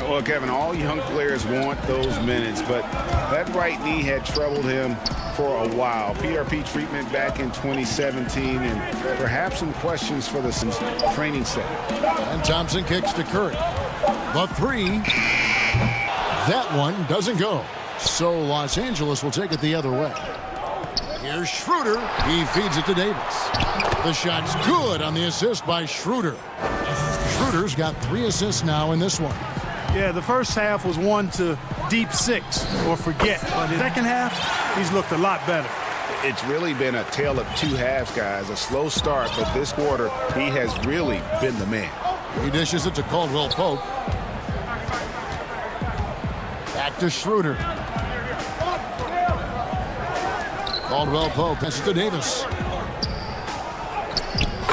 Well, Kevin, all young players want those minutes, but that right knee had troubled him for a while. PRP treatment back in 2017, and perhaps some questions for the training set. And Thompson kicks to Curry. The three. That one doesn't go. So Los Angeles will take it the other way. Here's Schroeder. He feeds it to Davis. The shot's good on the assist by Schroeder. Schroeder's got 3 assists now in this one. Yeah, the first half was 1 to deep 6 or forget. But in the second half, he's looked a lot better. It's really been a tale of 2 halves, guys. A slow start, but this quarter, he has really been the man. He dishes it to Caldwell-Pope. Back to Schroeder. Caldwell-Pope passes to Davis.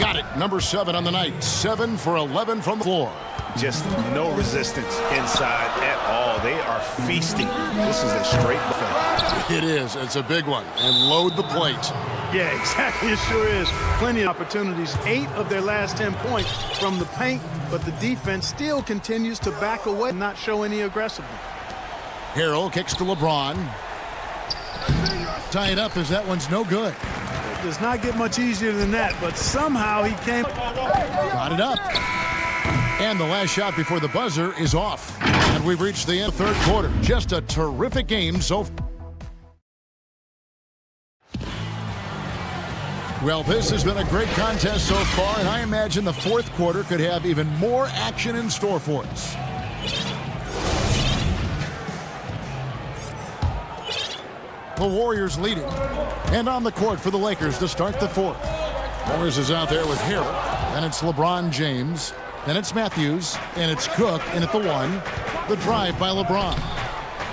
Got it. Number 7 on the night. 7 for 11 from the floor. Just no resistance inside at all. They are feasting. This is a straight buffet. It is. It's a big one. And load the plate. Yeah, exactly. It sure is. Plenty of opportunities. 8 of their last 10 points from the paint, but the defense still continues to back away and not show any aggressiveness. Harrell kicks to LeBron. Tie it up as that one's no good. It does not get much easier than that, but somehow he came. Got it up. And the last shot before the buzzer is off. And we've reached the end of the third quarter. Just a terrific game so far. Well, this has been a great contest so far, and I imagine the fourth quarter could have even more action in store for us. The Warriors leading. And on the court for the Lakers to start the fourth. Morris is out there with Harold. Then it's LeBron James. Then it's Matthews. And it's Cook in at the one. The drive by LeBron.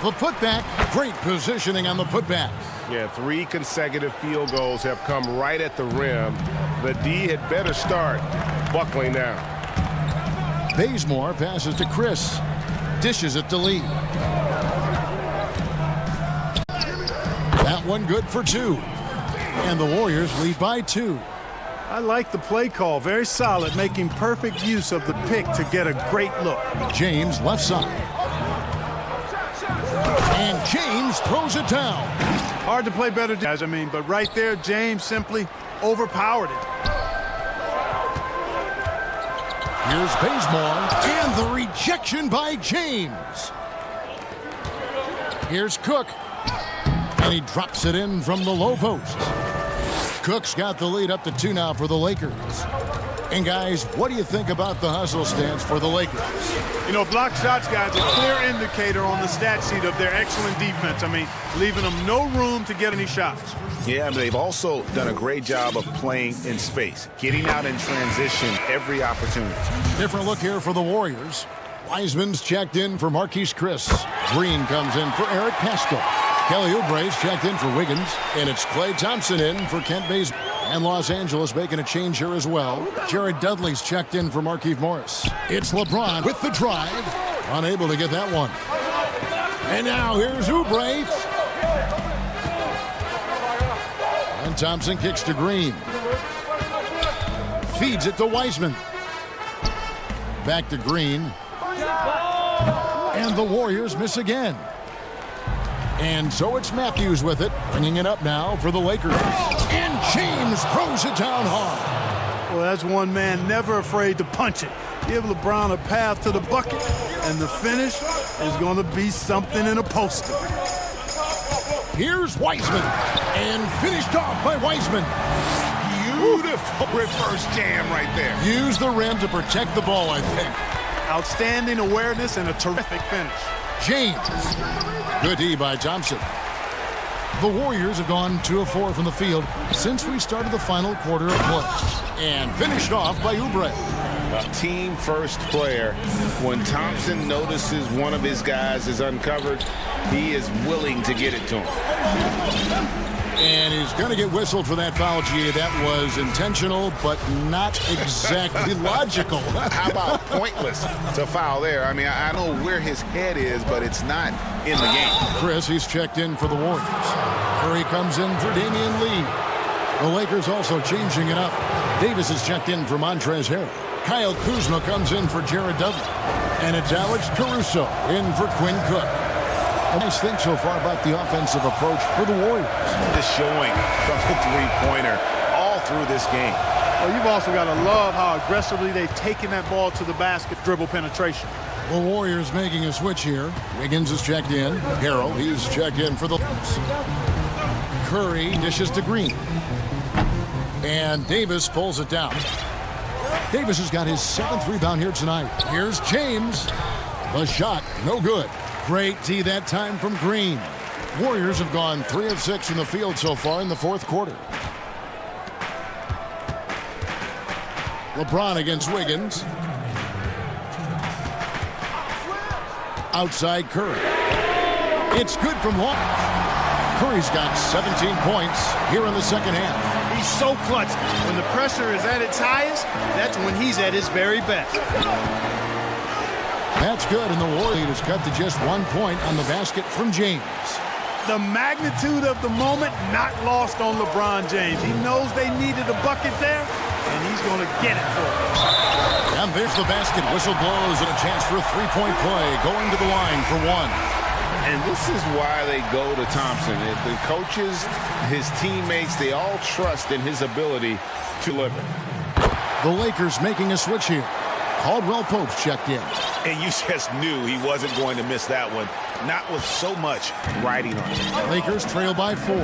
The putback. Great positioning on the putback. Yeah, 3 consecutive field goals have come right at the rim. The D had better start buckling down. Bazemore passes to Chris. Dishes it to Lee. That one good for 2. And the Warriors lead by 2. I like the play call. Very solid, making perfect use of the pick to get a great look. James left side. And James throws it down. Hard to play better, guys. But right there, James simply overpowered it. Here's Bazemore, and the rejection by James. Here's Cook, and he drops it in from the low post. Cook's got the lead up to 2 now for the Lakers. And guys, what do you think about the hustle stance for the Lakers? Block shots, guys, a clear indicator on the stat sheet of their excellent defense. Leaving them no room to get any shots. Yeah, they've also done a great job of playing in space, getting out in transition every opportunity. Different look here for the Warriors. Wiseman's checked in for Marquise Chris. Green comes in for Eric Pascal. Kelly Oubre's checked in for Wiggins. And it's Klay Thompson in for Kent Bazemore. And Los Angeles making a change here as well. Jared Dudley's checked in for Markieff Morris. It's LeBron with the drive. Unable to get that one. And now here's Oubre. And Thompson kicks to Green. Feeds it to Wiseman. Back to Green. And the Warriors miss again. And so it's Matthews with it, bringing it up now for the Lakers. And James throws it down hard. Well, that's one man never afraid to punch it. Give LeBron a path to the bucket, and the finish is going to be something in a poster. Here's Wiseman, and finished off by Wiseman. Beautiful reverse jam right there. Use the rim to protect the ball, I think. Outstanding awareness and a terrific finish. James. Good D by Thompson. The Warriors have gone 2 of 4 from the field since we started the final quarter of play. And finished off by Oubre. A team first player. When Thompson notices one of his guys is uncovered, he is willing to get it to him. And he's going to get whistled for that foul, G. That was intentional, but not exactly logical. How about pointless to foul there? I know where his head is, but it's not in the game. Chris, he's checked in for the Warriors. Curry comes in for Damian Lee. The Lakers also changing it up. Davis is checked in for Montrezl Harrell. Kyle Kuzma comes in for Jared Dudley. And it's Alex Caruso in for Quinn Cook. A nice thing so far about the offensive approach for the Warriors. Just showing from the three-pointer all through this game. Well, you've also got to love how aggressively they've taken that ball to the basket, dribble penetration. The Warriors making a switch here. Wiggins is checked in. Harrell, he's checked in for the Lakers. Curry dishes to Green. And Davis pulls it down. Davis has got his 7th rebound here tonight. Here's James. The shot, no good. Great D that time from Green. Warriors have gone 3 of 6 from the field so far in the 4th quarter. LeBron against Wiggins. Outside Curry. It's good from long. Curry's got 17 points here in the second half. He's so clutch. When the pressure is at its highest, that's when he's at his very best. That's good, and the Warriors is cut to just 1 point on the basket from James. The magnitude of the moment not lost on LeBron James. He knows they needed a bucket there, and he's going to get it for them. And there's the basket. Whistle blows and a chance for a three-point play. Going to the line for 1. And this is why they go to Thompson. The coaches, his teammates, they all trust in his ability to deliver. The Lakers making a switch here. Caldwell Pope's checked in. And you just knew he wasn't going to miss that one. Not with so much riding on it. Lakers trail by 4.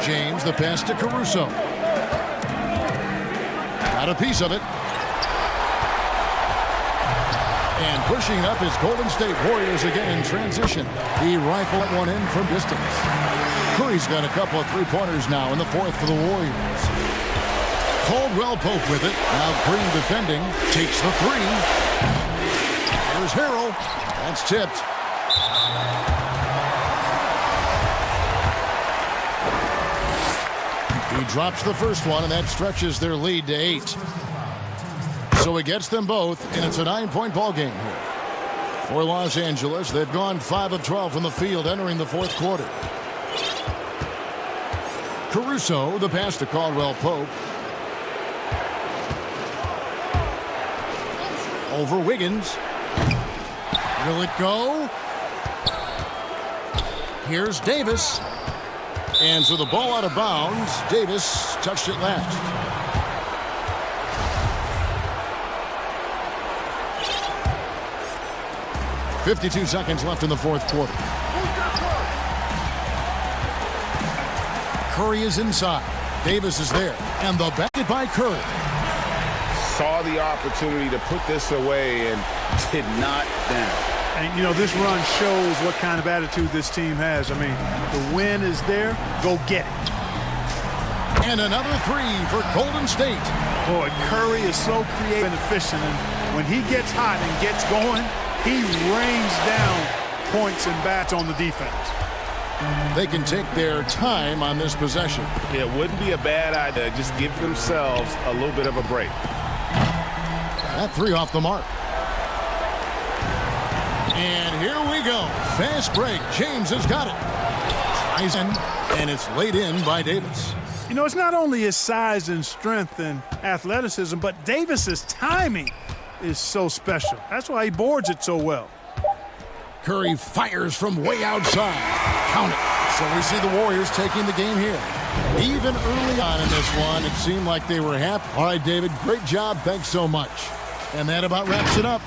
James, the pass to Caruso. Got a piece of it. And pushing up is Golden State Warriors again in transition. He rifled one in from distance. Curry's got a couple of three-pointers now in the fourth for the Warriors. Caldwell Pope with it. Now Green defending. Takes the three. Here's Harrell. That's tipped. He drops the first one, and that stretches their lead to 8. So he gets them both, and it's a 9-point ball game here. For Los Angeles, they've gone 5 of 12 from the field entering the fourth quarter. Caruso, the pass to Caldwell Pope. Over Wiggins. Will it go? Here's Davis. And so the ball out of bounds. Davis touched it last. .52 seconds left in the fourth quarter. Curry is inside. Davis is there. And the basket by Curry. Saw the opportunity to put this away and did not down. And, you know, this run shows what kind of attitude this team has. I mean, the win is there. Go get it. And another three for Golden State. Boy, Curry is so creative and efficient. And when he gets hot and gets going, he rains down points and bats on the defense. They can take their time on this possession. It wouldn't be a bad idea. Just give themselves a little bit of a break. That three off the mark. And here we go. Fast break. James has got it. Tries in, and it's laid in by Davis. You know, it's not only his size and strength and athleticism, but Davis's timing is so special. That's why he boards it so well. Curry fires from way outside. Count it. So we see the Warriors taking the game here. Even early on in this one, it seemed like they were happy. All right, David, great job. Thanks so much. And that about wraps it up.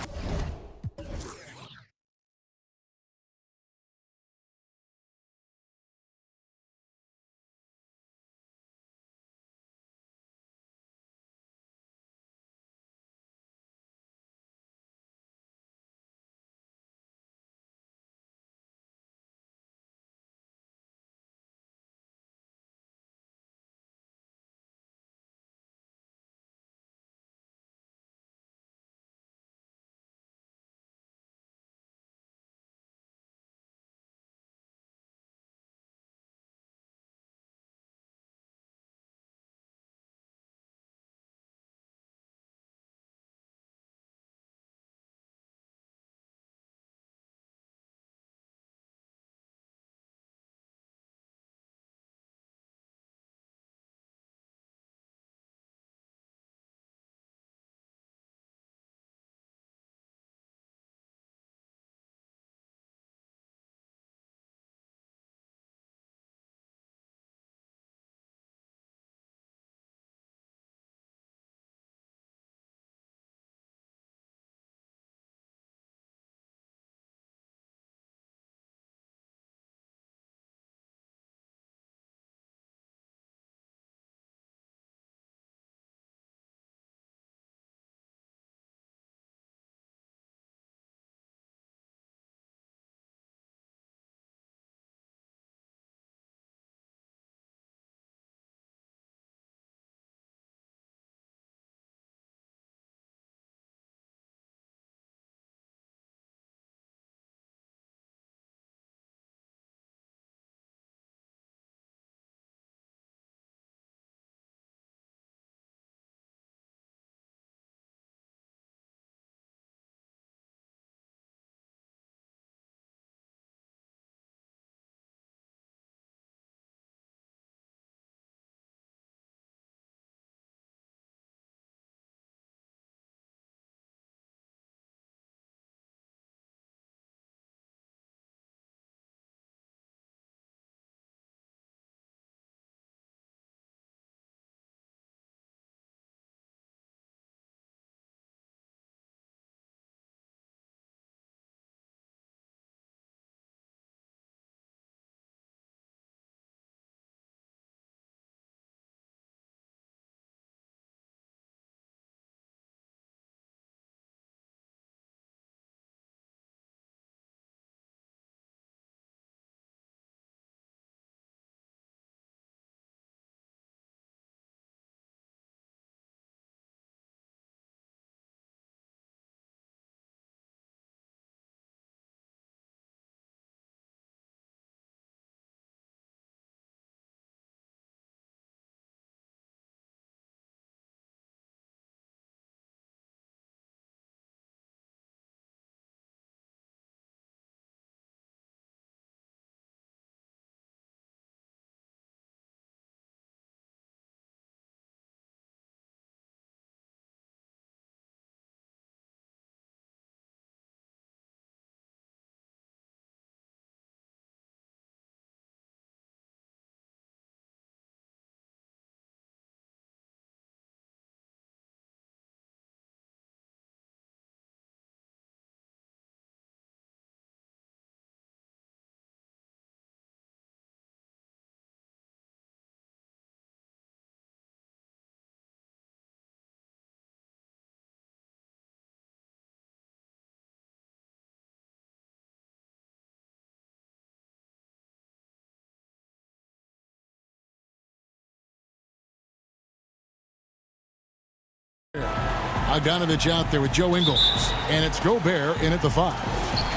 Bogdanovich out there with Joe Ingles. And it's Gobert in at the 5.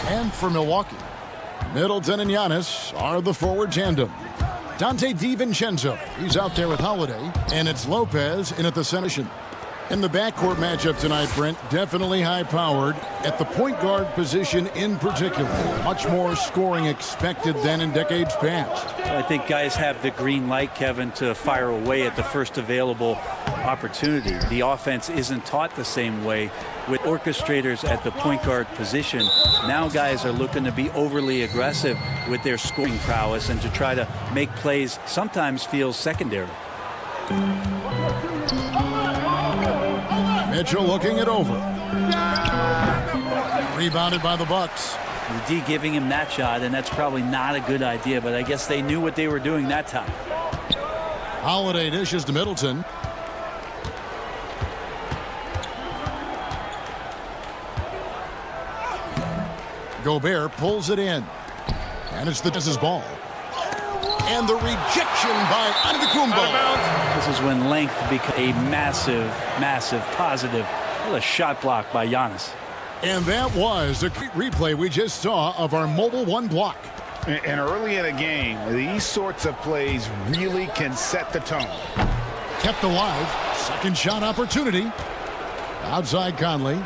And for Milwaukee, Middleton and Giannis are the forward tandem. Dante DiVincenzo, he's out there with Holiday. And it's Lopez in at the center. In the backcourt matchup tonight, Brent, definitely high-powered. At the point guard position in particular, much more scoring expected than in decades past. I think guys have the green light, Kevin, to fire away at the first available opportunity. The offense isn't taught the same way with orchestrators at the point guard position. Now guys are looking to be overly aggressive with their scoring prowess and to try to make plays sometimes feels secondary. Mitchell looking it over. Rebounded by the Bucks. The D giving him that shot, and that's probably not a good idea, but I guess they knew what they were doing that time. Holiday dishes to Middleton. Gobert pulls it in. And it's this is ball. And the rejection by Antetokounmpo. This is when length becomes a massive, massive positive. What a shot block by Giannis. And that was a replay we just saw of our Mobile One block. And early in a game, these sorts of plays really can set the tone. Kept alive. Second shot opportunity. Outside Conley.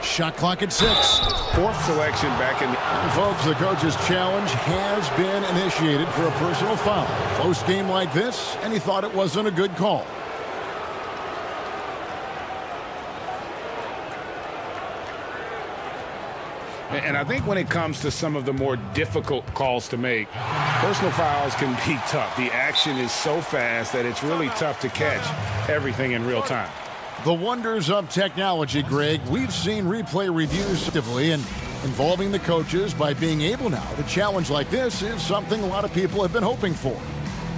Shot clock at 6. Fourth selection back in. And folks, the coach's challenge has been initiated for a personal foul. Close game like this, and he thought it wasn't a good call. And I think when it comes to some of the more difficult calls to make, personal fouls can be tough. The action is so fast that it's really tough to catch everything in real time. The wonders of technology, Greg. We've seen replay reviews actively and involving the coaches by being able now to challenge like this is something a lot of people have been hoping for.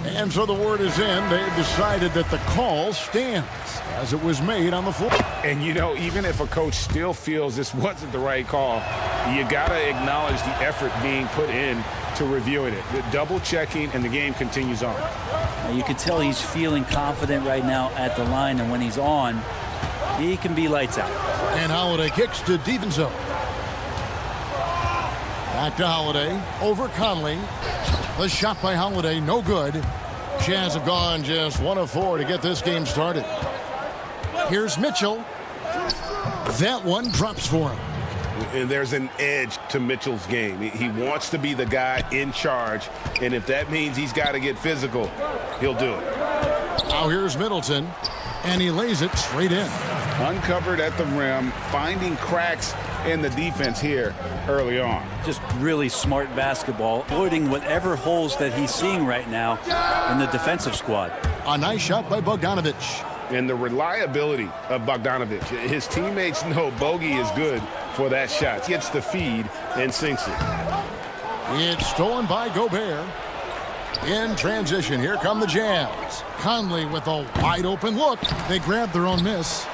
And so the word is in. They've decided that the call stands as it was made on the floor. And, you know, even if a coach still feels this wasn't the right call, you got to acknowledge the effort being put in to reviewing it. The double checking, and the game continues on. You can tell he's feeling confident right now at the line, and when he's on, he can be lights out. And Holiday kicks to DiVincenzo. Back to Holiday. Over Conley. The shot by Holiday, no good. Jazz have gone just 1 of 4 to get this game started. Here's Mitchell. That one drops for him. And there's an edge to Mitchell's game. He wants to be the guy in charge, and if that means he's got to get physical, he'll do it. Now here's Middleton, and he lays it straight in. Uncovered at the rim, finding cracks in the defense here early on. Just really smart basketball, avoiding whatever holes that he's seeing right now in the defensive squad. A nice shot by Bogdanovich. And the reliability of Bogdanovich. His teammates know Bogey is good for that shot. Gets the feed and sinks it. It's stolen by Gobert. In transition, here come the Jazz. Conley with a wide open look. They grab their own miss.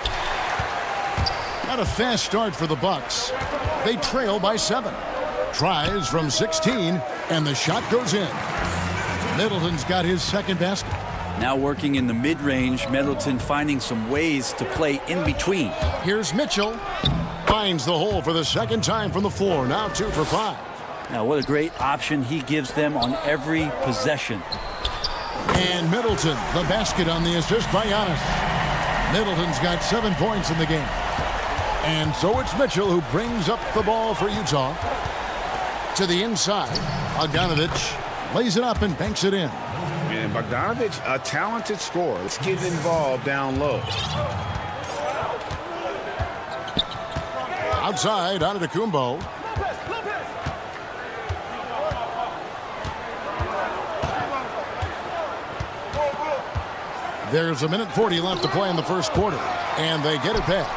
Not a fast start for the Bucks. They trail by 7. Tries from 16, and the shot goes in. Middleton's got his second basket. Now working in the mid-range, Middleton finding some ways to play in between. Here's Mitchell. Finds the hole for the second time from the floor. Now 2 for 5. Now what a great option he gives them on every possession. And Middleton, the basket on the assist by Giannis. Middleton's got 7 points in the game. And so it's Mitchell who brings up the ball for Utah. To the inside, Bogdanovich lays it up and banks it in. And Bogdanovich, a talented scorer. Let's get involved down low. Outside, Antetokounmpo. There's 1:40 left to play in the first quarter, and they get it back.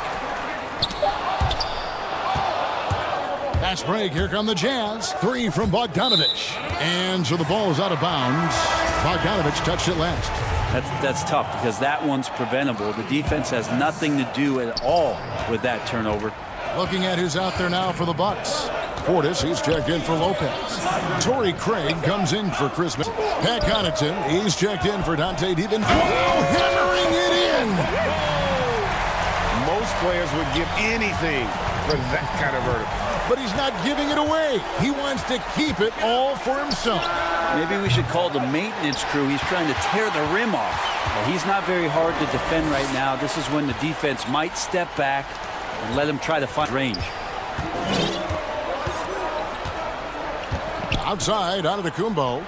Fast break. Here come the Jazz. 3 from Bogdanovich. And so the ball is out of bounds. Bogdanovich touched it last. That's tough because that one's preventable. The defense has nothing to do at all with that turnover. Looking at who's out there now for the Bucks. Portis. He's checked in for Lopez. Torrey Craig comes in for Chris. Pat Connaughton, he's checked in for Dante Deven. Hammering it in! Most players would give anything for that kind of vertical. But he's not giving it away. He wants to keep it all for himself. Maybe we should call the maintenance crew. He's trying to tear the rim off. Well, he's not very hard to defend right now. This is when the defense might step back and let him try to find range. Outside, out of the Kumbo.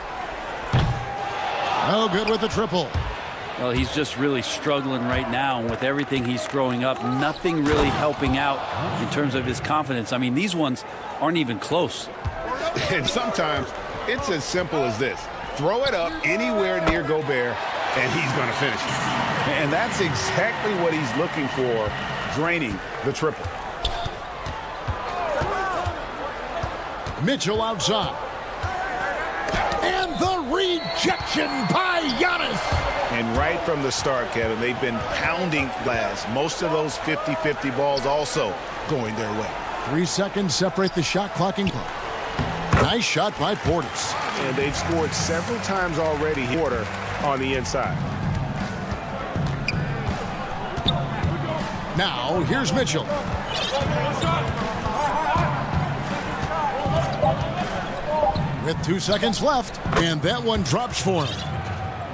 No good with the triple. Well, he's just really struggling right now. And with everything he's throwing up, nothing really helping out in terms of his confidence. I mean, these ones aren't even close. And sometimes it's as simple as this. Throw it up anywhere near Gobert, and he's going to finish it. And that's exactly what he's looking for, draining the triple. Mitchell outside. And the rejection by Giannis. And right from the start, Kevin, they've been pounding glass. Most of those 50-50 balls also going their way. 3 seconds separate the shot clocking clock. Nice shot by Portis. And they've scored several times already quarter on the inside. Now, here's Mitchell. With 2 seconds left, and that one drops for him.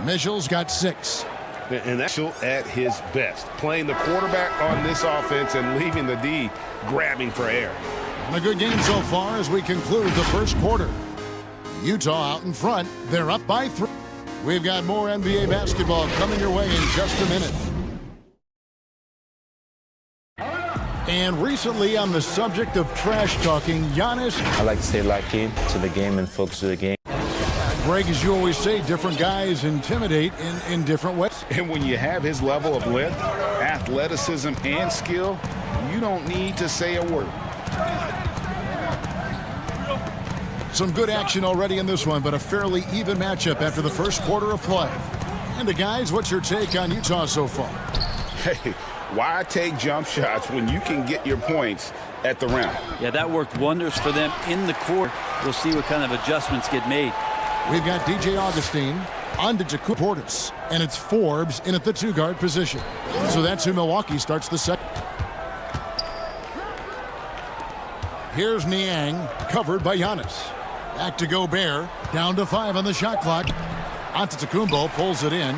Mitchell's got 6. And that's at his best, playing the quarterback on this offense and leaving the D grabbing for air. And a good game so far as we conclude the first quarter. Utah out in front. They're up by 3. We've got more NBA basketball coming your way in just a minute. And recently, on the subject of trash talking, Giannis. I like to stay locked in to the game and focus to the game. Greg, as you always say, different guys intimidate in different ways. And when you have his level of length, athleticism, and skill, you don't need to say a word. Some good action already in this one, but a fairly even matchup after the first quarter of play. And guys, what's your take on Utah so far? Hey, why take jump shots when you can get your points at the rim? Yeah, that worked wonders for them in the court. We'll see what kind of adjustments get made. We've got DJ Augustine on to Portis, and it's Forbes in at the 2-guard position. So that's who Milwaukee starts the second. Here's Niang, covered by Giannis. Back to Gobert, down to 5 on the shot clock. Antetokounmpo pulls it in.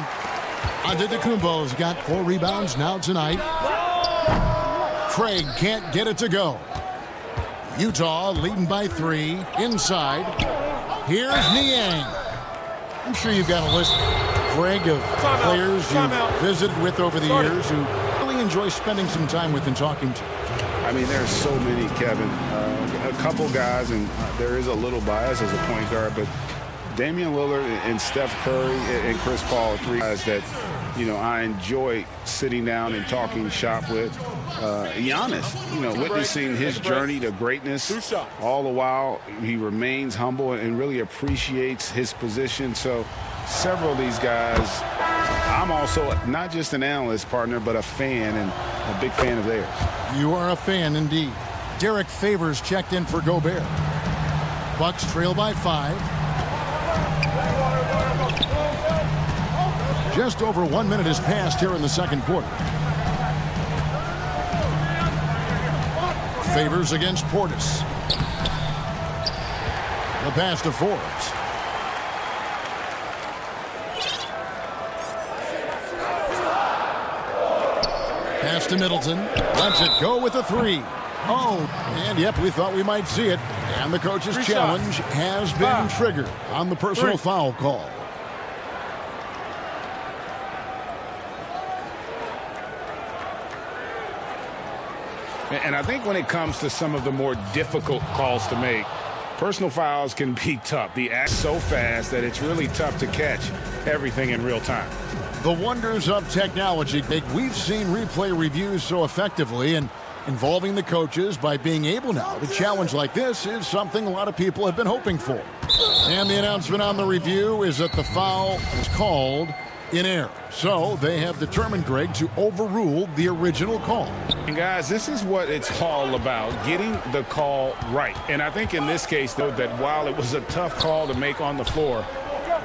Antetokounmpo's got 4 rebounds now tonight. Craig can't get it to go. Utah leading by 3 inside. Here's Niang. I'm sure you've got a list, Greg, of players you've visited with over the years who really enjoy spending some time with and talking to. I mean, there's so many, Kevin. A couple guys, and there is a little bias as a point guard, but Damian Lillard and Steph Curry and Chris Paul are 3 guys that, you know, I enjoy sitting down and talking shop with. Giannis, you know, witnessing his journey to greatness, all the while he remains humble and really appreciates his position. So several of these guys, I'm also not just an analyst, partner, but a fan and a big fan of theirs. You are a fan indeed. Derek Favors checked in for Gobert. Bucks trail by 5. Just over 1 minute has passed here in the second quarter. Favors against Portis. The pass to Forbes. Pass to Middleton. Lets it go with a 3. Oh, and yep, we thought we might see it. And the coach's challenge has been triggered on the personal foul call. And I think when it comes to some of the more difficult calls to make, personal fouls can be tough. The act so fast that it's really tough to catch everything in real time. The wonders of technology. We've seen replay reviews so effectively, and involving the coaches by being able now to challenge like this is something a lot of people have been hoping for. And the announcement on the review is that the foul is called in air. So they have determined, Greg, to overrule the original call. And guys, this is what it's all about, getting the call right. And I think in this case, though, that while it was a tough call to make on the floor,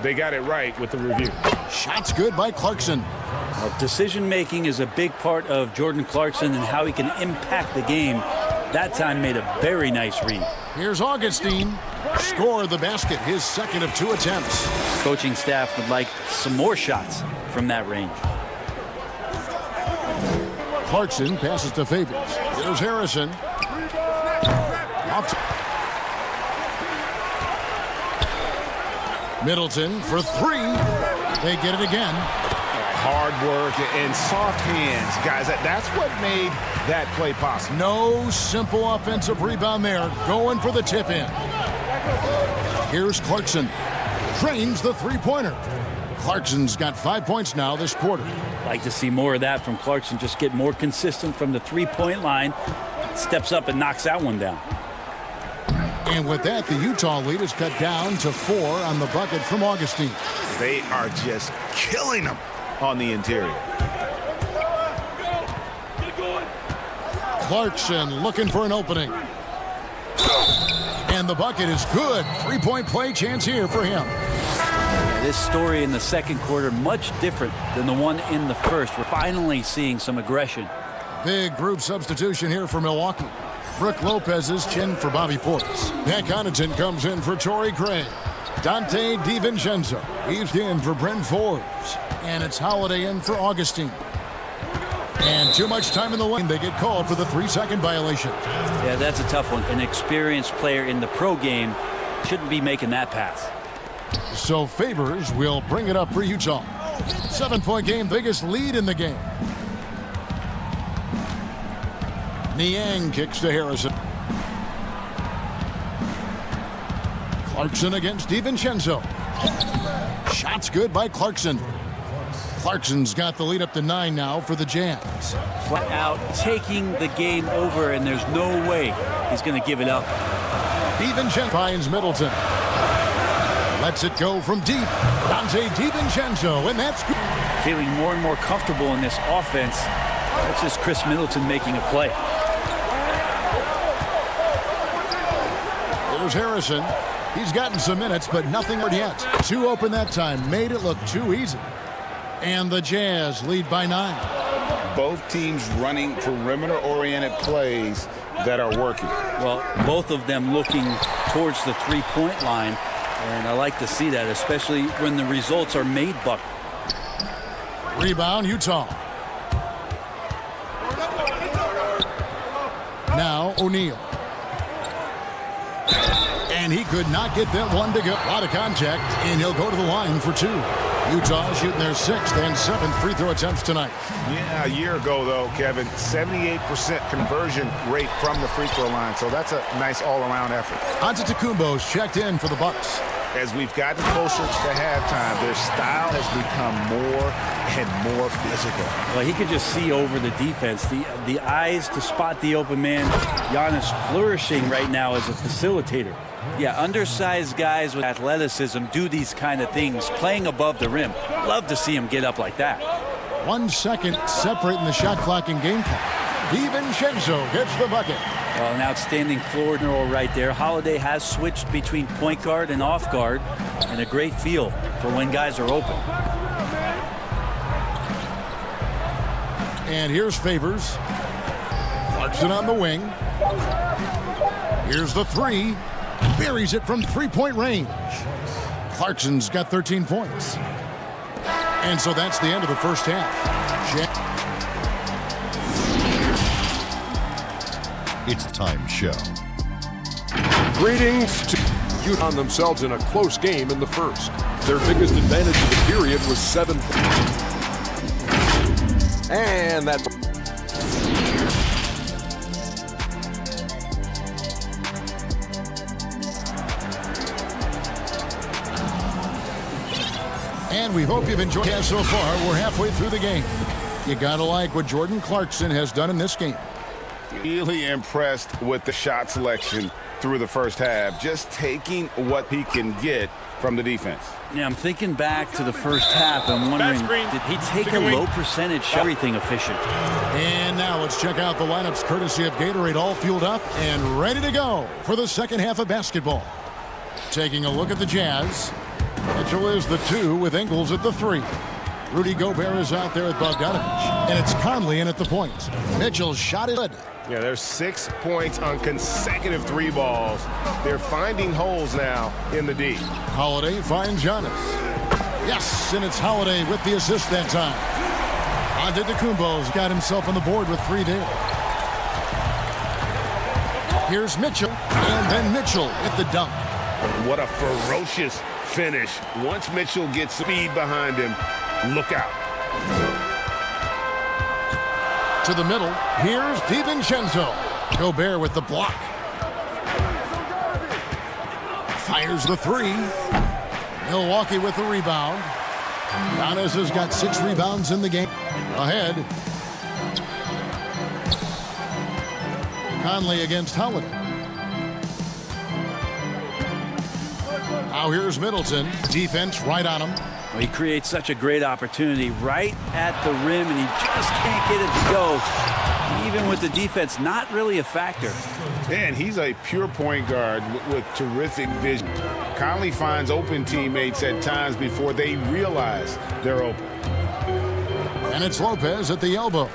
they got it right with the review. Shots good by Clarkson. Well, decision-making is a big part of Jordan Clarkson and how he can impact the game. That time made a very nice read. Here's Augustine. Score the basket, his second of 2 attempts. Coaching staff would like some more shots from that range. Clarkson passes to Favors. There's Harrison. Middleton for 3. They get it again. Hard work and soft hands, guys. That's what made that play possible. No simple offensive rebound there. Going for the tip in. Here's Clarkson. Drains the three-pointer. Clarkson's got 5 points now this quarter. Like to see more of that from Clarkson. Just get more consistent from the three-point line. Steps up and knocks that one down. And with that, the Utah lead is cut down to 4 on the bucket from Augustine. They are just killing them on the interior. Clarkson looking for an opening. And the bucket is good. 3-point play chance here for him. This story in the second quarter much different than the one in the first. We're finally seeing some aggression. Big group substitution here for Milwaukee. Brooke Lopez is chin for Bobby Portis. Matt Connaughton comes in for Torrey Craig. Dante DiVincenzo, he's in for Brent Forbes. And it's Holiday in for Augustine. And too much time in the lane. They get called for the 3-second violation. Yeah, that's a tough one. An experienced player in the pro game shouldn't be making that pass. So Favors will bring it up for Utah. 7-point game, biggest lead in the game. Niang kicks to Harrison. Clarkson against DiVincenzo. Shots good by Clarkson. Clarkson's got the lead up to 9 now for the Jazz. Flat out taking the game over, and there's no way he's going to give it up. DiVincenzo finds Middleton. Lets it go from deep. Dante DiVincenzo, and that's good. Feeling more and more comfortable in this offense. That's just Chris Middleton making a play. There's Harrison. He's gotten some minutes, but nothing yet. 2 open that time. Made it look too easy. And the Jazz lead by 9. Both teams running perimeter-oriented plays that are working. Well, both of them looking towards the three-point line. And I like to see that, especially when the results are made bucket. Rebound, Utah. Now O'Neal. And he could not get that one to go. A lot of contact, and he'll go to the line for 2. Utah shooting their 6th and 7th free throw attempts tonight. Yeah, a year ago, though, Kevin, 78% conversion rate from the free throw line. So that's a nice all-around effort. Antetokounmpo's checked in for the Bucks. As we've gotten closer to halftime, their style has become more and more physical. Well, he could just see over the defense. The eyes to spot the open man. Giannis flourishing right now as a facilitator. Yeah, undersized guys with athleticism do these kind of things, playing above the rim. Love to see him get up like that. 1 second separating the shot clock and game clock. DiVincenzo gets the bucket. Well, an outstanding floor general right there. Holiday has switched between point guard and off guard, and a great feel for when guys are open. And here's Favors. Clarkson on the wing. Here's the 3. Buries it from 3-point range. Clarkson's got 13 points. And so that's the end of the first half. It's time show. Greetings to Utah on themselves in a close game in the first. Their biggest advantage of the period was 7 points. And that. And we hope you've enjoyed it so far. We're halfway through the game. You gotta like what Jordan Clarkson has done in this game. Really impressed with the shot selection through the first half. Just taking what he can get from the defense. Yeah, I'm thinking back to the first half. I'm wondering, did he take a low percentage shot? Everything efficient. And now let's check out the lineups courtesy of Gatorade, all fueled up and ready to go for the second half of basketball. Taking a look at the Jazz. Mitchell is the 2 with Ingles at the 3. Rudy Gobert is out there at Bogdanovich. And it's Conley in at the point. Mitchell's shot is good. Yeah, there's 6 points on consecutive 3 balls. They're finding holes now in the D. Holiday finds Giannis. Yes, and it's Holiday with the assist that time. Antetokounmpo's got himself on the board with 3 there. Here's Mitchell, and then Mitchell with the dunk. What a ferocious finish. Once Mitchell gets speed behind him, look out. To the middle, here's DiVincenzo. Gobert with the block. Fires the 3. Milwaukee with the rebound. Giannis has got 6 rebounds in the game. Ahead. Conley against Holiday. Now here's Middleton. Defense right on him. Well, he creates such a great opportunity right at the rim, and he just can't get it to go. Even with the defense, not really a factor. And he's a pure point guard with terrific vision. Conley finds open teammates at times before they realize they're open. And it's Lopez at the elbow.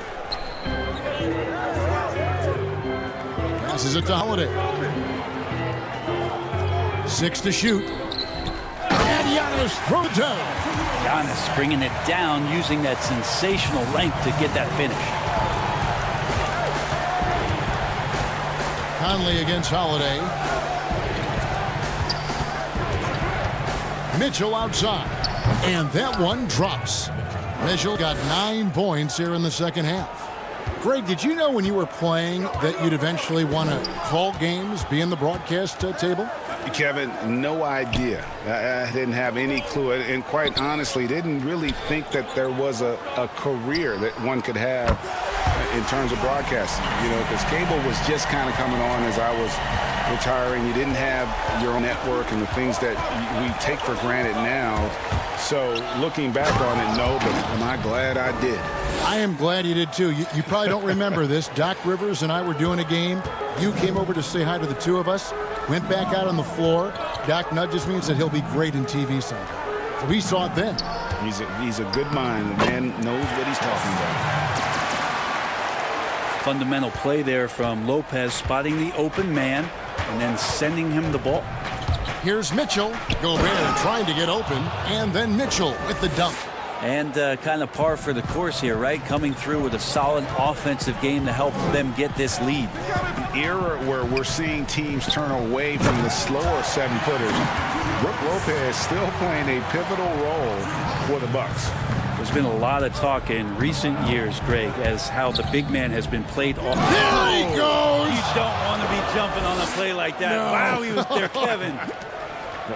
Passes it to Holiday. 6 to shoot. And Giannis throws it down. Giannis bringing it down, using that sensational length to get that finish. Conley against Holiday. Mitchell outside. And that one drops. Mitchell got 9 points here in the second half. Greg, did you know when you were playing that you'd eventually want to call games, be in the broadcast table? Kevin, no idea. I didn't have any clue. And quite honestly, didn't really think that there was a career that one could have in terms of broadcasting. You know, because cable was just kind of coming on as I was retiring. You didn't have your own network and the things that we take for granted now. So looking back on it, no, but am I glad I did? I am glad you did too. You probably don't remember this. Doc Rivers and I were doing a game. You came over to say hi to the 2 of us. Went back out on the floor. Doc nudges me and said he'll be great in TV someday. So we saw it then. He's a good mind. The man knows what he's talking about. Fundamental play there from Lopez, spotting the open man and then sending him the ball. Here's Mitchell. Gobert trying to get open. And then Mitchell with the dunk. And kind of par for the course here, right? Coming through with a solid offensive game to help them get this lead. An era where we're seeing teams turn away from the slower 7-footers. Brook Lopez still playing a pivotal role for the Bucks. There's been a lot of talk in recent years, Greg, as how the big man has been played off. There he goes! You don't want to be jumping on a play like that. No. Wow, he was there, Kevin.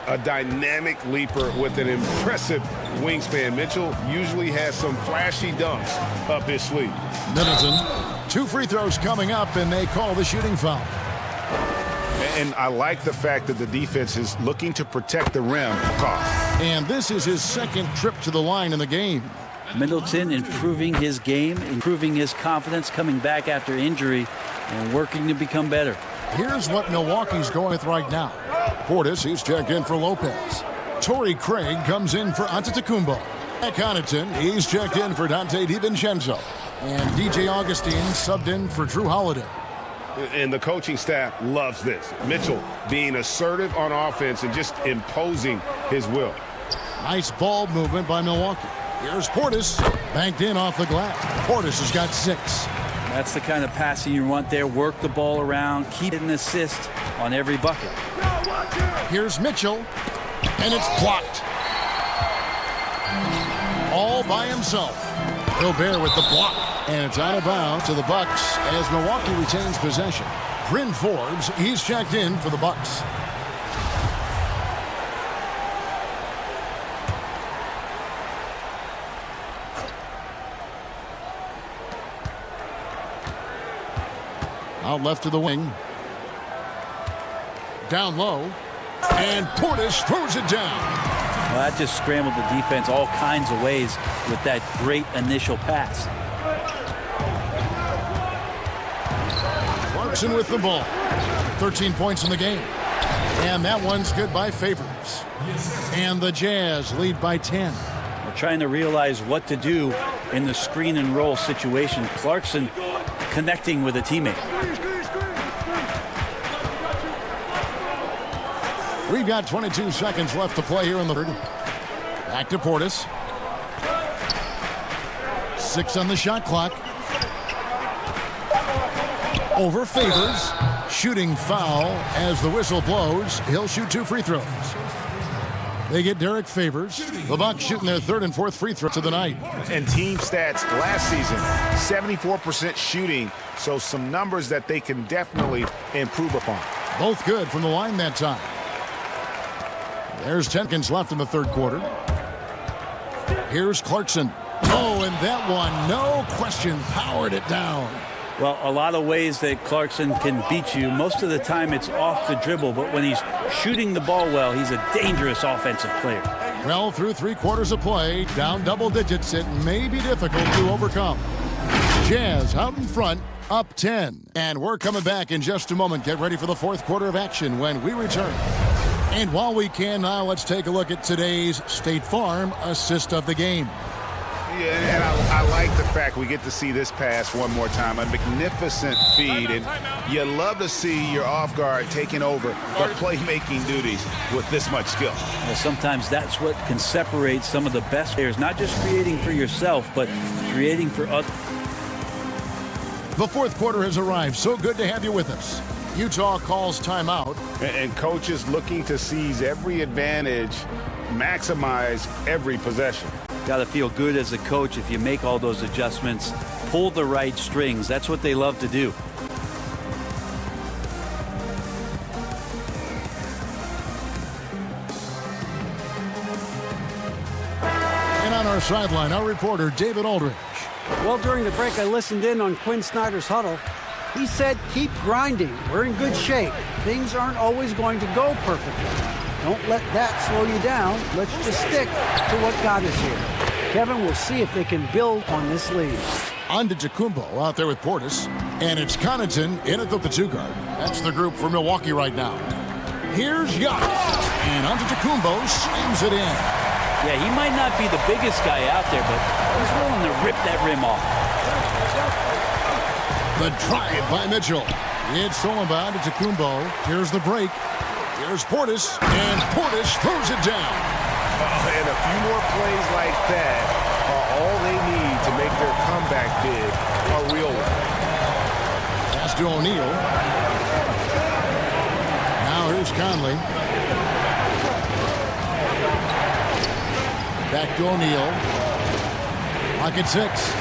A dynamic leaper with an impressive wingspan. Mitchell usually has some flashy dunks up his sleeve. Middleton, 2 free throws coming up, and they call the shooting foul. And I like the fact that the defense is looking to protect the rim. And this is his 2nd trip to the line in the game. Middleton improving his game, improving his confidence, coming back after injury, and working to become better. Here's what Milwaukee's going with right now. Portis, he's checked in for Lopez. Torrey Craig comes in for Antetokounmpo. At Connaughton, he's checked in for Dante DiVincenzo. And DJ Augustine subbed in for Drew Holiday. And the coaching staff loves this. Mitchell being assertive on offense and just imposing his will. Nice ball movement by Milwaukee. Here's Portis, banked in off the glass. Portis has got 6. That's the kind of passing you want there. Work the ball around, keep an assist on every bucket. Here's Mitchell, and it's blocked. All by himself. Gobert with the block, and it's out of bounds to the Bucks as Milwaukee retains possession. Bryn Forbes, he's checked in for the Bucks. Out left to the wing. Down low. And Portis throws it down. Well, that just scrambled the defense all kinds of ways with that great initial pass. Clarkson with the ball. 13 points in the game. And that one's good by Favors. And the Jazz lead by 10. We're trying to realize what to do in the screen and roll situation. Clarkson connecting with a teammate. We've got 22 seconds left to play here in the third. Back to Portis. 6 on the shot clock. Over Favors. Shooting foul as the whistle blows. He'll shoot 2 free throws. They get Derek Favors. The Bucks shooting their 3rd and 4th free throws of the night. And team stats last season, 74% shooting. So some numbers that they can definitely improve upon. Both good from the line that time. There's 10 seconds left in the third quarter. Here's Clarkson. Oh, and that one, no question, powered it down. Well, a lot of ways that Clarkson can beat you. Most of the time it's off the dribble, but when he's shooting the ball well, he's a dangerous offensive player. Well, through 3 quarters of play, down double digits, it may be difficult to overcome. Jazz out in front, up 10. And we're coming back in just a moment. Get ready for the 4th quarter of action when we return. And while we can now, let's take a look at today's State Farm assist of the game. Yeah, and I like the fact we get to see this pass one more time. A magnificent feed, and you love to see your off guard taking over the playmaking duties with this much skill. Well, sometimes that's what can separate some of the best players, not just creating for yourself, but creating for others. The 4th quarter has arrived. So good to have you with us. Utah calls timeout. And coaches looking to seize every advantage, maximize every possession. Got to feel good as a coach if you make all those adjustments, pull the right strings. That's what they love to do. And on our sideline, our reporter, David Aldridge. Well, during the break, I listened in on Quinn Snyder's huddle. He said, keep grinding. We're in good shape. Things aren't always going to go perfectly. Don't let that slow you down. Let's just stick to what got us here. Kevin, we'll see if they can build on this lead. On to Tacumbo out there with Portis. And it's Connaughton in at the 2 guard. That's the group for Milwaukee right now. Here's Giannis. And on to Tacumbo, slams it in. Yeah, he might not be the biggest guy out there, but he's willing to rip that rim off. The drive by Mitchell. It's stolen by to Tacumbo. Here's the break. Here's Portis, and Portis throws it down. And a few more plays like that are all they need to make their comeback bid a real one. Pass to O'Neal. Now here's Conley. Back to O'Neal. Lock at 6.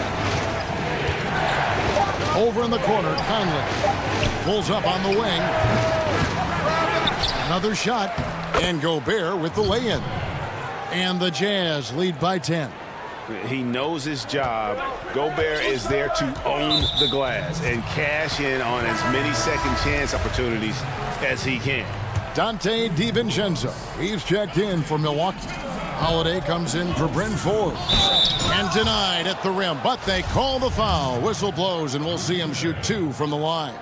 Over in the corner, Conley pulls up on the wing. Another shot, and Gobert with the lay-in. And the Jazz lead by 10. He knows his job. Gobert is there to own the glass and cash in on as many second chance opportunities as he can. Dante DiVincenzo, he's checked in for Milwaukee. Holiday comes in for Bryn Forbes. And denied at the rim, but they call the foul. Whistle blows, and we'll see him shoot 2 from the line.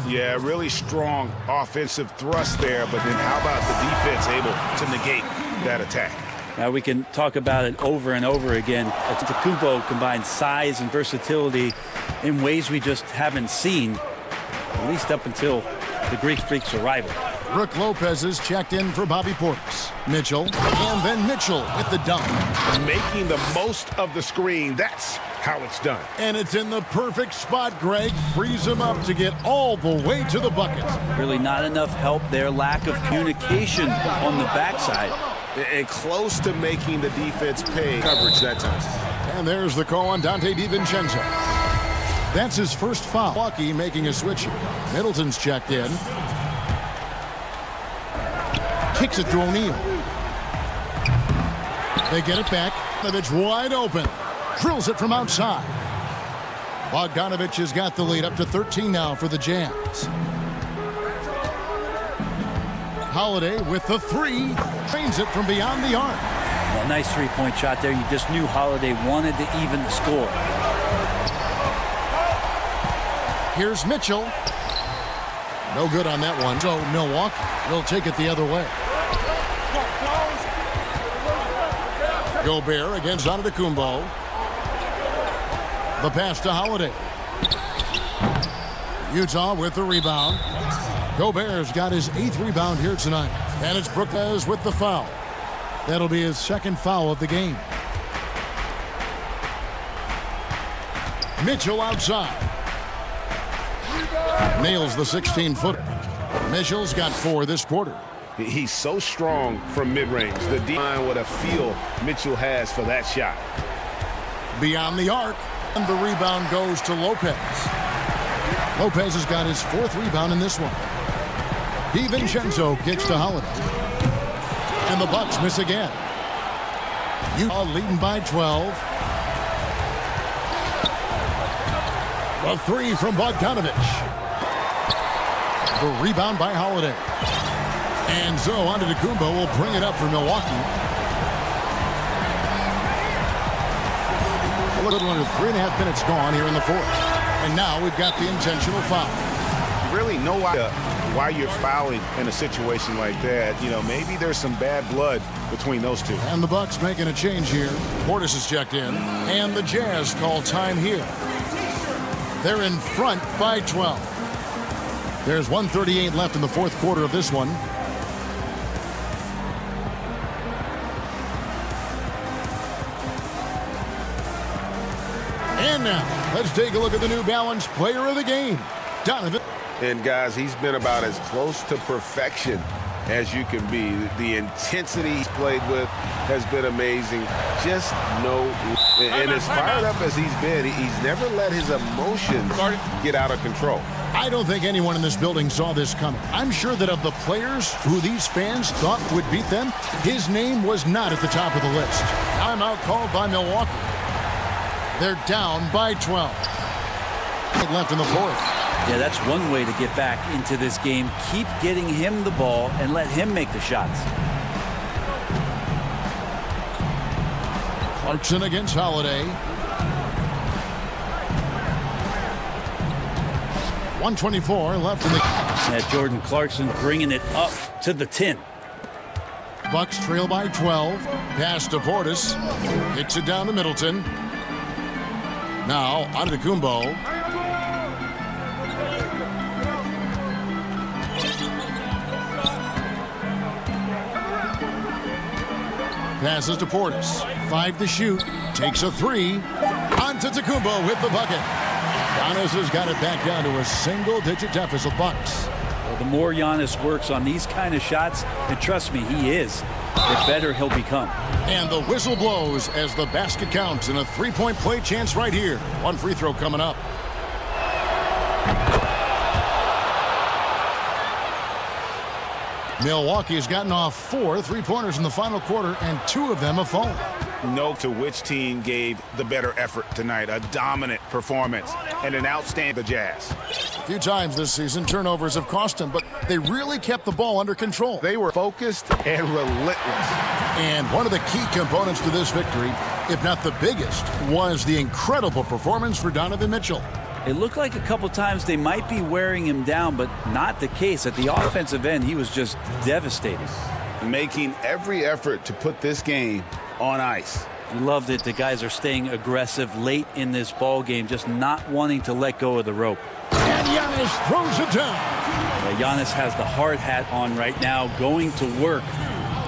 Yeah, really strong offensive thrust there, but then how about the defense able to negate that attack? Now we can talk about it over and over again. Tacumbo combines size and versatility in ways we just haven't seen, at least up until the Greek Freak's arrival. Brook Lopez is checked in for Bobby Portis. Mitchell, and then Mitchell with the dunk. Making the most of the screen, that's how it's done. And it's in the perfect spot, Greg. Frees him up to get all the way to the bucket. Really not enough help there. Lack of communication on the backside. And close to making the defense pay coverage that time. And there's the call on Dante DiVincenzo. That's his first foul. Milwaukee making a switch here. Middleton's checked in. Kicks it to O'Neal. They get it back. Bogdanovich wide open. Drills it from outside. Bogdanovich has got the lead up to 13 now for the Jazz. Holiday with the three. Trains it from beyond the arc. A nice three-point shot there. You just knew Holiday wanted to even the score. Here's Mitchell. No good on that one. So Milwaukee will take it the other way. Gobert against Antetokounmpo. The pass to Holiday. Utah with the rebound. Gobert's got his 8th rebound here tonight. And it's Brookes with the foul. That'll be his 2nd foul of the game. Mitchell outside. Nails the 16-footer. Mitchell's got 4 this quarter. He's so strong from mid-range. The D-line, what a feel Mitchell has for that shot. Beyond the arc, and the rebound goes to Lopez. Lopez has got his 4th rebound in this one. DiVincenzo kicks to Holiday. And the Bucks miss again. Utah leading by 12. A 3 from Bogdanovich. The rebound by Holiday. And so Antetokounmpo will bring it up for Milwaukee. A little under 3.5 minutes gone here in the 4th. And now we've got the intentional foul. You really know why you're fouling in a situation like that. You know, maybe there's some bad blood between those two. And the Bucks making a change here. Portis is checked in. And the Jazz call time here. They're in front by 12. There's 1:38 left in the 4th quarter of this one. And now, let's take a look at the New Balance player of the game, Donovan. And guys, he's been about as close to perfection as you can be. The intensity he's played with has been amazing. Just and as fired up as he's been, he's never let his emotions get out of control. I don't think anyone in this building saw this coming. I'm sure that of the players who these fans thought would beat them, his name was not at the top of the list. Timeout called by Milwaukee. They're down by 12. Left in the 4th. Yeah, that's one way to get back into this game. Keep getting him the ball and let him make the shots. Clarkson against Holiday. 1:24 left in the... That Jordan Clarkson bringing it up to the 10. Bucks trail by 12. Pass to Portis. Hits it down to Middleton. Now, Antetokounmpo. Passes to Portis. 5 to shoot. Takes a 3. Antetokounmpo with the bucket. Giannis has got it back down to a single-digit deficit. Bucks. Well, the more Giannis works on these kind of shots, and trust me, he is, the better he'll become. And the whistle blows as the basket counts and a 3-point play chance right here. One free throw coming up. Milwaukee has gotten off 4 3-pointers in the final quarter, and 2 of them have fallen. Know to which team gave the better effort tonight. A dominant performance and an outstanding Jazz. A few times this season, turnovers have cost them, but they really kept the ball under control. They were focused and relentless. And one of the key components to this victory, if not the biggest, was the incredible performance for Donovan Mitchell. It looked like a couple times they might be wearing him down, but not the case. At the offensive end, he was just devastating. Making every effort to put this game on ice. You loved it. The guys are staying aggressive late in this ball game, just not wanting to let go of the rope. And Giannis throws it down. Yeah, Giannis has the hard hat on right now, going to work.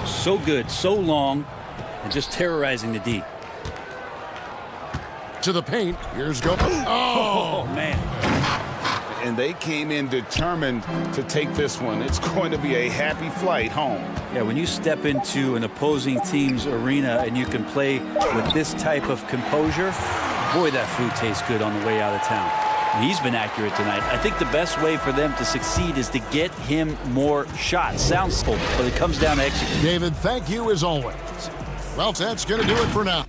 So good, so long, and just terrorizing the D. To the paint. Here's go. Oh, man. And they came in determined to take this one. It's going to be a happy flight home. Yeah, when you step into an opposing team's arena and you can play with this type of composure, boy, that food tastes good on the way out of town. And he's been accurate tonight. I think the best way for them to succeed is to get him more shots. Sounds simple, but it comes down to execution. David, thank you as always. Well, that's going to do it for now.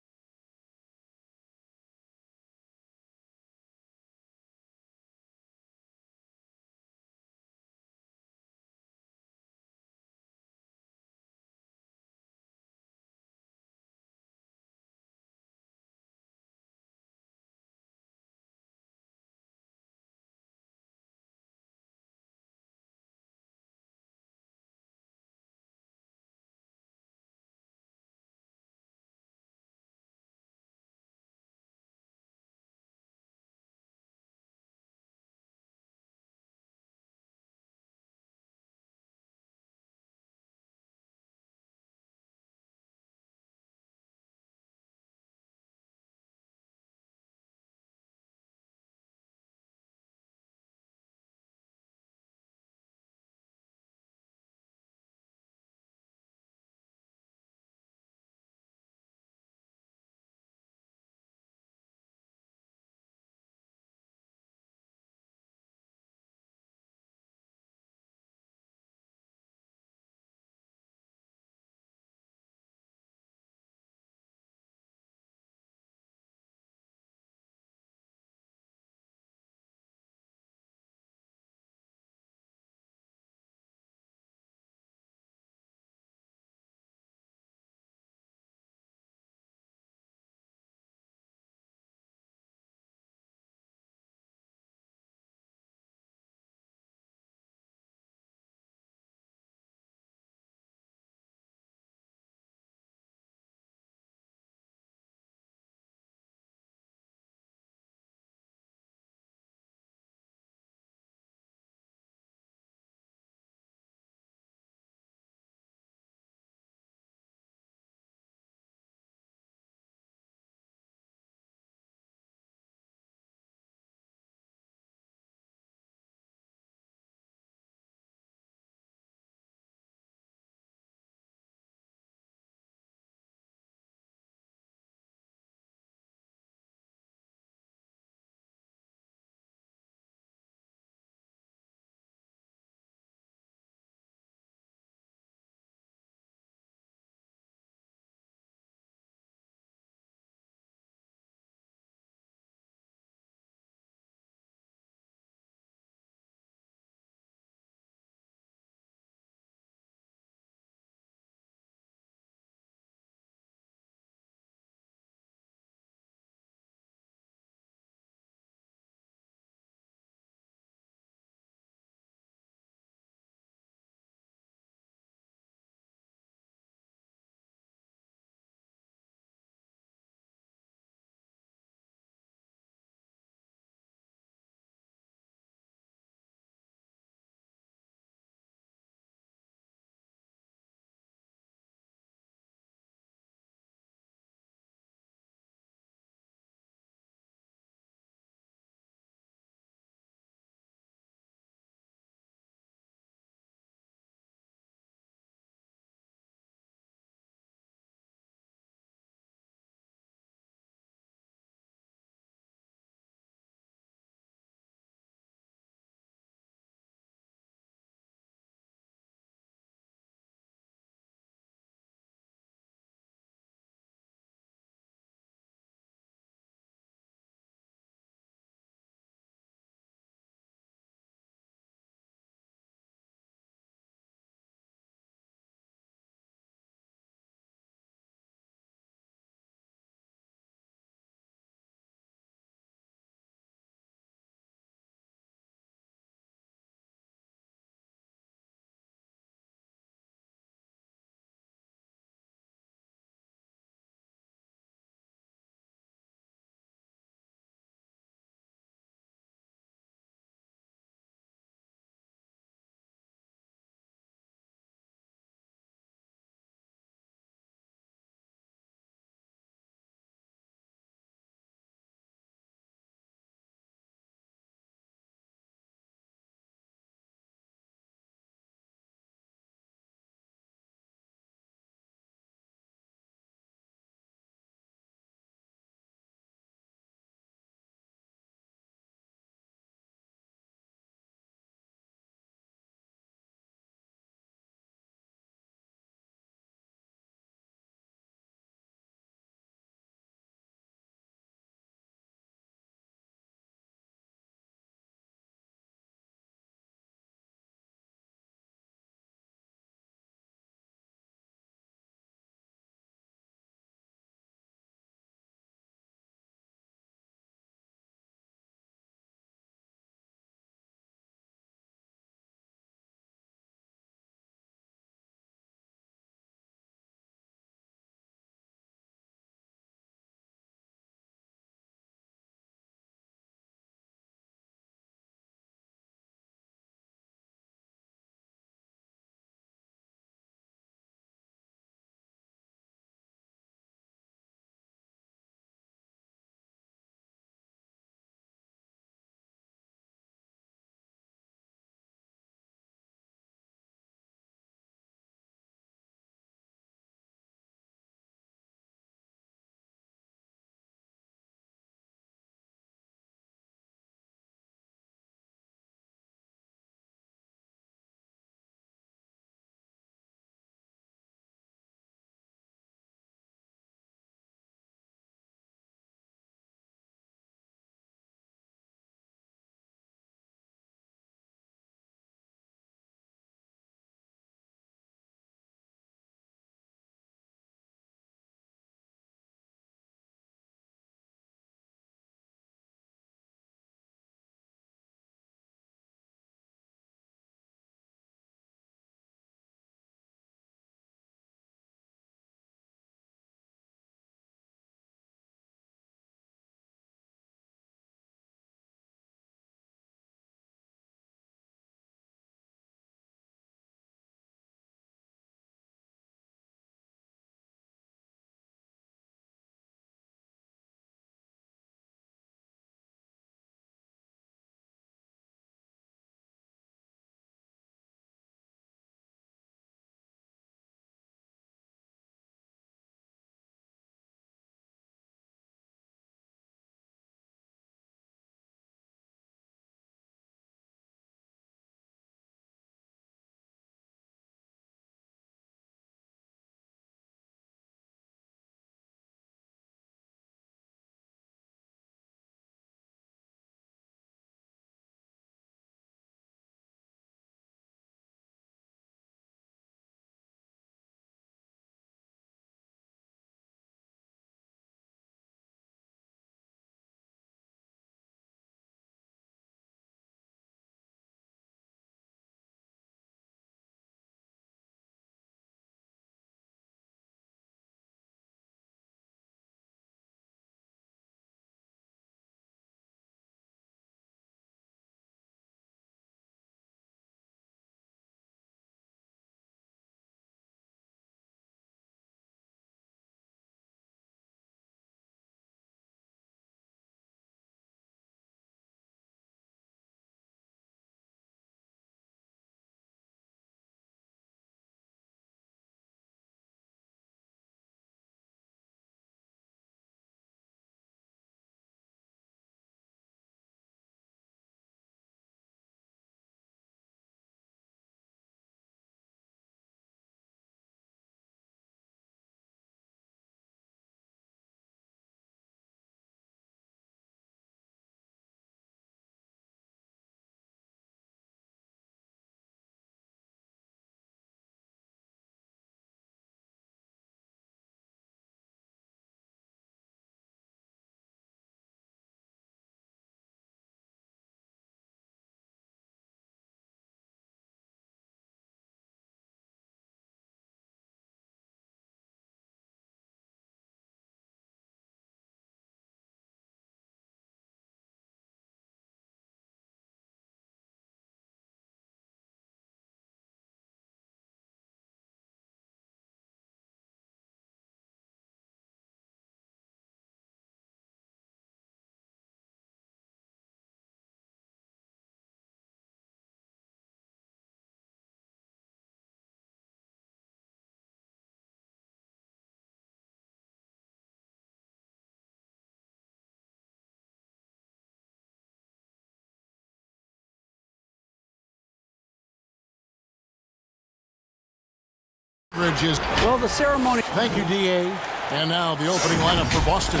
Well, the ceremony. Thank you, D.A. And now the opening lineup for Boston.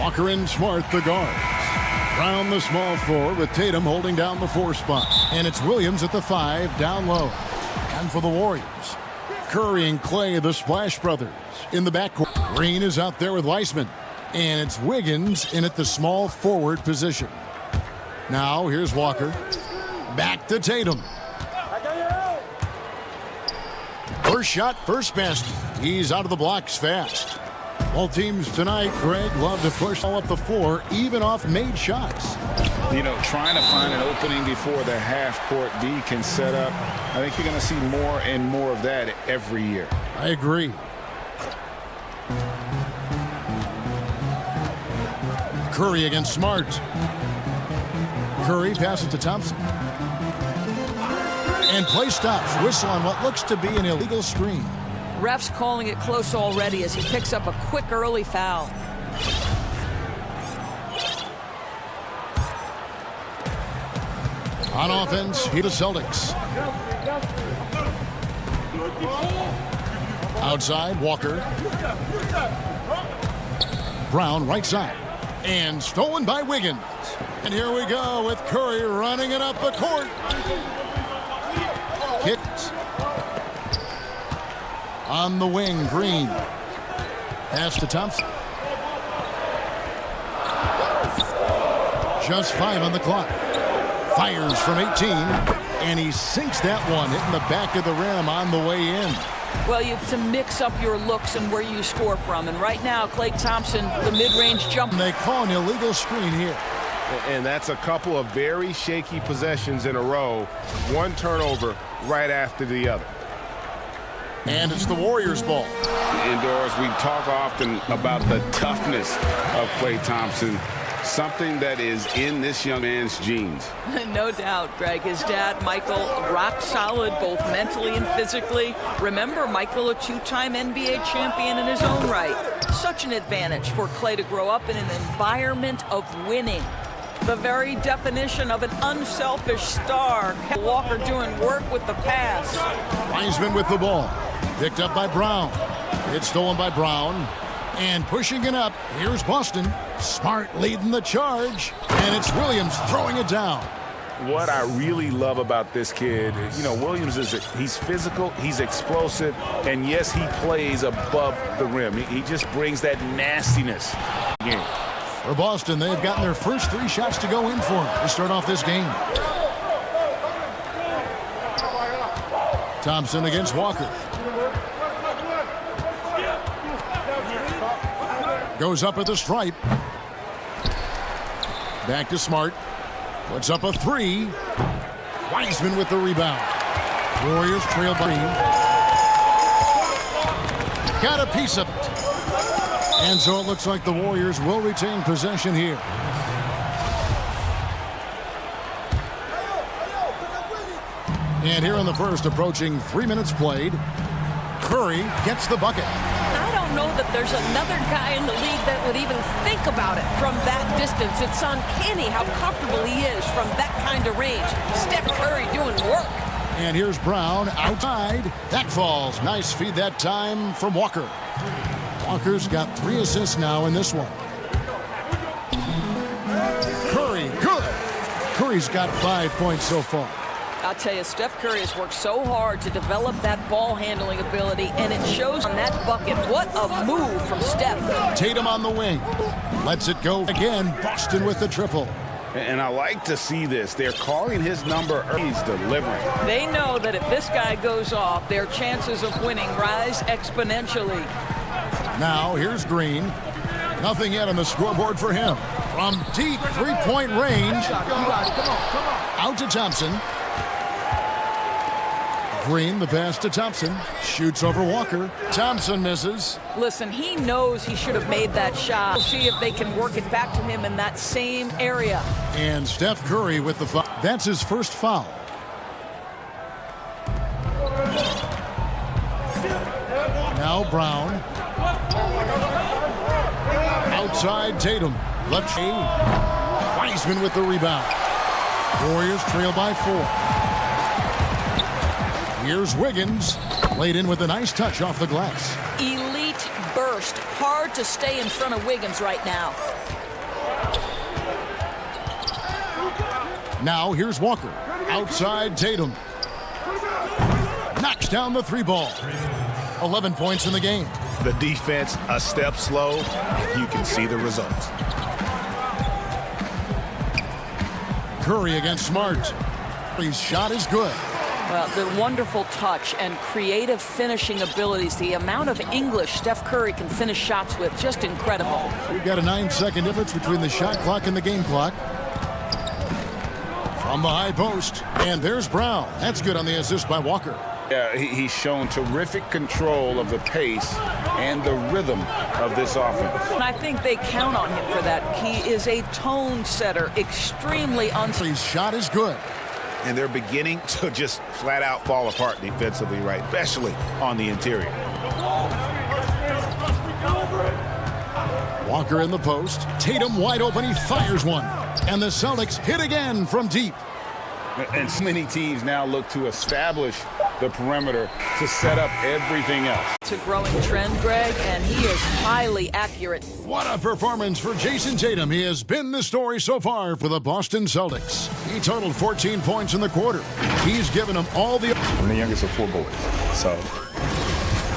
Walker and Smart, the guards. Brown, the small forward, with Tatum holding down the 4 spot. And it's Williams at the 5, down low. And for the Warriors, Curry and Clay, the Splash Brothers, in the backcourt. Green is out there with Weissman. And it's Wiggins in at the small forward position. Now, here's Walker. Back to Tatum. First shot, first basket. He's out of the blocks fast. All teams tonight, Greg, love to push all up the floor, even off made shots. You know, trying to find an opening before the half-court D can set up. I think you're going to see more and more of that every year. I agree. Curry against Smart. Curry passes to Thompson. And play stops. Whistle on what looks to be an illegal screen. Ref's calling it close already as he picks up a quick early foul. On offense, he the Celtics. Outside, Walker. Brown, right side. And stolen by Wiggins. And here we go with Curry running it up the court. Hits. On the wing, Green. Pass to Thompson. Just 5 on the clock. Fires from 18. And he sinks that one, hitting the back of the rim on the way in. Well, you have to mix up your looks and where you score from. And right now, Klay Thompson, the mid-range jump. They call an illegal screen here. And that's a couple of very shaky possessions in a row. One turnover right after the other. And it's the Warriors' ball. Indoors, we talk often about the toughness of Klay Thompson, something that is in this young man's genes. No doubt, Greg. His dad, Michael, rock solid both mentally and physically. Remember, Michael, a 2-time NBA champion in his own right. Such an advantage for Klay to grow up in an environment of winning. The very definition of an unselfish star. Walker doing work with the pass. Wiseman with the ball. Picked up by Brown. It's stolen by Brown. And pushing it up, here's Boston. Smart leading the charge. And it's Williams throwing it down. What I really love about this kid, you know, Williams he's physical, he's explosive, and yes, he plays above the rim. He just brings that nastiness. Yeah. For Boston, they've gotten their first 3 shots to go in for him to start off this game. Thompson against Walker. Goes up at the stripe. Back to Smart. Puts up a 3. Wiseman with the rebound. Warriors trail by. Got a piece of it. And so it looks like the Warriors will retain possession here. And here in the first, approaching 3 minutes played, Curry gets the bucket. I don't know that there's another guy in the league that would even think about it from that distance. It's uncanny how comfortable he is from that kind of range. Steph Curry doing work. And here's Brown outside. That falls. Nice feed that time from Walker. Walker's got 3 assists now in this one. Curry, good. Curry's got 5 points so far. I'll tell you, Steph Curry has worked so hard to develop that ball handling ability, and it shows on that bucket. What a move from Steph. Tatum on the wing. Lets it go again. Boston with the triple. And I like to see this. They're calling his number early. He's delivering. They know that if this guy goes off, their chances of winning rise exponentially. Now, here's Green. Nothing yet on the scoreboard for him. From deep three-point range. Out to Thompson. Green, the pass to Thompson. Shoots over Walker. Thompson misses. Listen, he knows he should have made that shot. We'll see if they can work it back to him in that same area. And Steph Curry with the foul. That's his first foul. Now Brown. Outside Tatum. Left. Wiseman with the rebound. Warriors trail by 4. Here's Wiggins. Laid in with a nice touch off the glass. Elite burst. Hard to stay in front of Wiggins right now. Now here's Walker. Outside Tatum. Knocks down the 3 ball. 11 points in the game. The defense a step slow. You can see the results. Curry against Smart. His shot is good. Well, the wonderful touch and creative finishing abilities, the amount of English Steph Curry can finish shots with, just incredible. We've got a 9-second difference between the shot clock and the game clock. From the high post, and there's Brown. That's good on the assist by Walker. Yeah, he's shown terrific control of the pace and the rhythm of this offense. And I think they count on him for that. He is a tone setter, extremely His shot is good. And they're beginning to just flat out fall apart defensively, right? Especially on the interior. Walker in the post. Tatum wide open. He fires one. And the Celtics hit again from deep. And so many teams now look to establish the perimeter to set up everything else. It's a growing trend, Greg, and he is highly accurate. What a performance for Jason Tatum. He has been the story so far for the Boston Celtics. He totaled 14 points in the quarter. He's given them all the... I'm the youngest of 4 boys, so...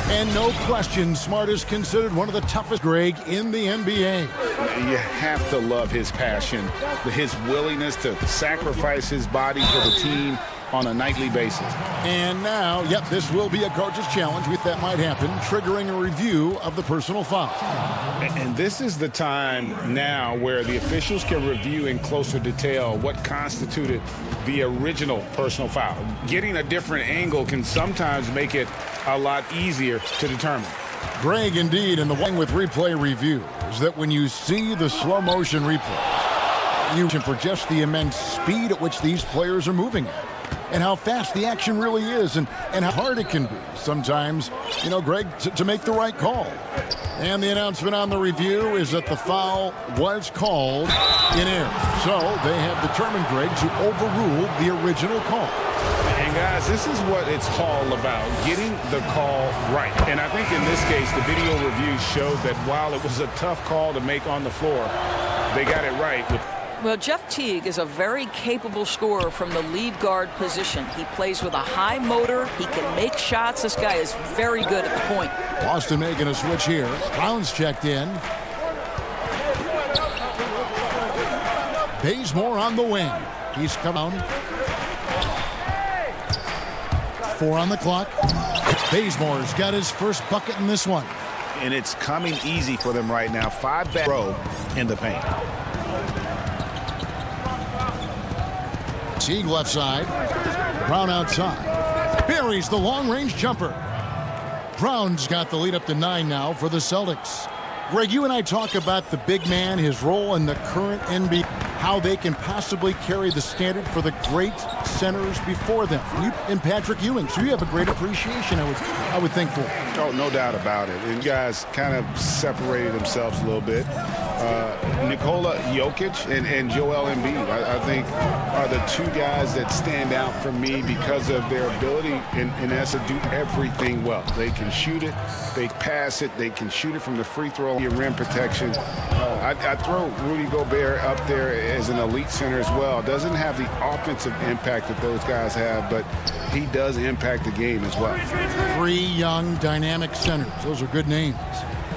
And no question, Smart is considered one of the toughest, Greg, in the NBA. You have to love his passion, his willingness to sacrifice his body for the team on a nightly basis. And now, yep, this will be a coach's challenge. If that might happen, triggering a review of the personal foul. And this is the time now where the officials can review in closer detail what constituted the original personal foul. Getting a different angle can sometimes make it a lot easier to determine. Greg, indeed, and the one with replay review is that when you see the slow motion replay, you can for just the immense speed at which these players are moving at. And how fast the action really is, and how hard it can be sometimes, you know, Greg, to make the right call. And the announcement on the review is that the foul was called in error. So they have determined, Greg, to overrule the original call. And guys, this is what it's all about, getting the call right. And I think in this case, the video review showed that while it was a tough call to make on the floor, they got it right. Well, Jeff Teague is a very capable scorer from the lead guard position. He plays with a high motor. He can make shots. This guy is very good at the point. Boston making a switch here. Brown's checked in. Bazemore on the wing. He's come on. 4 on the clock. Bazemore's got his first bucket in this one. And it's coming easy for them right now. 5 back row in the paint. Teague left side. Brown outside. Buries the long-range jumper. Brown's got the lead up to 9 now for the Celtics. Greg, you and I talk about the big man, his role in the current NBA, how they can possibly carry the standard for the great centers before them. You and Patrick Ewing, so you have a great appreciation, I would think, for. Oh, no doubt about it. And guys kind of separated themselves a little bit. Nikola Jokic and Joel Embiid, I think, are the 2 guys that stand out for me because of their ability, in essence, to do everything well. They can shoot it, they pass it, they can shoot it from the free throw, your rim protection. I throw Rudy Gobert up there as an elite center as well. Doesn't have the offensive impact that those guys have, but he does impact the game as well. 3 young, dynamic centers. Those are good names.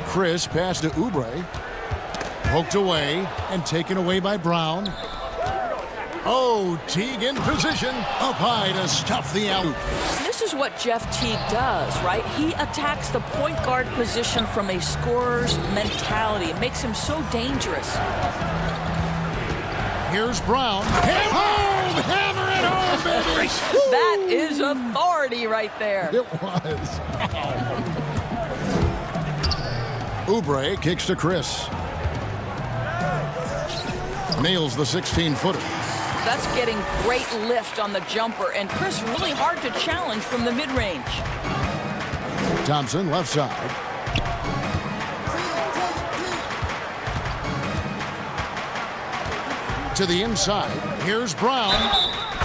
Chris passed to Oubre. Poked away and taken away by Brown. Oh, Teague in position. Up high to stuff the alley. This is what Jeff Teague does, right? He attacks the point guard position from a scorer's mentality. It makes him so dangerous. Here's Brown. Home! Hammer it home, baby! That is authority right there. It was. Oubre kicks to Chris. Nails the 16-footer. That's getting great lift on the jumper, and Chris really hard to challenge from the mid-range. Thompson left side. To the inside. Here's Brown.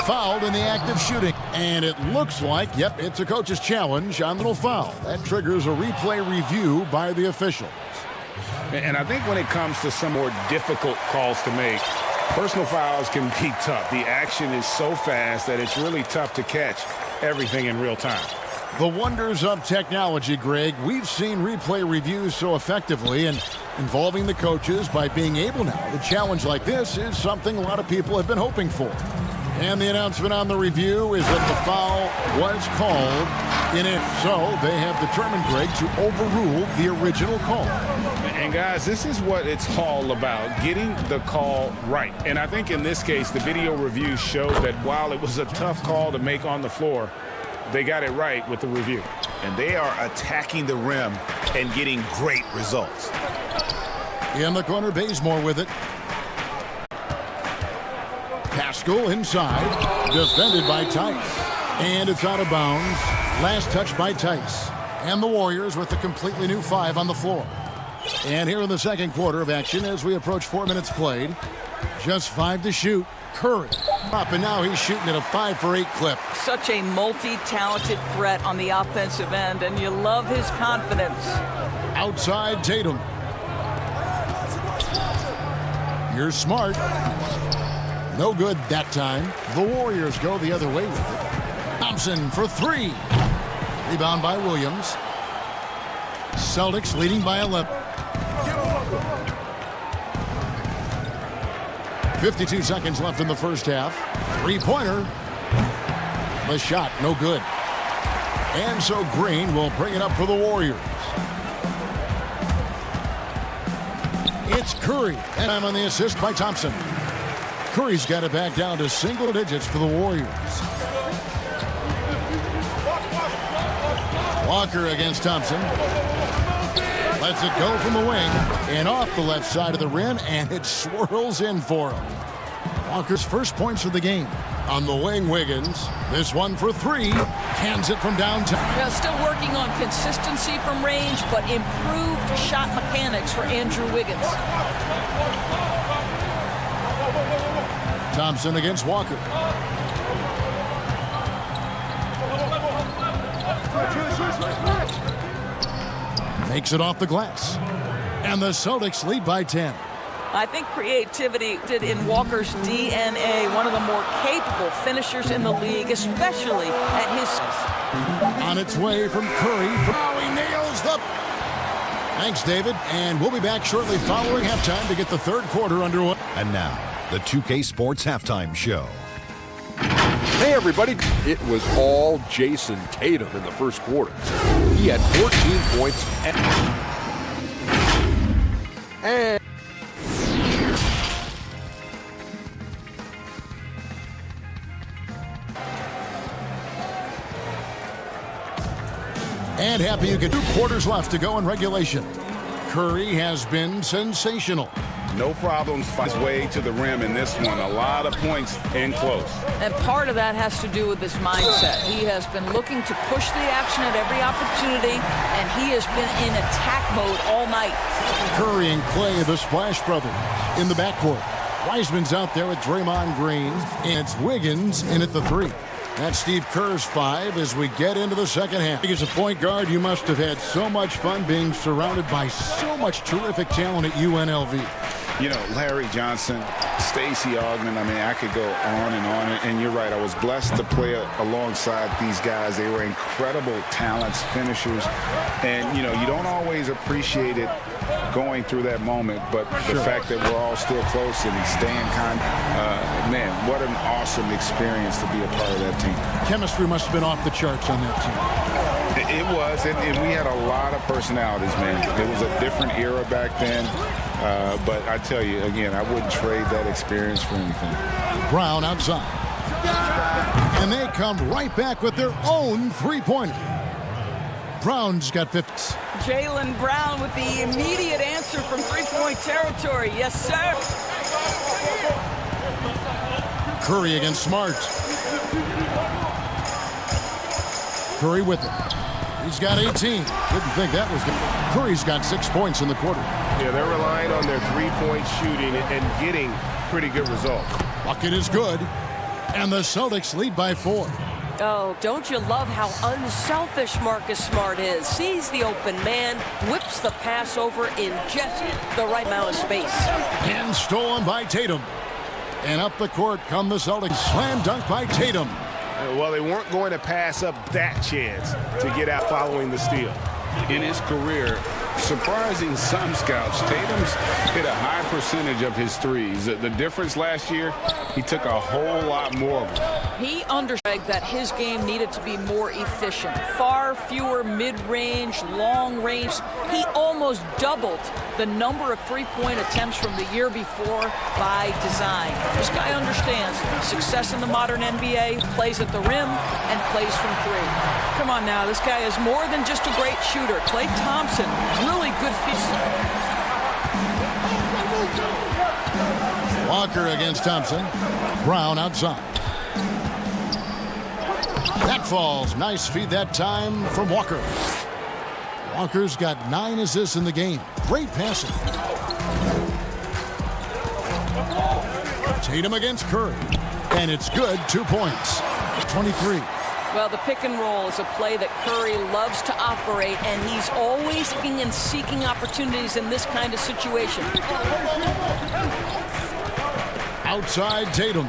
fouled in the act of shooting. And it looks like, yep, it's a coach's challenge on little foul. That triggers a replay review by the officials. And I think when it comes to some more difficult calls to make, personal fouls can be tough. The action is so fast that it's really tough to catch everything in real time. The wonders of technology, Greg. We've seen replay reviews so effectively, and involving the coaches by being able now to challenge like this is something a lot of people have been hoping for. And the announcement on the review is that the foul was called in it. So they have determined, Greg, to overrule the original call. And guys, this is what it's all about, getting the call right. And I think in this case, the video review showed that while it was a tough call to make on the floor, they got it right with the review. And they are attacking the rim and getting great results. In the corner, Bazemore with it. Pascal inside, defended by Tice. And it's out of bounds. Last touch by Tice. And the Warriors with a completely new 5 on the floor. And here in the second quarter of action as we approach 4 minutes played. Just 5 to shoot. Curry up, and now he's shooting at a 5-for-8 clip. Such a multi-talented threat on the offensive end, and you love his confidence. Outside Tatum. You're smart. No good that time. The Warriors go the other way with it. Thompson for 3. Rebound by Williams. Celtics leading by 11. 52 seconds left in the first half. Three-pointer. The shot, no good. And so Green will bring it up for the Warriors. It's Curry, and I'm on the assist by Thompson. Curry's got it back down to single digits for the Warriors. Walker against Thompson. Lets it go from the wing and off the left side of the rim, and it swirls in for him. Walker's first points of the game. On the wing, Wiggins. This one for 3. Cans it from downtown. Yeah, still working on consistency from range, but improved shot mechanics for Andrew Wiggins. Thompson against Walker. Makes it off the glass. And the Celtics lead by 10. I think creativity did in Walker's DNA, one of the more capable finishers in the league, especially at his size. On its way from Curry. Oh, he nails the... Thanks, David. And we'll be back shortly following halftime to get the third quarter underway. And now, the 2K Sports Halftime Show. Hey, everybody. It was all Jason Tatum in the first quarter. He had 14 points and happy you get 2 quarters left to go in regulation. Curry has been sensational. No problems find his way to the rim in this one. A lot of points in close. And part of that has to do with his mindset. He has been looking to push the action at every opportunity, and he has been in attack mode all night. Curry and Clay, the Splash Brothers, in the backcourt. Wiseman's out there with Draymond Green, and it's Wiggins in at the 3. That's Steve Kerr's 5 as we get into the second half. As a point guard, you must have had so much fun being surrounded by so much terrific talent at UNLV. You know, Larry Johnson, Stacey Augmon, I mean, I could go on. And you're right, I was blessed to play alongside these guys. They were incredible talents, finishers. And, you know, you don't always appreciate it going through that moment, but the fact that we're all still close and staying man, what an awesome experience to be a part of that team. Chemistry must have been off the charts on that team. It was, and we had a lot of personalities, man. It was a different era back then. But I tell you, again, I wouldn't trade that experience for anything. Brown outside. And they come right back with their own three-pointer. Brown's got 50. Jaylen Brown with the immediate answer from three-point territory. Yes, sir. Curry against Smart. Curry with it. He's got 18. Didn't think that was good. Curry's got 6 points in the quarter. Yeah, they're relying on their three-point shooting and getting pretty good results. Bucket is good. And the Celtics lead by 4. Oh, don't you love how unselfish Marcus Smart is? Sees the open man, whips the pass over in just the right amount of space. And stolen by Tatum. And up the court come the Celtics. Slam dunk by Tatum. Well, they weren't going to pass up that chance to get out following the steal. In his career, surprising some scouts, Tatum's hit a high percentage of his threes. The difference last year, he took a whole lot more of them. He understood that his game needed to be more efficient. Far fewer mid-range, long-range. He almost doubled the number of three-point attempts from the year before by design. This guy understands success in the modern NBA, plays at the rim, and plays from three. Come on now, this guy is more than just a great shooter. Klay Thompson, really good feet. Walker against Thompson. Brown outside. That falls. Nice feed that time from Walker. Walker's got 9 assists in the game. Great passing. Tatum against Curry. And it's good. 2 points. 23. Well, the pick and roll is a play that Curry loves to operate, and he's always looking and seeking opportunities in this kind of situation. Outside Tatum.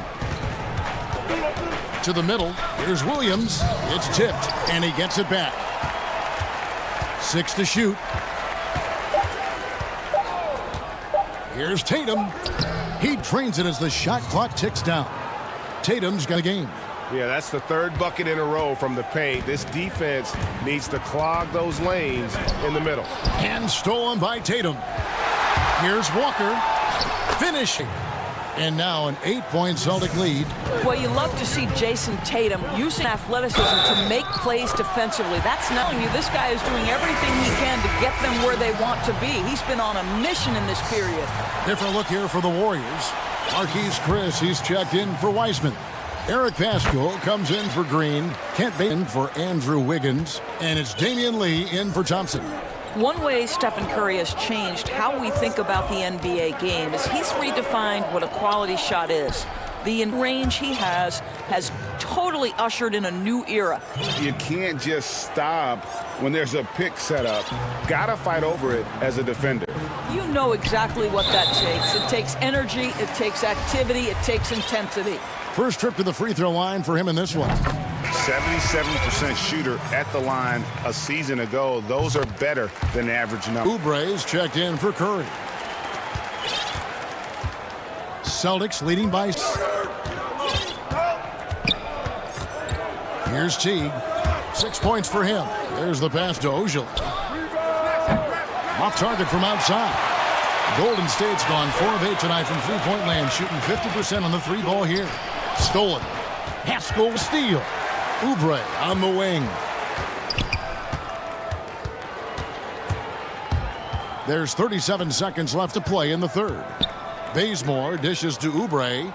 To the middle. Here's Williams. It's tipped, and he gets it back. 6 to shoot. Here's Tatum. He drains it as the shot clock ticks down. Tatum's got a game. Yeah, that's the 3rd bucket in a row from the paint. This defense needs to clog those lanes in the middle. And stolen by Tatum. Here's Walker. Finishing. And now an 8-point Celtic lead. Well, you love to see Jason Tatum using athleticism to make plays defensively. That's telling you this guy is doing everything he can to get them where they want to be. He's been on a mission in this period. Different look here for the Warriors. Marquise Chris, he's checked in for Wiseman. Eric Pascal comes in for Green. Kent Bain for Andrew Wiggins. And it's Damian Lee in for Thompson. One way Stephen Curry has changed how we think about the NBA game is he's redefined what a quality shot is. The range he has totally ushered in a new era. You can't just stop when there's a pick set up. Gotta fight over it as a defender. You know exactly what that takes. It takes energy, it takes activity, it takes intensity. First trip to the free throw line for him in this one. 77% shooter at the line a season ago. Those are better than average numbers. Oubre's checked in for Curry. Celtics leading by. Here's Teague. 6 points for him. There's the pass to Ojala. Off target from outside. Golden State's gone 4 of 8 tonight from three-point land, shooting 50% on the 3 ball here. Stolen. Pascal steal. Oubre on the wing. There's 37 seconds left to play in the 3rd. Bazemore dishes to Oubre.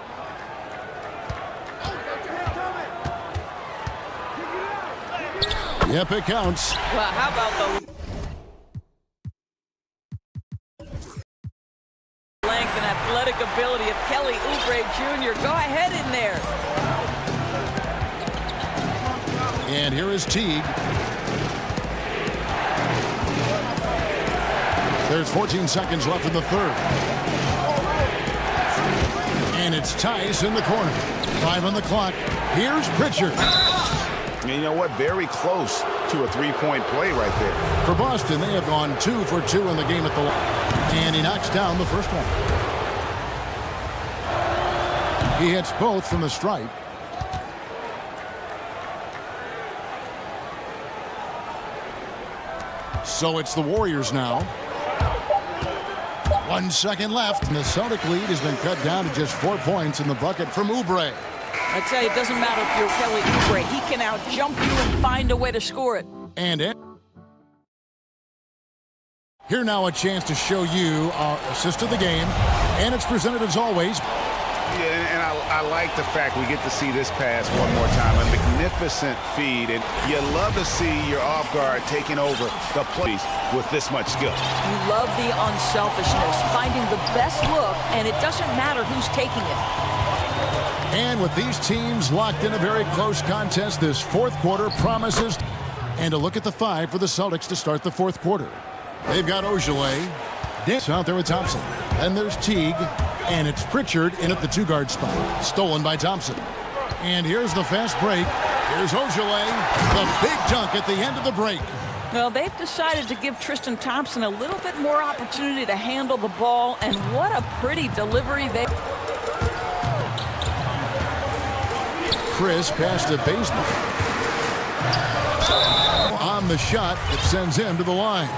Yep, it counts. Well, how about the length and athletic ability of Kelly Oubre Jr. Go ahead in there. And here is Teague. There's 14 seconds left in the 3rd. And it's Tice in the corner. 5 on the clock. Here's Pritchard. And you know what? Very close to a 3-point play right there. For Boston, they have gone 2 for 2 in the game at the line. And he knocks down the first one. He hits both from the stripe. So it's the Warriors now. 1 second left, and the Celtic lead has been cut down to just 4 points in the bucket from Oubre. I tell you, it doesn't matter if you're Kelly Oubre. He can out-jump you and find a way to score it. And here now a chance to show you our assist of the game. And it's presented as always. Yeah, and I like the fact we get to see this pass one more time. A magnificent feed, and you love to see your off guard taking over the plays with this much skill. You love the unselfishness, finding the best look, and it doesn't matter who's taking it. And with these teams locked in a very close contest, this fourth quarter promises. And a look at the 5 for the Celtics to start the fourth quarter. They've got Ogilvy. Dance out there with Thompson. Then there's Teague. And it's Pritchard in at the 2-guard spot. Stolen by Thompson. And here's the fast break. Here's Ogilvy. The big dunk at the end of the break. Well, they've decided to give Tristan Thompson a little bit more opportunity to handle the ball. And what a pretty delivery they... Chris passed to Bazemore. On the shot, it sends him to the line.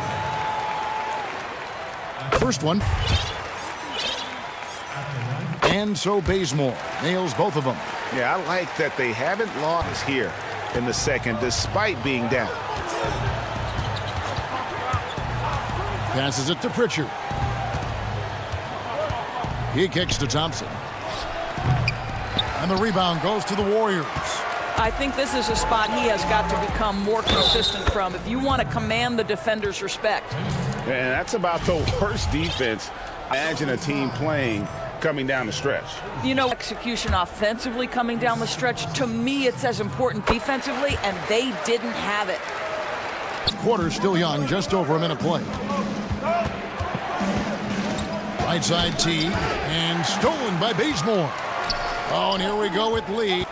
First one. And so Bazemore nails both of them. Yeah, I like that they haven't lost here in the second despite being down. Passes it to Pritchard. He kicks to Thompson. And the rebound goes to the Warriors. I think this is a spot he has got to become more consistent from if you want to command the defender's respect. And that's about the worst defense. Imagine a team playing coming down the stretch. You know, execution offensively coming down the stretch, to me it's as important defensively, and they didn't have it. Quarter still young, just over a minute play. Right side T, and stolen by Bazemore. Oh, and here we go with Lee.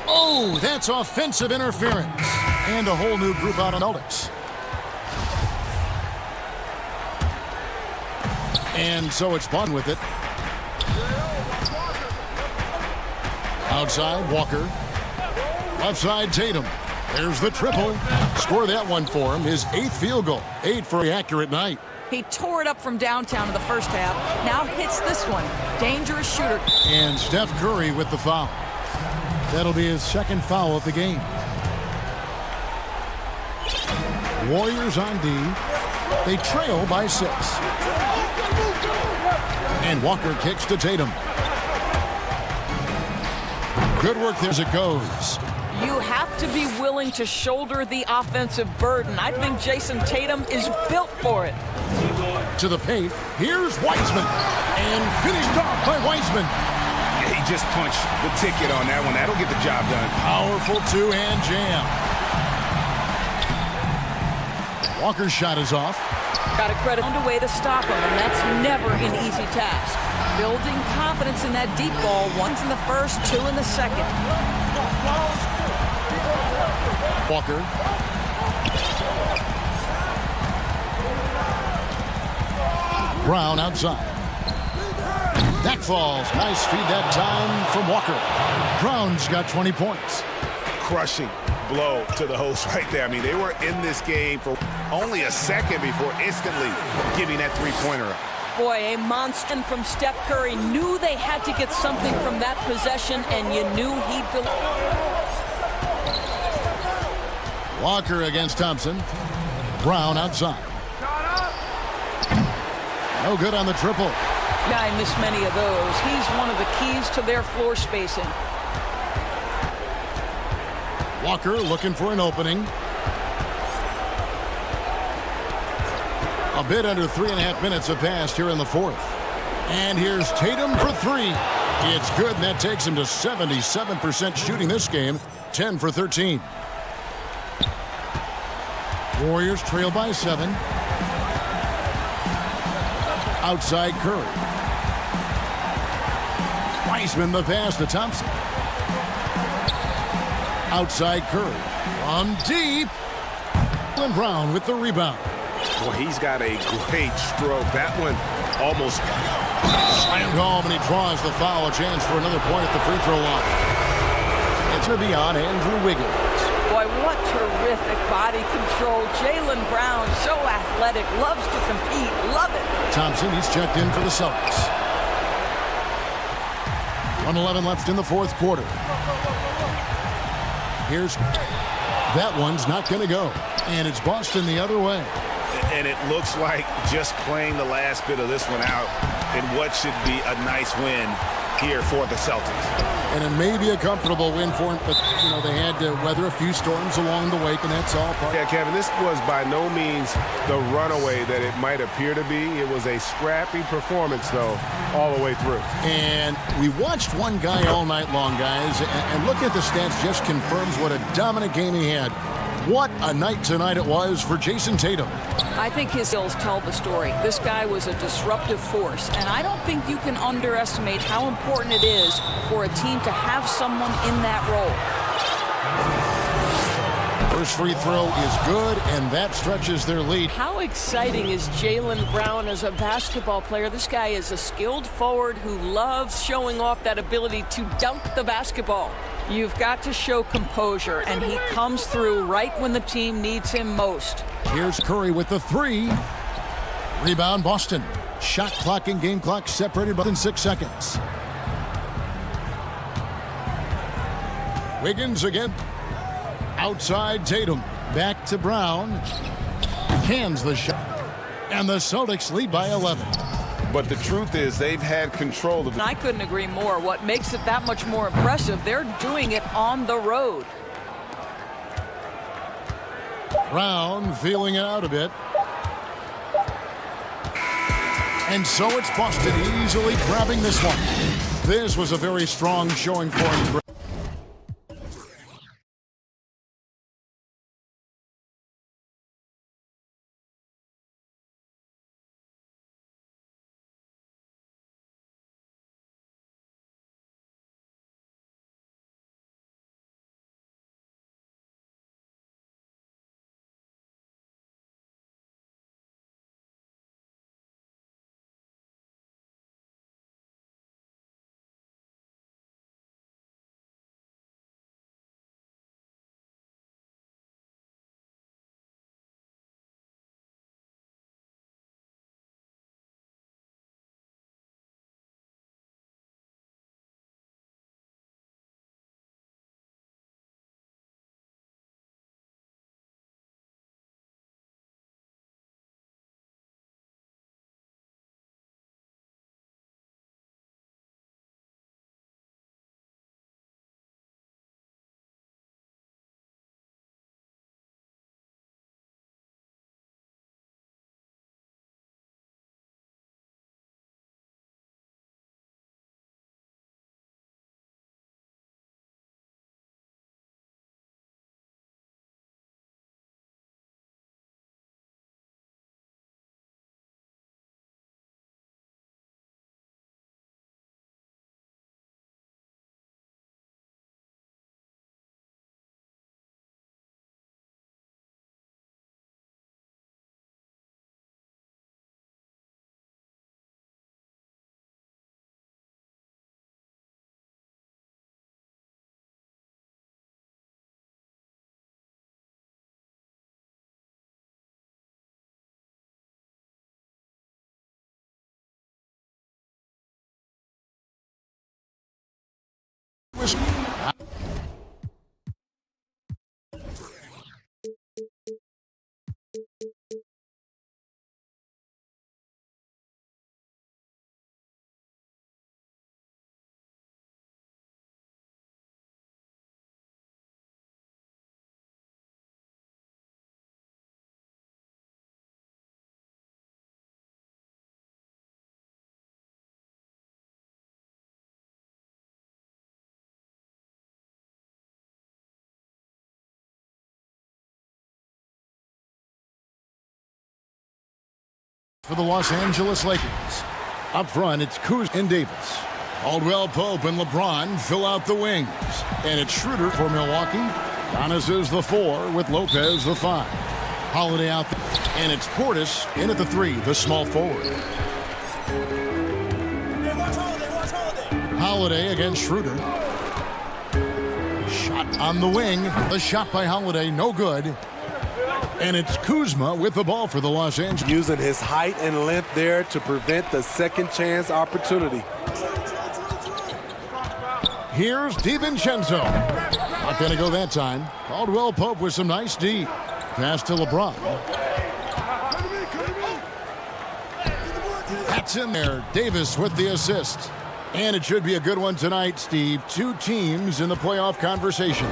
Oh, that's offensive interference. And a whole new group out on Celtics. And so it's Bond with it. Outside, Walker. Left side, Tatum. There's the triple. Score that one for him. His 8th field goal. 8 for an accurate night. He tore it up from downtown in the first half. Now hits this one. Dangerous shooter. And Steph Curry with the foul. That'll be his 2nd foul of the game. Warriors on D. They trail by 6. And Walker kicks to Tatum. Good work there as it goes. You have to be willing to shoulder the offensive burden. I think Jason Tatum is built for it. To the paint. Here's Wiseman. And finished off by Wiseman. Yeah, he just punched the ticket on that one. That'll get the job done. Powerful 2-hand jam. Walker's shot is off. Got to credit on the way to stop him, and that's never an easy task. Building confidence in that deep ball. 1's in the first, 2 in the second. Walker. Brown outside. That falls. Nice feed that time from Walker. Brown's got 20 points. Crushing blow to the host right there. I mean, they were in this game for only a second before instantly giving that three-pointer up. Boy, a monster from Steph Curry. Knew they had to get something from that possession, and you knew he'd go. Walker against Thompson. Brown outside. No good on the triple. Yeah, I missed many of those. He's one of the keys to their floor spacing. Walker looking for an opening. A bit under 3.5 minutes have passed here in the fourth. And here's Tatum for 3. It's good, and that takes him to 77% shooting this game. 10 for 13. Warriors trail by 7. Outside Curry. Wiseman the pass to Thompson. Outside Curry. From deep. And Brown with the rebound. Well, he's got a great stroke. That one almost slammed home, and he draws the foul. A chance for another point at the free throw line. It's going to be on Andrew Wiggins. Boy, what terrific body control. Jaylen Brown, so athletic, loves to compete. Love it. Thompson, he's checked in for the Celtics. 1:11 left in the fourth quarter. Here's that one's not going to go. And it's Boston the other way. And it looks like just playing the last bit of this one out in what should be a nice win here for the Celtics. And it may be a comfortable win for them, but, you know, they had to weather a few storms along the way, and that's all part. Yeah, Kevin, this was by no means the runaway that it might appear to be. It was a scrappy performance, though, all the way through. And we watched one guy all night long, guys, and looking at the stats just confirms what a dominant game he had. What a night tonight it was for Jason Tatum. I think his skills tell the story. This guy was a disruptive force, and I don't think you can underestimate how important it is for a team to have someone in that role. First free throw is good, and that stretches their lead. How exciting is Jaylen Brown as a basketball player? This guy is a skilled forward who loves showing off that ability to dunk the basketball. You've got to show composure, and he comes through right when the team needs him most. Here's Curry with the three. Rebound, Boston. Shot clock and game clock separated by 6 seconds. Wiggins again. Outside Tatum. Back to Brown. Hands the shot. And the Celtics lead by 11. But the truth is they've had control of it. I couldn't agree more. What makes it that much more impressive, they're doing it on the road. Brown feeling it out a bit. And so it's Boston easily grabbing this one. This was a very strong showing for him. For the Los Angeles Lakers. Up front, it's Kuz and Davis. Caldwell Pope and LeBron fill out the wings. And it's Schroeder for Milwaukee. Giannis is the 4 with Lopez the 5. Holiday out there. And it's Portis in at the 3, the small forward. Holiday against Schroeder. Shot on the wing. The shot by Holiday, no good. And it's Kuzma with the ball for the Los Angeles. Using his height and length there to prevent the second chance opportunity. Here's DiVincenzo. Not going to go that time. Caldwell Pope with some nice D. Pass to LeBron. That's in there. Davis with the assist. And it should be a good one tonight, Steve. Two teams in the playoff conversation.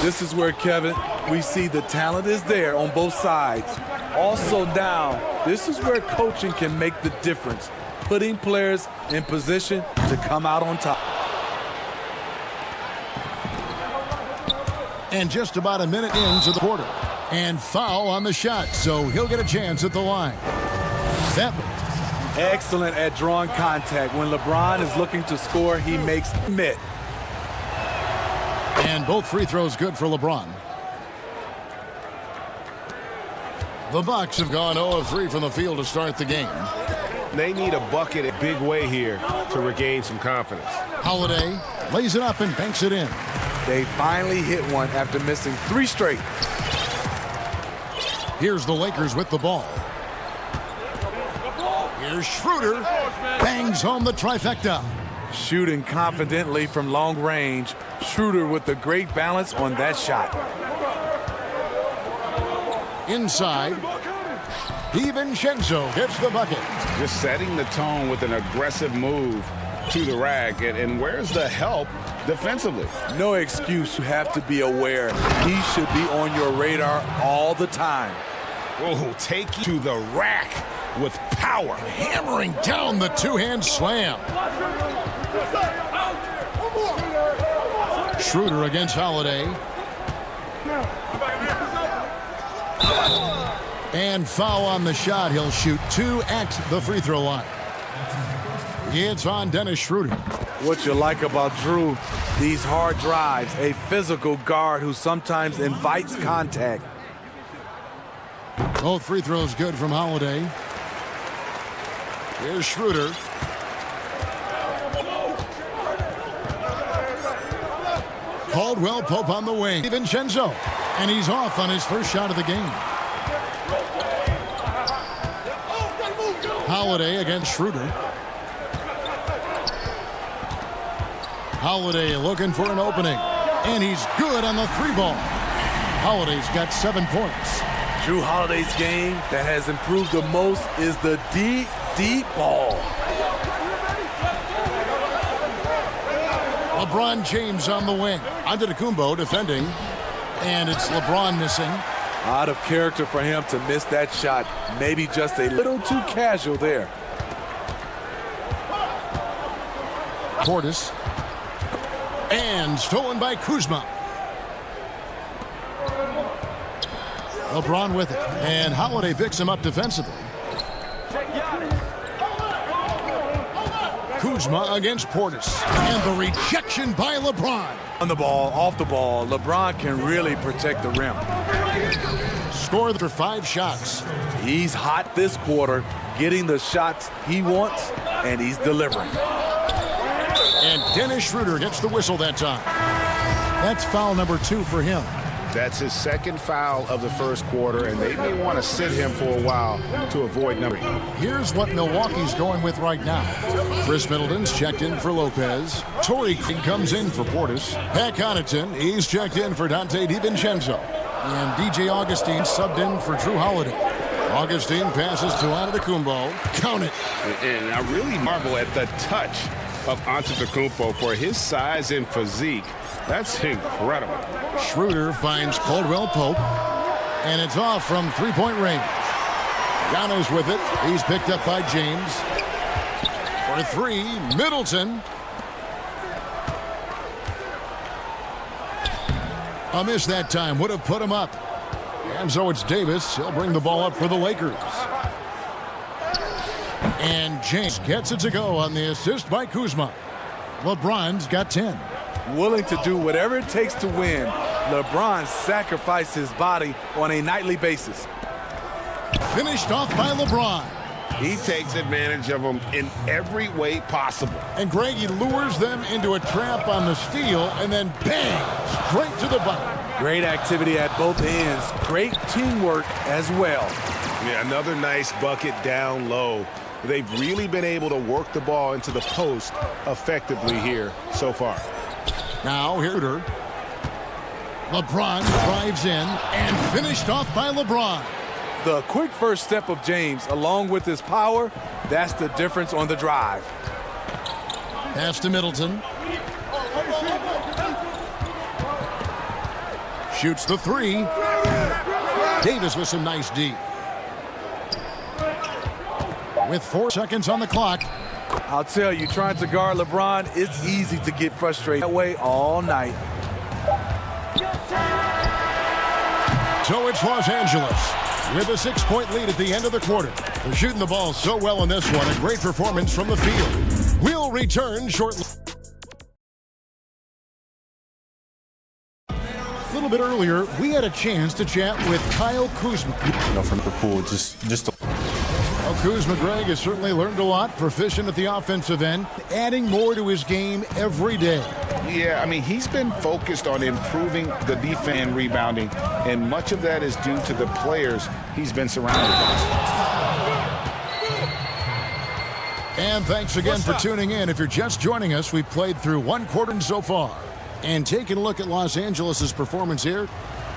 This is where, Kevin, we see the talent is there on both sides. Also down, this is where coaching can make the difference, putting players in position to come out on top. And just about a minute into the quarter. And foul on the shot, so he'll get a chance at the line. Excellent at drawing contact. When LeBron is looking to score, he makes commit. And both free throws good for LeBron. The Bucks have gone 0 of 3 from the field to start the game. They need a bucket a big way here to regain some confidence. Holiday lays it up and banks it in. They finally hit one after missing 3 straight. Here's the Lakers with the ball. Here's Schroeder. Bangs home the trifecta. Shooting confidently from long range. Schroeder with the great balance on that shot. Inside. DiVincenzo hits the bucket. Just setting the tone with an aggressive move to the rack. And where's the help defensively? No excuse. You have to be aware. He should be on your radar all the time. Oh, take you to the rack with power. Hammering down the two-hand slam. Schroeder against Holiday. And foul on the shot. He'll shoot 2 at the free throw line. It's on Dennis Schroeder. What you like about Drew, these hard drives, a physical guard who sometimes invites contact. Both free throws good from Holiday. Here's Schroeder. Caldwell Pope on the wing. DiVincenzo. And he's off on his first shot of the game. Holiday against Schroeder. Holiday looking for an opening. And he's good on the 3-ball. Holiday's got 7 points. Drew Holiday's game that has improved the most is the deep ball. LeBron James on the wing. Antetokounmpo defending. And it's LeBron missing. Out of character for him to miss that shot. Maybe just a little too casual there. Portis. And stolen by Kuzma. LeBron with it. And Holiday picks him up defensively. Kuzma against Portis. And the rejection by LeBron. On the ball, off the ball, LeBron can really protect the rim. Score for 5 shots. He's hot this quarter, getting the shots he wants, and he's delivering. And Dennis Schroeder gets the whistle that time. That's foul number 2 for him. That's his second foul of the first quarter, and they may want to sit him for a while to avoid numbering. Here's what Milwaukee's going with right now. Chris Middleton's checked in for Lopez. Torrey comes in for Portis. Pat Connaughton, he's checked in for Dante DiVincenzo. And DJ Augustine subbed in for Drew Holiday. Augustine passes to Antetokounmpo. Count it. And I really marvel at the touch of Antetokounmpo for his size and physique. That's incredible. Schroeder finds Caldwell Pope. And it's off from 3-point range. Giannis with it. He's picked up by James. For 3, Middleton. A miss that time would have put him up. And so it's Davis. He'll bring the ball up for the Lakers. And James gets it to go on the assist by Kuzma. LeBron's got 10. Willing to do whatever it takes to win, LeBron sacrificed his body on a nightly basis. Finished off by LeBron. He takes advantage of them in every way possible. And Greg, he lures them into a trap on the steal and then bang, straight to the bucket. Great activity at both ends. Great teamwork as well. Yeah, another nice bucket down low. They've really been able to work the ball into the post effectively here so far. Now here, LeBron drives in and finished off by LeBron. The quick first step of James, along with his power, that's the difference on the drive. Pass to Middleton. Shoots the three. Davis with some nice D. With 4 seconds on the clock. I'll tell you, trying to guard LeBron, it's easy to get frustrated that way all night. So it's Los Angeles with a 6-point lead at the end of the quarter. They're shooting the ball so well in this one. A great performance from the field. We'll return shortly. A little bit earlier, we had a chance to chat with Kyle Kuzma. From Liverpool, just Kuzma, Greg, has certainly learned a lot, proficient at the offensive end, adding more to his game every day. Yeah, I mean, he's been focused on improving the defense and rebounding, and much of that is due to the players he's been surrounded by. And thanks again for tuning in. If you're just joining us, we've played through 1 quarter so far. And taking a look at Los Angeles' performance here,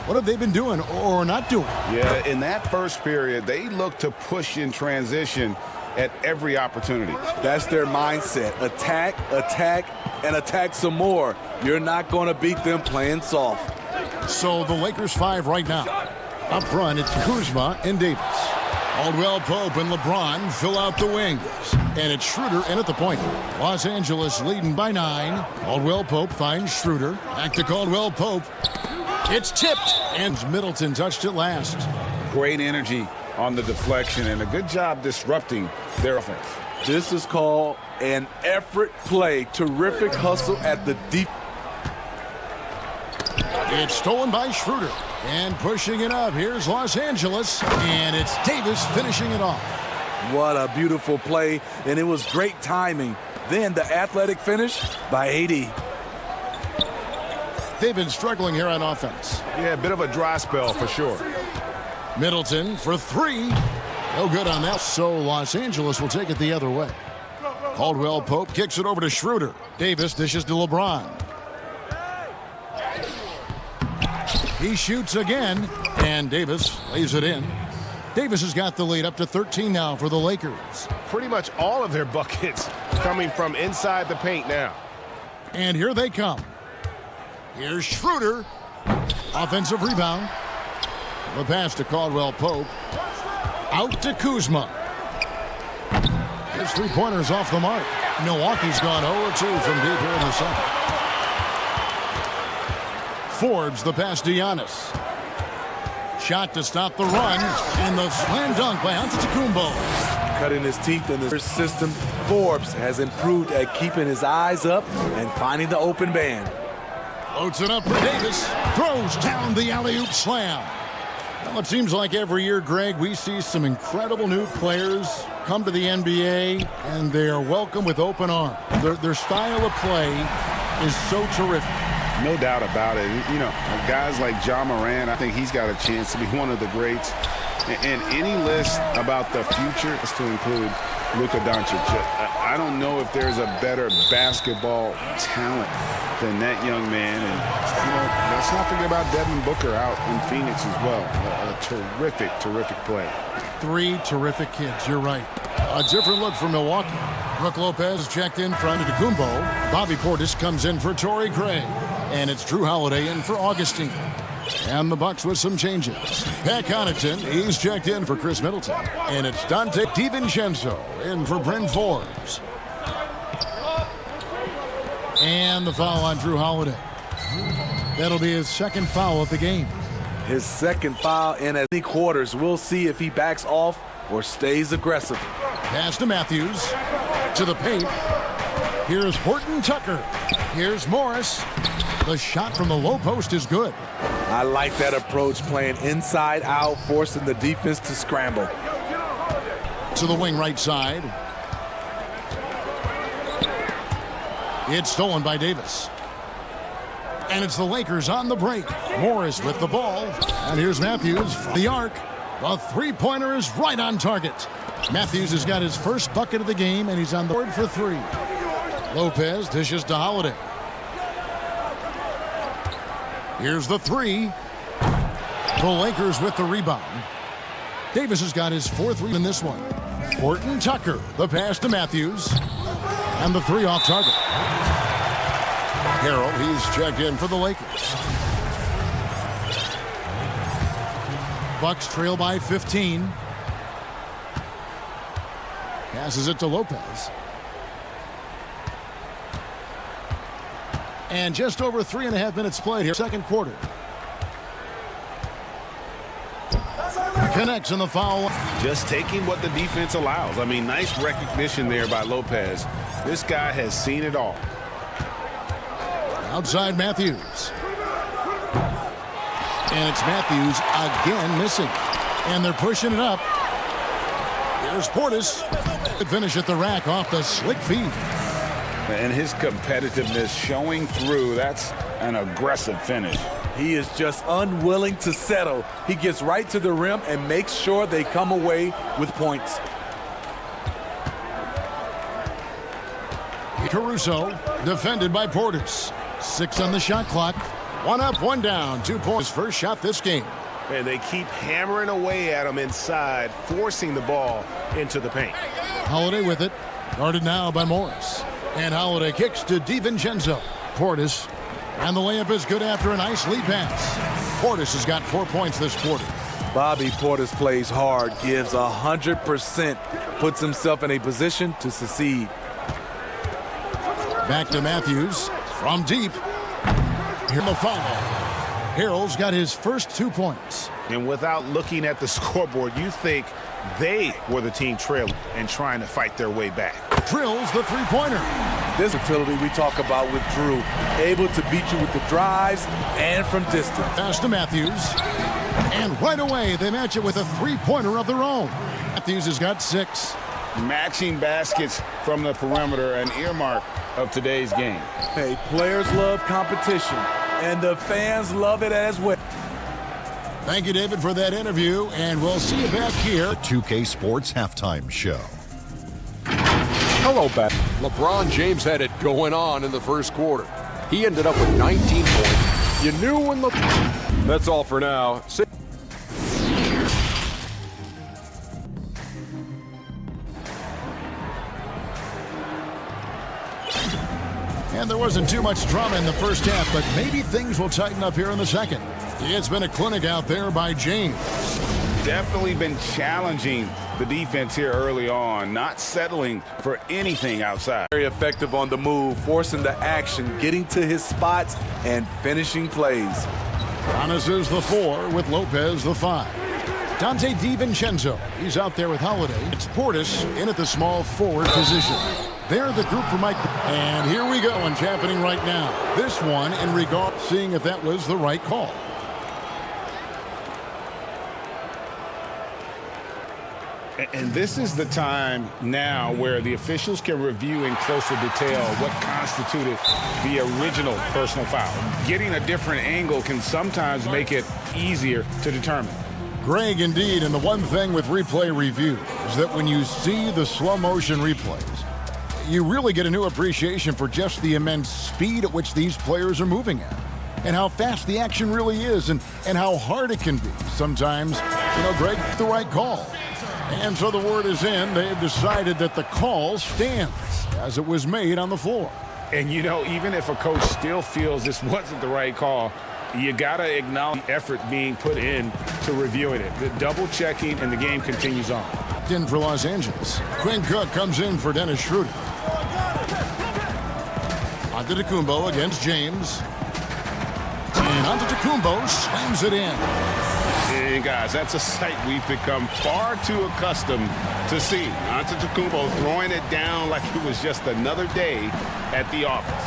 what have they been doing or not doing? Yeah, in that first period, they looked to push in transition at every opportunity. That's their mindset. Attack, attack, and attack some more. You're not going to beat them playing soft. So the Lakers 5 right now. Up front, it's Kuzma and Davis. Caldwell Pope and LeBron fill out the wings. And it's Schroeder in at the point. Los Angeles leading by 9. Caldwell Pope finds Schroeder. Back to Caldwell Pope. It's tipped, and Middleton touched it last. Great energy on the deflection, and a good job disrupting their offense. This is called an effort play. Terrific hustle at the deep. It's stolen by Schroeder, and pushing it up. Here's Los Angeles, and it's Davis finishing it off. What a beautiful play, and it was great timing. Then the athletic finish by AD. They've been struggling here on offense. Yeah, a bit of a dry spell for sure. Middleton for 3. No good on that. So Los Angeles will take it the other way. Caldwell Pope kicks it over to Schroeder. Davis dishes to LeBron. He shoots again, and Davis lays it in. Davis has got the lead up to 13 now for the Lakers. Pretty much all of their buckets coming from inside the paint now. And here they come. Here's Schroeder. Offensive rebound. The pass to Caldwell Pope. Out to Kuzma. His 3-pointer's off the mark. Milwaukee's gone 0-2 from deep here in the second. Forbes the pass to Giannis. Shot to stop the run. And the slam dunk by Antetokounmpo. Cutting his teeth in the system. Forbes has improved at keeping his eyes up and finding the open man. Floats it up for Davis. Throws down the alley-oop slam. Well, it seems like every year, Greg, we see some incredible new players come to the NBA, and they are welcome with open arms. Their style of play is so terrific. No doubt about it. You know, guys like Ja Morant, I think he's got a chance to be one of the greats. And any list about the future is to include Luka Doncic. I don't know if there's a better basketball talent than that young man. And, you know, let's not forget about Devin Booker out in Phoenix as well. A terrific, terrific play. 3 terrific kids, you're right. A different look for Milwaukee. Brook Lopez checked in for Antetokounmpo. Bobby Portis comes in for Torrey Craig. And it's Drew Holiday in for Augustine. And the Bucks with some changes. Pat Connaughton, he's checked in for Chris Middleton. And it's Dante DiVincenzo in for Bryn Forbes. And the foul on Drew Holiday. That'll be his second foul of the game. His second foul in as many quarters. We'll see if he backs off or stays aggressive. Pass to Matthews. To the paint. Here's Horton Tucker. Here's Morris. The shot from the low post is good. I like that approach, playing inside out, forcing the defense to scramble. To the wing right side. It's stolen by Davis. And it's the Lakers on the break. Morris with the ball. And here's Matthews for the arc. The 3-pointer is right on target. Matthews has got his first bucket of the game, and he's on the board for 3. Lopez dishes to Holiday. Here's the 3. The Lakers with the rebound. Davis has got his 4th in this one. Horton Tucker, the pass to Matthews. And the three off target. Harrell, he's checked in for the Lakers. Bucks trail by 15. Passes it to Lopez. And just over 3.5 minutes played here, second quarter. Connects in the foul. Just taking what the defense allows. I mean, nice recognition there by Lopez. This guy has seen it all. Outside Matthews. And it's Matthews again missing. And they're pushing it up. Here's Portis. Good finish at the rack off the slick feed. And his competitiveness showing through. That's an aggressive finish. He is just unwilling to settle. He gets right to the rim and makes sure they come away with points. Caruso defended by Portis. 6 on the shot clock. 1 up, 1 down. 2 points. First shot this game. And they keep hammering away at him inside, forcing the ball into the paint. Holiday with it. Guarded now by Morris. And Holiday kicks to DiVincenzo. Portis. And the layup is good after a nice lead pass. Portis has got 4 points this quarter. Bobby Portis plays hard, gives 100%, puts himself in a position to succeed. Back to Matthews from deep. Here the foul. Harrell's got his first 2 points. And without looking at the scoreboard, you think they were the team trailing and trying to fight their way back. Drills the three-pointer. This utility we talk about with Drew, able to beat you with the drives and from distance. Pass to Matthews. And right away, they match it with a three-pointer of their own. Matthews has got 6. Matching baskets from the perimeter, an earmark of today's game. Hey, players love competition, and the fans love it as well. Thank you, David, for that interview, and we'll see you back here. The 2K Sports Halftime Show. Hello, back. LeBron James had it going on in the first quarter. He ended up with 19 points. You knew when That's all for now. And there wasn't too much drama in the first half, but maybe things will tighten up here in the second. It's been a clinic out there by James. Definitely been challenging the defense here early on, not settling for anything outside. Very effective on the move, forcing the action, getting to his spots, and finishing plays. Giannis is the 4 with Lopez the 5. Dante DiVincenzo, he's out there with Holiday. It's Portis in at the small forward position. They're the group for Mike. And here we go, and it's happening right now. This one in regard seeing if that was the right call. And this is the time now where the officials can review in closer detail what constituted the original personal foul. Getting a different angle can sometimes make it easier to determine. Greg, indeed, and the one thing with replay review is that when you see the slow motion replays, you really get a new appreciation for just the immense speed at which these players are moving at, and how fast the action really is, and how hard it can be. Sometimes, Greg, the right call. And so the word is in. They have decided that the call stands as it was made on the floor. And, even if a coach still feels this wasn't the right call, you got to acknowledge the effort being put in to reviewing it. The double checking, and the game continues on. In for Los Angeles. Quinn Cook comes in for Dennis Schroeder. Antetokounmpo against James. And Antetokounmpo slams it in. And guys, that's a sight we've become far too accustomed to seeing. Antetokounmpo throwing it down like it was just another day at the office.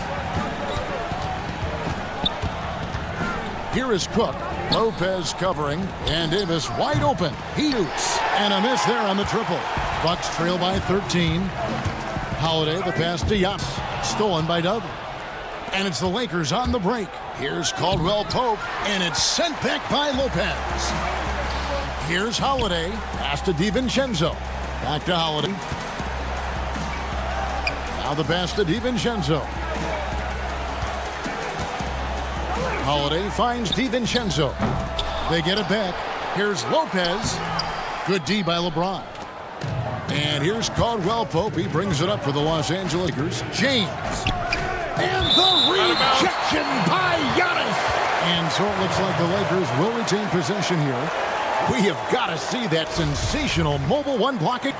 Here is Cook. Lopez covering, and Davis wide open. He shoots, and a miss there on the triple. Bucks trail by 13. Holiday, the pass to Giannis, stolen by Dudley. And it's the Lakers on the break. Here's Caldwell Pope, and it's sent back by Lopez. Here's Holiday, pass to DiVincenzo. Back to Holiday. Now the pass to DiVincenzo. Holiday finds DiVincenzo. They get it back. Here's Lopez. Good D by LeBron. And here's Caldwell Pope. He brings it up for the Los Angeles Lakers. James. And the rejection by Giannis. And so it looks like the Lakers will retain possession here. We have got to see that sensational mobile one blocking.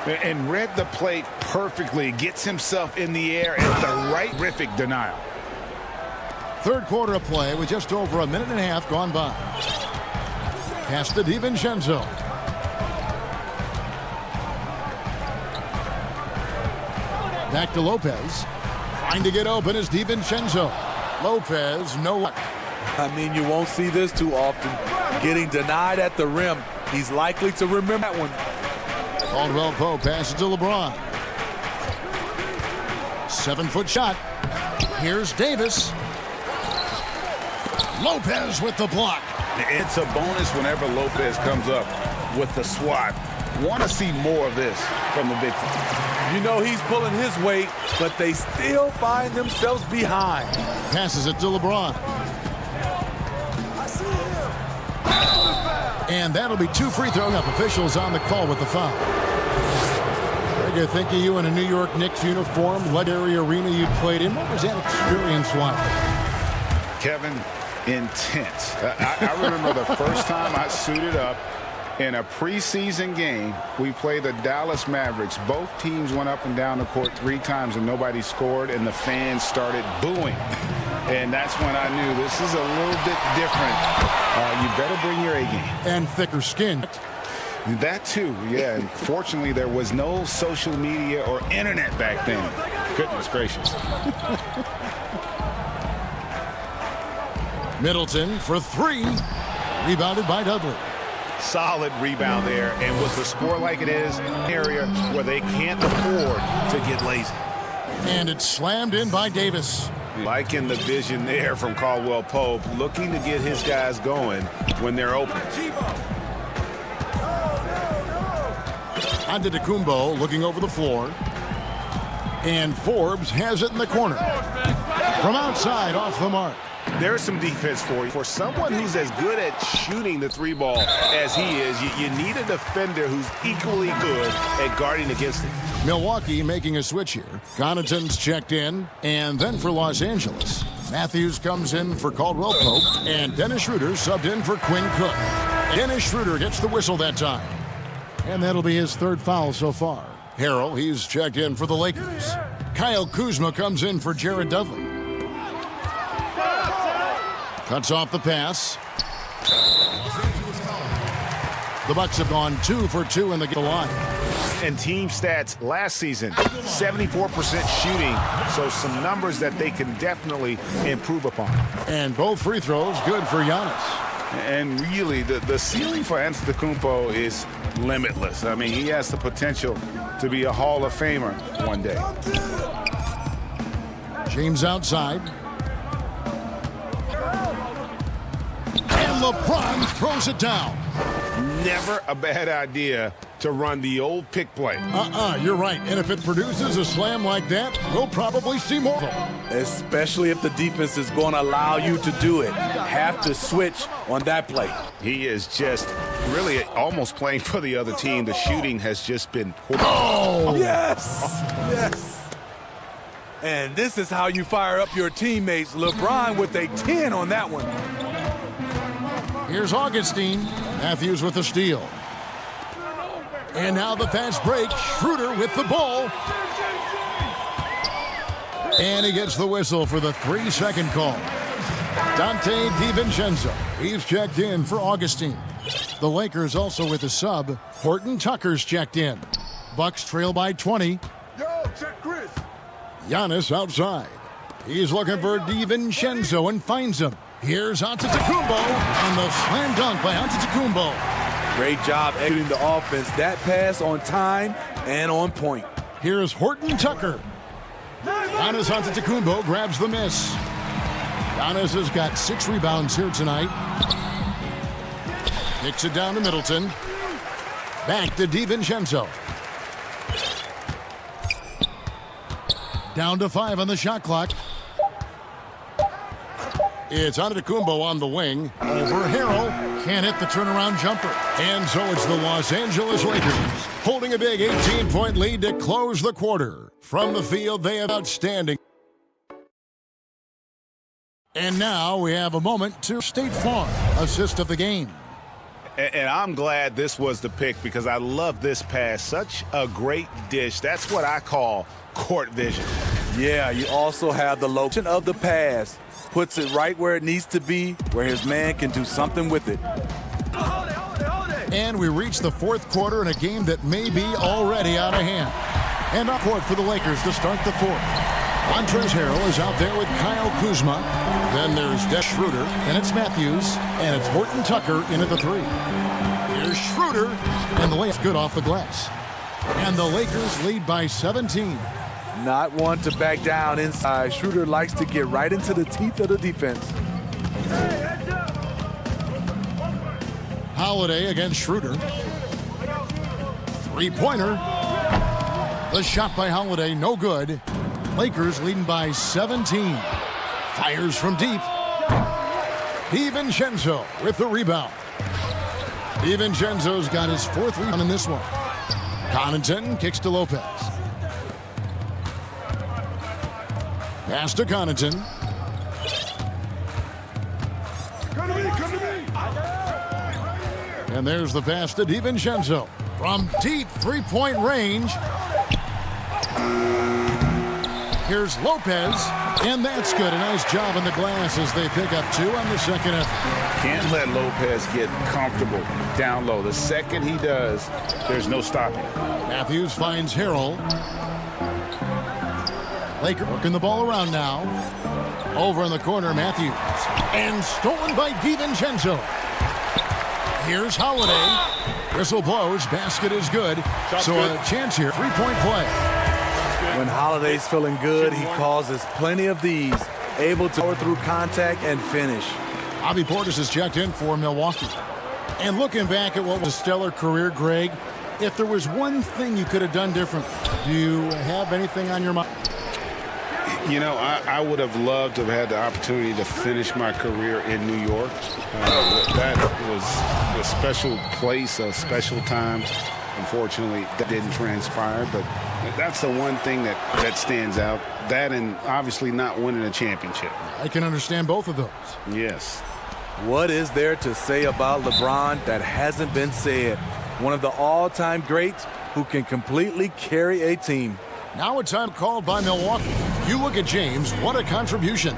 And read the play perfectly. Gets himself in the air at the right terrific denial. Third quarter of play with just over a minute and a half gone by. Pass to DiVincenzo. Back to Lopez. Trying to get open is DiVincenzo. Lopez, no luck. I mean, you won't see this too often. Getting denied at the rim. He's likely to remember that one. Caldwell Pope passes to LeBron. 7-foot shot. Here's Davis. Lopez with the block. It's a bonus whenever Lopez comes up with the swat. Want to see more of this from the big man. You know he's pulling his weight, but they still find themselves behind. Passes it to LeBron. And that'll be 2 free throw. Up officials on the call with the foul. Greg, I think of you in a New York Knicks uniform. What area arena you played in? What was that experience like? Kevin, intense. I remember the first time I suited up in a preseason game. We played the Dallas Mavericks. Both teams went up and down the court 3 times and nobody scored, and the fans started booing. And that's when I knew this is a little bit different. You better bring your A game. And thicker skin. That too, yeah. And fortunately, there was no social media or internet back then. Goodness gracious. Middleton for 3. Rebounded by Dudley. Solid rebound there. And with the score like it is, an area where they can't afford to get lazy. And it's slammed in by Davis. Liking the vision there from Caldwell Pope, looking to get his guys going when they're open. Antetokounmpo looking over the floor. And Forbes has it in the corner. From outside, off the mark. There's some defense for you. For someone who's as good at shooting the 3 ball as he is, you need a defender who's equally good at guarding against it. Milwaukee making a switch here. Connaughton's checked in. And then for Los Angeles, Matthews comes in for Caldwell Pope. And Dennis Schroeder subbed in for Quinn Cook. Dennis Schroeder gets the whistle that time. And that'll be his 3rd foul so far. Harrell, he's checked in for the Lakers. Kyle Kuzma comes in for Jared Dudley. Cuts off the pass. The Bucks have gone 2 for 2 in the line. And team stats last season, 74% shooting, so some numbers that they can definitely improve upon. And both free throws good for Giannis. And really, the ceiling for Antetokounmpo is limitless. I mean, he has the potential to be a Hall of Famer one day. James outside. And LeBron throws it down. Never a bad idea to run the old pick play. You're right. And if it produces a slam like that, we'll probably see more of them. Especially if the defense is going to allow you to do it. Have to switch on that play. He is just really almost playing for the other team. The shooting has just been horrible. Oh, yes. Yes. And this is how you fire up your teammates. LeBron with a 10 on that one. Here's Augustine. Matthews with the steal. And now the fast break. Schroeder with the ball. And he gets the whistle for the 3-second call. Dante DiVincenzo. He's checked in for Augustine. The Lakers also with a sub. Horton Tucker's checked in. Bucks trail by 20. Giannis outside. He's looking for DiVincenzo and finds him. Here's Antetokounmpo, and the slam dunk by Antetokounmpo. Great job executing the offense. That pass on time and on point. Here's Horton Tucker. Giannis Antetokounmpo grabs the miss. Giannis has got 6 rebounds here tonight. Kicks it down to Middleton. Back to DiVincenzo. Down to 5 on the shot clock. It's Antetokounmpo on the wing. Over Harrell. Can't hit the turnaround jumper. And so it's the Los Angeles Lakers holding a big 18-point lead to close the quarter. From the field, they have outstanding. And now we have a moment to State Farm, assist of the game. And I'm glad this was the pick because I love this pass. Such a great dish. That's what I call court vision. Yeah, you also have the location of the pass. Puts it right where it needs to be, where his man can do something with it. And we reach the fourth quarter in a game that may be already out of hand. And up court for the Lakers to start the fourth. Montrezl Harrell is out there with Kyle Kuzma. Then there's Des Schroeder, and it's Matthews, and it's Horton Tucker in at the three. Here's Schroeder, and the layup's good off the glass. And the Lakers lead by 17. Not one to back down inside. Schroeder likes to get right into the teeth of the defense. Holiday against Schroeder. Three-pointer. The shot by Holiday, no good. Lakers leading by 17. Fires from deep. DiVincenzo with the rebound. DiVincenzo's got his fourth rebound in this one. Connaughton kicks to Lopez. Pass to Connaughton. And there's the pass to DiVincenzo. From deep three-point range. Here's Lopez, and that's good. A nice job on the glass as they pick up two on the second effort. Can't let Lopez get comfortable down low. The second he does, there's no stopping. Matthews finds Harrell. Laker working the ball around now. Over in the corner, Matthews. And stolen by DiVincenzo. Here's Holiday. Whistle blows. Basket is good. So a chance here. Three-point play. When Holiday's feeling good, he causes plenty of these. Able to power through contact and finish. Bobby Portis has checked in for Milwaukee. And looking back at what was a stellar career, Greg, if there was one thing you could have done different, do you have anything on your mind? You know, I would have loved to have had the opportunity to finish my career in New York. That was a special place, a special time. Unfortunately, that didn't transpire, but that's the one thing that stands out. That and obviously not winning a championship. I can understand both of those. Yes. What is there to say about LeBron that hasn't been said? One of the all-time greats who can completely carry a team. Now a time called by Milwaukee. You look at James, what a contribution.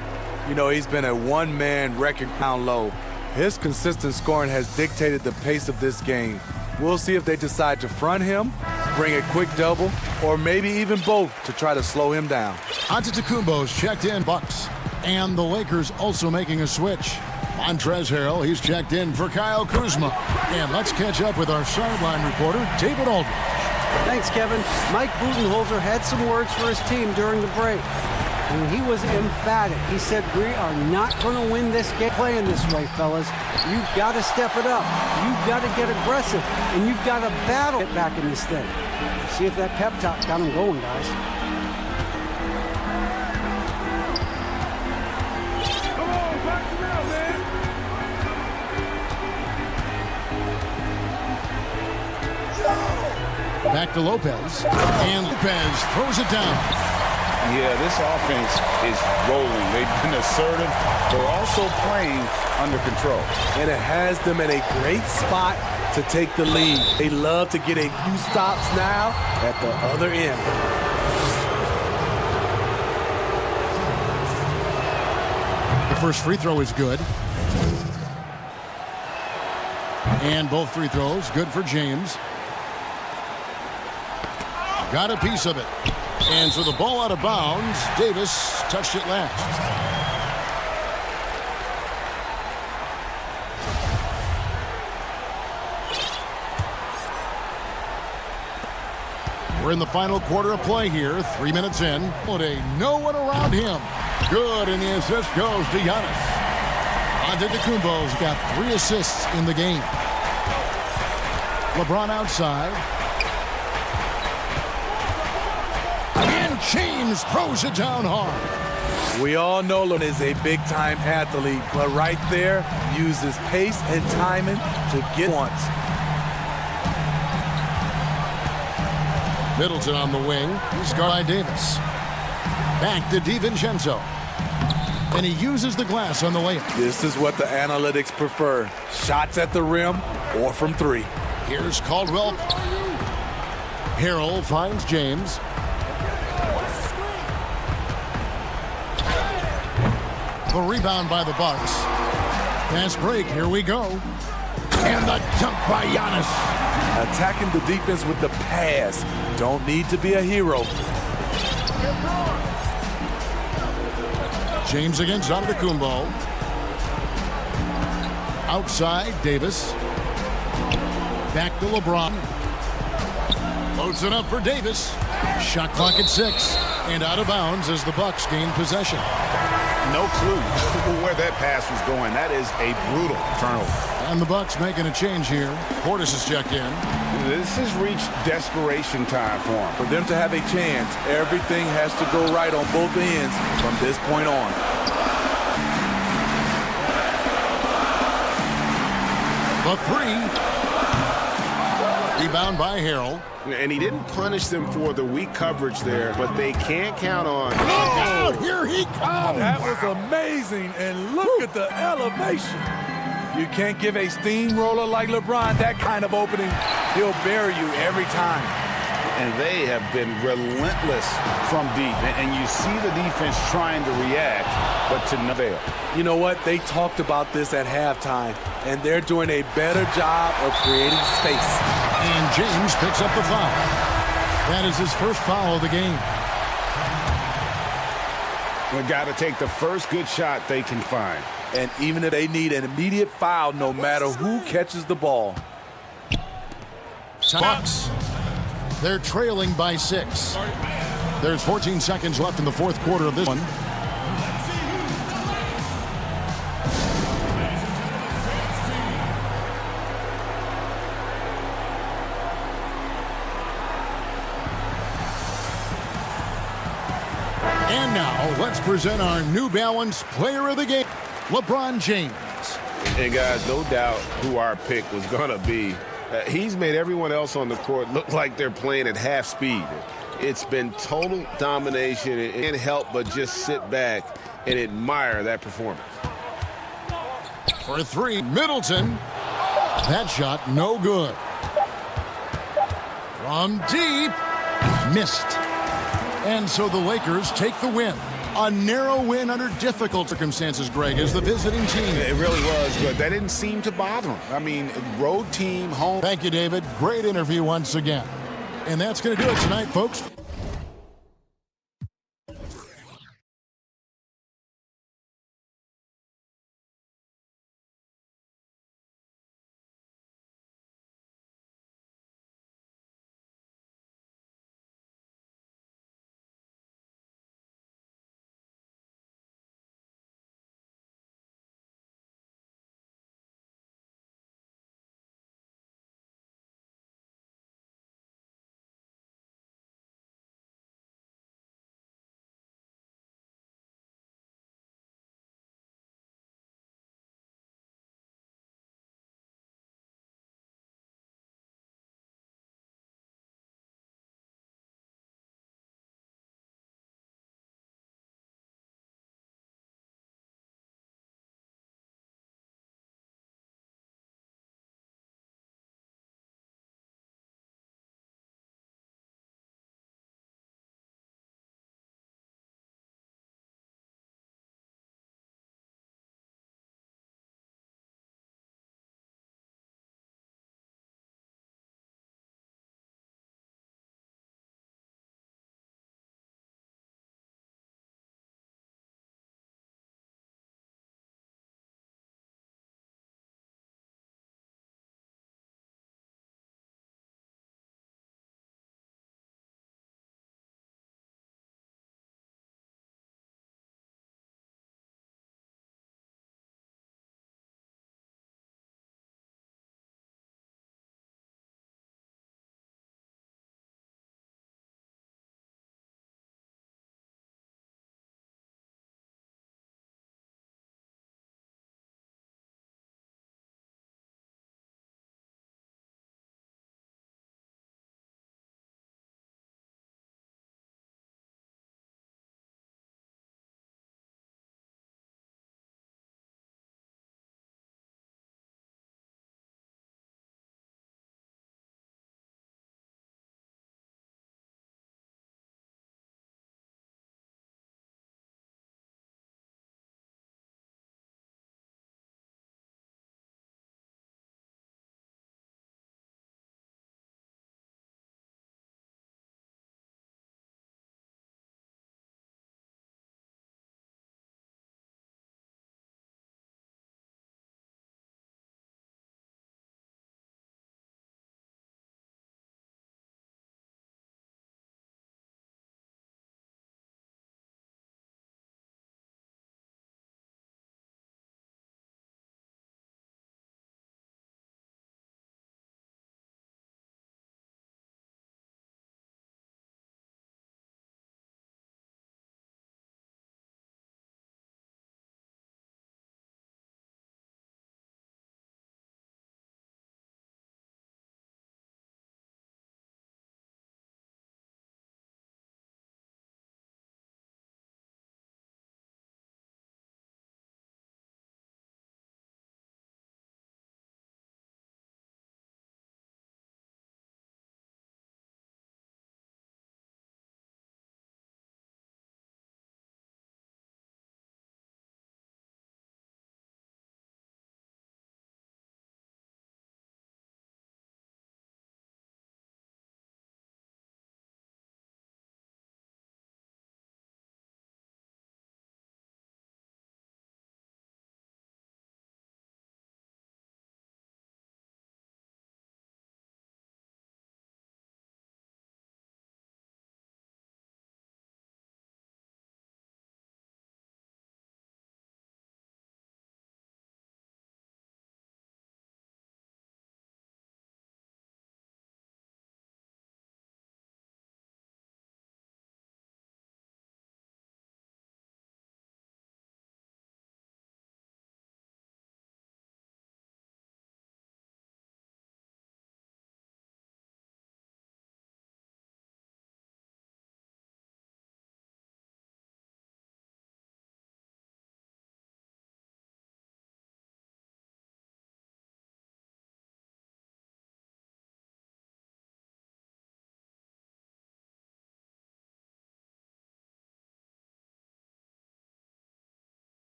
You know, he's been a one-man record down low. His consistent scoring has dictated the pace of this game. We'll see if they decide to front him, bring a quick double, or maybe even both to try to slow him down. Antetokounmpo's checked in, Bucks. And the Lakers also making a switch. Montrezl Harrell, he's checked in for Kyle Kuzma. And let's catch up with our sideline reporter, David Aldridge. Thanks, Kevin. Mike Budenholzer had some words for his team during the break. And he was emphatic. He said, we are not going to win this game playing this way, fellas. You've got to step it up. You've got to get aggressive. And you've got to battle it back in this thing. See if that pep talk got him going, guys. Come on, back it out, man. Back to Lopez. And Lopez throws it down. Yeah, this offense is rolling. They've been assertive. They're also playing under control. And it has them in a great spot to take the lead. They love to get a few stops now at the other end. The first free throw is good. And both free throws good for James. Got a piece of it. And so the ball out of bounds. Davis touched it last. We're in the final quarter of play here. 3 minutes in. No one around him. Good, and the assist goes to Giannis. Antetokounmpo's got 3 assists in the game. LeBron outside. And James throws it down hard. We all know LeBron is a big-time athlete, but right there, uses pace and timing to get once. Middleton on the wing. He's guarded by Davis. Back to DiVincenzo. And he uses the glass on the layup. This is what the analytics prefer. Shots at the rim or from three. Here's Caldwell. Harrell finds James. The rebound by the Bucks. Fast break, here we go. And the dunk by Giannis. Attacking the defense with the pass. Don't need to be a hero. James against Antetokounmpo. Outside, Davis. Back to LeBron. Loads it up for Davis. Shot clock at 6. And out of bounds as the Bucks gain possession. No clue where that pass was going. That is a brutal turnover. And the Bucks making a change here. Portis has checked in. This has reached desperation time for them. For them to have a chance, everything has to go right on both ends from this point on. The three. Rebound by Harrell. And he didn't punish them for the weak coverage there, but they can't count on. Look out! Here he comes! That was amazing, and look at the elevation. You can't give a steamroller like LeBron that kind of opening. He'll bury you every time. And they have been relentless from deep. And you see the defense trying to react, but to no avail. You know what? They talked about this at halftime, and they're doing a better job of creating space. And James picks up the foul. That is his first foul of the game. They've got to take the first good shot they can find. And even if they need an immediate foul, no matter who catches the ball. Bucks. They're trailing by 6. There's 14 seconds left in the fourth quarter of this one. And now, let's present our New Balance Player of the Game, LeBron James. And guys, no doubt who our pick was going to be. He's made everyone else on the court look like they're playing at half speed. It's been total domination. It can't help but just sit back and admire that performance. For 3, Middleton. That shot, no good. From deep, missed. And so the Lakers take the win. A narrow win under difficult circumstances, Greg, as the visiting team. It really was, but that didn't seem to bother them. I mean, road team, home. Thank you, David. Great interview once again. And that's going to do it tonight, folks.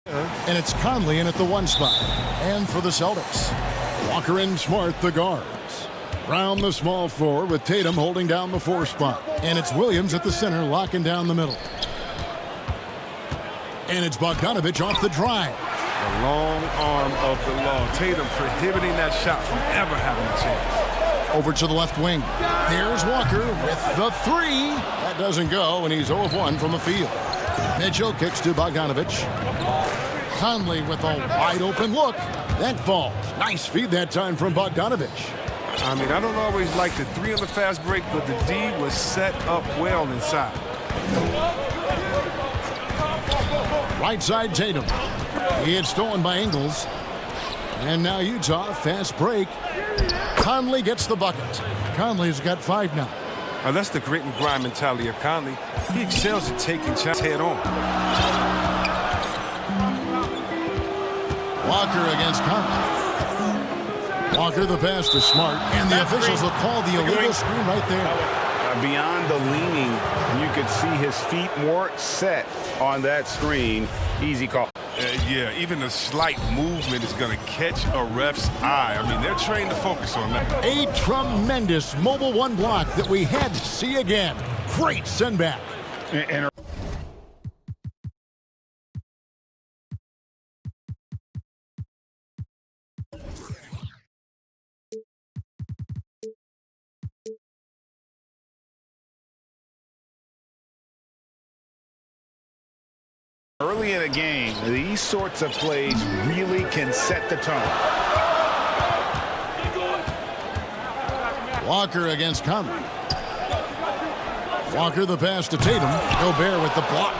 And it's Conley in at the 1 spot. And for the Celtics, Walker and Smart, the guards. Brown, the small forward, with Tatum holding down the 4 spot. And it's Williams at the center, locking down the middle. And it's Bogdanovich off the drive. The long arm of the law. Tatum prohibiting that shot from ever having a chance. Over to the left wing. There's Walker with the 3. That doesn't go, and he's 0 of 1 from the field. Mitchell kicks to Bogdanovich. Conley with a wide-open look. That falls. Nice feed that time from Bogdanovich. I mean, I don't always like the 3 on the fast break, but the D was set up well inside. Right side, Tatum. He had stolen by Ingles. And now Utah, fast break. Conley gets the bucket. Conley's got 5 now. Now that's the grit and grind mentality of Conley. He excels at taking shots head on. Walker against Conley. Walker the pass to Smart. And the officials will call the illegal screen right there. Beyond the leaning, you could see his feet more set on that screen. Easy call. Yeah, even a slight movement is going to catch a ref's eye. I mean, they're trained to focus on that. A tremendous mobile 1 block that we had to see again. Great send back. And early in a game, these sorts of plays really can set the tone. Walker against Conley. Walker the pass to Tatum. Gobert with the block.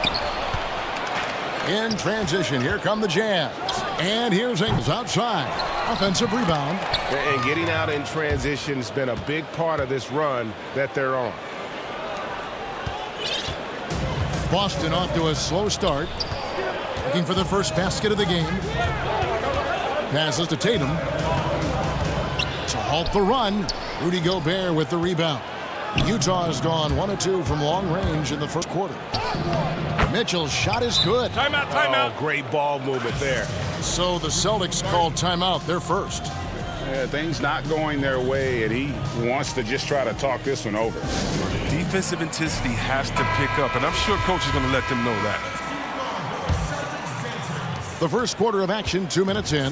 In transition, here come the Jazz. And here's Ingles outside. Offensive rebound. And getting out in transition has been a big part of this run that they're on. Boston off to a slow start. Looking for the first basket of the game. Passes to Tatum. To halt the run. Rudy Gobert with the rebound. Utah has gone 1 of 2 from long range in the first quarter. Mitchell's shot is good. Timeout, timeout. Oh, great ball movement there. So the Celtics called timeout. They're first. Yeah, things not going their way, and he wants to just try to talk this one over. Defensive intensity has to pick up, and I'm sure coach is going to let them know that. The first quarter of action, 2 minutes in.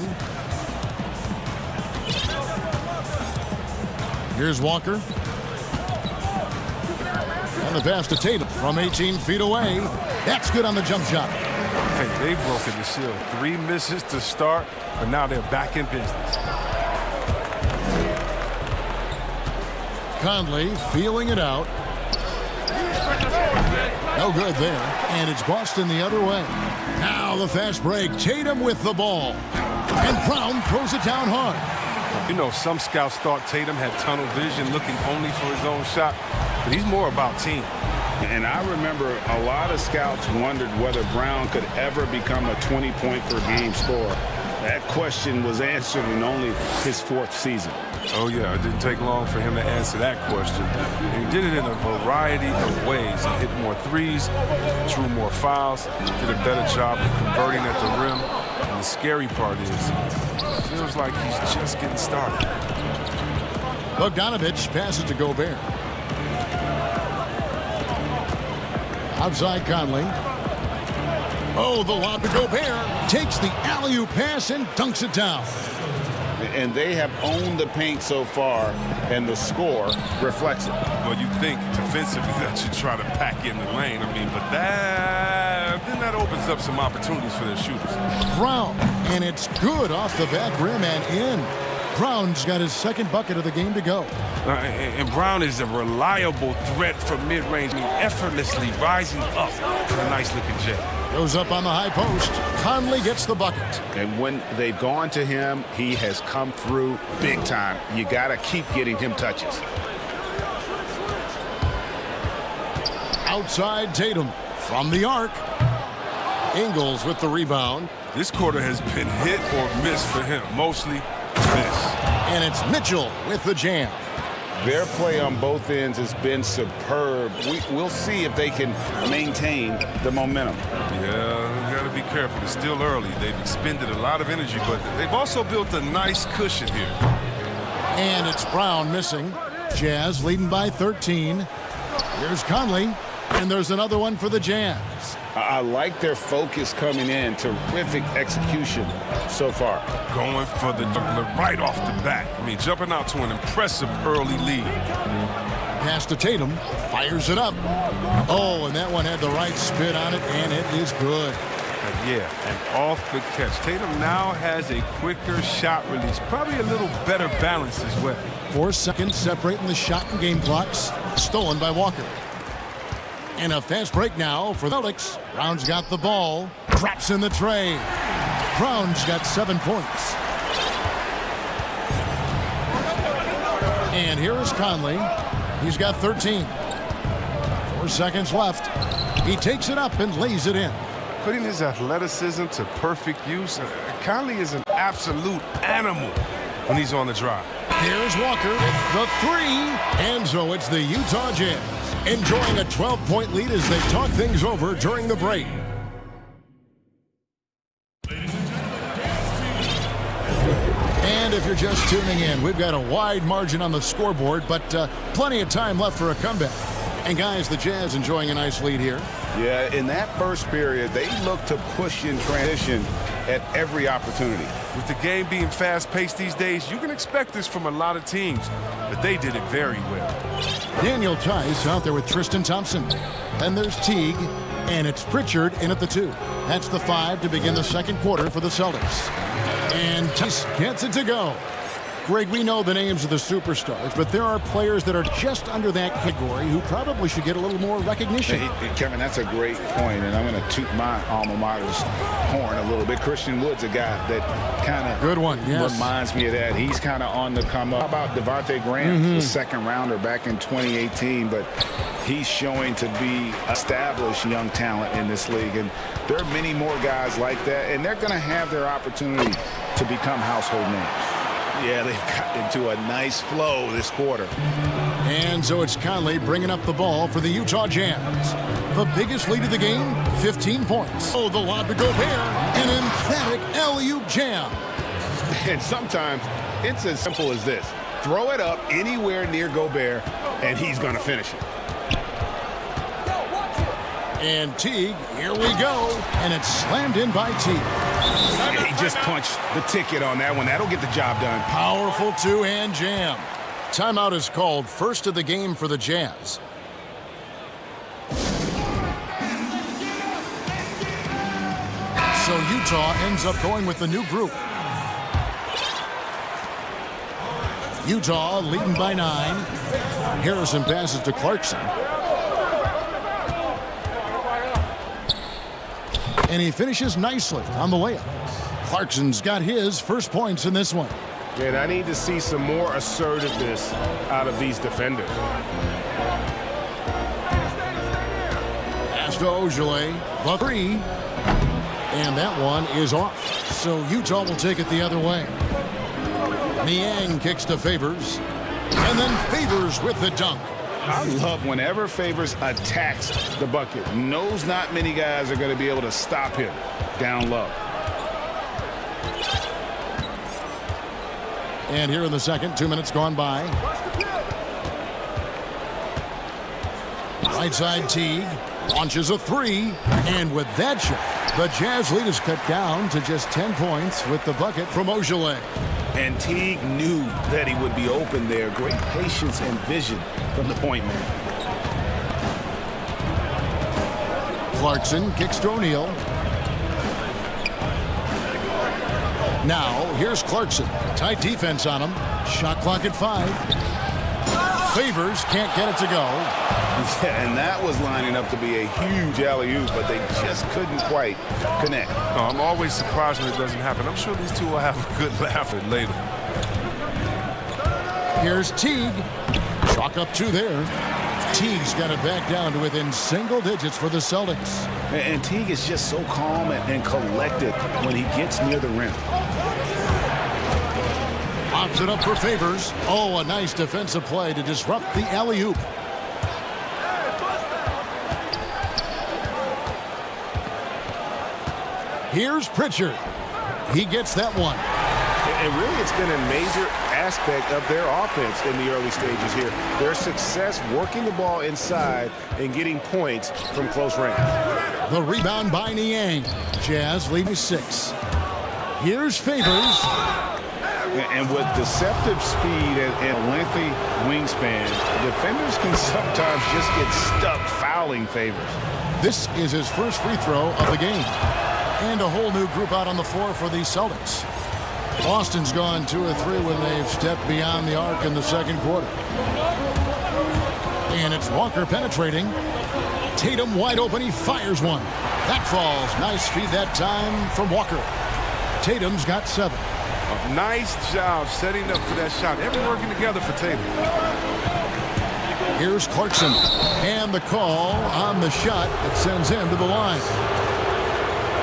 Here's Walker. And the pass to Tatum from 18 feet away. That's good on the jump shot. Hey, they've broken the seal. 3 misses to start, but now they're back in business. Conley feeling it out. No good there. And it's Boston the other way. Now the fast break. Tatum with the ball. And Brown throws it down hard. You know, some scouts thought Tatum had tunnel vision, looking only for his own shot, but he's more about team. And I remember a lot of scouts wondered whether Brown could ever become a 20-point-per-game scorer. That question was answered in only his 4th season. Oh, yeah, it didn't take long for him to answer that question. And he did it in a variety of ways. He hit more threes, drew more fouls, did a better job of converting at the rim. And the scary part is, it feels like he's just getting started. Bogdanovich passes to Gobert. Outside Conley. Oh, the lob to Gobert. Takes the alley-oop pass and dunks it down. And they have owned the paint so far, and the score reflects it. Well, you think defensively that you try to pack in the lane. I mean, but then that opens up some opportunities for their shooters. Brown, and it's good off the back rim and in. Brown's got his 2nd bucket of the game to go. And Brown is a reliable threat from mid-range, effortlessly rising up for a nice-looking jab. Goes up on the high post. Conley gets the bucket. And when they've gone to him, he has come through big time. You got to keep getting him touches. Outside Tatum from the arc. Ingles with the rebound. This quarter has been hit or miss for him. Mostly miss. And it's Mitchell with the jam. Their play on both ends has been superb. We'll see if they can maintain the momentum. Yeah, got to be careful. It's still early. They've expended a lot of energy, but they've also built a nice cushion here. And it's Brown missing. Jazz leading by 13. Here's Conley, and there's another one for the Jazz. I like their focus coming in. Terrific execution so far. Going for the juggler right off the bat. I mean, jumping out to an impressive early lead. Pass to Tatum, fires it up. Oh, and that one had the right spin on it, and it is good. Yeah, and off the catch. Tatum now has a quicker shot release. Probably a little better balance as well. 4 seconds separating the shot and game clocks. Stolen by Walker. And a fast break now for the Celtics. Brown's got the ball. Drops in the tray. Brown's got 7 points. And here is Conley. He's got 13. 4 seconds left. He takes it up and lays it in. Putting his athleticism to perfect use, Conley is an absolute animal when he's on the drive. Here's Walker with the 3. And so it's the Utah Jazz enjoying a 12-point lead as they talk things over during the break. And if you're just tuning in, we've got a wide margin on the scoreboard, but plenty of time left for a comeback. And guys, the Jazz enjoying a nice lead here. Yeah, in that first period, they look to push in transition at every opportunity. With the game being fast-paced these days, you can expect this from a lot of teams, but they did it very well. Daniel Tice out there with Tristan Thompson. Then there's Teague, and it's Pritchard in at the 2. That's the 5 to begin the second quarter for the Celtics. And Tice gets it to go. Greg, we know the names of the superstars, but there are players that are just under that category who probably should get a little more recognition. Hey, Kevin, that's a great point, and I'm going to toot my alma mater's horn a little bit. Christian Wood's a guy that kind of good one, yes, reminds me of that. He's kind of on the come up. How about Devontae Graham, the second rounder back in 2018, but he's showing to be established young talent in this league, and there are many more guys like that, and they're going to have their opportunity to become household names. Yeah, they've got into a nice flow this quarter. And so it's Conley bringing up the ball for the Utah Jazz. The biggest lead of the game, 15 points. Oh, the lob to Gobert. An emphatic alley-oop jam. And sometimes it's as simple as this. Throw it up anywhere near Gobert, and he's going to finish it. And Teague, here we go. And it's slammed in by Teague. He just punched the ticket on that one. That'll get the job done. Powerful two-hand jam. Timeout is called, first of the game for the Jazz. So Utah ends up going with the new group. Utah leading by 9. Harrison passes to Clarkson. And he finishes nicely on the layup. Clarkson's got his first points in this one. And I need to see some more assertiveness out of these defenders. Pass to Ojale, the 3. And that one is off. So Utah will take it the other way. Niang kicks to Favors. And then Favors with the dunk. I love whenever Favors attacks the bucket. Knows not many guys are going to be able to stop him down low. And here in the second, 2 minutes gone by. Right side Teague launches a 3. And with that shot, the Jazz lead is cut down to just 10 points with the bucket from Ojale. And Teague knew that he would be open there. Great patience and vision from the point man. Clarkson kicks to O'Neal. Now, here's Clarkson. Tight defense on him. Shot clock at 5. Favors can't get it to go. Yeah, and that was lining up to be a huge alley-oop, but they just couldn't quite connect. No, I'm always surprised when it doesn't happen. I'm sure these two will have a good laugh at later. Here's Teague. Chalk up 2 there. Teague's got it back down to within single digits for the Celtics. And Teague is just so calm and collected when he gets near the rim. Pops it up for Favors. Oh, a nice defensive play to disrupt the alley-oop. Here's Pritchard. He gets that one. And really, it's been a major aspect of their offense in the early stages here. Their success working the ball inside and getting points from close range. The rebound by Niang. Jazz leading 6. Here's Favors. And with deceptive speed and lengthy wingspan, defenders can sometimes just get stuck fouling Favors. This is his first free throw of the game. And a whole new group out on the floor for the Celtics. Boston's gone 2 of 3 when they've stepped beyond the arc in the second quarter. And it's Walker penetrating. Tatum wide open. He fires one. That falls. Nice feed that time from Walker. Tatum's got 7. A nice job setting up for that shot. Everyone working together for Tatum. Here's Clarkson. And the call on the shot that sends him to the line.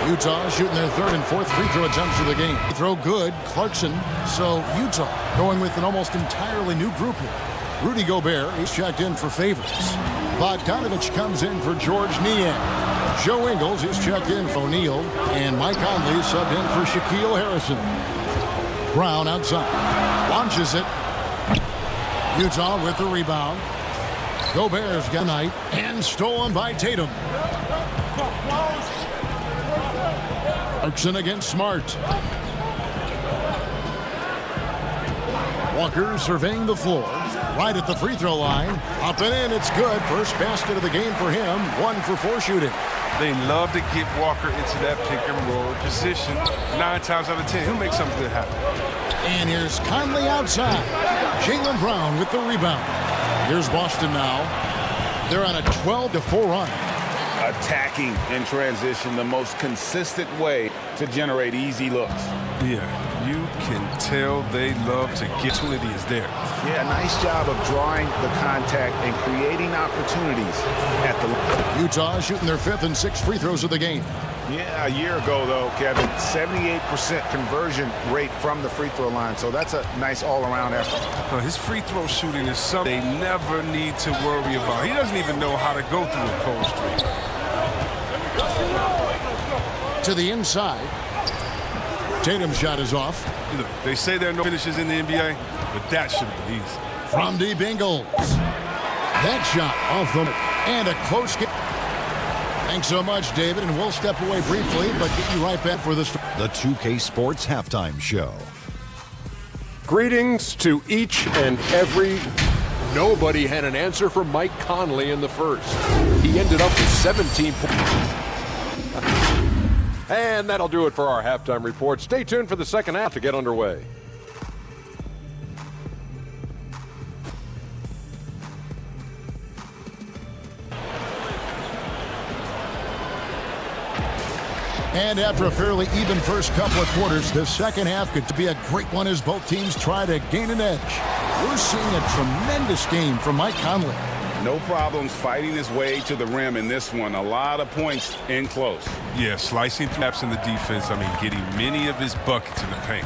Utah shooting their 3rd and 4th free throw attempts of the game. Throw good, Clarkson. So Utah going with an almost entirely new group here. Rudy Gobert is checked in for Favors. Bogdanovich comes in for George Niang. Joe Ingles is checked in for O'Neal. And Mike Conley subbed in for Shaquille Harrison. Brown outside. Launches it. Utah with the rebound. Gobert's got a night. And stolen by Tatum. Clarkson against Smart. Walker surveying the floor. Right at the free throw line. Up and in. It's good. First basket of the game for him. 1 for 4 shooting. They love to get Walker into that pick and roll position. 9 times out of 10, he'll make something good happen. And here's Conley outside. Jaylen Brown with the rebound. Here's Boston now. They're on a 12-4 run. Attacking in transition, the most consistent way to generate easy looks. Yeah, you can tell they love to get opportunity is there. Yeah, nice job of drawing the contact and creating opportunities at the line. Utah shooting their 5th and 6th free throws of the game. Yeah, a year ago, though, Kevin, 78% conversion rate from the free throw line. So that's a nice all-around effort. His free throw shooting is something they never need to worry about. He doesn't even know how to go through a cold streak. To the inside. Tatum's shot is off. Look, they say there are no finishes in the NBA, but that should have been easy. From deep Ingles. That shot off the and a close game. Thanks so much, David, and we'll step away briefly, but get you right back for the 2K Sports Halftime Show. Greetings to each and every. Nobody had an answer for Mike Conley in the first. He ended up with 17 points. And that'll do it for our halftime report. Stay tuned for the second half to get underway. And after a fairly even first couple of quarters, the second half could be a great one as both teams try to gain an edge. We're seeing a tremendous game from Mike Conley. No problems fighting his way to the rim in this one. A lot of points in close. Yeah, slicing taps in the defense. Getting many of his buckets in the paint.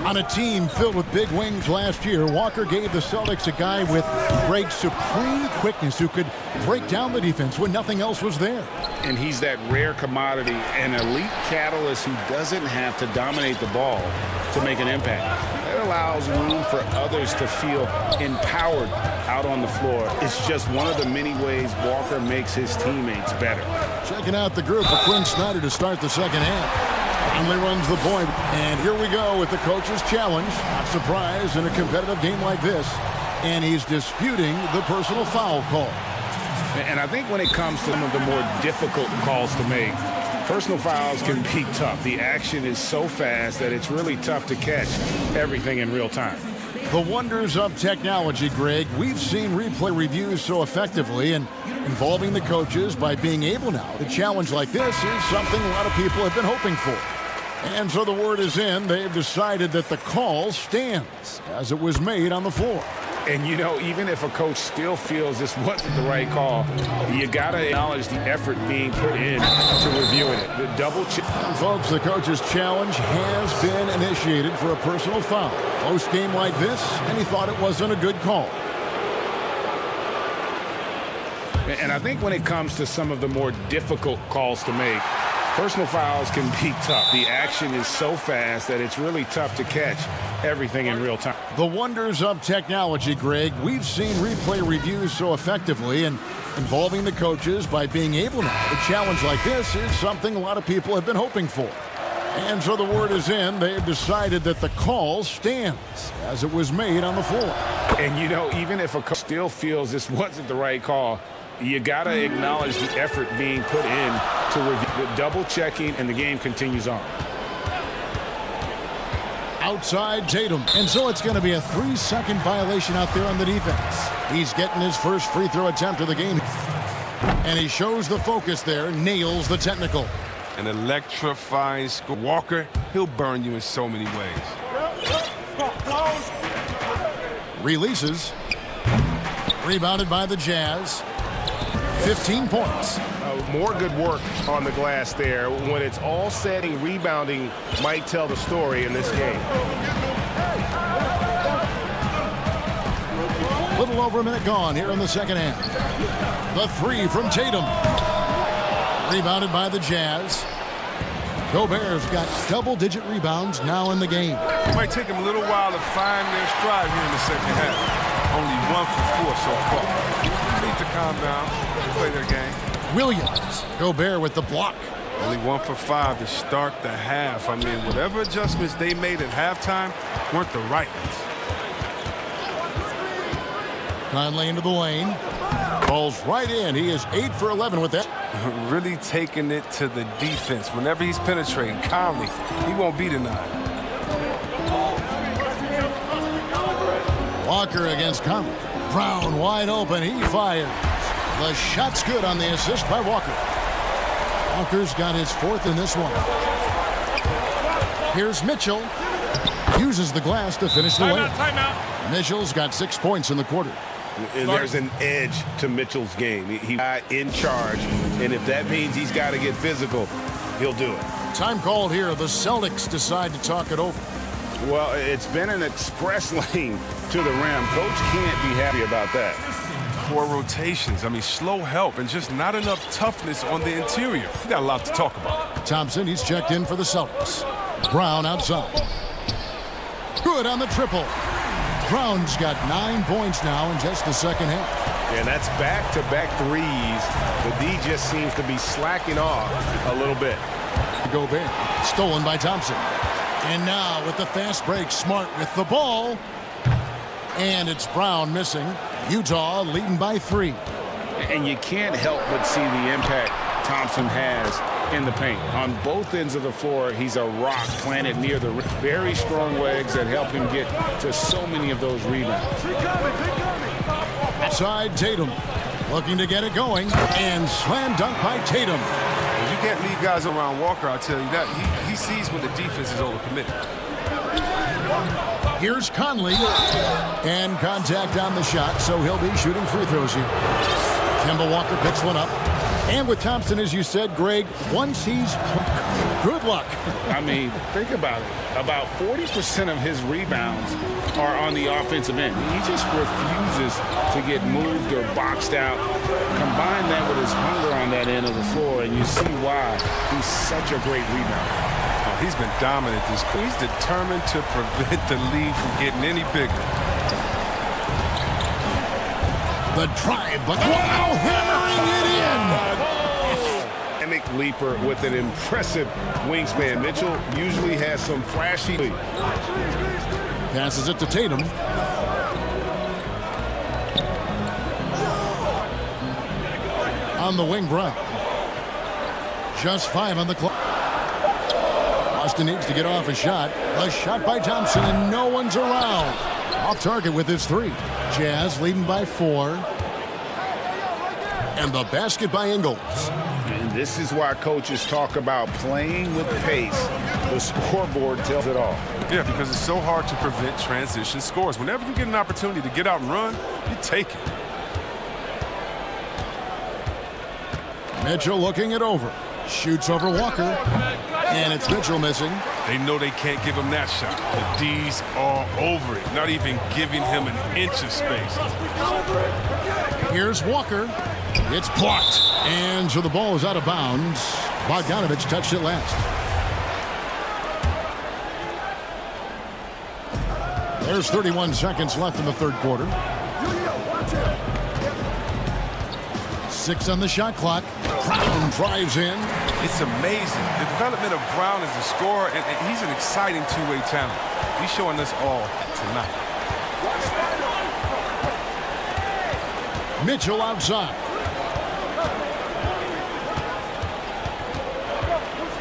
On a team filled with big wings last year, Walker gave the Celtics a guy with great supreme quickness who could break down the defense when nothing else was there. And he's that rare commodity, an elite catalyst who doesn't have to dominate the ball to make an impact. It allows room for others to feel empowered out on the floor. It's just one of the many ways Walker makes his teammates better. Checking out the group for Quinn Snyder to start the second half. Conley runs the point, and here we go with the coach's challenge. Not surprised in a competitive game like this, and he's disputing the personal foul call. And I think when it comes to some of the more difficult calls to make, personal fouls can be tough. The action is so fast that it's really tough to catch everything in real time. The wonders of technology, Greg. We've seen replay reviews so effectively, and involving the coaches by being able now to challenge like this is something a lot of people have been hoping for. And so the word is in. They've decided that the call stands as it was made on the floor. And, you know, even if a coach still feels this wasn't the right call, you got to acknowledge the effort being put in to reviewing it. The double check. Folks, the coach's challenge has been initiated for a personal foul. Close game like this, and he thought it wasn't a good call. And I think when it comes to some of the more difficult calls to make, Personal fouls can be tough. The action is so fast that it's really tough to catch everything in real time. The wonders of technology, Greg. We've seen replay reviews so effectively, and involving the coaches by being able to. A challenge like this is something a lot of people have been hoping for. And so the word is in. They've decided that the call stands as it was made on the floor. And, you know, even if a coach still feels this wasn't the right call, you got to acknowledge the effort being put in to review, double-checking, and the game continues on. Outside Tatum. And so it's going to be a 3-second violation out there on the defense. He's getting his first free throw attempt of the game. And he shows the focus there, nails the technical. An electrifying score. Walker, he'll burn you in so many ways. Releases. Rebounded by the Jazz. 15 points. More good work on the glass there. When it's all setting, rebounding might tell the story in this game. Little over a minute gone here in the second half. The three from Tatum. Rebounded by the Jazz. Gobert's got double-digit rebounds now in the game. It might take them a little while to find their stride here in the second half. Only 1 for 4 so far. They need to calm down, play their game. Williams. Gobert with the block. Only 1 for 5 to start the half. I mean, whatever adjustments they made at halftime weren't the right ones. Conley into the lane. Ball's right in. He is 8 for 11 with that. Really taking it to the defense. Whenever he's penetrating, Conley, he won't be denied. Walker against Conley. Brown wide open. He fires. The shot's good on the assist by Walker. Walker's got his 4th in this one. Here's Mitchell. Uses the glass to finish the layup. Timeout. Mitchell's got 6 points in the quarter. And there's an edge to Mitchell's game. He's in charge, and if that means he's got to get physical, he'll do it. Time called here. The Celtics decide to talk it over. Well, it's been an express lane to the rim. Coach can't be happy about that. 4 rotations. I mean, slow help and just not enough toughness on the interior. We got a lot to talk about. Thompson, he's checked in for the Celtics. Brown outside. Good on the triple. Brown's got 9 points now in just the second half. And that's back-to-back threes. The D just seems to be slacking off a little bit. Gobert, stolen by Thompson. And now with the fast break, Smart with the ball. And it's Brown missing. Utah leading by 3. And you can't help but see the impact Thompson has in the paint. On both ends of the floor, he's a rock planted near the rim. Very strong legs that help him get to so many of those rebounds. Outside Tatum, looking to get it going, and slam dunk by Tatum. You can't leave guys around Walker, I'll tell you that. He sees when the defense is overcommitted. Here's Conley, and contact on the shot, so he'll be shooting free throws here. Kemba Walker picks one up. And with Thompson, as you said, Greg, once he's good luck. I mean, think about it. About 40% of his rebounds are on the offensive end. He just refuses to get moved or boxed out. Combine that with his hunger on that end of the floor, and you see why he's such a great rebounder. Oh, he's been dominant this quarter. He's determined to prevent the lead from getting any bigger. The drive, but wow, hammering it in. Dynamic leaper with an impressive wingspan. Mitchell usually has some flashy. Passes it to Tatum. On the wing, Brown. Just 5 on the clock. Boston needs to get off a shot. A shot by Thompson, and no one's around. Off target with his 3. Jazz leading by 4. And the basket by Ingles. And this is why coaches talk about playing with pace. The scoreboard tells it all. Yeah, because it's so hard to prevent transition scores. Whenever you get an opportunity to get out and run, you take it. Mitchell looking it over. Shoots over Walker. And it's Mitchell missing. They know they can't give him that shot. The D's are over it, not even giving him an inch of space. Here's Walker. It's blocked. And so the ball is out of bounds. Bogdanovich touched it last. There's 31 seconds left in the third quarter. 6 on the shot clock. Brown drives in. It's amazing. The development of Brown as a scorer, and he's an exciting two-way talent. He's showing us all tonight. Mitchell outside.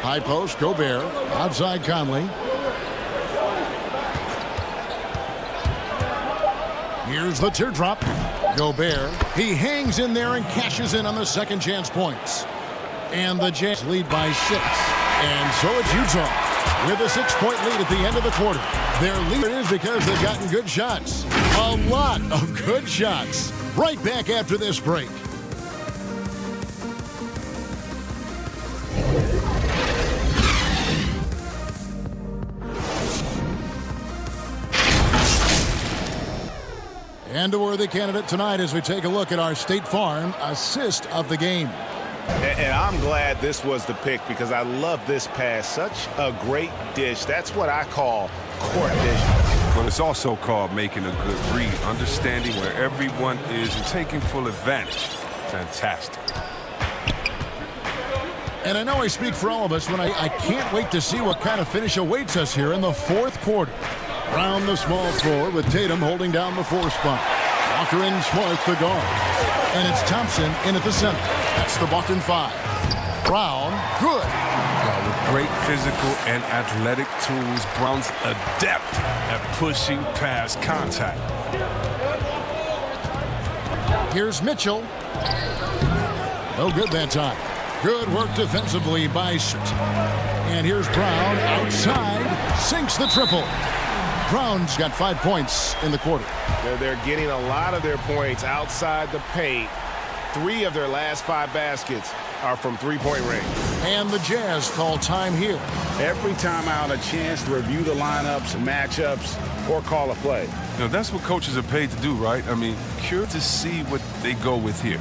High post, Gobert. Outside Conley. Here's the teardrop. Gobert. He hangs in there and cashes in on the second chance points. And the Jazz lead by 6. And so it's Utah with a 6-point lead at the end of the quarter. Their lead is because they've gotten good shots. A lot of good shots. Right back after this break. And a worthy candidate tonight as we take a look at our State Farm assist of the game. And I'm glad this was the pick because I love this pass. Such a great dish. That's what I call court vision. But it's also called making a good read, understanding where everyone is and taking full advantage. Fantastic. And I know I speak for all of us when I can't wait to see what kind of finish awaits us here in the fourth quarter. Round the small floor with Tatum holding down the 4 spot. Walker and Smart the guard. And it's Thompson in at the center. That's the Boston 5. Brown, good. Well, with great physical and athletic tools, Brown's adept at pushing past contact. Here's Mitchell. No good that time. Good work defensively by Surt. And here's Brown outside. Sinks the triple. Brown's got 5 points in the quarter. They're getting a lot of their points outside the paint. 3 of their last 5 baskets are from three-point range. And the Jazz call time here. Every time out, a chance to review the lineups, matchups, or call a play. You know, that's what coaches are paid to do, right? I mean, curious to see what they go with here.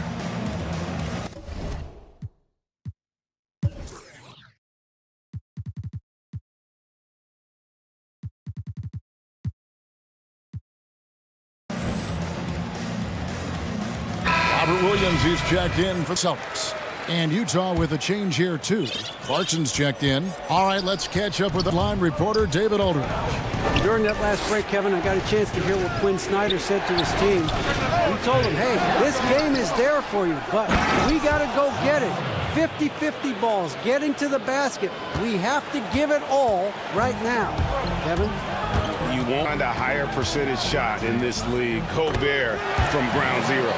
Robert Williams is checked in for Celtics. And Utah with a change here, too. Clarkson's checked in. All right, let's catch up with the line reporter, David Aldridge. During that last break, Kevin, I got a chance to hear what Quinn Snyder said to his team. He told them, hey, this game is there for you, but we got to go get it. 50-50 balls, getting to the basket. We have to give it all right now. Kevin? You won't find a higher percentage shot in this league. Gobert from ground zero.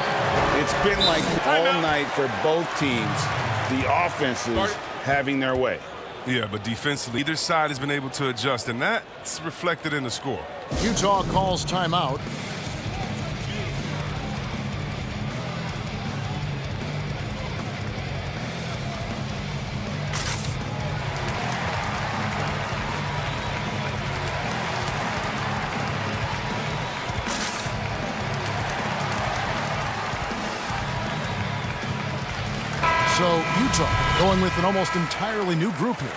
It's been like all night for both teams. The offenses having their way. Yeah, but defensively, either side has been able to adjust, and that's reflected in the score. Utah calls timeout. So Utah going with an almost entirely new group here.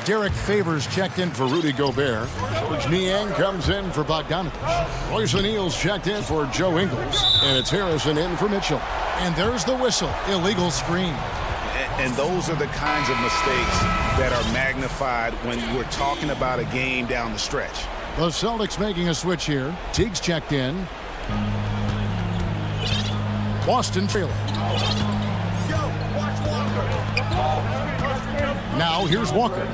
Derek Favors checked in for Rudy Gobert. George Niang comes in for Bogdanovich. Royce O'Neal's checked in for Joe Ingles. And it's Harrison in for Mitchell. And there's the whistle. Illegal screen. And those are the kinds of mistakes that are magnified when we're talking about a game down the stretch. The Celtics making a switch here. Teague's checked in. Boston trailing. Now here's Walker.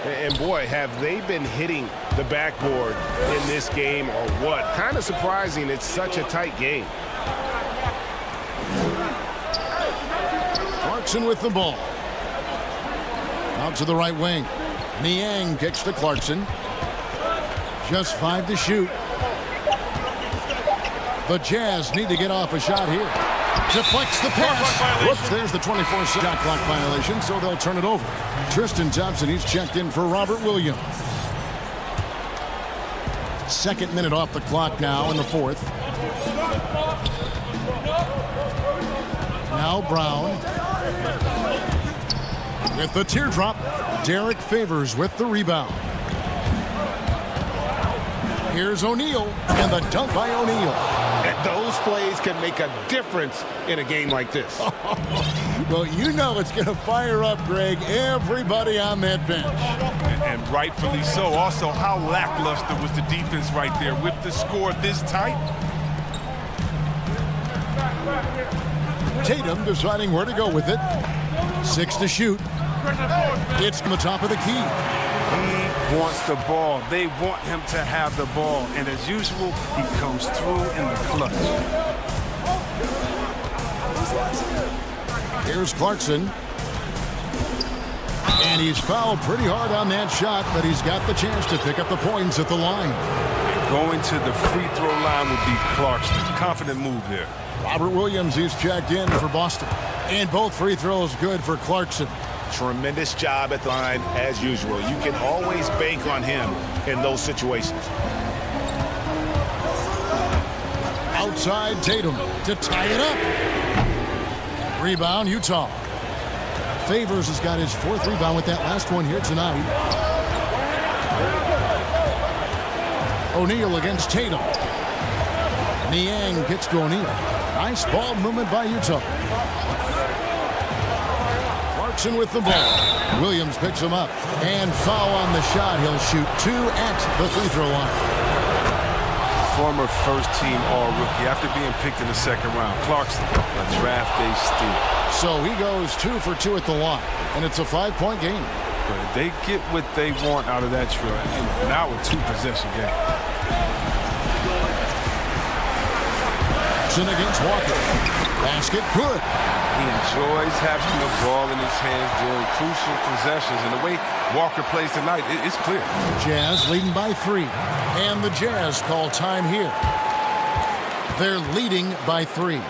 And boy, have they been hitting the backboard in this game or what? Kind of surprising. It's such a tight game. Clarkson with the ball. Out to the right wing. Niang kicks to Clarkson. Just 5 to shoot. The Jazz need to get off a shot here. Deflects the pass. Whoops, there's the 24-shot clock violation, so they'll turn it over. Tristan Thompson, he's checked in for Robert Williams. Second minute off the clock now in the fourth. Now Brown. With the teardrop, Derek Favors with the rebound. Here's O'Neal, and the dunk by O'Neal. And those plays can make a difference in a game like this. Well, you know it's going to fire up, Greg, everybody on that bench. And rightfully so. Also, how lackluster was the defense right there with the score this tight? Tatum deciding where to go with it. 6 to shoot. It's from the top of the key. He wants the ball. They want him to have the ball. And as usual, he comes through in the clutch. Here's Clarkson. And he's fouled pretty hard on that shot, but he's got the chance to pick up the points at the line. Going to the free throw line would be Clarkson. Confident move there. Robert Williams is checked in for Boston. And both free throws good for Clarkson. Tremendous job at the line as usual. You can always bank on him in those situations. Outside Tatum to tie it up. Rebound Utah. Favors has got his 4th rebound with that last one here tonight. O'Neal against Tatum. Niang gets to O'Neal. Nice ball movement by Utah. Clarkson with the ball. Williams picks him up. And foul on the shot. He'll shoot 2 at the free throw line. Former first-team All-Rookie after being picked in the 2nd round. Clarkson, a draft day steal. So he goes 2 for 2 at the line. And it's a 5-point game. But they get what they want out of that drill. And now a 2-possession game. Against Walker. Basket good. He enjoys having the ball in his hands during crucial possessions. And the way Walker plays tonight, it's clear. Jazz leading by 3. And the Jazz call time here. They're leading by 3.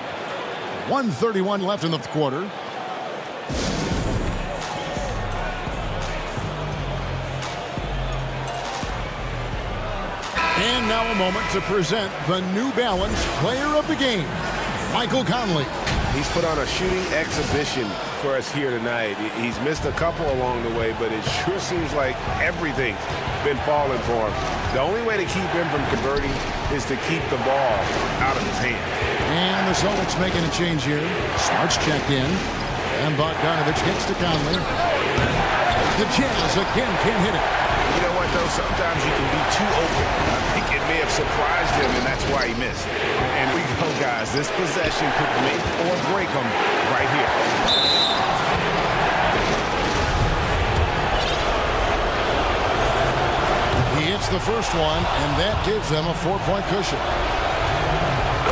1:31 left in the quarter. And now a moment to present the New Balance Player of the Game, Michael Conley. He's put on a shooting exhibition for us here tonight. He's missed a couple along the way, but it sure seems like everything's been falling for him. The only way to keep him from converting is to keep the ball out of his hand. And the Celtics making a change here. Smart's checked in. And Bogdanovich gets to Conley. The Jazz again can't hit it. You know what, though? Sometimes you can be too open. I think it may have surprised him, and that's why he missed. And we go, guys. This possession could make or break him right here. He hits the first one, and that gives them a 4-point cushion.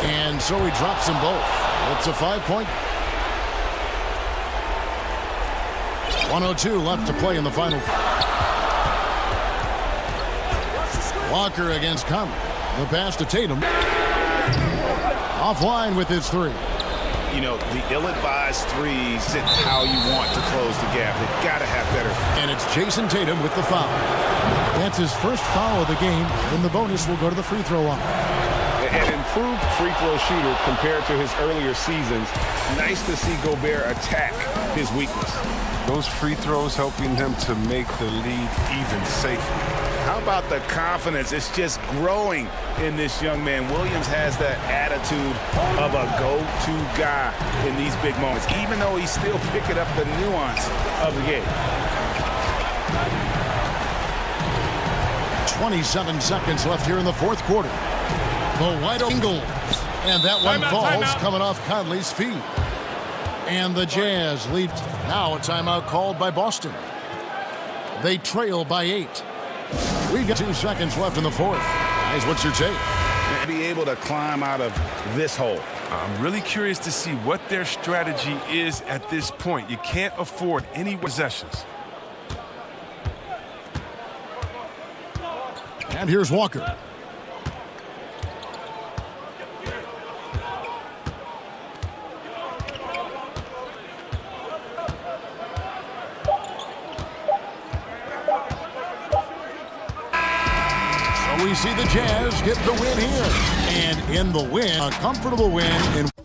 And so he drops them both. It's a 5-point. 1:02 left to play in the final. Walker against Conley. The pass to Tatum. Offline with his 3. You know, the ill-advised threes isn't how you want to close the gap. They've got to have better. And it's Jason Tatum with the foul. That's his first foul of the game. And the bonus will go to the free throw line. An improved free throw shooter compared to his earlier seasons. Nice to see Gobert attack his weakness. Those free throws helping him to make the lead even safer. How about the confidence? It's just growing in this young man. Williams has that attitude of a go-to guy in these big moments, even though he's still picking up the nuance of the game. 27 seconds left here in the fourth quarter. The wide angle. And that one falls coming off Conley's feet. And the Jazz lead. Now a timeout called by Boston. They trail by 8. We've got 2 seconds left in the fourth. Guys, what's your take? Be able to climb out of this hole. I'm really curious to see what their strategy is at this point. You can't afford any possessions. And here's Walker. we see the Jazz get the win here. And in the win, a comfortable win in